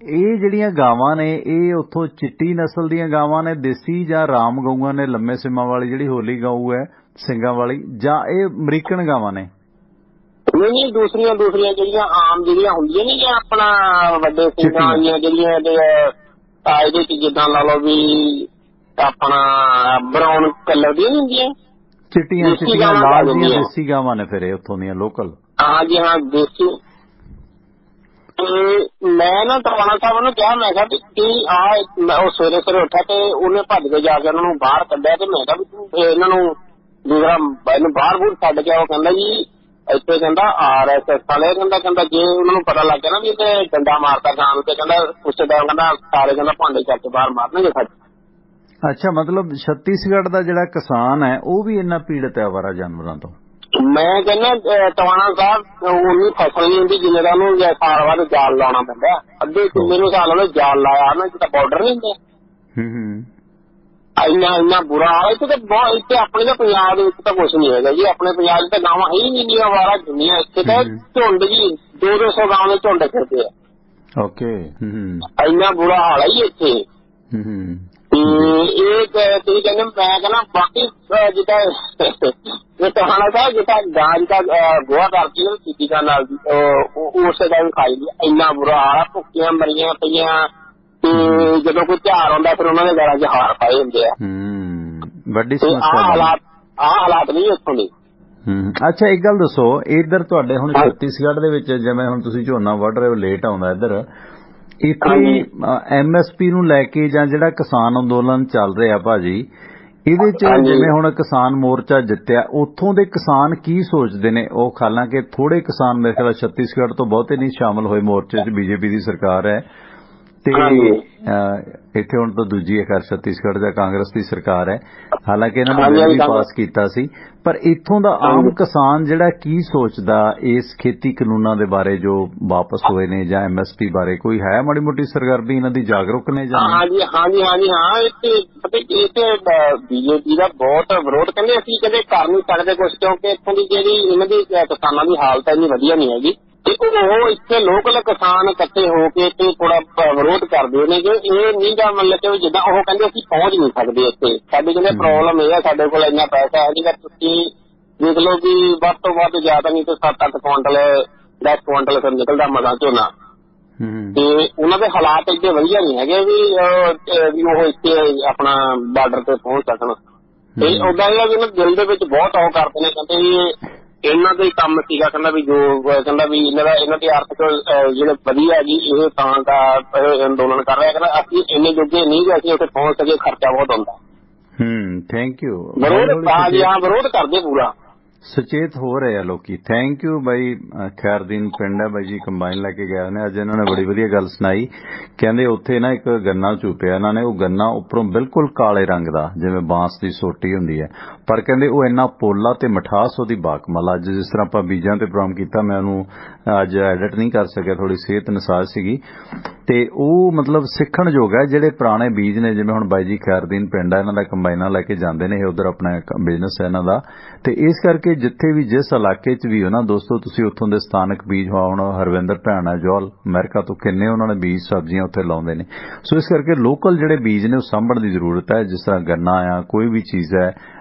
ਇਹ ਜਿਹੜੀਆਂ ਗਾਵਾਂ ਨੇ ਇਹ ਉੱਥੋਂ ਚਿੱਟੀ ਨਸਲ ਦੀਆਂ ਗਾਵਾਂ ਨੇ, ਦੇਸੀ ਜਾਂ ਰਾਮ ਗਊਆਂ ਨੇ, ਲੰਮੇ ਸਿੰਮਾਂ ਵਾਲੀ ਜਿਹੜੀ ਹੋਲੀ ਗਊ ਹੈ ਸਿੰਘਾਂ ਵਾਲੀ, ਜਾਂ ਇਹ ਅਮਰੀਕਨ ਗਾਵਾਂ ਨੇ? ਨਹੀਂ, ਦੂਸਰੀਆਂ ਜਿਹੜੀਆਂ ਆਮ ਜਿਹੜੀਆਂ ਹੁੰਦੀਆਂ ਨੇ, ਆਪਣਾ ਵੱਡੇ ਸਿੰਘਾਂ ਵਾਲੀਆਂ ਜਿਹੜੀਆਂ ਇਹਦੇ ਚ ਜਿੱਦਾਂ ਲਾ ਲਓ ਵੀ ਆਪਣਾ ਬਰਾਊਨ ਕਲਰ ਦੀਆਂ ਹੁੰਦੀਆਂ, ਚਿੱਟੀਆਂ ਲਾਲ ਦੀਆਂ ਦੇਸੀ ਗਾਵਾਂ ਨੇ ਫਿਰ ਇਹ ਉੱਥੋਂ ਦੀਆਂ ਲੋਕਲ? ਹਾਂਜੀ ਹਾਂ, ਦੇਸੀ। ਮੈਂ ਨਾ ਟਵਾਣਾ ਸਾਹਿਬ ਨੂੰ ਕਿਹਾ, ਮੈਂ ਕਿਹਾ ਵੀ ਉਹ ਸਵੇਰੇ ਉੱਠਿਆ ਤੇ ਉਹਨੇ ਭੱਜ ਕੇ ਜਾ ਕੇ ਉਹਨਾਂ ਨੂੰ ਬਾਹਰ ਕੱਢਿਆ, ਤੇ ਮੈਂ ਕਿਹਾ ਵੀ ਤੂੰ ਇਹਨਾਂ ਨੂੰ ਦੂਸਰਾ ਇਹਨੂੰ ਬਾਹਰ ਬੂਰ ਛੱਡ ਕੇ। ਉਹ ਕਹਿੰਦਾ ਜੀ ਇੱਥੇ ਕਹਿੰਦਾ RSS ਵਾਲੇ, ਕਹਿੰਦਾ ਜੇ ਉਹਨਾਂ ਨੂੰ ਪਤਾ ਲੱਗ ਗਿਆ ਨਾ ਵੀ ਇਹਨੇ ਡੰਡਾ ਮਾਰਤਾ ਖਾਣ ਤੇ, ਕਹਿੰਦਾ ਉਸ ਟਾਈਮ ਕਹਿੰਦਾ ਸਾਰੇ ਕਹਿੰਦਾ ਭਾਂਡੇ ਚੱਕ ਕੇ ਬਾਹਰ ਮਾਰਨਗੇ ਸਾਡੇ। ਅੱਛਾ, ਮਤਲਬ ਛੱਤੀਸਗੜ੍ਹ ਦਾ ਜਿਹੜਾ ਕਿਸਾਨ ਹੈ ਉਹ ਵੀ ਇੰਨਾ ਪੀੜਤ ਹੈ ਆਵਾਰਾ ਜਾਨਵਰਾਂ ਤੋਂ? ਮੈਂ ਕਹਿੰਦਾ ਟਵਾਣਾ ਸਾਹਿਬ ਉਨੀ ਫਸਲ ਨਹੀਂ ਹੁੰਦੀ ਜਿੰਨੇ ਦਾ ਉਹਨੂੰ ਸਾਲ ਬਾਅਦ ਜਾਲ ਲਾਉਣਾ ਪੈਂਦਾ। ਅੱਧੇ ਕਿੱਲੇ ਨੂੰ ਸਾਲ ਉਹਨੇ ਜਾਲ ਲਾਇਆ ਨਾ, ਜਿੱਦਾਂ ਬਾਰਡਰ ਨਹੀਂ ਹੁੰਦੇ, ਇੰਨਾ ਬੁਰਾ ਹਾਲ ਇੱਥੇ ਤਾਂ ਬਹੁਤ। ਇੱਥੇ ਆਪਣੇ ਤਾਂ ਪੰਜਾਬ ਦੇ ਵਿੱਚ ਤਾਂ ਕੁਛ ਨਹੀਂ ਹੈਗਾ ਜੀ। ਆਪਣੇ ਪੰਜਾਬ 'ਚ ਤਾਂ ਗਾਵਾਂ ਹੈ ਹੀ ਨਹੀਂ ਇੰਨੀਆਂ ਵਾਰਾ ਦੁਨੀਆਂ। ਇੱਥੇ ਤਾਂ ਝੁੰਡ ਜੀ 200 ਗਾਵਾਂ ਦੇ ਝੁੰਡ ਫਿਰਦੇ ਆ। ਓਕੇ। ਇੰਨਾ ਬੁਰਾ ਹਾਲ ਹੈ ਜੀ ਇੱਥੇ। ਇਹ ਤੁਸੀਂ ਕਹਿੰਦੇ ਮੈਂ ਕਹਿੰਦਾ ਬਾਕੀ ਜਿੱਦਾਂ ਖਾਣਾ ਸਾਹਿਬ ਜਿੱਦਾਂ ਗਾਂ ਜਿੱਦਾਂ ਗੋਹਾ ਕਰਦੀ ਉਹ ਚੀਟੀਕਾਂ ਨਾਲ ਉਸੇ ਦਾ ਵੀ ਖਾਈ ਦੀ। ਇੰਨਾ ਬੁਰਾ ਹਾਲ ਆ। ਭੁੱਖੀਆਂ ਮਰੀਆਂ ਪਈਆਂ ਤੇ ਜਦੋਂ ਕੋਈ ਤਿਉਹਾਰ ਆਉਂਦਾ ਫਿਰ ਉਹਨਾਂ ਦੇ ਘਰਾਂ 'ਚ ਹਾਰ ਪਾਏ ਹੁੰਦੇ ਆ। ਵੱਡੀ ਸਮੱਸਿਆ ਆਹ ਹਾਲਾਤ ਨਹੀਂ ਇੱਥੋਂ ਦੇ। ਅੱਛਾ ਇੱਕ ਗੱਲ ਦੱਸੋ, ਇੱਧਰ ਤੁਹਾਡੇ ਹੁਣ ਛੱਤੀਸਗੜ੍ਹ ਦੇ ਵਿੱਚ ਜਿਵੇਂ ਹੁਣ ਤੁਸੀਂ ਝੋਨਾ ਵੱਢ ਰਹੇ ਹੋ ਲੇਟ ਆਉਂਦਾ ਇੱਧਰ, ਇੱਥੇ MSP ਨੂੰ ਲੈ ਕੇ ਜਾਂ ਜਿਹੜਾ ਕਿਸਾਨ ਅੰਦੋਲਨ ਚੱਲ ਰਿਹਾ ਭਾਜੀ ਇਹਦੇ 'ਚ ਜਿਵੇਂ ਹੁਣ ਕਿਸਾਨ ਮੋਰਚਾ ਜਿੱਤਿਆ ਉੱਥੋਂ ਦੇ ਕਿਸਾਨ ਕੀ ਸੋਚਦੇ ਨੇ? ਉਹ ਹਾਲਾਂਕਿ ਥੋੜੇ ਕਿਸਾਨ ਮੇਰੇ ਖਿਆਲ ਛੱਤੀਸਗੜ੍ਹ ਤੋਂ ਬਹੁਤੇ ਨਹੀਂ ਸ਼ਾਮਲ ਹੋਏ ਮੋਰਚੇ 'ਚ, BJP ਦੀ ਸਰਕਾਰ ਹੈ ਤੇ ਇੱਥੇ ਹੁਣ ਤਾਂ ਦੂਜੀ ਹੈ ਖੈਰ ਛੱਤੀਸਗੜ੍ਹ ਦਾ ਕਾਂਗਰਸ ਦੀ ਸਰਕਾਰ ਹੈ, ਹਾਲਾਂਕਿ ਇਹਨਾਂ ਨੇ ਬਿੱਲ ਵੀ ਪਾਸ ਕੀਤਾ ਸੀ। ਪਰ ਇੱਥੋਂ ਦਾ ਆਮ ਕਿਸਾਨ ਜਿਹੜਾ ਕੀ ਸੋਚਦਾ ਇਸ ਖੇਤੀ ਕਾਨੂੰਨਾਂ ਦੇ ਬਾਰੇ ਜੋ ਵਾਪਸ ਹੋਏ ਨੇ ਜਾਂ MSP ਬਾਰੇ? ਕੋਈ ਹੈ ਮਾੜੀ ਮੋਟੀ ਸਰਗਰਮੀ ਇਹਨਾਂ ਦੀ, ਜਾਗਰੂਕ ਨੇ ਜਾਂ? ਹਾਂਜੀ ਹਾਂ। ਇੱਥੇ BJP ਦਾ ਬਹੁਤ ਵਿਰੋਧ। ਕਹਿੰਦੇ ਅਸੀਂ ਕਦੇ ਕਰ ਨਹੀਂ ਸਕਦੇ ਕੁਛ ਕਿਉਂਕਿ ਇੱਥੋਂ ਦੀ ਜਿਹੜੀ ਇਹਨਾਂ ਦੀ ਕਿਸਾਨਾਂ ਦੀ ਹਾਲਤ ਇੰਨੀ ਵਧੀਆ ਨਹੀਂ ਹੈਗੀ ਤੇ ਉਹ ਇੱਥੇ ਲੋਕਲ ਕਿਸਾਨ ਇਕੱਠੇ ਹੋ ਕੇ ਤੇ ਥੋੜਾ ਵਿਰੋਧ ਕਰਦੇ ਨੇ ਕਿ ਇਹ ਨਹੀਂ ਗਾ ਮਤਲਬ ਕਿ ਜਿੱਦਾਂ ਉਹ ਕਹਿੰਦੇ ਅਸੀਂ ਪਹੁੰਚ ਨਹੀਂ ਸਕਦੇ ਇੱਥੇ। ਸਾਡੀ ਕਹਿੰਦੇ ਪ੍ਰੋਬਲਮ ਇਹ ਆ ਸਾਡੇ ਕੋਲ ਇੰਨਾ ਪੈਸਾ ਹੈ ਨਹੀਂ। ਤੁਸੀਂ ਦੇਖ ਲਓ ਕਿ ਵੱਧ ਤੋਂ ਵੱਧ ਜ਼ਿਆਦਾ ਨਹੀਂ ਤੇ 7-8 ਕੁਆਂਟਲ 10 ਕੁਆਂਟਲ ਫਿਰ ਨਿਕਲਦਾ ਮਸਾਂ ਝੋਨਾ ਤੇ ਉਹਨਾਂ ਦੇ ਹਾਲਾਤ ਇੱਡੇ ਵਧੀਆ ਨਹੀਂ ਹੈਗੇ ਵੀ ਉਹ ਇੱਥੇ ਆਪਣਾ ਬਾਰਡਰ ਤੇ ਪਹੁੰਚ ਸਕਣ। ਤੇ ਉਦਾਂ ਇਹ ਵੀ ਦਿਲ ਦੇ ਵਿੱਚ ਬਹੁਤ ਉਹ ਕਰਦੇ ਨੇ ਕਹਿੰਦੇ ਵੀ ਇਹਨਾਂ ਦਾ ਹੀ ਕੰਮ ਸੀਗਾ। ਕਹਿੰਦਾ ਵੀ ਜੋ ਕਹਿੰਦਾ ਵੀ ਇਹਨਾਂ ਦੀ ਆਰਥਿਕ ਜਿਹੜੇ ਵਧੀਆ ਜੀ ਇਹ ਤਾਂ ਦਾ ਅੰਦੋਲਨ ਕਰ ਰਿਹਾ। ਕਹਿੰਦਾ ਅਸੀਂ ਇੰਨੇ ਜੋਗੇ ਨਹੀਂ ਕਿ ਅਸੀਂ ਉੱਥੇ ਪਹੁੰਚ ਸਕੇ, ਖਰਚਾ ਬਹੁਤ ਹੁੰਦਾ। Thank you. ਵਿਰੋਧ ਕਰਦੇ ਪੂਰਾ ਸੁਚੇਤ ਹੋ ਰਹੇ ਆ ਲੋਕੀ। ਥੈਂਕ ਯੂ ਬਾਈ। ਖੈਰਦੀਨ ਪਿੰਡ ਹੈ ਬਾਈ ਜੀ, ਕੰਬਾਈਨ ਲੈ ਕੇ ਗਏ ਨੇ ਅੱਜ। ਇਹਨਾਂ ਨੇ ਬੜੀ ਵਧੀਆ ਗੱਲ ਸੁਣਾਈ। ਕਹਿੰਦੇ ਉੱਥੇ ਨਾ ਇੱਕ ਗੰਨਾ ਚੂਪਿਆ ਇਹਨਾਂ ਨੇ, ਉਹ ਗੰਨਾ ਉੱਪਰੋਂ ਬਿਲਕੁਲ ਕਾਲੇ ਰੰਗ ਦਾ ਜਿਵੇਂ ਬਾਂਸ ਦੀ ਸੋਟੀ ਹੁੰਦੀ ਹੈ, ਪਰ ਕਹਿੰਦੇ ਉਹ ਇੰਨਾ ਪੋਲਾ ਤੇ ਮਿਠਾਸ ਉਹਦੀ ਬਾਕਮਾਲ। ਅੱਜ ਜਿਸ ਤਰ੍ਹਾਂ ਆਪਾਂ ਬੀਜਾਂ ਤੇ ਪ੍ਰੋਗਰਾਮ ਕੀਤਾ, ਮੈਂ ਉਹਨੂੰ ਅੱਜ ਐਡਿਟ ਨਹੀਂ ਕਰ ਸਕਿਆ, ਥੋੜੀ ਸਿਹਤ ਨਸਾਜ਼ ਸੀਗੀ ਤੇ ਉਹ ਮਤਲਬ ਸਿੱਖਣ ਯੋਗ ਹੈ। ਜਿਹੜੇ ਪੁਰਾਣੇ ਬੀਜ ਨੇ ਜਿਵੇਂ ਹੁਣ ਬਾਈ ਜੀ ਖੈਰਦੀਨ ਪਿੰਡ ਹੈ, ਇਹਨਾਂ ਦਾ ਕੰਬਾਈਨਾਂ ਲੈ ਕੇ ਜਾਂਦੇ ਨੇ, ਇਹ ਉਧਰ ਆਪਣਾ ਬਿਜ਼ਨਸ ਹੈ ਇਹਨਾਂ ਦਾ ਤੇ ਇਸ ਕਰਕੇ ਜਿੱਥੇ ਵੀ ਜਿਸ ਇਲਾਕੇ 'ਚ ਵੀ ਹੋ ਨਾ ਦੋਸਤੋ ਤੁਸੀਂ ਉੱਥੋਂ ਦੇ ਸਥਾਨਕ ਬੀਜ ਹੁਣ ਹਰਵਿੰਦਰ ਭੈਣ ਹੈ ਜੋਲ ਅਮਰੀਕਾ ਤੋਂ, ਕਿੰਨੇ ਉਹਨਾਂ ਨੇ ਬੀਜ ਸਬਜ਼ੀਆਂ ਉੱਥੇ ਲਾਉਂਦੇ ਨੇ। ਸੋ ਇਸ ਕਰਕੇ ਲੋਕਲ ਜਿਹੜੇ ਬੀਜ ਨੇ ਉਹ ਸਾਂਭਣ ਦੀ ਜ਼ਰੂਰਤ ਹੈ। ਜਿਸ ਤਰ੍ਹਾਂ ਗੰਨਾ ਆ, ਕੋਈ ਵੀ ਚੀਜ਼ ਹੈ,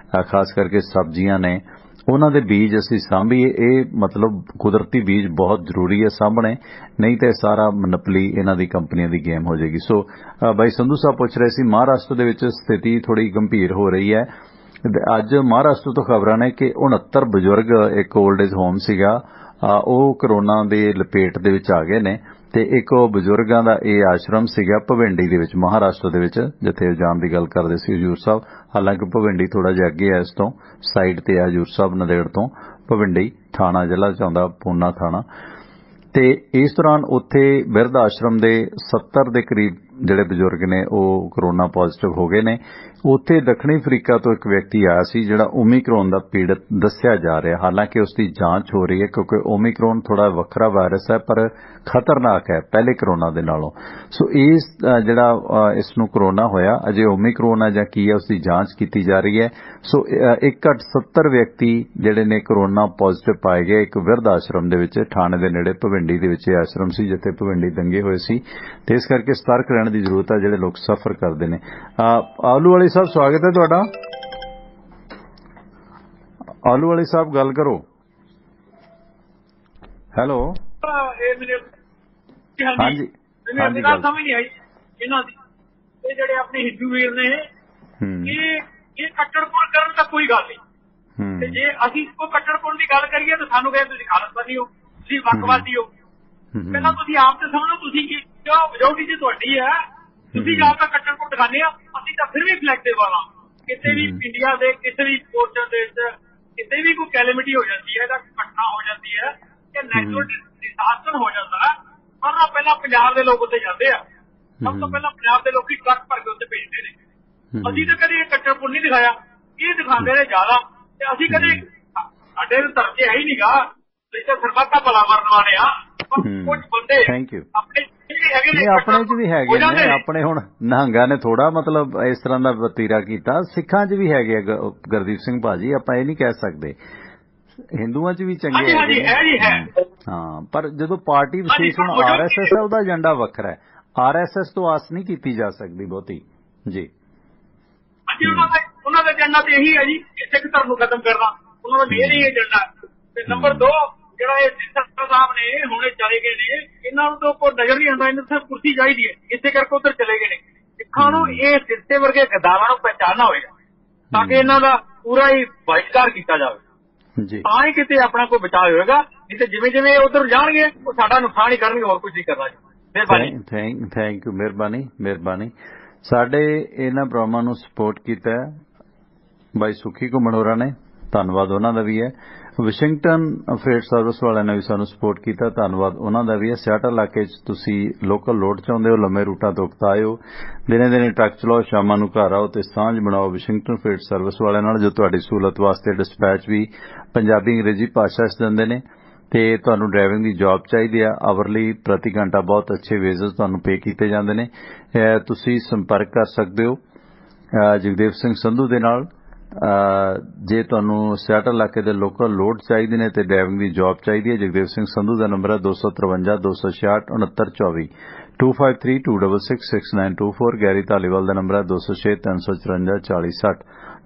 ਖਾਸ ਕਰਕੇ ਸਬਜ਼ੀਆਂ ਨੇ, ਉਹਨਾਂ ਦੇ ਬੀਜ ਅਸੀਂ ਸਾਂਭੀਏ। ਇਹ ਮਤਲਬ ਕੁਦਰਤੀ ਬੀਜ ਬਹੁਤ ਜ਼ਰੂਰੀ ਹੈ ਸਾਂਭਣੇ, ਨਹੀਂ ਤੇ ਸਾਰਾ ਨਕਲੀ ਇਹਨਾਂ ਦੀ ਕੰਪਨੀਆਂ ਦੀ ਗੇਮ ਹੋ ਜਾਏਗੀ। ਸੋ ਬਾਈ ਸੰਧੂ ਸਾਹਿਬ ਪੁੱਛ ਰਹੇ ਸੀ ਮਹਾਰਾਸ਼ਟਰ ਦੇ ਵਿੱਚ ਸਥਿਤੀ ਥੋੜੀ ਗੰਭੀਰ ਹੋ ਰਹੀ ਹੈ। ਅੱਜ ਮਹਾਰਾਸ਼ਟਰ ਤੋਂ ਖਬਰਾਂ ਨੇ ਕਿ 69 ਬਜ਼ੁਰਗ ਇੱਕ 올ਡ ਏਜ ਹੋਮ ਸੀਗਾ ਉਹ ਕਰੋਨਾ ਦੇ ਲਪੇਟ ਦੇ ਵਿੱਚ ਆ ਗਏ ਨੇ ਤੇ ਇੱਕ ਉਹ ਬਜ਼ੁਰਗਾਂ ਦਾ ਇਹ ਆਸ਼ਰਮ ਸੀਗਾ ਭਵਿੰਡੀ ਦੇ ਵਿੱਚ ਮਹਾਰਾਸ਼ਟਰ ਦੇ ਵਿੱਚ, ਜਿੱਥੇ ਜਾਣ ਦੀ ਗੱਲ ਕਰਦੇ ਸੀ ਹਜੂਰ ਸਾਹਿਬ। ਹਾਲਾਂਕਿ ਭਵਿੰਡੀ ਥੋੜਾ ਜਿਹਾ ਅੱਗੇ ਹੈ, ਇਸ ਤੋਂ ਸਾਈਡ ਤੇ ਹੈ ਹਜੂਰ ਸਾਹਿਬ ਨੰਦੇੜ ਤੋਂ। ਭਵਿੰਡੀ ਥਾਣਾ ਜ਼ਿਲ੍ਹਾ ਚ ਆਉਂਦਾ, ਪੂਨਾ ਥਾਣਾ। ਤੇ ਇਸ ਦੌਰਾਨ ਉੱਥੇ ਬਿਰਧ ਆਸ਼ਰਮ ਦੇ 70 ਦੇ ਕਰੀਬ ਜਿਹੜੇ ਬਜ਼ੁਰਗ ਨੇ ਉਹ ਕਰੋਨਾ ਪੋਜ਼ਿਟਿਵ ਹੋ ਗਏ ਨੇ। ਉੱਥੇ ਦੱਖਣੀ ਅਫਰੀਕਾ ਤੋਂ ਇੱਕ ਵਿਅਕਤੀ ਆਇਆ ਸੀ ਜਿਹੜਾ ਓਮਿਕਰੋਨ ਦਾ ਪੀੜਤ ਦੱਸਿਆ ਜਾ ਰਿਹਾ। ਹਾਲਾਂਕਿ ਉਸ ਦੀ ਜਾਂਚ ਹੋ ਰਹੀ ਹੈ ਕਿਉਂਕਿ ਓਮਿਕਰੋਨ ਥੋੜਾ ਵੱਖਰਾ ਵਾਇਰਸ ਹੈ ਪਰ ਖਤਰਨਾਕ ਹੈ ਪਹਿਲੇ ਕਰੋਨਾ ਦੇ ਨਾਲੋਂ। ਸੋ ਇਸ ਜਿਹੜਾ ਇਸ ਨੂੰ ਕਰੋਨਾ ਹੋਇਆ ਅਜੇ ਓਮਿਕਰੋਨ ਹੈ ਜਾਂ ਕੀ ਹੈ ਉਸ ਦੀ ਜਾਂਚ ਕੀਤੀ ਜਾ ਰਹੀ ਹੈ। ਸੋ 70 ਵਿਅਕਤੀ ਜਿਹੜੇ ਨੇ ਕਰੋਨਾ ਪੋਜ਼ਿਟਿਵ ਪਾਏ ਗਏ ਇੱਕ ਬਿਰਧ ਆਸ਼ਰਮ ਦੇ ਵਿੱਚ, ਥਾਣੇ ਦੇ ਨੇੜੇ ਭਵਿੰਡੀ ਦੇ ਵਿੱਚ ਆਸ਼ਰਮ ਸੀ ਜਿੱਥੇ ਭਵਿੰਡੀ ਦੰਗੇ ਹੋਏ ਸੀ ਤੇ ਇਸ ਕਰਕੇ ਸਤਰਕ ਰਹਿਣ ਦੀ ਜ਼ਰੂਰਤ ਹੈ ਜਿਹੜੇ ਲੋਕ ਸਫਰ ਕਰਦੇ ਨੇ। ਆਲੂ ਵਾਲੀ ਸਾਹਿਬ ਸਵਾਗਤ ਹੈ ਤੁਹਾਡਾ। ਆਲੂ ਵਾਲੀ ਸਾਹਿਬ ਗੱਲ ਕਰੋ। ਹੈਲੋ। ਹਾਂਜੀ ਹਾਂਜੀ ਗੱਲ ਸਮਝ ਨਹੀਂ ਆਈ ਇਹਨਾਂ ਦੀ। ਇਹ ਜਿਹੜੇ ਆਪਣੇ ਹਿੰਦੂ ਵੀਰ ਨੇ ਇਹ ਕੱਟੜਪੁਰ ਕਰਨ ਤਾਂ ਕੋਈ ਗੱਲ ਨਹੀਂ ਤੇ ਜੇ ਅਸੀਂ ਕੋਈ ਕੱਟੜਪੁਰ ਦੀ ਗੱਲ ਕਰੀਏ ਤਾਂ ਸਾਨੂੰ ਕਹਿੰਦੇ ਤੁਸੀਂ ਖਾਲਸਤਾਨੀ ਹੋ, ਤੁਸੀਂ ਵੱਖਵਾਦੀ ਹੋ। ਪਹਿਲਾਂ ਤੁਸੀਂ ਆਪ ਤੇ ਸਮਝੋ ਤੁਸੀਂ ਕੀ ਮੈਜੋਰਟੀ ਜੀ ਤੁਹਾਡੀ ਹੈ, ਤੁਸੀਂ ਆਪ ਤਾਂ ਕੱਟੜਪੁਰ ਦਿਖਾਉਂਦੇ ਆ। ਅਸੀਂ ਤਾਂ ਫਿਰ ਵੀ ਫਲੈਕਟਿਵ ਵਾਲਾ ਕਿਤੇ ਵੀ ਇੰਡੀਆ ਦੇ ਕਿਸੇ ਵੀ ਪੋਰਸ਼ਨ ਦੇ ਵਿੱਚ ਕਿਤੇ ਵੀ ਕੋਈ ਕੈਲੇਮਿਟੀ ਹੋ ਜਾਂਦੀ ਹੈ ਜਾਂ ਘਟਨਾ ਹੋ ਜਾਂਦੀ ਹੈ ਜਾਂ ਨੈਚੁਰਲ ਡਿਜ਼ਾਸਟਰ ਹੋ ਜਾਂਦਾ ਹੈ, ਪਰ ਪਹਿਲਾਂ ਪੰਜਾਬ ਦੇ ਲੋਕ ਉੱਥੇ ਜਾਂਦੇ ਆ। ਸਭ ਤੋਂ ਪਹਿਲਾਂ ਪੰਜਾਬ ਦੇ ਲੋਕੀ ਟਰੱਕ ਭਰ ਕੇ ਉੱਥੇ ਭੇਜਦੇ ਨੇ। ਅਸੀਂ ਤਾਂ ਕਦੇ ਕੱਟੜਪੁਰ ਨਹੀਂ ਦਿਖਾਇਆ, ਇਹ ਦਿਖਾਉਂਦੇ ਨੇ ਜ਼ਿਆਦਾ ਤੇ ਅਸੀਂ ਕਦੇ ਸਾਡੇ ਧਰਮ 'ਚ ਹੈ ਹੀ ਨਹੀਂਗਾ। ਅਸੀਂ ਤਾਂ ਸਰਬੱਤ ਦਾ ਭਲਾ ਕਰਨ ਵਾਲੇ ਆ। ਕੁਝ ਬੰਦੇ ਆਪਣੇ ਆਪਣੇ ਚ ਵੀ ਹੈਗੇ ਨੇ, ਆਪਣੇ ਹੁਣ ਨਿਹੰਗਾਂ ਨੇ ਥੋੜਾ ਮਤਲਬ ਇਸ ਤਰ੍ਹਾਂ ਦਾ ਵਤੀਰਾ ਕੀਤਾ, ਸਿੱਖਾਂ ਚ ਵੀ ਹੈਗੇ ਗੁਰਦੀਪ ਸਿੰਘ ਭਾਜੀ, ਆਪਾਂ ਇਹ ਨਹੀਂ ਕਹਿ ਸਕਦੇ। ਹਿੰਦੂਆਂ ਚ ਵੀ ਚੰਗੇ ਹੈਗੇ ਹਾਂ, ਪਰ ਜਦੋਂ ਪਾਰਟੀ ਵਿਸ਼ੇਸ਼ ਹੁਣ RSS ਹੈ, ਉਹਦਾ ਏਜੰਡਾ ਵੱਖਰਾ ਹੈ। RSS ਤੋਂ ਆਸ ਨਹੀਂ ਕੀਤੀ ਜਾ ਸਕਦੀ ਬਹੁਤੀ ਜੀ। ਹਾਂਜੀ, ਉਹਨਾਂ ਦਾ ਏਜੰਡਾ ਤੇ ਇਹੀ ਹੈ ਜੀ, ਸਿੱਖ ਧਰਮ ਨੂੰ ਖਤਮ ਕਰਨਾ, ਉਹਨਾਂ ਦਾ ਮੇਨ ਹੀ ਏਜੰਡਾ। ਤੇ ਨੰਬਰ 2 ਜਿਹੜਾ ਇਹ ਸਿੰਘ ਸਾਹਿਬ ਨੇ ਹੁਣੇ ਚਲੇ ਗਏ ਨੇ, ਇਹਨਾਂ ਨੂੰ ਤਾਂ ਕੋਈ ਨਜ਼ਰ ਨਹੀਂ ਆਉਂਦਾ, ਇਹਨਾਂ ਨੂੰ ਕੁਰਸੀ ਚਾਹੀਦੀ ਹੈ, ਇਸੇ ਕਰਕੇ ਉੱਧਰ ਚਲੇ ਗਏ ਨੇ। ਸਿੱਖਾਂ ਨੂੰ ਇਹ ਸਿਰਸੇ ਵਰਗੇ ਗਦਾਰਾਂ ਨੂੰ ਪਹਿਚਾਨਣਾ ਹੋਵੇਗਾ ਤਾਂ ਕਿ ਇਹਨਾਂ ਦਾ ਪੂਰਾ ਹੀ ਬਹਿਸ਼ਕਾਰ ਕੀਤਾ ਜਾਵੇ, ਤਾਂ ਹੀ ਕਿਤੇ ਆਪਣਾ ਕੋਈ ਬਚਾਅ ਹੋਵੇਗਾ। ਨਹੀਂ ਤੇ ਜਿਵੇਂ ਜਿਵੇਂ ਉੱਧਰ ਜਾਣਗੇ ਉਹ ਸਾਡਾ ਨੁਕਸਾਨ ਹੀ ਕਰਨਗੇ, ਹੋਰ ਕੁਝ ਨਹੀਂ ਕਰਨਾ। ਮਿਹਰਬਾਨੀ। ਥੈਂਕ ਯੂ, ਮਿਹਰਬਾਨੀ। ਸਾਡੇ ਇਹਨਾਂ ਪ੍ਰੋਗਰਾਮਾਂ ਨੂੰ ਸਪੋਰਟ ਕੀਤਾ ਬਾਈ ਸੁਖੀ ਘੁੰਮਣ ਹੋਰਾਂ ਨੇ, ਧੰਨਵਾਦ ਉਹਨਾਂ ਦਾ ਵੀ ਹੈ। ਵਾਸ਼ਿੰਗਟਨ ਫਰੇਟ ਸਰਵਿਸ ਵਾਲਿਆਂ ਨੇ ਵੀ ਸਾਨੂੰ ਸਪੋਰਟ ਕੀਤਾ, ਧੰਨਵਾਦ ਉਹਨਾਂ ਦਾ ਵੀ ਹੈ। ਸਿਆਟਲ ਇਲਾਕੇ 'ਚ ਤੁਸੀਂ ਲੋਕਲ ਲੋਡ ਚਾਹੁੰਦੇ ਹੋ, ਲੰਮੇ ਰੂਟਾਂ ਤੋਂ ਉਕਤਾਇਓ, ਦਿਨੇ ਟਰੱਕ ਚਲਾਓ, ਸ਼ਾਮਾਂ ਨੂੰ ਘਰ ਆਓ ਤੇ ਸਾਂਝ ਬਣਾਓ ਵਾਸ਼ਿੰਗਟਨ ਫਰੇਟ ਸਰਵਿਸ ਵਾਲਿਆਂ ਨਾਲ, ਜੋ ਤੁਹਾਡੀ ਸਹੂਲਤ ਵਾਸਤੇ ਡਿਸਪੈਚ ਵੀ ਪੰਜਾਬੀ ਅੰਗਰੇਜ਼ੀ ਭਾਸ਼ਾ 'ਚ ਦਿੰਦੇ ਨੇ। ਤੇ ਤੁਹਾਨੂੰ ਡਰਾਈਵਿੰਗ ਦੀ ਜੌਬ ਚਾਹੀਦੀ ਆ, ਆਵਰਲੀ ਪ੍ਰਤੀ ਘੰਟਾ ਬਹੁਤ ਅੱਛੇ ਵੇਜਸ ਤੁਹਾਨੂੰ ਪੇ ਕੀਤੇ ਜਾਂਦੇ ਨੇ। ਤੁਸੀਂ ਸੰਪਰਕ ਕਰ ਸਕਦੇ ਹੋ ਜਗਦੇਵ ਸਿੰਘ ਸੰਧੂ ਦੇ ਨਾਲ। ਜੇ ਤੁਹਾਨੂੰ ਸਿਆਟਲ ਇਲਾਕੇ ਦੇ ਲੋਕਲ ਲੋਡ ਚਾਹੀਦੇ ਨੇ ਤੇ ਡਰਾਈਵਿੰਗ ਦੀ ਜੌਬ ਚਾਹੀਦੀ ਹੈ, ਜਗਦੇਵ ਸਿੰਘ ਸੰਧੂ ਦਾ ਨੰਬਰ ਹੈ 253 266 6924 253 266 6924। ਗੈਰੀ ਧਾਲੀਵਾਲ ਦਾ ਨੰਬਰ ਹੈ 206 354 4060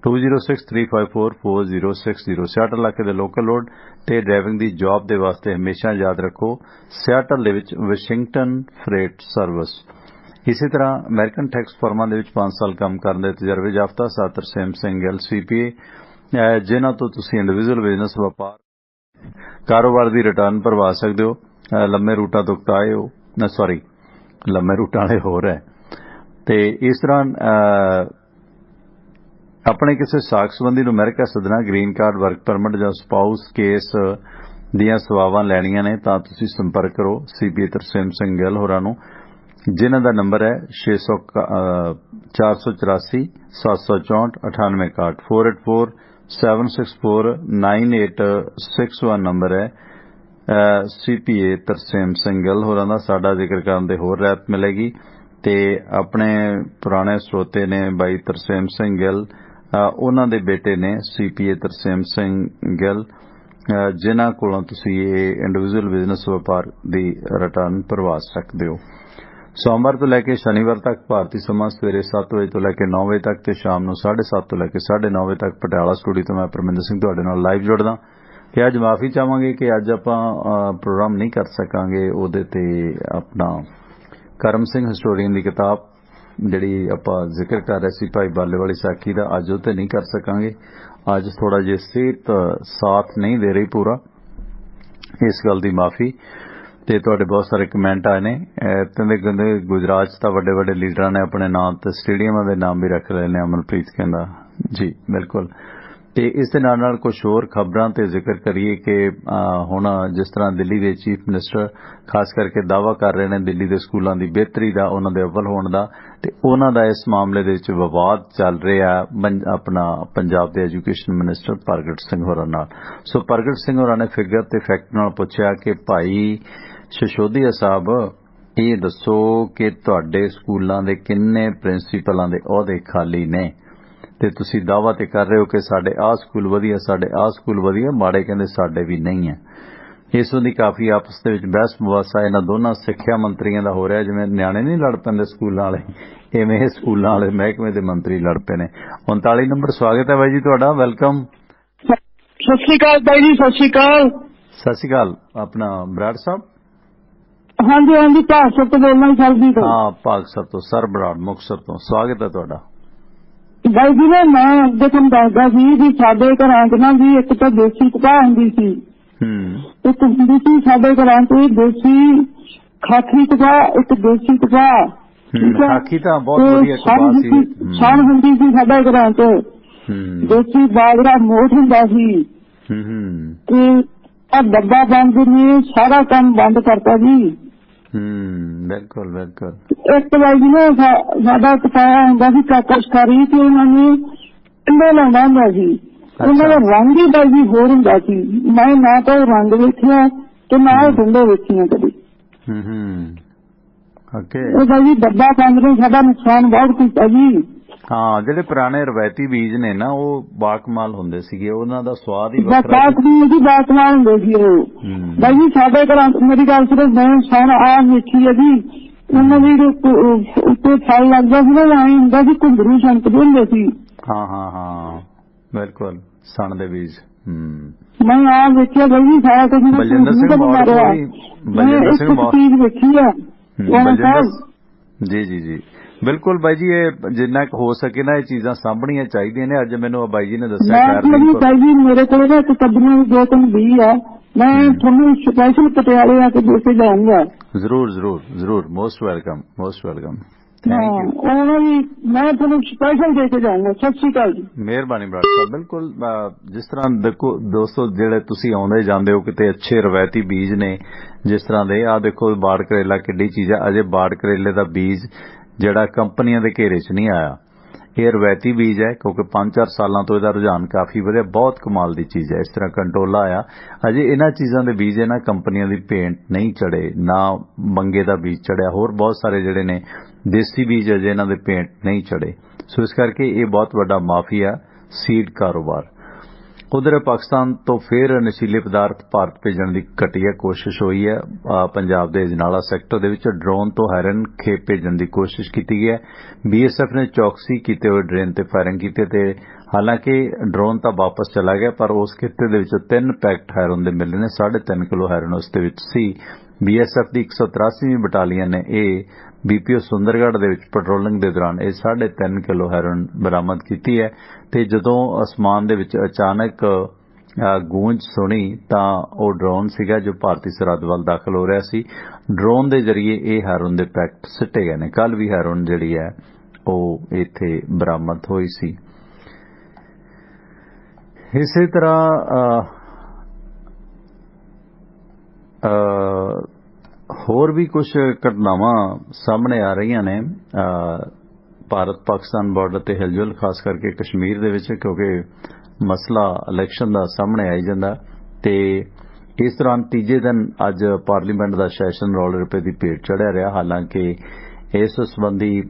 206 354 4060। ਸਿਆਟਲ ਇਲਾਕੇ ਦੇ ਲੋਕਲ ਲੋਡ ਤੇ ਡਰਾਈਵਿੰਗ ਦੀ ਜੌਬ ਦੇ ਵਾਸਤੇ ਹਮੇਸ਼ਾ ਯਾਦ ਰੱਖੋ ਸਿਆਟਲ ਦੇ ਵਿੱਚ ਵਾਸ਼ਿੰਗਟਨ ਫਰੇਟ ਸਰਵਿਸ। ਇਸੇ ਤਰ੍ਹਾਂ ਅਮਰੀਕਨ ਟੈਕਸ ਫਰਮਾਂ ਦੇ ਵਿੱਚ 5 ਸਾਲ ਕੰਮ ਕਰਨ ਦੇ ਤਜਰਬੇ ਯਾਫਤਾ ਤਰਸੇਮ ਸਿੰਘ ਗਿੱਲ CPA, ਜਿਨ੍ਹਾਂ ਤੋਂ ਤੁਸੀਂ ਇੰਡੀਵਿਜੂਅਲ ਬਿਜ਼ਨਸ ਵਪਾਰ ਕਾਰੋਬਾਰ ਦੀ ਰਿਟਰਨ ਭਰਵਾ ਸਕਦੇ ਹੋ। ਲੰਮੇ ਰੂਟਾਂ ਤੋਂ ਉਕਤਾਏ ਹੋ, ਲੰਮੇ ਰੂਟਾਂ ਵਾਲੇ ਹੋਰ ਹੈ। ਤੇ ਇਸ ਤਰ੍ਹਾਂ ਆਪਣੇ ਕਿਸੇ ਸਾਖ ਸੰਬੰਧੀ ਨੂੰ ਅਮਰੀਕਾ ਸੱਦਣਾ, ਗ੍ਰੀਨ ਕਾਰਡ, ਵਰਕ ਪਰਮਿਟ ਜਾਂ ਸਪਾਊਸ ਕੇਸ ਦੀਆਂ ਸੇਵਾਵਾਂ ਲੈਣੀਆਂ ਨੇ ਤਾਂ ਤੁਸੀਂ ਸੰਪਰਕ ਕਰੋ CPA ਤਰਸੇਮ ਸਿੰਘ ਗਿੱਲ ਹੋਰਾਂ ਨੂੰ, ਜਿਨ੍ਹਾਂ ਦਾ ਨੰਬਰ ਹੈ 484 764 9861 484 764 9861 ਨੰਬਰ ਹੈ CPA ਤਰਸੇਮ ਸਿੰਘ ਗਿੱਲ ਹੋਰਾਂ ਦਾ। ਸਾਡਾ ਜ਼ਿਕਰ ਕਰਨ ਦੇ ਹੋਰ ਰਹਿਤ ਮਿਲੇਗੀ। ਤੇ ਆਪਣੇ ਪੁਰਾਣੇ ਸਰੋਤੇ ਨੇ ਬਾਈ ਤਰਸੇਮ ਸਿੰਘ ਗਿੱਲ, ਉਹਨਾਂ ਦੇ ਬੇਟੇ ਨੇ CPA ਤਰਸੇਮ ਸਿੰਘ ਗਿੱਲ, ਜਿਨ੍ਹਾਂ ਕੋਲੋਂ ਤੁਸੀਂ ਇਹ ਇੰਡੀਵਿਜੂਅਲ ਬਿਜ਼ਨਸ ਵਪਾਰ ਦੀ ਰਿਟਰਨ ਭਰਵਾ ਸਕਦੇ ਹੋ। ਸੋਮਵਾਰ ਤੋਂ ਲੈ ਕੇ ਸ਼ਨੀਵਾਰ ਤੱਕ ਭਾਰਤੀ ਸਮਾਂ ਸਵੇਰੇ 7 ਵਜੇ ਤੋਂ ਲੈ ਕੇ 9 ਵਜੇ ਤੱਕ ਤੇ ਸ਼ਾਮ ਨੂੰ 7:30 ਤੋਂ ਲੈ ਕੇ 9:30 ਵਜੇ ਤੱਕ ਪਟਿਆਲਾ ਸਟੂਡੀਓ ਤੋਂ ਮੈਂ ਪਰਮਿੰਦਰ ਸਿੰਘ ਤੁਹਾਡੇ ਨਾਲ ਲਾਈਵ ਜੁੜਦਾ। ਤੇ ਅੱਜ ਮਾਫੀ ਚਾਹਾਂਗੇ ਕਿ ਅੱਜ ਆਪਾਂ ਪ੍ਰੋਗਰਾਮ ਨਹੀਂ ਕਰ ਸਕਾਂਗੇ। ਉਹਦੇ ਤੇ ਆਪਣਾ ਕਰਮ ਸਿੰਘ ਹਿਸਟੋਰੀਅਨ ਦੀ ਕਿਤਾਬ ਜਿਹੜੀ ਆਪਾਂ ਜ਼ਿਕਰ ਕਰ ਰਹੇ ਸੀ ਭਾਈ ਬਾਲੇ ਵਾਲੀ ਸਾਖੀ ਦਾ, ਅੱਜ ਉਹ ਤੇ ਨਹੀਂ ਕਰ ਸਕਾਂਗੇ। ਅੱਜ ਥੋੜਾ ਜਿਹਾ ਸਿਹਤ ਸਾਥ ਨਹੀਂ ਦੇ ਰਹੀ ਪੂਰਾ, ਇਸ ਗੱਲ ਦੀ ਮਾਫੀ। ਤੇ ਤੁਹਾਡੇ ਬਹੁਤ ਸਾਰੇ ਕਮੈਂਟ ਆਏ ਨੇ। ਕਹਿੰਦੇ ਗੁਜਰਾਤ 'ਚ ਤਾਂ ਵੱਡੇ ਵੱਡੇ ਲੀਡਰਾਂ ਨੇ ਆਪਣੇ ਨਾਮ ਤੇ ਸਟੇਡੀਅਮਾਂ ਦੇ ਨਾਮ ਵੀ ਰੱਖ ਲਏ ਨੇ, ਅਮਨਪ੍ਰੀਤ ਕਹਿੰਦਾ ਜੀ ਬਿਲਕੁਲ। ਤੇ ਇਸ ਦੇ ਨਾਲ ਕੁਝ ਹੋਰ ਖਬਰਾਂ ਤੇ ਜ਼ਿਕਰ ਕਰੀਏ ਕਿ ਹੁਣ ਜਿਸ ਤਰ੍ਹਾਂ ਦਿੱਲੀ ਦੇ ਚੀਫ ਮਿਨਿਸਟਰ ਖਾਸ ਕਰਕੇ ਦਾਅਵਾ ਕਰ ਰਹੇ ਨੇ ਦਿੱਲੀ ਦੇ ਸਕੂਲਾਂ ਦੀ ਬਿਹਤਰੀ ਦਾ, ਉਹਨਾਂ ਦੇ ਅਵਲ ਹੋਣ ਦਾ, ਤੇ ਉਹਨਾਂ ਦਾ ਇਸ ਮਾਮਲੇ ਦੇ ਵਿੱਚ ਵਿਵਾਦ ਚੱਲ ਰਿਹਾ ਆਪਣਾ ਪੰਜਾਬ ਦੇ ਐਜੂਕੇਸ਼ਨ ਮਿਨਿਸਟਰ ਪ੍ਰਗਟ ਸਿੰਘ ਹੋਰਾਂ ਨਾਲ। ਸੋ ਪ੍ਰਗਟ ਸਿੰਘ ਹੋਰਾਂ ਨੇ ਫਿਗਰ ਤੇ ਫੈਕਟ ਨਾਲ ਪੁੱਛਿਆ ਕਿ ਭਾਈ ਸ਼ਿਸ਼ੋਦੀਆ ਸਾਹਿਬ ਇਹ ਦੱਸੋ ਕਿ ਤੁਹਾਡੇ ਸਕੂਲਾਂ ਦੇ ਕਿੰਨੇ ਪ੍ਰਿੰਸੀਪਲਾਂ ਦੇ ਅਹੁਦੇ ਖਾਲੀ ਨੇ, ਤੇ ਤੁਸੀਂ ਦਾਅਵਾ ਤੇ ਕਰ ਰਹੇ ਹੋ ਕਿ ਸਾਡੇ ਆਹ ਸਕੂਲ ਵਧੀਆ, ਸਾਡੇ ਆਹ ਸਕੂਲ ਵਧੀਆ, ਮਾੜੇ ਕਹਿੰਦੇ ਸਾਡੇ ਵੀ ਨਹੀਂ ਹੈ। ਇਸ ਦੀ ਕਾਫੀ ਆਪਸ ਦੇ ਵਿੱਚ ਬਹਿਸ ਮੁਬਾਸਾ ਇਹਨਾਂ ਦੋਨਾਂ ਸਿੱਖਿਆ ਮੰਤਰੀਆਂ ਦਾ ਹੋ ਰਿਹਾ। ਜਿਵੇਂ ਨਿਆਣੇ ਨਹੀਂ ਲੜ ਪੈਂਦੇ ਸਕੂਲਾਂ ਵਾਲੇ, ਇਵੇਂ ਸਕੂਲਾਂ ਵਾਲੇ ਮਹਿਕਮੇ ਦੇ ਮੰਤਰੀ ਲੜ ਪਏ ਨੇ। 39 ਨੰਬਰ ਸਵਾਗਤ ਹੈ ਬਾਈ ਜੀ ਤੁਹਾਡਾ, ਵੈਲਕਮ। ਸਤਿ ਸ਼੍ਰੀ ਅਕਾਲ ਬਾਈ ਜੀ, ਸਤਿ ਸ਼੍ਰੀ ਅਕਾਲ। ਸਤਿ ਸ਼੍ਰੀ ਅਕਾਲ। ਆਪਣਾ ਬਰਾੜ ਸਾਹਿਬ? ਹਾਂਜੀ ਭਾਗਸਰ ਤੋਂ ਬੋਲਣਾ ਸਰ ਜੀ। ਹਾਂ ਭਾਗਸਰ ਤੋਂ, ਸਰ ਬਰਾੜ ਮੁਕਤਸਰ ਤੋਂ, ਸਵਾਗਤ ਹੈ ਤੁਹਾਡਾ। ਬਾਈ ਜੀ ਮੈਂ ਅੱਗੇ ਤੁਹਾਨੂੰ ਦੱਸਦਾ ਸੀ ਵੀ ਸਾਡੇ ਘਰਾਂ 'ਚ ਨਾ ਜੀ ਇੱਕ ਤਾਂ ਦੇਸੀ ਕਪਾਹ ਹੁੰਦੀ ਸੀ, ਇੱਕ ਹੁੰਦੀ ਸੀ ਸਾਡੇ ਘਰਾਂ 'ਚ ਦੇਸੀ ਖਾਖੀ ਕਪਾਹ, ਇੱਕ ਦੇਸੀ ਕਪਾਹ। ਖਾਖੀ ਤਾਂ ਬਹੁਤ ਵਧੀਆ ਕਪਾਹ ਸੀ। ਛਾਣ ਹੁੰਦੀ ਸੀ ਸਾਡੇ ਘਰਾਂ 'ਚ, ਦੇਸੀ ਬਾਜਰਾ ਮੋਠ ਹੁੰਦਾ ਸੀ। ਤੇ ਆ ਡੱਬਾ ਬੰਦ ਨੇ ਸਾਰਾ ਕੰਮ ਬੰਦ ਕਰਤਾ ਜੀ। ਬਿਲਕੁਲ ਬਿਲਕੁਲ। ਇੱਕ ਵਾਰ ਜੀ ਨਾ ਸਾਡਾ ਕਪਾਇਆ ਹੁੰਦਾ ਸੀ ਕਾਕਾ ਸ਼ਿਕਾਰੀ, ਤੇ ਉਹਨਾਂ ਨੇ ਅੰਡੇ ਲਾਉਂਦਾ ਹੁੰਦਾ ਸੀ। ਉਹਨਾਂ ਦਾ ਰੰਗ ਹੀ ਬਾਜੀ ਹੋਰ ਹੁੰਦਾ ਸੀ। ਮੈਂ ਨਾ ਤਾਂ ਰੰਗ ਵੇਖਿਆ ਤੇ ਨਾ ਉਹ ਡੰਡੇ ਵੇਖੀਆਂ ਕਦੇ। ਬਾਈ ਜੀ ਡੱਬਾ ਬੰਦ ਨੇ ਸਾਡਾ ਨੁਕਸਾਨ ਬਹੁਤ ਕੀਤਾ ਜੀ। ਹਾਂ, ਜਿਹੜੇ ਪੁਰਾਣੇ ਰਵਾਇਤੀ ਬੀਜ ਨੇ ਨਾ ਉਹ ਬਾਕਮਾਲ ਹੁੰਦੇ ਸੀਗੇ, ਉਹਨਾਂ ਦਾ ਸਵਾਦ ਹੀ ਬਾਕਮਾਲ ਹੁੰਦੇ ਸੀ ਉਹ। ਬਾਈ ਜੀ ਸਾਡੇ ਘਰਾਂ ਮੇਰੀ ਗੱਲ ਸਿਰਫ ਬਹੁਤ ਸੌਣ ਆ ਵੇਖੀ ਹੈ ਜੀ, ਉਹਨਾਂ ਦੀ ਉੱਤੇ ਫਲ ਲੱਗਦਾ ਸੀ ਨਾ, ਐਂ ਹੁੰਦਾ ਸੀ ਘੁੰਗਰੂ ਸੰਕਦੇ ਹੁੰਦੇ ਸੀ। ਹਾਂ ਹਾਂ ਹਾਂ ਬਿਲਕੁਲ, ਸਣ ਦੇ ਬੀਜ। ਮੈਂ ਆ ਵੇਖਿਆ ਬਾਈ ਜੀ ਸਾਰਾ ਕੁਝ। ਬਲਜਿੰਦਰ ਸਿੰਘ ਚੀਜ਼ ਵੇਖੀ ਆ ਜੀ ਜੀ ਜੀ ਬਿਲਕੁਲ ਬਾਈ ਜੀ। ਇਹ ਜਿੰਨਾ ਕੁ ਹੋ ਸਕੇ ਨਾ ਇਹ ਚੀਜ਼ਾਂ ਸਾਂਭਣੀਆਂ ਚਾਹੀਦੀਆਂ ਨੇ। ਅੱਜ ਮੈਨੂੰ ਬਾਈ ਜੀ ਨੇ ਦੱਸਿਆ ਬਾਈ ਜੀ ਮੇਰੇ ਕੋਲ ਨਾ ਕਿਤਾਬਾਂ 2-3 ਵੀ ਆ, ਮੈਂ ਤੁਹਾਨੂੰ ਸਪੈਸ਼ਲ ਪਟਿਆਲੇ ਆ ਕੇ ਦੇ ਕੇ ਜਾਊਂਗਾ। ਜ਼ਰੂਰ ਜ਼ਰੂਰ ਜ਼ਰੂਰ, ਮੋਸਟ ਵੈਲਕਮ ਮੋਸਟ ਵੈਲਕਮ। ਉਹਨਾਂ ਦੀ ਮੈਂ ਤੁਹਾਨੂੰ ਸਪੈਸ਼ਲ ਦੇ ਕੇ ਜਾਊਂਗਾ। ਸਤਿ ਸ਼੍ਰੀ ਅਕਾਲ ਜੀ। ਮਿਹਰਬਾਨੀ ਬਰਾੜ ਸਾਹਿਬ। ਬਿਲਕੁਲ ਜਿਸ ਤਰ੍ਹਾਂ ਦੇਖੋ ਦੋਸਤੋ, ਜਿਹੜੇ ਤੁਸੀਂ ਆਉਂਦੇ ਜਾਂਦੇ ਹੋ ਕਿਤੇ ਅੱਛੇ ਰਵਾਇਤੀ ਬੀਜ ਨੇ ਜਿਸ ਤਰ੍ਹਾਂ ਦੇ, ਆਹ ਦੇਖੋ ਬਾੜ ਕਰੇਲਾ ਕਿੱਡੀ ਚੀਜ਼ ਆ। ਅਜੇ ਬਾੜ ਕਰੇਲੇ ਦਾ ਬੀਜ ਜਿਹੜਾ ਕੰਪਨੀਆਂ ਦੇ ਘੇਰੇ 'ਚ ਨਹੀਂ ਆਇਆ, ਇਹ ਰਵਾਇਤੀ ਬੀਜ ਹੈ, ਕਿਉਂਕਿ 5-4 ਸਾਲਾਂ ਤੋਂ ਇਹਦਾ ਰੁਝਾਨ ਕਾਫੀ ਵਧਿਆ। ਬਹੁਤ ਕਮਾਲ ਦੀ ਚੀਜ਼ ਹੈ। ਇਸ ਤਰ੍ਹਾਂ ਕੰਟੋਲਾ ਆਇਆ, ਅਜੇ ਇਹਨਾਂ ਚੀਜ਼ਾਂ ਦੇ ਬੀਜ ਇਹਨਾਂ ਕੰਪਨੀਆਂ ਦੀ ਭੇਂਟ ਨਹੀਂ ਚੜੇ, ਨਾ ਮੰਗੇ ਦਾ ਬੀਜ ਚੜਿਆ, ਹੋਰ ਬਹੁਤ ਸਾਰੇ ਜਿਹੜੇ ਨੇ ਦੇਸੀ ਬੀਜ ਅਜੇ ਇਹਨਾਂ ਦੇ ਭੇਂਟ ਨਹੀਂ ਚੜੇ। ਸੋ ਇਸ ਕਰਕੇ ਇਹ ਬਹੁਤ ਵੱਡਾ ਮਾਫੀਆ ਸੀਡ ਕਾਰੋਬਾਰ। ਉਧਰ ਪਾਕਿਸਤਾਨ ਤੋਂ ਫਿਰ ਨਸ਼ੀਲੇ ਪਦਾਰਥ ਭਾਰਤ ਭੇਜਣ ਦੀ ਘਟੀਆ ਕੋਸ਼ਿਸ਼ ਹੋਈ ਹੈ। ਪੰਜਾਬ ਦੇ ਅਜਨਾਲਾ ਸੈਕਟਰ ਦੇ ਵਿੱਚ ਡਰੋਨ ਤੋਂ ਹੈਰਨ ਖੇਪ ਭੇਜਣ ਦੀ ਕੋਸ਼ਿਸ਼ ਕੀਤੀ ਗਈ ਹੈ। BSF ਨੇ ਚੌਕਸੀ ਕੀਤੇ ਹੋਏ ਡਰੇਨ ਤੇ ਫਾਇਰਿੰਗ ਕੀਤੀ ਤੇ ਹਾਲਾਂਕਿ ਡਰੋਨ ਤਾਂ ਵਾਪਸ ਚਲਾ ਗਿਆ, ਪਰ ਉਸ ਖਿੱਤੇ ਦੇ ਵਿੱਚ 3 ਪੈਕਟ ਹੈਰੋਨ ਦੇ ਮਿਲੇ ਨੇ। 3.5 ਕਿਲੋ ਹੈਰੋਨ ਉਸ ਦੇ ਵਿੱਚ ਸੀ। BSF ਦੀ 183ਵੀਂ ਬਟਾਲੀਅਨ ਨੇ ਇਹ BPO ਸੁੰਦਰਗੜ੍ਹ ਦੇ ਵਿੱਚ ਪੈਟਰੋਲਿੰਗ ਦੇ ਦੌਰਾਨ ਇਹ 3.5 ਕਿਲੋ ਹੈਰੋਨ ਬਰਾਮਦ ਕੀਤੀ ਹੈ। ਤੇ ਜਦੋਂ ਅਸਮਾਨ ਦੇ ਵਿੱਚ ਅਚਾਨਕ ਗੂੰਜ ਸੁਣੀ ਤਾਂ ਉਹ ਡਰੋਨ ਸੀਗਾ ਜੋ ਭਾਰਤੀ ਸਰਹੱਦ ਵੱਲ ਦਾਖਲ ਹੋ ਰਿਹਾ ਸੀ। ਡਰੋਨ ਦੇ ਜ਼ਰੀਏ ਇਹ ਹੈਰੋਨ ਦੇ ਪੈਕਟ ਸਿੱਟੇ ਗਏ ਨੇ। ਕੱਲ ਵੀ ਹੈਰੋਨ ਜਿਹੜੀ ਹੈ ਉਹ ਇੱਥੇ ਬਰਾਮਦ ਹੋਈ ਸੀ। ਇਸੇ ਤਰ੍ਹਾਂ ਹੋਰ ਵੀ ਕੁਝ ਘਟਨਾਵਾਂ ਸਾਹਮਣੇ ਆ ਰਹੀਆਂ ਨੇ ਭਾਰਤ ਪਾਕਿਸਤਾਨ ਬਾਰਡਰ ਤੇ ਹਿਲਜੁਲ, ਖਾਸ ਕਰਕੇ ਕਸ਼ਮੀਰ ਦੇ ਵਿੱਚ, ਕਿਉਂਕਿ ਮਸਲਾ ਇਲੈਕਸ਼ਨ ਦਾ ਸਾਹਮਣੇ ਆਈ ਜਾਂਦਾ। ਤੇ ਇਸ ਦੌਰਾਨ ਤੀਜੇ ਦਿਨ ਅੱਜ ਪਾਰਲੀਮੈਂਟ ਦਾ ਸੈਸ਼ਨ ਰੌਲੇ ਰੱਪੇ ਦੀ ਭੇਟ ਚੜ੍ਹਿਆ ਰਿਹਾ। ਹਾਲਾਂਕਿ ਇਸ ਸੰਬੰਧੀ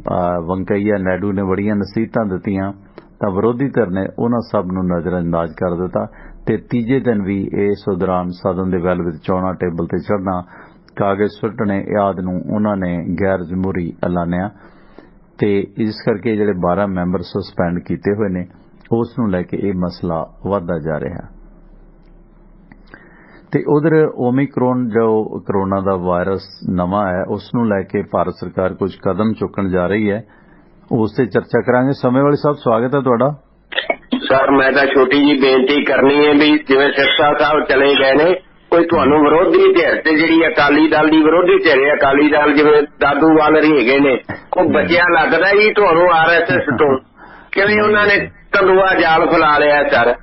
ਵੈਂਕਈਆ ਨਾਇਡੂ ਨੇ ਬੜੀਆਂ ਨਸੀਹਤਾਂ ਦਿੱਤੀਆਂ ਤਾਂ ਵਿਰੋਧੀ ਧਿਰ ਨੇ ਉਹਨਾਂ ਸਭ ਨੂੰ ਨਜ਼ਰਅੰਦਾਜ਼ ਕਰ ਦਿੱਤਾ। ਤੇ ਤੀਜੇ ਦਿਨ ਵੀ ਇਸ ਦੌਰਾਨ ਸਦਨ ਦੇ ਵੈਲ ਵਿੱਚ ਚੋਣਾਂ ਟੇਬਲ ਤੇ ਚੜ੍ਹਨਾ, ਕਾਗਜ਼ ਸੁੱਟਣੇ ਆਦਿ ਨੂੰ ਉਹਨਾਂ ਨੇ ਗੈਰ ਜਮਹੂਰੀ ਐਲਾਨਿਆ। ਤੇ ਇਸ ਕਰਕੇ ਜਿਹੜੇ 12 ਮੈਂਬਰ ਸਸਪੈਂਡ ਕੀਤੇ ਹੋਏ ਨੇ ਉਸ ਨੂੰ ਲੈ ਕੇ ਇਹ ਮਸਲਾ ਵਧਦਾ ਜਾ ਰਿਹਾ। ਤੇ ਉਧਰ ਓਮਿਕਰੋਨ ਜੋ ਕਰੋਨਾ ਦਾ ਵਾਇਰਸ ਨਵਾਂ ਹੈ ਉਸ ਨੂੰ ਲੈ ਕੇ ਭਾਰਤ ਸਰਕਾਰ ਕੁਝ ਕਦਮ ਚੁੱਕਣ ਜਾ ਰਹੀ ਹੈ, ਉਸ ਤੇ ਚਰਚਾ ਕਰਾਂਗੇ। ਸਮੇਂ ਵਾਲੇ ਸਾਹਿਬ ਸਵਾਗਤ ਹੈ ਤੁਹਾਡਾ। ਸਰ ਮੈਂ ਤਾਂ ਛੋਟੀ ਜੀ ਬੇਨਤੀ ਕਰਨੀ ਹੈ ਵੀ ਜਿਵੇਂ ਸਿਰਸਾ ਸਾਹਿਬ ਚਲੇ ਗਏ ਨੇ, ਕੋਈ ਤੁਹਾਨੂੰ ਵਿਰੋਧੀ ਧਿਰ ਤੇ ਜਿਹੜੀ ਅਕਾਲੀ ਦਲ ਦੀ ਵਿਰੋਧੀ ਧਿਰ ਹੈ, ਅਕਾਲੀ ਦਲ ਜਿਵੇਂ ਦਾਦੂਵਾਲ ਹੈਗੇ ਨੇ, ਉਹ ਬਚਿਆ ਲੱਗਦਾ ਜੀ ਤੁਹਾਨੂੰ RSS ਤੋਂ। ਕਿਵੇਂ ਉਹਨਾਂ ਨੇ ਤੰਦੂਆ ਜਾਲ ਫੈਲਾ ਲਿਆ ਸਰ।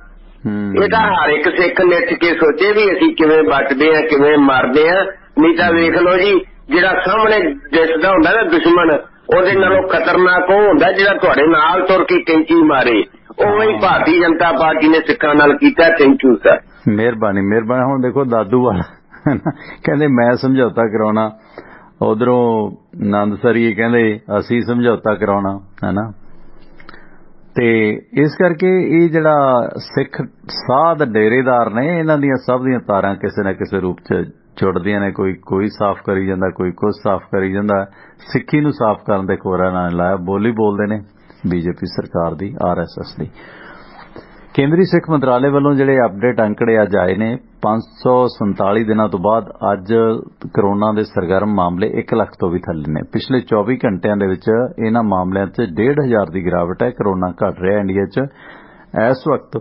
ਇਹ ਤਾਂ ਹਰ ਇੱਕ ਸਿੱਖ ਨਿੱਠ ਕੇ ਸੋਚੇ ਵੀ ਅਸੀਂ ਕਿਵੇਂ ਬਚਦੇ ਆ, ਕਿਵੇਂ ਮਰਦੇ ਆ। ਨਹੀਂ ਤਾਂ ਵੇਖ ਲਓ ਜੀ, ਜਿਹੜਾ ਸਾਹਮਣੇ ਦਿਸਦਾ ਹੁੰਦਾ ਨਾ ਦੁਸ਼ਮਣ, ਉਹਦੇ ਨਾਲੋਂ ਖਤਰਨਾਕ ਉਹ ਹੁੰਦਾ ਜਿਹੜਾ ਤੁਹਾਡੇ ਨਾਲ ਤੁਰ ਕੇ ਕੈਂਚੀ ਮਾਰੇ। ਉਵੇਂ ਹੀ ਭਾਰਤੀ ਜਨਤਾ ਪਾਰਟੀ ਨੇ ਸਿੱਖਾਂ ਨਾਲ ਕੀਤਾ। Thank you sir. ਮਿਹਰਬਾਨੀ ਮਿਹਰਬਾਨੀ। ਹੁਣ ਦੇਖੋ ਦਾਦੂਵਾਲ ਕਹਿੰਦੇ ਮੈਂ ਸਮਝੌਤਾ ਕਰਾਉਣਾ, ਉਧਰੋਂ ਨੰਦਸਰੀਏ ਕਹਿੰਦੇ ਅਸੀਂ ਸਮਝੌਤਾ ਕਰਾਉਣਾ, ਹੈਨਾ। ਤੇ ਇਸ ਕਰਕੇ ਇਹ ਜਿਹੜਾ ਸਿੱਖ ਸਾਧ ਡੇਰੇਦਾਰ ਨੇ, ਇਹਨਾਂ ਦੀਆਂ ਸਭ ਦੀਆਂ ਤਾਰਾਂ ਕਿਸੇ ਨਾ ਕਿਸੇ ਰੂਪ 'ਚ ਜੁੜਦੀਆਂ ਨੇ। ਕੋਈ ਸਾਫ਼ ਕਰੀ ਜਾਂਦਾ, ਕੋਈ ਕੁਝ ਸਾਫ਼ ਕਰੀ ਜਾਂਦਾ। ਸਿੱਖੀ ਨੂੰ ਸਾਫ਼ ਕਰਨ ਦੇ ਕੋਰਾ ਨਾ ਲਾਇਆ, ਬੋਲੀ ਬੋਲਦੇ ਨੇ BJP ਸਰਕਾਰ ਦੀ, RSS ਦੀ। ਕੇਂਦਰੀ ਸਿੱਖ ਮੰਤਰਾਲੇ ਵੱਲੋਂ ਜਿਹੜੇ ਅਪਡੇਟ ਅੰਕੜੇ ਅੱਜ ਆਏ ਨੇ, 547 ਦਿਨਾਂ ਤੋਂ ਬਾਅਦ ਅੱਜ ਕਰੋਨਾ ਦੇ ਸਰਗਰਮ ਮਾਮਲੇ 1 ਲੱਖ ਤੋਂ ਵੀ ਥੱਲੇ ਨੇ। ਪਿਛਲੇ 24 ਘੰਟਿਆਂ ਦੇ ਵਿੱਚ ਇਹਨਾਂ ਮਾਮਲਿਆਂ 'ਚ 1,500 ਦੀ ਗਿਰਾਵਟ ਹੈ। ਕਰੋਨਾ ਘਟ ਰਿਹਾ ਇੰਡੀਆ 'ਚ। ਇਸ ਵਕਤ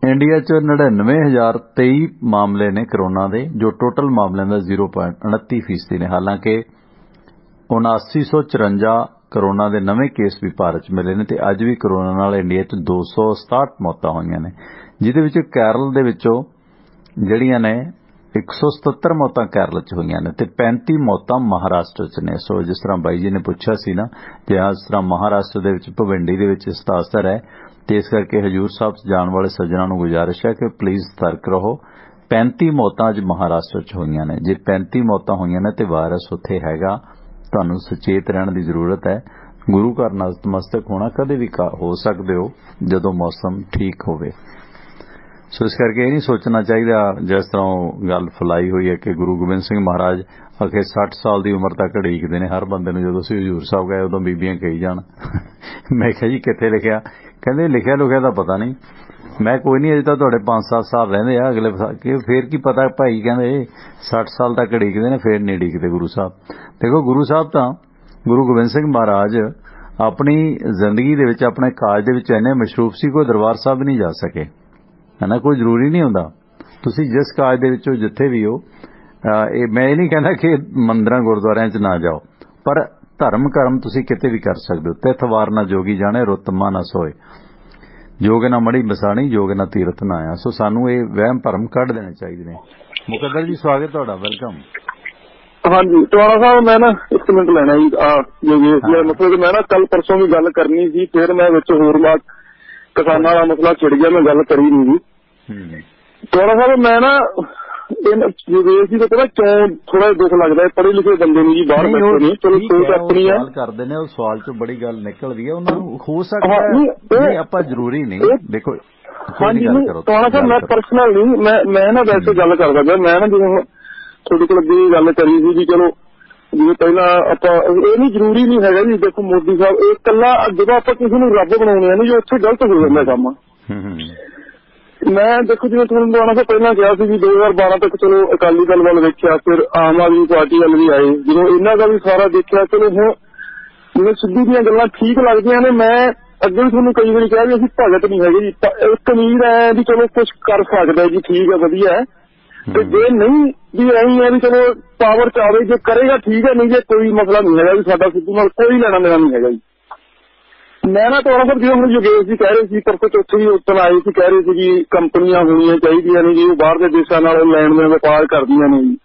ਇੰਡੀਆ 'ਚ 99,023 ਮਾਮਲੇ ਨੇ ਕਰੋਨਾ ਦੇ, ਜੋ ਟੋਟਲ ਮਾਮਲਿਆਂ ਦਾ 0.29% ਨੇ। ਹਾਲਾਂਕਿ 7954 ਕਰੋਨਾ ਦੇ ਨਵੇਂ ਕੇਸ ਵੀ ਭਾਰਤ 'ਚ ਮਿਲੇ ਨੇ ਤੇ ਅੱਜ ਵੀ ਕਰੋਨਾ ਨਾਲ ਇੰਡੀਆ 'ਚ 267 ਮੌਤਾਂ ਹੋਈਆਂ ਨੇ, ਜਿਹਦੇ ਵਿੱਚ ਕੇਰਲ ਦੇ ਵਿੱਚੋਂ ਜਿਹੜੀਆਂ ਨੇ 177 ਮੌਤਾਂ ਕੇਰਲ 'ਚ ਹੋਈਆਂ ਨੇ ਤੇ 35 ਮੌਤਾਂ ਮਹਾਰਾਸ਼ਟਰ 'ਚ ਨੇ। ਸੋ ਜਿਸ ਤਰ੍ਹਾਂ ਬਾਈ ਜੀ ਨੇ ਪੁੱਛਿਆ ਸੀ ਨਾ, ਜਿਸ ਤਰ੍ਹਾਂ ਮਹਾਰਾਸ਼ਟਰ ਦੇ ਵਿੱਚ ਭਵਿੰਡੀ ਦੇ ਵਿੱਚ ਇਸ ਦਾ ਅਸਰ ਹੈ, ਤੇ ਇਸ ਕਰਕੇ ਹਜੂਰ ਸਾਹਿਬ ਜਾਣ ਵਾਲੇ ਸੱਜਣਾਂ ਨੂੰ ਗੁਜ਼ਾਰਿਸ਼ ਹੈ ਕਿ ਪਲੀਜ਼ ਸਤਰਕ ਰਹੋ 35 ਮੌਤਾਂ ਅੱਜ ਮਹਾਰਾਸ਼ਟਰ 'ਚ ਹੋਈਆਂ ਨੇ। ਜੇ 35 ਮੌਤਾਂ ਹੋਈਆਂ ਨੇ ਤੇ ਵਾਇਰਸ ਉੱਥੇ ਹੈਗਾ, ਤੁਹਾਨੂੰ ਸੁਚੇਤ ਰਹਿਣ ਦੀ ਜ਼ਰੂਰਤ ਹੈ। ਗੁਰੂ ਘਰ ਨਤਮਸਤਕ ਹੋਣਾ ਕਦੇ ਵੀ ਹੋ ਸਕਦੇ ਹੋ ਜਦੋਂ ਮੌਸਮ ਠੀਕ ਹੋਵੇ। ਸੋ ਇਸ ਕਰਕੇ ਇਹ ਨਹੀਂ ਸੋਚਣਾ ਚਾਹੀਦਾ ਜਿਸ ਤਰ੍ਹਾਂ ਉਹ ਗੱਲ ਫੈਲਾਈ ਹੋਈ ਹੈ ਕਿ ਗੁਰੂ ਗੋਬਿੰਦ ਸਿੰਘ ਮਹਾਰਾਜ ਅਖੇ 60 ਸਾਲ ਦੀ ਉਮਰ ਤੱਕ ਢੀਕਦੇ ਨੇ ਹਰ ਬੰਦੇ ਨੂੰ। ਜਦੋਂ ਅਸੀਂ ਹਜ਼ੂਰ ਸਾਹਿਬ ਗਏ ਉਦੋਂ ਬੀਬੀਆਂ ਕਹੀ ਜਾਣ। ਮੈਂ ਕਿਹਾ ਜੀ ਕਿੱਥੇ ਲਿਖਿਆ? ਕਹਿੰਦੇ ਲਿਖਿਆ ਲੁਖਿਆ ਤਾਂ ਪਤਾ ਨਹੀਂ। ਮੈਂ ਕੋਈ ਨਹੀਂ, ਅਜੇ ਤਾਂ ਤੁਹਾਡੇ 5-7 ਸਾਲ ਰਹਿੰਦੇ ਆ ਅਗਲੇ ਫੇਰ ਕੀ ਪਤਾ ਭਾਈ। ਕਹਿੰਦੇ 60 ਸਾਲ ਤੱਕ ਢੀਕਦੇ ਨੇ, ਫੇਰ ਨਹੀਂ ਢੀਕਦੇ ਗੁਰੂ ਸਾਹਿਬ। ਦੇਖੋ ਗੁਰੂ ਸਾਹਿਬ ਤਾਂ ਗੁਰੂ ਗੋਬਿੰਦ ਸਿੰਘ ਮਹਾਰਾਜ ਆਪਣੀ ਜ਼ਿੰਦਗੀ ਦੇ ਵਿੱਚ ਆਪਣੇ ਕਾਜ ਦੇ ਵਿੱਚ ਇੰਨੇ ਮਸ਼ਰੂਫ ਸੀ, ਕੋਈ ਦਰਬਾਰ ਸਾਹਿਬ ਨਹੀਂ ਜਾ ਸਕੇ, ਹੈ ਨਾ। ਕੋਈ ਜ਼ਰੂਰੀ ਨਹੀਂ ਹੁੰਦਾ ਤੁਸੀਂ ਜਿਸ ਕਾਜ ਦੇ ਵਿੱਚੋਂ ਜਿੱਥੇ ਵੀ ਹੋ। ਮੈਂ ਇਹ ਨਹੀਂ ਕਹਿੰਦਾ ਕਿ ਮੰਦਰਾਂ ਗੁਰਦੁਆਰਿਆਂ 'ਚ ਨਾ ਜਾਓ, ਪਰ ਧਰਮ ਕਰਮ ਤੁਸੀਂ ਕਿਤੇ ਵੀ ਕਰ ਸਕਦੇ ਹੋ। ਤਿੱਥ ਵਾਰ ਨਾ ਜੋਗੀ ਜਾਣੇ, ਰੁੱਤ ਮਾ ਨਾ ਸੋਏ, ਜੋਗ ਨਾ ਮੜੀ ਬਸਾਣੀ, ਜੋਗ ਨਾ ਤੀਰਥ ਨਾ ਆਇਆ। ਸੋ ਸਾਨੂੰ ਇਹ ਵਹਿਮ ਭਰਮ ਕੱਢ ਦੇਣੇ ਚਾਹੀਦੇ ਨੇ। ਮੁਕੱਦਰ ਜੀ ਸਵਾਗਤ ਤੁਹਾਡਾ, ਵੈਲਕਮ। ਹਾਂਜੀ ਟਵਾਣਾ ਸਾਹਿਬ, ਮੈਂ ਨਾ 1 ਮਿੰਟ ਲੈਣਾ ਜੀ। ਮਤਲਬ ਕਿ ਮੈਂ ਨਾ ਕੱਲ ਪਰਸੋਂ ਵੀ ਗੱਲ ਕਰਨੀ ਸੀ, ਫਿਰ ਮੈਂ ਵਿੱਚ ਹੋਰ ਬਾਤ ਕਿਸਾਨਾਂ ਦਾ ਮਸਲਾ ਛਿੜ ਗਿਆ, ਮੈਂ ਗੱਲ ਕਰੀ ਨਹੀਂ ਜੀ। ਟਵਾਣਾ ਸਾਹਿਬ ਮੈਂ ਨਾ ਵਿਵੇਕ ਜੀ ਤੋਂ ਪਤਾ ਕਿਉਂ ਥੋੜਾ ਦੁੱਖ ਲੱਗਦਾ ਹੈ, ਪੜ੍ਹੇ ਲਿਖੇ ਬੰਦੇ ਨੂੰ ਜੀ ਬਾਹਰ ਬੈਠੇ ਨੇ, ਚਲੋ ਸੋਚ ਆਪਣੀ ਹੈ ਕਰਦੇ ਨੇ, ਉਹ ਸਵਾਲ ਚੋਂ ਬੜੀ ਗੱਲ ਨਿਕਲਦੀ ਹੈ, ਉਹਨਾਂ ਨੂੰ ਹੋ ਸਕਦਾ ਨਹੀਂ, ਆਪਾਂ ਜ਼ਰੂਰੀ ਨਹੀਂ। ਦੇਖੋ ਹਾਂਜੀ ਟਵਾਣਾ ਸਾਹਿਬ ਮੈਂ ਪਰਸਨਲ ਨਹੀਂ, ਮੈਂ ਨਾ ਵੈਸੇ ਗੱਲ ਕਰਦਾ ਪਿਆ। ਮੈਂ ਨਾ ਜਦੋਂ ਤੁਹਾਡੇ ਕੋਲ ਅੱਗੇ ਗੱਲ ਕਰੀ ਸੀ ਵੀ ਚਲੋ ਜਿਵੇਂ ਪਹਿਲਾਂ ਆਪਾਂ ਇਹ ਨਹੀਂ ਜ਼ਰੂਰੀ ਨਹੀਂ ਹੈਗਾ ਜੀ। ਦੇਖੋ ਮੋਦੀ ਸਾਹਿਬ ਇਹ ਇਕੱਲਾ ਜਦੋਂ ਆਪਾਂ ਕਿਸੇ ਨੂੰ ਰੱਬ ਬਣਾਉਣੇ ਆ ਨਾ, ਜੋ ਉੱਥੇ ਗਲਤ ਹੋ ਜਾਂਦਾ ਕੰਮ। ਮੈਂ ਦੇਖੋ ਜਿਵੇਂ ਤੁਹਾਨੂੰ ਦੁਆਰਾ ਤੋਂ ਪਹਿਲਾਂ ਕਿਹਾ ਸੀ ਵੀ 2012 ਤੱਕ ਚਲੋ ਅਕਾਲੀ ਦਲ ਵੱਲ ਵੇਖਿਆ, ਫਿਰ ਆਮ ਆਦਮੀ ਪਾਰਟੀ ਵੱਲ ਵੀ ਆਏ, ਜਦੋਂ ਇਹਨਾਂ ਦਾ ਵੀ ਸਾਰਾ ਦੇਖਿਆ। ਚਲੋ ਹੁਣ ਜਿਵੇਂ ਸਿੱਧੂ ਦੀਆਂ ਗੱਲਾਂ ਠੀਕ ਲੱਗਦੀਆਂ ਨੇ, ਮੈਂ ਅੱਗੇ ਵੀ ਤੁਹਾਨੂੰ ਕਈ ਵਾਰੀ ਕਿਹਾ ਵੀ ਅਸੀਂ ਭਗਤ ਨਹੀਂ ਹੈਗੇ ਜੀ। ਇੱਕ ਉਮੀਦ ਹੈ ਵੀ ਚਲੋ ਕੁਛ ਕਰ ਸਕਦਾ ਜੀ, ਠੀਕ ਹੈ ਵਧੀਆ ਹੈ। ਤੇ ਜੇ ਨਹੀਂ ਵੀ ਐਂ ਹੈ ਵੀ ਚਲੋ ਪਾਵਰ ਚ ਆਵੇ, ਜੇ ਕਰੇਗਾ ਠੀਕ ਹੈ, ਨਹੀਂ ਜੇ ਕੋਈ ਮਸਲਾ ਨਹੀਂ ਹੈਗਾ ਵੀ ਸਾਡਾ ਸਿੱਧੂ ਨਾਲ ਕੋਈ ਲੈਣਾ ਦੇਣਾ ਨਹੀਂ ਹੈਗਾ ਜੀ। ਮੈਂ ਨਾ ਤੁਹਾਡਾ ਸਰ ਜਿਵੇਂ ਹੁਣ ਯੋਗੇਸ਼ ਜੀ ਕਹਿ ਰਹੇ ਸੀ, ਪਰਸੋਂ ਚੌਥੇ ਵੀ ਉੱਤਰ ਆਏ ਸੀ, ਕਹਿ ਰਹੇ ਸੀ ਜੀ ਕੰਪਨੀਆਂ ਹੋਣੀਆਂ ਚਾਹੀਦੀਆਂ ਨੇ ਜੀ, ਉਹ ਬਾਹਰ ਦੇ ਦੇਸ਼ਾਂ ਨਾਲ ਲੈਣ ਦੇਣ ਵਪਾਰ ਕਰਦੀਆਂ ਨੇ ਜੀ।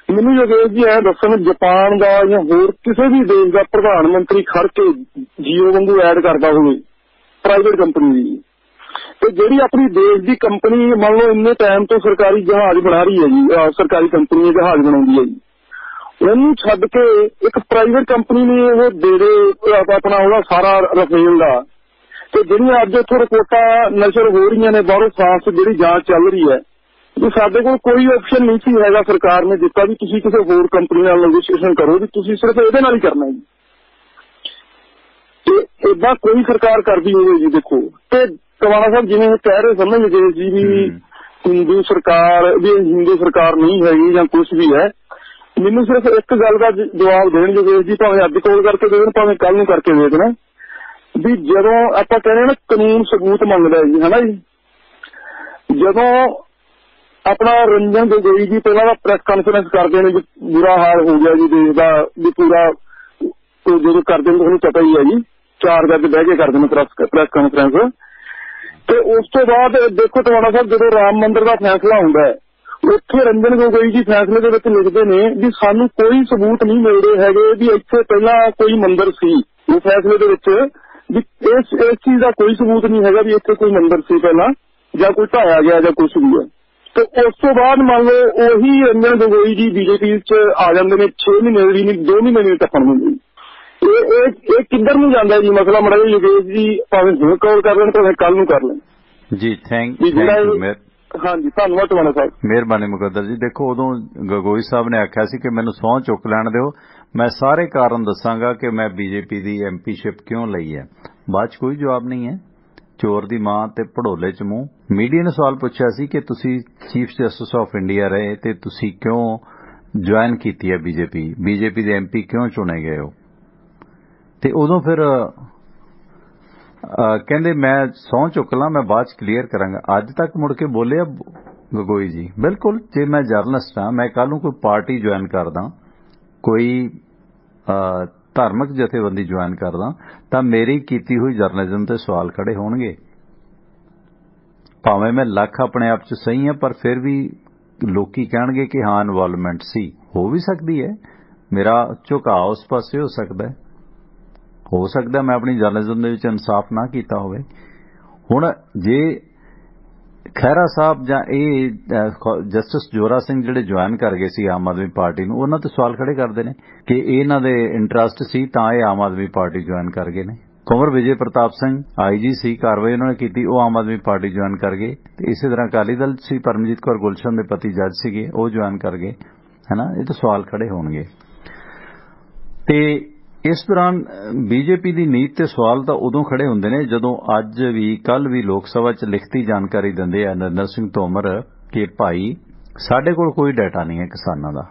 ਮੈਨੂੰ ਯੋਗੇਸ਼ ਜੀ ਐ ਦੱਸਣ, ਜਾਪਾਨ ਦਾ ਜਾਂ ਹੋਰ ਕਿਸੇ ਵੀ ਦੇਸ਼ ਦਾ ਪ੍ਰਧਾਨ ਮੰਤਰੀ ਖੜ ਕੇ ਜੀਓ ਵਾਂਗੂ ਐਡ ਕਰਦਾ ਹੋਵੇ ਪ੍ਰਾਈਵੇਟ ਕੰਪਨੀ ਦੀ, ਤੇ ਜਿਹੜੀ ਆਪਣੀ ਦੇਸ਼ ਦੀ ਕੰਪਨੀ ਮੰਨ ਲਓ ਇੰਨੇ ਟਾਈਮ ਤੋਂ ਸਰਕਾਰੀ ਜਹਾਜ਼ ਬਣਾ ਰਹੀ ਹੈ ਜੀ, ਸਰਕਾਰੀ ਕੰਪਨੀ ਜਹਾਜ਼ ਬਣਾਉਂਦੀ ਹੈ ਜੀ, ਉਹਨੂੰ ਛੱਡ ਕੇ ਇੱਕ ਪ੍ਰਾਈਵੇਟ ਕੰਪਨੀ ਨੂੰ ਉਹ ਦੇ ਦੇ ਆਪਣਾ ਉਹਦਾ ਸਾਰਾ ਰਫੇਲ ਦਾ। ਤੇ ਜਿਹੜੀਆਂ ਅੱਜ ਉੱਥੇ ਰਿਪੋਰਟਾਂ ਨਸ਼ਰ ਹੋ ਰਹੀਆਂ ਨੇ ਬਾਹਰੋਂ ਫਰਾਂਸ ਜਿਹੜੀ ਜਾਂਚ ਚੱਲ ਰਹੀ ਹੈ, ਵੀ ਸਾਡੇ ਕੋਲ ਕੋਈ ਆਪਸ਼ਨ ਨਹੀਂ ਸੀ ਹੈਗਾ, ਸਰਕਾਰ ਨੇ ਦਿੱਤਾ ਵੀ ਤੁਸੀਂ ਕਿਸੇ ਹੋਰ ਕੰਪਨੀ ਨਾਲ ਨੈਗੋਸ਼ੀਏਸ਼ਨ ਕਰੋ, ਵੀ ਤੁਸੀਂ ਸਿਰਫ ਇਹਦੇ ਨਾਲ ਹੀ ਕਰਨਾ ਜੀ। ਤੇ ਏਦਾਂ ਕੋਈ ਸਰਕਾਰ ਕਰਦੀ ਹੋਵੇ ਜੀ। ਦੇਖੋ ਤੇ ਟਵਾਣਾ ਸਾਹਿਬ ਜਿਵੇਂ ਕਹਿ ਰਹੇ ਸਨ ਵਿਜੇ ਜੀ ਵੀ ਹਿੰਦੂ ਸਰਕਾਰ ਨਹੀਂ ਹੈਗੀ ਜਾਂ ਕੁਛ ਵੀ ਹੈ, ਮੈਨੂੰ ਸਿਰਫ ਇੱਕ ਗੱਲ ਦਾ ਜਵਾਬ ਦੇਣ ਯੋਗੇਸ਼ ਜੀ, ਭਾਵੇਂ ਅੱਜ ਕਾਲ ਕਰਕੇ ਦੇ ਦੇਣ ਭਾਵੇਂ ਕੱਲ ਨੂੰ ਕਰਕੇ ਦੇ ਦੇਣਾ, ਵੀ ਜਦੋਂ ਆਪਾਂ ਕਹਿੰਦੇ ਨਾ ਕਾਨੂੰਨ ਸਬੂਤ ਮੰਗਦਾ ਜੀ, ਹੈ ਨਾ ਜੀ। ਜਦੋਂ ਆਪਣਾ ਰੰਜਨ ਗੋਗੋਈ ਜੀ ਪਹਿਲਾਂ ਦਾ ਪ੍ਰੈਸ ਕਾਨਫਰੰਸ ਕਰਦੇ ਨੇ, ਬੁਰਾ ਹਾਲ ਹੋ ਗਿਆ ਜੀ ਦੇਸ਼ ਦਾ, ਵੀ ਪੂਰਾ ਜਦੋਂ ਕਰਦੇ ਨੇ ਤੁਹਾਨੂੰ ਪਤਾ ਹੀ ਹੈ ਜੀ, 4 ਜੱਜ ਬਹਿ ਕੇ ਕਰਦੇ ਨੇ ਪ੍ਰੈਸ ਕਾਨਫਰੰਸ। ਤੇ ਉਸ ਤੋਂ ਬਾਅਦ ਦੇਖੋ ਟਵਾਣਾ ਸਾਹਿਬ ਜਦੋਂ ਰਾਮ ਮੰਦਿਰ ਦਾ ਫੈਸਲਾ ਹੁੰਦਾ ਹੈ, ਉੱਥੇ ਰੰਜਨ ਗੋਗੋਈ ਜੀ ਫੈਸਲੇ ਦੇ ਵਿੱਚ ਲਿਖਦੇ ਨੇ ਵੀ ਸਾਨੂੰ ਕੋਈ ਸਬੂਤ ਨਹੀਂ ਮਿਲਦੇ ਹੈਗੇ ਵੀ ਇੱਥੇ ਪਹਿਲਾਂ ਕੋਈ ਮੰਦਿਰ ਸੀ। ਉਹ ਫੈਸਲੇ ਦੇ ਵਿੱਚ ਵੀ ਇਸ ਚੀਜ਼ ਦਾ ਕੋਈ ਸਬੂਤ ਨਹੀਂ ਹੈਗਾ ਵੀ ਇੱਥੇ ਕੋਈ ਮੰਦਿਰ ਸੀ ਪਹਿਲਾਂ ਜਾਂ ਕੋਈ ਢਾਇਆ ਗਿਆ ਜਾਂ ਕੁਛ ਵੀ ਹੈ। ਤੇ ਉਸ ਤੋਂ ਬਾਅਦ ਮੰਨ ਲਓ ਉਹੀ ਰੰਜਨ ਗੋਗੋਈ ਜੀ ਬੀਜੇਪੀ ਚ ਆ ਜਾਂਦੇ ਨੇ, 6 ਮਹੀਨੇ ਦੀ ਨਹੀਂ 2 ਮਹੀਨੇ ਦੀ ਟੱਪਣ ਹੁੰਦੀ। ਇਹ ਕਿੱਧਰ ਨੂੰ ਜਾਂਦਾ ਜੀ ਮਸਲਾ? ਮੜਾ ਜੀ ਯੋਗੇਸ਼ ਜੀ ਭਾਵੇਂ ਹੁਣ ਕਾਲ ਕਰ ਲੈਣ ਭਾਵੇਂ ਕੱਲ ਨੂੰ ਕਰ ਲੈਣ ਜੀ। Thank you. ਹਾਂਜੀ ਧੰਨਵਾਦ ਟਵਾਣਾ ਸਾਹਿਬ, ਮਿਹਰਬਾਨੀ ਮੁਕੱਦਰ ਜੀ। ਦੇਖੋ ਉਦੋਂ ਗਗੋਈ ਸਾਹਿਬ ਨੇ ਆਖਿਆ ਸੀ ਕਿ ਮੈਨੂੰ ਸਹੁੰ ਚੁੱਕ ਲੈਣ ਦਿਓ, ਮੈਂ ਸਾਰੇ ਕਾਰਨ ਦੱਸਾਂਗਾ ਕਿ ਮੈਂ ਬੀਜੇਪੀ ਦੀ ਐਮਪੀਸ਼ਿਪ ਕਿਉਂ ਲਈ ਹੈ। ਬਾਅਦ 'ਚ ਕੋਈ ਜਵਾਬ ਨਹੀਂ ਹੈ, ਚੋਰ ਦੀ ਮਾਂ ਤੇ ਭੜੋਲੇ 'ਚ ਮੂੰਹ। ਮੀਡੀਆ ਨੇ ਸਵਾਲ ਪੁੱਛਿਆ ਸੀ ਕਿ ਤੁਸੀਂ ਚੀਫ ਜਸਟਿਸ ਆਫ ਇੰਡੀਆ ਰਹੇ ਤੇ ਤੁਸੀਂ ਕਿਉਂ ਜੁਆਇਨ ਕੀਤੀ ਹੈ ਬੀਜੇਪੀ ਦੇ ਐਮਪੀ ਕਿਉਂ ਚੁਣੇ ਗਏ ਹੋ? ਤੇ ਉਦੋਂ ਫਿਰ ਕਹਿੰਦੇ ਮੈਂ ਸਹੁੰ ਚੁੱਕ ਲਾਂ, ਮੈਂ ਬਾਅਦ 'ਚ ਕਲੀਅਰ ਕਰਾਂਗਾ। ਅੱਜ ਤੱਕ ਮੁੜ ਕੇ ਬੋਲੇ ਗਗੋਈ ਜੀ। ਬਿਲਕੁਲ, ਜੇ ਮੈਂ ਜਰਨਲਿਸਟ ਹਾਂ, ਮੈਂ ਕੱਲ ਨੂੰ ਕੋਈ ਪਾਰਟੀ ਜੁਆਇਨ ਕਰਦਾ, ਕੋਈ ਧਾਰਮਿਕ ਜਥੇਬੰਦੀ ਜੁਆਇਨ ਕਰਦਾ, ਤਾਂ ਮੇਰੀ ਕੀਤੀ ਹੋਈ ਜਰਨਲਿਜ਼ਮ ਤੇ ਸਵਾਲ ਖੜੇ ਹੋਣਗੇ। ਭਾਵੇਂ ਮੈਂ ਲੱਖ ਆਪਣੇ ਆਪ 'ਚ ਸਹੀ ਹਾਂ, ਪਰ ਫਿਰ ਵੀ ਲੋਕੀ ਕਹਿਣਗੇ ਕਿ ਹਾਂ ਇਨਵੋਲਵਮੈਂਟ ਸੀ। ਹੋ ਵੀ ਸਕਦੀ ਹੈ, ਮੇਰਾ ਝੁਕਾਅ ਉਸ ਪਾਸੇ ਹੋ ਸਕਦਾ ਮੈਂ ਆਪਣੀ ਜਰਨਲਿਜ਼ਮ ਦੇ ਵਿੱਚ ਇਨਸਾਫ ਨਾ ਕੀਤਾ ਹੋਵੇ। ਹੁਣ ਜੇ ਖਹਿਰਾ ਸਾਹਿਬ ਜਾਂ ਇਹ ਜਸਟਿਸ ਜੋਰਾ ਸਿੰਘ ਜਿਹੜੇ ਜੁਆਇਨ ਕਰ ਗਏ ਸੀ ਆਮ ਆਦਮੀ ਪਾਰਟੀ ਨੂੰ, ਉਹਨਾਂ ਤੇ ਸਵਾਲ ਖੜੇ ਕਰਦੇ ਨੇ ਕਿ ਇਹਨਾਂ ਦੇ ਇੰਟਰਸਟ ਸੀ ਤਾਂ ਇਹ ਆਮ ਆਦਮੀ ਪਾਰਟੀ ਜੁਆਇਨ ਕਰ ਗਏ ਨੇ। ਕੁੰਵਰ ਵਿਜੇ ਪ੍ਰਤਾਪ ਸਿੰਘ IG ਸੀ, ਕਾਰਵਾਈ ਉਹਨਾਂ ਨੇ ਕੀਤੀ, ਉਹ ਆਮ ਆਦਮੀ ਪਾਰਟੀ ਜੁਆਇਨ ਕਰ ਗਏ। ਤੇ ਇਸੇ ਤਰ੍ਹਾਂ ਅਕਾਲੀ ਦਲ ਸੀ, ਪਰਮਜੀਤ ਕੌਰ ਗੁਲਸ਼ਨ ਦੇ ਪਤੀ ਜੱਜ ਸੀਗੇ, ਉਹ ਜੁਆਇਨ ਕਰ ਗਏ, ਹੈਨਾ। ਇਹ ਤਾਂ ਸਵਾਲ ਖੜੇ ਹੋਣਗੇ। ਤੇ ਇਸ ਦੌਰਾਨ BJP ਦੀ ਨੀਤ ਤੇ ਸਵਾਲ ਤਾਂ ਉਦੋਂ ਖੜੇ ਹੁੰਦੇ ਨੇ ਜਦੋਂ ਅੱਜ ਵੀ ਕੱਲ ਵੀ ਲੋਕ ਸਭਾ 'ਚ ਲਿਖਤੀ ਜਾਣਕਾਰੀ ਦਿੰਦੇ ਆ ਨਰਿੰਦਰ ਸਿੰਘ ਤੋਮਰ ਕਿ ਭਾਈ ਸਾਡੇ ਕੋਲ ਕੋਈ ਡਾਟਾ ਨਹੀਂ ਹੈ ਕਿਸਾਨਾਂ ਦਾ।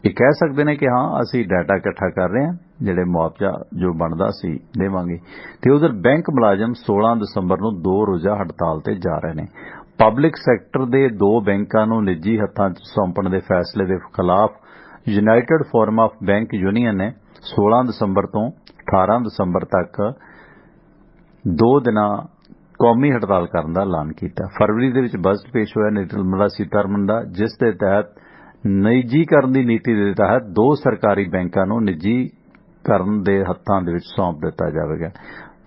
ਇਹ ਕਹਿ ਸਕਦੇ ਨੇ ਕਿ ਹਾਂ ਅਸੀਂ ਡਾਟਾ ਇਕੱਠਾ ਕਰ ਰਹੇ ਹਾਂ, ਜਿਹੜੇ ਮੁਆਵਜ਼ਾ ਜੋ ਬਣਦਾ ਸੀ ਦੇਵਾਂਗੇ। ਤੇ ਉਧਰ ਬੈਂਕ ਮੁਲਾਜ਼ਮ 16 ਦਸੰਬਰ ਨੂੰ 2 ਰੋਜ਼ਾ ਹੜਤਾਲ ਤੇ ਜਾ ਰਹੇ ਨੇ। ਪਬਲਿਕ ਸੈਕਟਰ ਦੇ 2 ਬੈਂਕਾਂ ਨੂੰ ਨਿੱਜੀ ਹੱਥਾਂ 'ਚ ਸੌਂਪਣ ਦੇ ਫੈਸਲੇ ਦੇ ਖਿਲਾਫ united forum of bank union ਨੇ 16 ਦਸੰਬਰ ਤੋਂ 18 ਦਸੰਬਰ ਤੱਕ 2 ਦਿਨਾਂ ਕੌਮੀ ਹੜਤਾਲ ਕਰਨ ਦਾ ਐਲਾਨ ਕੀਤਾ। ਫਰਵਰੀ ਦੇ ਵਿੱਚ ਬਜਟ ਪੇਸ਼ ਹੋਇਆ ਨਿਰਮਲਾ ਸੀਤਾਰਮਨ ਦਾ, ਜਿਸ ਦੇ ਤਹਿਤ ਨਿੱਜੀਕਰਨ ਦੀ ਨੀਤੀ ਦੇ ਤਹਿਤ 2 ਸਰਕਾਰੀ ਬੈਂਕਾਂ ਨੂੰ ਨਿੱਜੀਕਰਨ ਦੇ ਹੱਥਾਂ ਦੇ ਵਿੱਚ ਸੌਂਪ ਦਿੱਤਾ ਜਾਵੇਗਾ।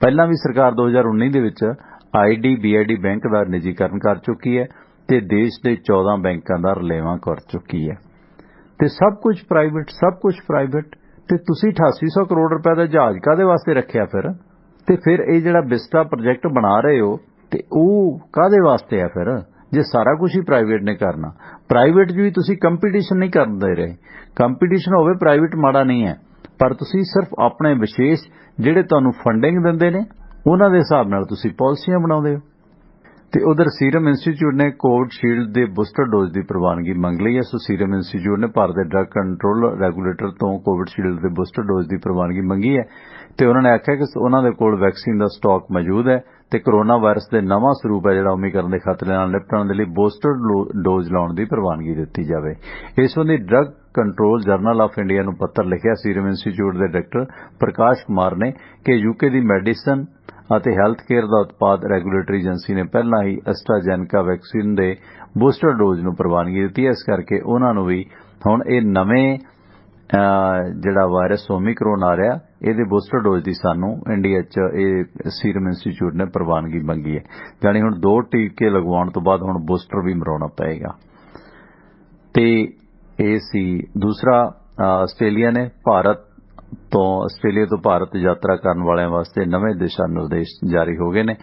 ਪਹਿਲਾਂ ਵੀ ਸਰਕਾਰ 2019 ਦੇ ਵਿੱਚ IDBID ਬੈਂਕ ਦਾ ਨਿੱਜੀਕਰਨ ਕਰ ਚੁੱਕੀ ਹੈ ਤੇ ਦੇਸ਼ ਦੇ 14 ਬੈਂਕਾਂ ਦਾ ਰਲੇਵਾਂ ਕਰ ਚੁੱਕੀ ਹੈ। ਤੇ ਸਭ ਕੁਝ ਪ੍ਰਾਈਵੇਟ ਤੇ ਤੁਸੀਂ 8800 ਕਰੋੜ ਰੁਪਏ ਦਾ ਜਹਾਜ਼ ਕਾਹਦੇ ਵਾਸਤੇ ਰੱਖਿਆ ਫਿਰ? ਤੇ ਫਿਰ ਇਹ ਜਿਹੜਾ ਵਿਸਟਾ ਪ੍ਰੋਜੈਕਟ ਬਣਾ ਰਹੇ ਹੋ ਤੇ ਉਹ ਕਾਹਦੇ ਵਾਸਤੇ ਆ ਫਿਰ, ਜੇ ਸਾਰਾ ਕੁਝ ਹੀ ਪ੍ਰਾਈਵੇਟ ਨੇ ਕਰਨਾ? ਪ੍ਰਾਈਵੇਟ 'ਚ ਵੀ ਤੁਸੀਂ ਕੰਪੀਟੀਸ਼ਨ ਨਹੀਂ ਕਰਦੇ ਰਹੇ। ਕੰਪੀਟੀਸ਼ਨ ਹੋਵੇ, ਪ੍ਰਾਈਵੇਟ ਮਾੜਾ ਨਹੀਂ ਹੈ, ਪਰ ਤੁਸੀਂ ਸਿਰਫ ਆਪਣੇ ਵਿਸ਼ੇਸ਼ ਜਿਹੜੇ ਤੁਹਾਨੂੰ ਫੰਡਿੰਗ ਦਿੰਦੇ ਨੇ ਉਹਨਾਂ ਦੇ ਹਿਸਾਬ ਨਾਲ ਤੁਸੀਂ ਪਾਲਿਸੀਆਂ ਬਣਾਉਂਦੇ ਹੋ। ਤੇ ਉਧਰ ਸੀਰਮ ਇੰਸਟੀਚਿਊਟ ਨੇ ਕੋਵਿਸ਼ੀਲਡ ਦੇ ਬੂਸਟਰ ਡੋਜ਼ ਦੀ ਪ੍ਰਵਾਨਗੀ ਮੰਗ ਲਈ ਹੈ। ਸੋ ਸੀਰਮ ਇੰਸਟੀਚਿਊਟ ਨੇ ਭਾਰਤ ਦੇ ਡਰੱਗ ਕੰਟਰੋਲ ਰੈਗੂਲੇਟਰ ਤੋਂ ਕੋਵਿਸ਼ੀਲਡ ਦੇ ਬੂਸਟਰ ਡੋਜ਼ ਦੀ ਪ੍ਰਵਾਨਗੀ ਮੰਗੀ ਹੈ ਤੇ ਉਹਨਾਂ ਨੇ ਆਖਿਆ ਕਿ ਉਹਨਾਂ ਦੇ ਕੋਲ ਵੈਕਸੀਨ ਦਾ ਸਟਾਕ ਮੌਜੂਦ ਹੈ ਤੇ ਕੋਰੋਨਾ ਵਾਇਰਸ ਦੇ ਨਵਾਂ ਸਰੂਪ ਹੈ ਜਿਹੜਾ ਓਮਿਕਰਨ ਦੇ ਖਤਰੇ ਨਾਲ ਨਿਪਟਣ ਦੇ ਲਈ ਬੂਸਟਰ ਡੋਜ਼ ਲਾਉਣ ਦੀ ਪ੍ਰਵਾਨਗੀ ਦਿੱਤੀ ਜਾਵੇ। ਇਸ ਸੰਬੰਧੀ drug control general of India ਨੂੰ ਪੱਤਰ ਲਿਖਿਆ ਸੀਰਮ ਇੰਸਟੀਚਿਊਟ ਦੇ ਡਾਇਰੈਕਟਰ ਪ੍ਰਕਾਸ਼ ਕੁਮਾਰ ਨੇ ਕਿ UK ਦੀ ਮੈਡੀਸਨ ਅਤੇ ਹੈਲਥ ਕੇਅਰ ਦਾ ਉਤਪਾਦ ਰੈਗੂਲੇਟਰੀ ਏਜੰਸੀ ਨੇ ਪਹਿਲਾਂ ਹੀ ਐਸਟਰਾਜੈਨੇਕਾ ਵੈਕਸੀਨ ਦੇ ਬੂਸਟਰ ਡੋਜ਼ ਨੂੰ ਪ੍ਰਵਾਨਗੀ ਦਿੱਤੀ ਹੈ। ਇਸ ਕਰਕੇ ਉਹਨਾਂ ਨੂੰ ਵੀ ਹੁਣ ਇਹ ਨਵੇਂ ਜਿਹੜਾ ਵਾਇਰਸ ਓਮਿਕਰੋਨ ਆ ਰਿਹਾ ਇਹਦੇ ਬੂਸਟਰ ਡੋਜ਼ ਦੀ ਸਾਨੂੰ ਇੰਡੀਆ 'ਚ ਇਹ ਸੀਰਮ ਇੰਸਟੀਚਿਊਟ ਨੇ ਪ੍ਰਵਾਨਗੀ ਮੰਗੀ ਹੈ। ਜਾਣੀ ਹੁਣ 2 ਟੀਕੇ ਲਗਵਾਉਣ ਤੋਂ ਬਾਅਦ ਹੁਣ ਬੂਸਟਰ ਵੀ ਮਰਾਉਣਾ ਪਏਗਾ। ਤੇ ਇਹ ਸੀ ਦੂਸਰਾ। ਆਸਟ੍ਰੇਲੀਆ ਤੋਂ ਭਾਰਤ ਯਾਤਰਾ ਕਰਨ ਵਾਲਿਆਂ ਵਾਸਤੇ ਨਵੇਂ ਦਿਸ਼ਾ ਨਿਰਦੇਸ਼ ਜਾਰੀ ਹੋ ਗਏ ਨੇ।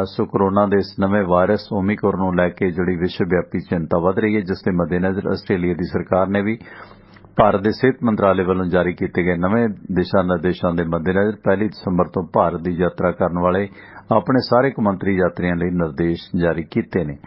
ਸੋ ਕੋਰੋਨਾ ਦੇ ਇਸ ਨਵੇਂ ਵਾਇਰਸ ਓਮਿਕਰੋਨ ਨੂੰ ਲੈ ਕੇ ਜਿਹੜੀ ਵਿਸ਼ਵ ਵਿਆਪੀ ਚਿੰਤਾ ਵਧ ਰਹੀ ਹੈ, ਜਿਸ ਦੇ ਮੱਦੇਨਜ਼ਰ ਆਸਟ੍ਰੇਲੀਆ ਦੀ ਸਰਕਾਰ ਨੇ ਵੀ ਭਾਰਤ ਦੇ ਸਿਹਤ ਮੰਤਰਾਲੇ ਵੱਲੋਂ ਜਾਰੀ ਕੀਤੇ ਗਏ ਨਵੇਂ ਦਿਸ਼ਾ ਨਿਰਦੇਸ਼ਾਂ ਦੇ ਮੱਦੇਨਜ਼ਰ 1 ਦਸੰਬਰ ਤੋਂ ਭਾਰਤ ਦੀ ਯਾਤਰਾ ਕਰਨ ਵਾਲੇ ਆਪਣੇ ਸਾਰੇ ਕੌਮਾਂਤਰੀ ਯਾਤਰੀਆਂ ਲਈ ਨਿਰਦੇਸ਼ ਜਾਰੀ ਕੀਤੇ ਨੇ।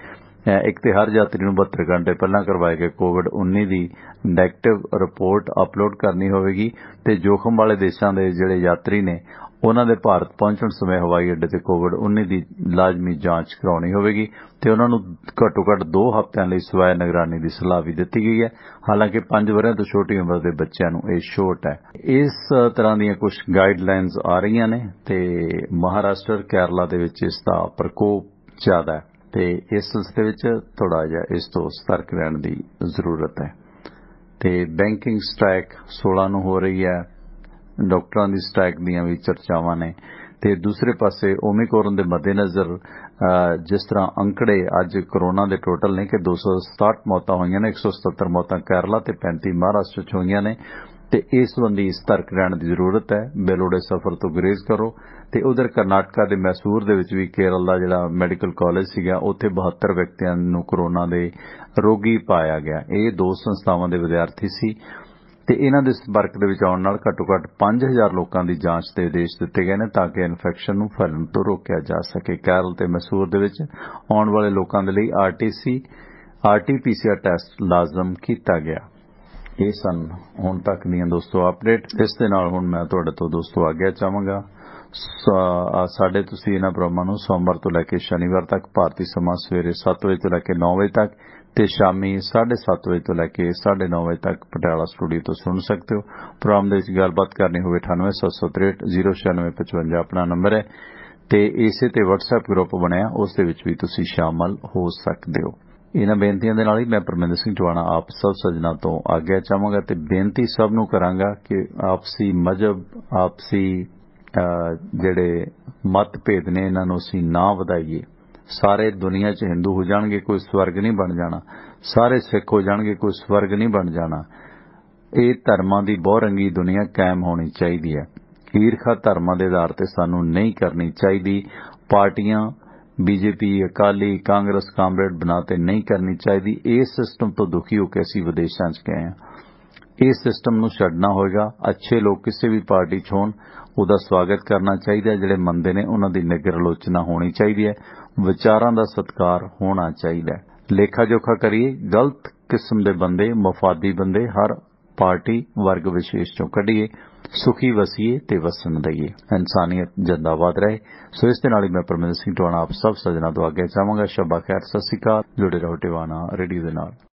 ਇੱਕ ਤੇ ਹਰ ਯਾਤਰੀ ਨੂੰ 72 ਘੰਟੇ ਪਹਿਲਾਂ ਕਰਵਾਏ ਗਏ ਕੋਵਿਡ-19 ਦੀ ਨੈਗੇਟਿਵ ਰਿਪੋਰਟ ਅਪਲੋਡ ਕਰਨੀ ਹੋਵੇਗੀ ਤੇ ਜੋਖਮ ਵਾਲੇ ਦੇਸ਼ਾਂ ਦੇ ਜਿਹੜੇ ਯਾਤਰੀ ਨੇ ਉਹਨਾਂ ਦੇ ਭਾਰਤ ਪਹੁੰਚਣ ਸਮੇਂ ਹਵਾਈ ਅੱਡੇ ਤੇ ਕੋਵਿਡ-19 ਦੀ ਲਾਜ਼ਮੀ ਜਾਂਚ ਕਰਾਉਣੀ ਹੋਵੇਗੀ ਤੇ ਉਹਨਾਂ ਨੂੰ ਘੱਟੋ-ਘੱਟ 2 ਹਫ਼ਤਿਆਂ ਲਈ ਸਵੈ ਨਿਗਰਾਨੀ ਦੀ ਸਲਾਹ ਵੀ ਦਿੱਤੀ ਗਈ ਹੈ। ਹਾਲਾਂਕਿ 5 ਵਰ੍ਹਿਆਂ ਤੋਂ ਛੋਟੀ ਉਮਰ ਦੇ ਬੱਚਿਆਂ ਨੂੰ ਇਹ ਛੋਟ ਹੈ। ਇਸ ਤਰ੍ਹਾਂ ਦੀਆਂ ਕੁਝ ਗਾਈਡਲਾਈਨਸ ਆ ਰਹੀਆਂ ਨੇ ਤੇ ਮਹਾਰਾਸ਼ਟਰ, ਕੇਰਲਾ ਦੇ ਵਿੱਚ ਇਸ ਦਾ ਪ੍ਰਕੋਪ ਜ਼ਿਆਦਾ ਹੈ ਤੇ ਇਸ ਸਿਲਸਿਲੇ ਵਿੱਚ ਥੋੜਾ ਜਿਹਾ ਇਸ ਤੋਂ ਸਤਰਕ ਰਹਿਣ ਦੀ ਜ਼ਰੂਰਤ ਹੈ। ਤੇ ਬੈਂਕਿੰਗ ਸਟ੍ਰਾਈਕ 16 ਨੂੰ ਹੋ ਰਹੀ ਹੈ। ਡਾਕਟਰਾਂ ਦੀ ਸਟ੍ਰਾਈਕ ਦੀਆਂ ਵੀ ਚਰਚਾਵਾਂ ਨੇ ਤੇ ਦੂਸਰੇ ਪਾਸੇ ਓਮਿਕਰੋਨ ਦੇ ਮੱਦੇਨਜ਼ਰ ਜਿਸ ਤਰ੍ਹਾਂ ਅੰਕੜੇ ਅੱਜ ਕੋਰੋਨਾ ਦੇ ਟੋਟਲ ਨੇ ਕਿ 267 ਮੌਤਾਂ ਹੋਈਆਂ ਨੇ, 177 ਮੌਤਾਂ ਕੇਰਲਾ ਤੇ 35 ਮਹਾਰਾਸ਼ਟਰ 'ਚ ਹੋਈਆਂ ਨੇ ਤੇ ਇਸ ਸੰਬੰਧੀ ਸਤਰਕ ਰਹਿਣ ਦੀ ਜ਼ਰੂਰਤ ਹੈ। ਬੇਲੋੜੇ ਸਫ਼ਰ ਤੋਂ ਗੁਰੇਜ਼ ਕਰੋ। ਤੇ ਉਧਰ ਕਰਨਾਟਕਾ ਦੇ ਮੈਸੂਰ ਦੇ ਵਿੱਚ ਵੀ ਕੇਰਲ ਦਾ ਜਿਹੜਾ ਮੈਡੀਕਲ ਕਾਲਜ ਸੀਗਾ ਉੱਥੇ 72 ਵਿਅਕਤੀਆਂ ਨੂੰ ਕੋਰੋਨਾ ਦੇ ਰੋਗੀ ਪਾਇਆ ਗਿਆ। ਇਹ 2 ਸੰਸਥਾਵਾਂ ਦੇ ਵਿਦਿਆਰਥੀ ਸੀ ਤੇ ਇਹਨਾਂ ਦੇ ਸੰਪਰਕ ਦੇ ਵਿੱਚ ਆਉਣ ਨਾਲ ਘੱਟੋ-ਘੱਟ 5000 ਲੋਕਾਂ ਦੀ ਜਾਂਚ ਦੇ ਆਦੇਸ਼ ਦਿੱਤੇ ਗਏ ਨੇ ਤਾਂ ਕਿ ਇਨਫੈਕਸ਼ਨ ਨੂੰ ਫੈਲਣ ਤੋਂ ਰੋਕਿਆ ਜਾ ਸਕੇ। ਕੇਰਲ ਤੇ ਮੈਸੂਰ ਦੇ ਵਿੱਚ ਆਉਣ ਵਾਲੇ ਲੋਕਾਂ ਦੇ ਲਈ RT-PCR ਟੈਸਟ ਲਾਜ਼ਮ ਕੀਤਾ ਗਿਆ। ਇਹ ਸਨ ਹੁਣ ਤੱਕ ਦੀਆਂ ਦੋਸਤੋ ਅਪਡੇਟ। ਇਸ ਦੇ ਨਾਲ ਹੁਣ ਮੈਂ ਤੁਹਾਡੇ ਤੋਂ ਦੋਸਤੋ ਆਗਿਆ ਚਾਹਾਂਗਾ। ਸਾਡੇ ਤੁਸੀਂ ਇਹਨਾਂ ਪ੍ਰੋਗਰਾਮਾਂ ਨੂੰ ਸੋਮਵਾਰ ਤੋਂ ਲੈ ਕੇ ਸ਼ਨੀਵਾਰ ਤੱਕ ਭਾਰਤੀ ਸਮਾਂ ਸਵੇਰੇ 7 ਵਜੇ ਤੋਂ ਲੈ ਕੇ 9 ਵਜੇ ਤੱਕ ਤੇ ਸ਼ਾਮੀ 7:30 ਵਜੇ ਤੋਂ ਲੈ ਕੇ 9:30 ਵਜੇ ਤੱਕ ਪਟਿਆਲਾ ਸਟੂਡੀਓ ਤੋਂ ਸੁਣ ਸਕਦੇ ਹੋ। ਪ੍ਰੋਗਰਾਮ ਦੇ ਵਿੱਚ ਗੱਲਬਾਤ ਕਰਨੀ ਹੋਵੇ 9876309655 ਆਪਣਾ ਨੰਬਰ ਹੈ ਤੇ ਇਸੇ ਤੇ WhatsApp ਗਰੁੱਪ ਬਣਿਆ, ਉਸ ਦੇ ਵਿੱਚ ਵੀ ਤੁਸੀਂ ਸ਼ਾਮਲ ਹੋ ਸਕਦੇ ਹੋ। ਇਹਨਾਂ ਬੇਨਤੀਆਂ ਦੇ ਨਾਲ ਹੀ ਮੈਂ ਪਰਮਿੰਦਰ ਸਿੰਘ ਟਵਾਣਾ ਆਪ ਸਭ ਸੱਜਣਾ ਤੋਂ ਆਗਿਆ ਚਾਹਾਂਗਾ ਤੇ ਬੇਨਤੀ ਸਭ ਨੂੰ ਕਰਾਂਗਾ ਕਿ ਆਪਸੀ ਮਜ਼ਹਬ, ਆਪਸੀ ਜਿਹੜੇ ਮਤਭੇਦ ਨੇ ਇਹਨਾਂ ਨੂੰ ਅਸੀਂ ਨਾ ਵਧਾਈਏ। ਸਾਰੇ ਦੁਨੀਆ 'ਚ ਹਿੰਦੂ ਹੋ ਜਾਣਗੇ, ਕੋਈ ਸਵਰਗ ਨਹੀਂ ਬਣ ਜਾਣਾ। ਸਾਰੇ ਸਿੱਖ ਹੋ ਜਾਣਗੇ, ਕੋਈ ਸਵਰਗ ਨਹੀਂ ਬਣ ਜਾਣਾ। ਇਹ ਧਰਮਾਂ ਦੀ ਬਹੁਰੰਗੀ ਦੁਨੀਆ ਕਾਇਮ ਹੋਣੀ ਚਾਹੀਦੀ ਹੈ। ਈਰਖਾ ਧਰਮਾਂ ਦੇ ਆਧਾਰ ਤੇ ਸਾਨੂੰ ਨਹੀਂ ਕਰਨੀ ਚਾਹੀਦੀ। ਪਾਰਟੀਆਂ ਬੀਜੇਪੀ, ਅਕਾਲੀ, ਕਾਂਗਰਸ, ਕਾਮਰੇਡ ਬਣਾ ਤੇ ਨਹੀਂ ਕਰਨੀ ਚਾਹੀਦੀ। ਇਸ ਸਿਸਟਮ ਤੋਂ ਦੁਖੀ ਹੋ ਕੇ ਅਸੀਂ ਵਿਦੇਸ਼ਾਂ 'ਚ ਗਏ ਹਾਂ। ਇਸ ਸਿਸਟਮ ਨੂੰ ਛੱਡਣਾ ਹੋਏਗਾ। ਅੱਛੇ ਲੋਕ ਕਿਸੇ ਵੀ ਪਾਰਟੀ 'ਚ ਹੋਣ ਉਹਦਾ ਸਵਾਗਤ ਕਰਨਾ ਚਾਹੀਦਾ। ਜਿਹੜੇ ਮੰਨਦੇ ਨੇ ਉਹਨਾਂ ਦੀ ਨਿਗਰ ਆਲੋਚਨਾ ਹੋਣੀ ਚਾਹੀਦੀ ਹੈ। ਵਿਚਾਰਾਂ ਦਾ ਸਤਿਕਾਰ ਹੋਣਾ ਚਾਹੀਦਾ ਹੈ। ਲੇਖਾ ਜੋਖਾ ਕਰੀਏ, ਗਲਤ ਕਿਸਮ ਦੇ ਬੰਦੇ, ਮਫਾਦੀ ਬੰਦੇ ਹਰ ਪਾਰਟੀ ਵਰਗ ਵਿਸ਼ੇਸ਼ ਚੋਂ ਕੱਢੀਏ। ਸੁਖੀ ਵਸੀਏ ਤੇ ਵਸਣ ਦਈਏ। ਇਨਸਾਨੀਅਤ ਜਿੰਦਾਬਾਦ ਰਹੇ। ਸੋ ਇਸ ਦੇ ਨਾਲ ਹੀ ਮੈਂ ਪਰਮਿੰਦਰ ਸਿੰਘ ਟਵਾਣਾ ਆਪ ਸਭ ਸੱਜਣਾ ਤੋਂ ਆਗਿਆ ਚਾਹਾਂਗਾ। ਸ਼ਬਾ ਖੈਰ, ਸਤਿ ਸ਼੍ਰੀ ਅਕਾਲ। ਜੁੜੇ ਰਹੋ ਟਿਵਾਣਾ ਰੇਡੀਓ ਦੇ ਨਾਲ।